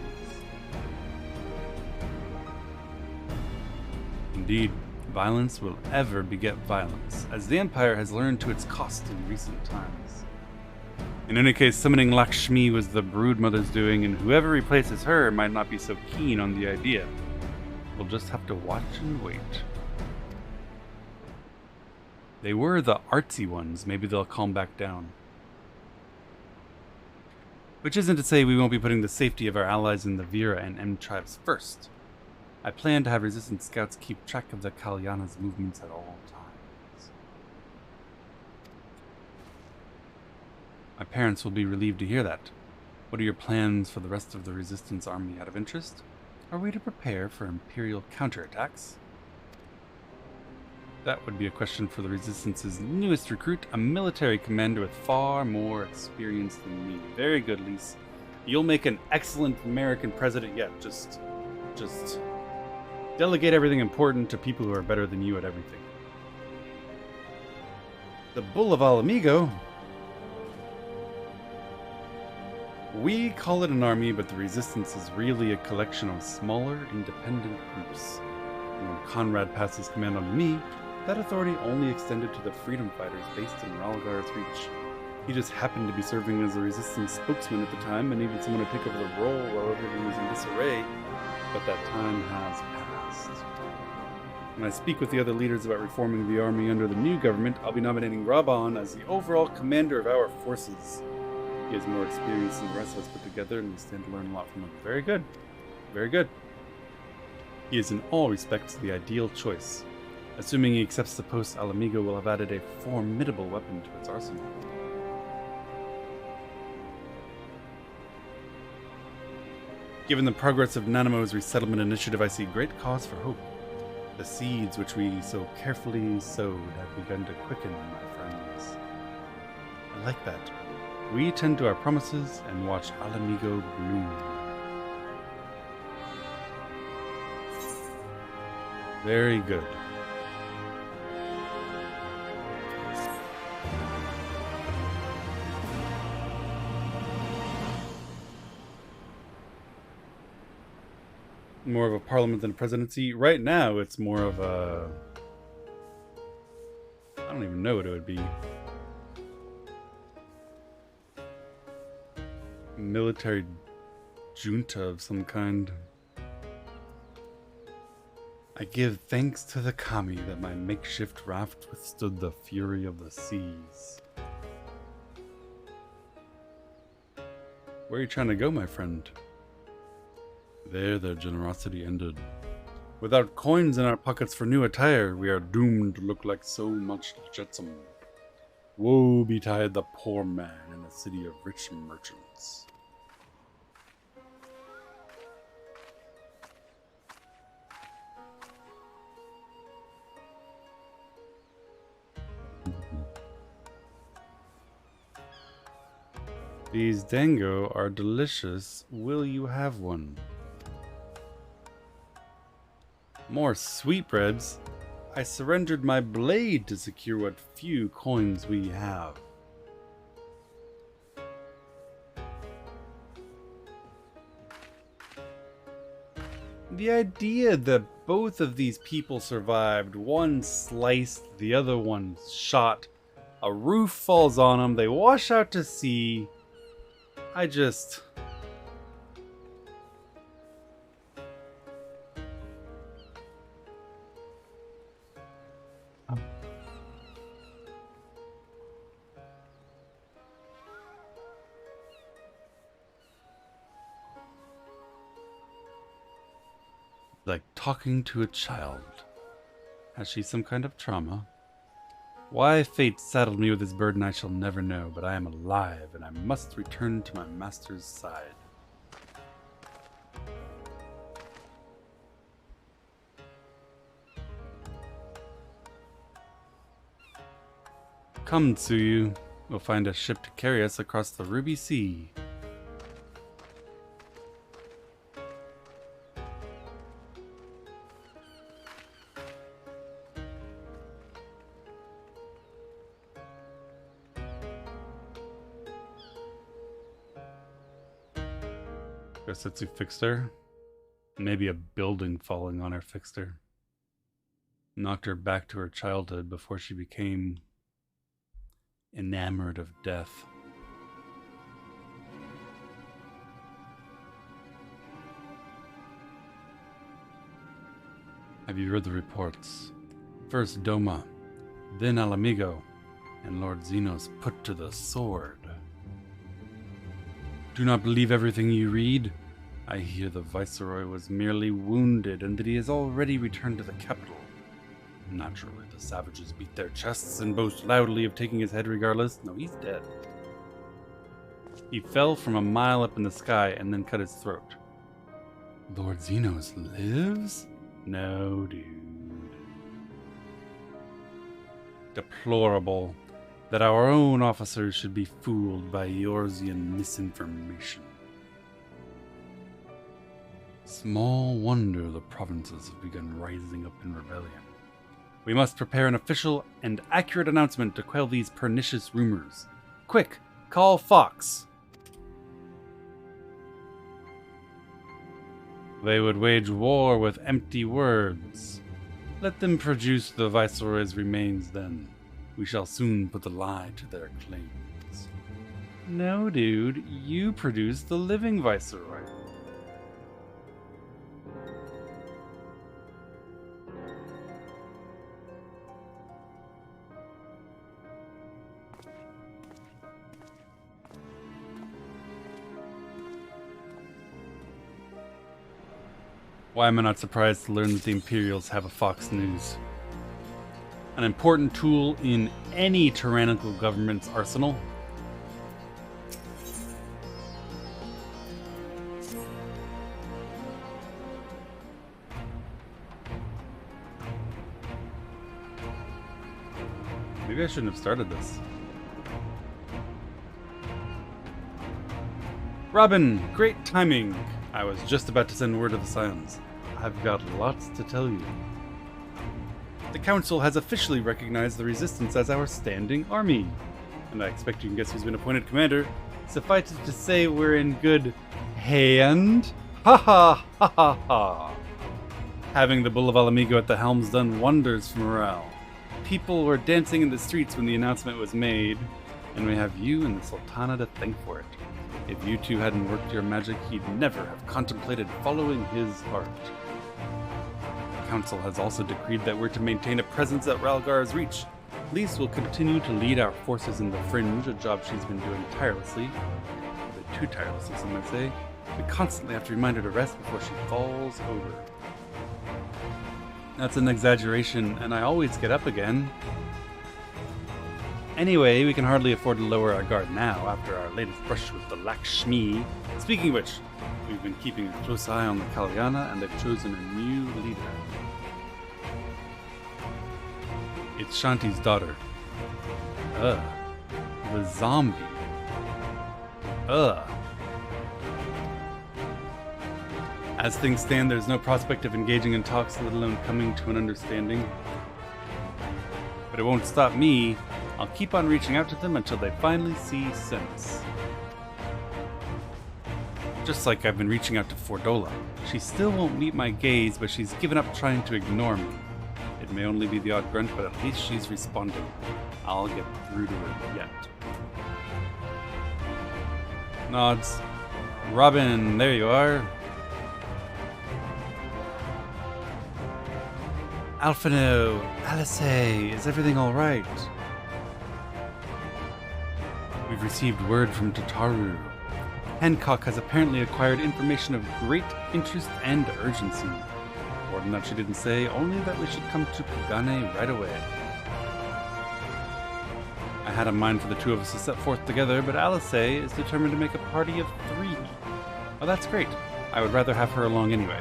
Indeed, violence will ever beget violence, as the Empire has learned to its cost in recent times. In any case, summoning Lakshmi was the broodmother's doing, and whoever replaces her might not be so keen on the idea. We'll just have to watch and wait. They were the artsy ones. Maybe they'll calm back down. Which isn't to say we won't be putting the safety of our allies in the Vera and M tribes first. I plan to have resistance scouts keep track of the Kalyana's movements at all times. My parents will be relieved to hear that. What are your plans for the rest of the resistance army out of interest? Are we to prepare for Imperial counterattacks? That would be a question for the Resistance's newest recruit, a military commander with far more experience than me. Very good, Lise. You'll make an excellent American president yet. Just delegate everything important to people who are better than you at everything. The Bull of Alamigo. We call it an army, but the Resistance is really a collection of smaller, independent groups. And when Conrad passed his command on to me, that authority only extended to the freedom fighters based in Ralgar's reach. He just happened to be serving as a resistance spokesman at the time and needed someone to take over the role while everything was in disarray, but that time has passed. When I speak with the other leaders about reforming the army under the new government, I'll be nominating Raban as the overall commander of our forces. He has more experience than the rest of us put together, and we stand to learn a lot from him. Very good. Very good. He is in all respects the ideal choice. Assuming he accepts the post, Alamigo will have added a formidable weapon to its arsenal. Given the progress of Nanamo's resettlement initiative, I see great cause for hope. The seeds which we so carefully sowed have begun to quicken, my friends. I like that. We tend to our promises and watch Alamigo bloom. Very good. More of a parliament than a presidency. Right now, it's more of a... I don't even know what it would be. Military junta of some kind. I give thanks to the kami that my makeshift raft withstood the fury of the seas. Where are you trying to go, my friend? There their generosity ended. Without coins in our pockets for new attire, we are doomed to look like so much jetsam. Woe betide the poor man in the city of rich merchants. These dango are delicious. Will you have one? More sweetbreads. I surrendered my blade to secure what few coins we have. The idea that both of these people survived, one sliced, the other one shot, a roof falls on them, they wash out to sea. I just... like talking to a child. Has she some kind of trauma? Why fate saddled me with this burden I shall never know, but I am alive and I must return to my master's side. Come, Tsuyu. We'll find a ship to carry us across the Ruby Sea. Setsu fixed her. Maybe a building falling on her fixed her. Knocked her back to her childhood before she became enamored of death. Have you read the reports? First Doma, then Alamigo, and Lord Zenos put to the sword. Do not believe everything you read. I hear the Viceroy was merely wounded and that he has already returned to the capital. Naturally, the savages beat their chests and boast loudly of taking his head regardless. No, he's dead. He fell from a mile up in the sky and then cut his throat. Lord Zenos lives? No, dude. Deplorable that our own officers should be fooled by Eorzean misinformation. Small wonder the provinces have begun rising up in rebellion. We must prepare an official and accurate announcement to quell these pernicious rumors. Quick, call Fox. They would wage war with empty words. Let them produce the Viceroy's remains then. We shall soon put the lie to their claims. No, dude, you produce the living Viceroy. Why am I not surprised to learn that the Imperials have a Fox News? An important tool in any tyrannical government's arsenal. Maybe I shouldn't have started this. Robin, great timing. I was just about to send word to the Scions. I've got lots to tell you. The Council has officially recognized the Resistance as our standing army. And I expect you can guess who's been appointed commander. Suffice it to say we're in good hand. Ha ha ha ha ha. Having the Bull of Alamigo at the helm's done wonders for morale. People were dancing in the streets when the announcement was made, and we have you and the Sultana to thank for it. If you two hadn't worked your magic, he'd never have contemplated following his heart. The Council has also decreed that we're to maintain a presence at Ralgar's Reach. Lise will continue to lead our forces in the Fringe, a job she's been doing tirelessly. A bit too tirelessly, some might say. We constantly have to remind her to rest before she falls over. That's an exaggeration, and I always get up again. Anyway, we can hardly afford to lower our guard now after our latest brush with the Lakshmi. Speaking of which, we've been keeping a close eye on the Kalyana, and they've chosen a new leader. It's Shanti's daughter. The zombie. As things stand, there's no prospect of engaging in talks, let alone coming to an understanding. But it won't stop me. I'll keep on reaching out to them until they finally see sense. Just like I've been reaching out to Fordola. She still won't meet my gaze, but she's given up trying to ignore me. It may only be the odd grunt, but at least she's responding. I'll get through to her yet. Nods. Robin, there you are. Alphino, Alice, is everything alright? We've received word from Tataru. Hancock has apparently acquired information of great interest and urgency. More than that she didn't say, only that we should come to Kagane right away. I had a mind for the two of us to set forth together, but Alice is determined to make a party of 3. Oh, that's great. I would rather have her along anyway.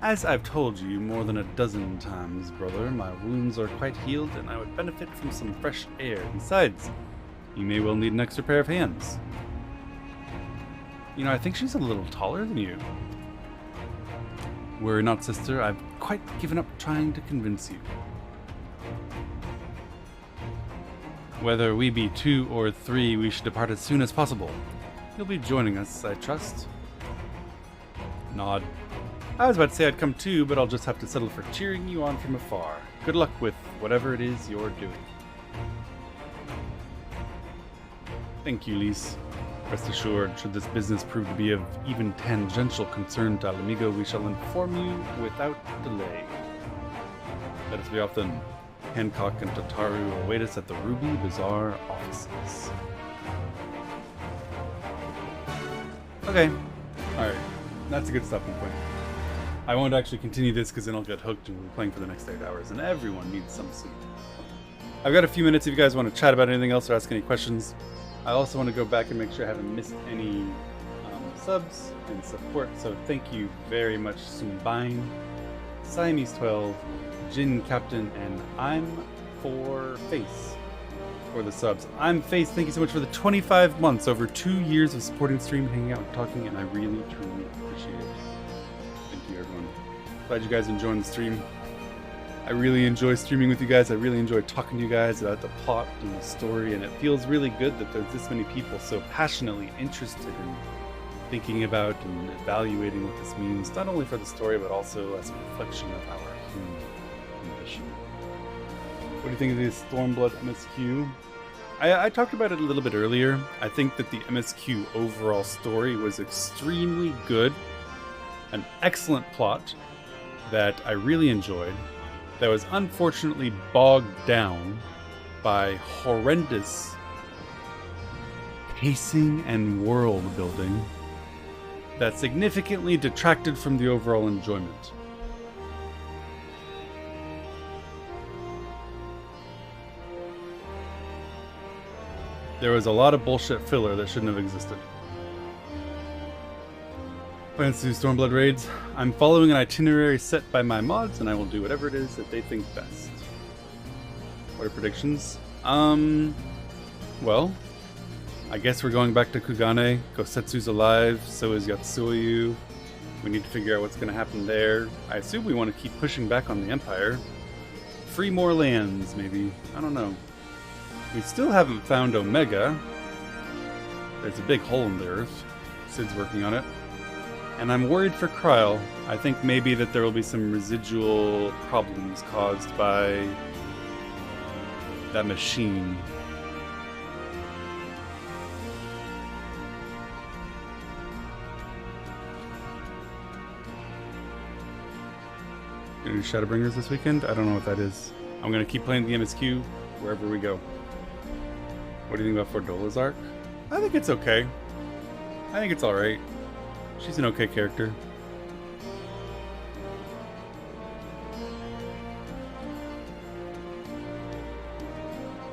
As I've told you more than a dozen times, brother, my wounds are quite healed and I would benefit from some fresh air. Besides, you may well need an extra pair of hands. You know, I think she's a little taller than you. Worry not, sister. I've quite given up trying to convince you. Whether we be 2 or 3, we should depart as soon as possible. You'll be joining us, I trust. Nod. I was about to say I'd come too, but I'll just have to settle for cheering you on from afar. Good luck with whatever it is you're doing. Thank you, Lise. Rest assured, should this business prove to be of even tangential concern to Alamigo, we shall inform you without delay. Let us be off then. Hancock and Tataru await us at the Ruby Bazaar offices. Okay. Alright. That's a good stopping point. I won't actually continue this because then I'll get hooked and we'll be playing for the next 8 hours, and everyone needs some sleep. I've got a few minutes if you guys want to chat about anything else or ask any questions. I also want to go back and make sure I haven't missed any subs and support, so thank you very much, Sumbine, Siamese12, Jin Captain, and I'm for Face for the subs. I'm Face, thank you so much for the 25 months, over 2 years of supporting stream, hanging out, and talking, and I really, truly appreciate it. Thank you, everyone. Glad you guys enjoyed the stream. I really enjoy streaming with you guys. I really enjoy talking to you guys about the plot and the story, and it feels really good that there's this many people so passionately interested in thinking about and evaluating what this means, not only for the story, but also as a reflection of our human condition. What do you think of this Stormblood MSQ? I talked about it a little bit earlier. I think that the MSQ overall story was extremely good, an excellent plot that I really enjoyed, that was unfortunately bogged down by horrendous pacing and world building that significantly detracted from the overall enjoyment. There was a lot of bullshit filler that shouldn't have existed. Plans to do Stormblood raids. I'm following an itinerary set by my mods, and I will do whatever it is that they think best. What are predictions? Well, I guess we're going back to Kugane. Gosetsu's alive, so is Yatsuyu. We need to figure out what's going to happen there. I assume we want to keep pushing back on the Empire. Free more lands, maybe. I don't know. We still haven't found Omega. There's a big hole in the earth. Sid's working on it. And I'm worried for Kryl. I think maybe that there will be some residual problems caused by that machine. Gonna do Shadowbringers this weekend? I don't know what that is. I'm gonna keep playing the MSQ wherever we go. What do you think about Fordola's arc? I think it's okay. I think it's alright. She's an okay character.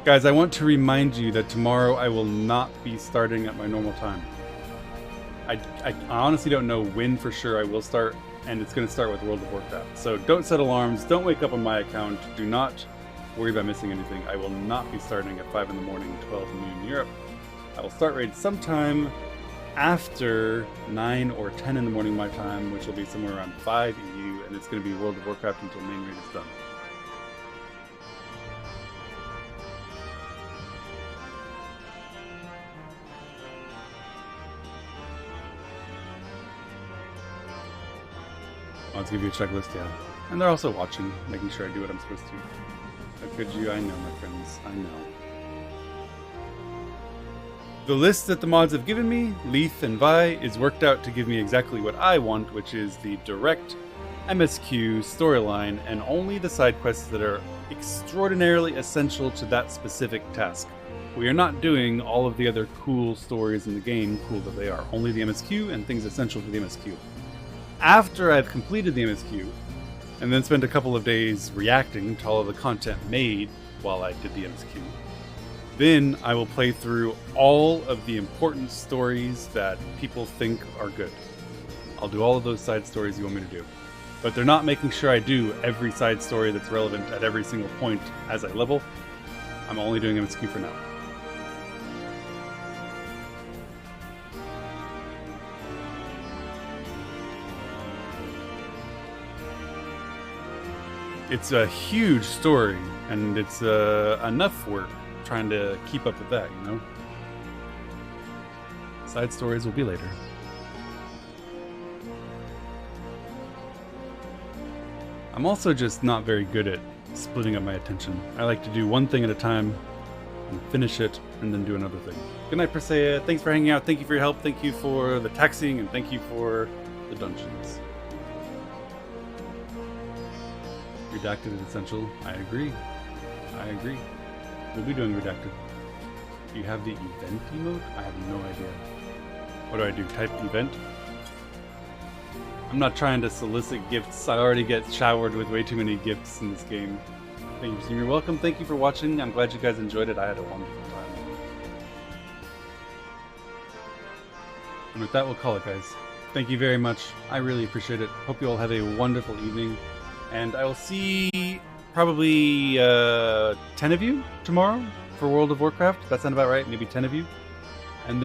Guys, I want to remind you that tomorrow I will not be starting at my normal time. I honestly don't know when for sure I will start, and it's going to start with World of Warcraft. So don't set alarms, don't wake up on my account, do not worry about missing anything. I will not be starting at 5 in the morning, 12 noon Europe. I will start raid sometime after 9 or 10 in the morning my time, which will be somewhere around 5 EU, and it's going to be World of Warcraft until main raid is done. Let's give you a checklist, yeah. And they're also watching, making sure I do what I'm supposed to. How could you? I know, my friends. I know. The list that the mods have given me, Leith and Vi, is worked out to give me exactly what I want, which is the direct MSQ storyline and only the side quests that are extraordinarily essential to that specific task. We are not doing all of the other cool stories in the game, cool that they are. Only the MSQ and things essential for the MSQ. After I've completed the MSQ, and then spent a couple of days reacting to all of the content made while I did the MSQ, then I will play through all of the important stories that people think are good. I'll do all of those side stories you want me to do. But they're not making sure I do every side story that's relevant at every single point as I level. I'm only doing MSQ for now. It's a huge story, and it's enough work trying to keep up with that, you know? Side stories will be later. I'm also just not very good at splitting up my attention. I like to do one thing at a time, and finish it, and then do another thing. Good night, Persea. Thanks for hanging out. Thank you for your help. Thank you for the taxing, and thank you for the dungeons. Redacted is essential. I agree. I agree. We'll be doing Redacted. Do you have the event emote? I have no idea. What do I do? Type event? I'm not trying to solicit gifts. I already get showered with way too many gifts in this game. Thank you. You're welcome. Thank you for watching. I'm glad you guys enjoyed it. I had a wonderful time. And with that, we'll call it, guys. Thank you very much. I really appreciate it. Hope you all have a wonderful evening. And I will see probably 10 of you tomorrow for World of Warcraft. That sound about right? Maybe 10 of you.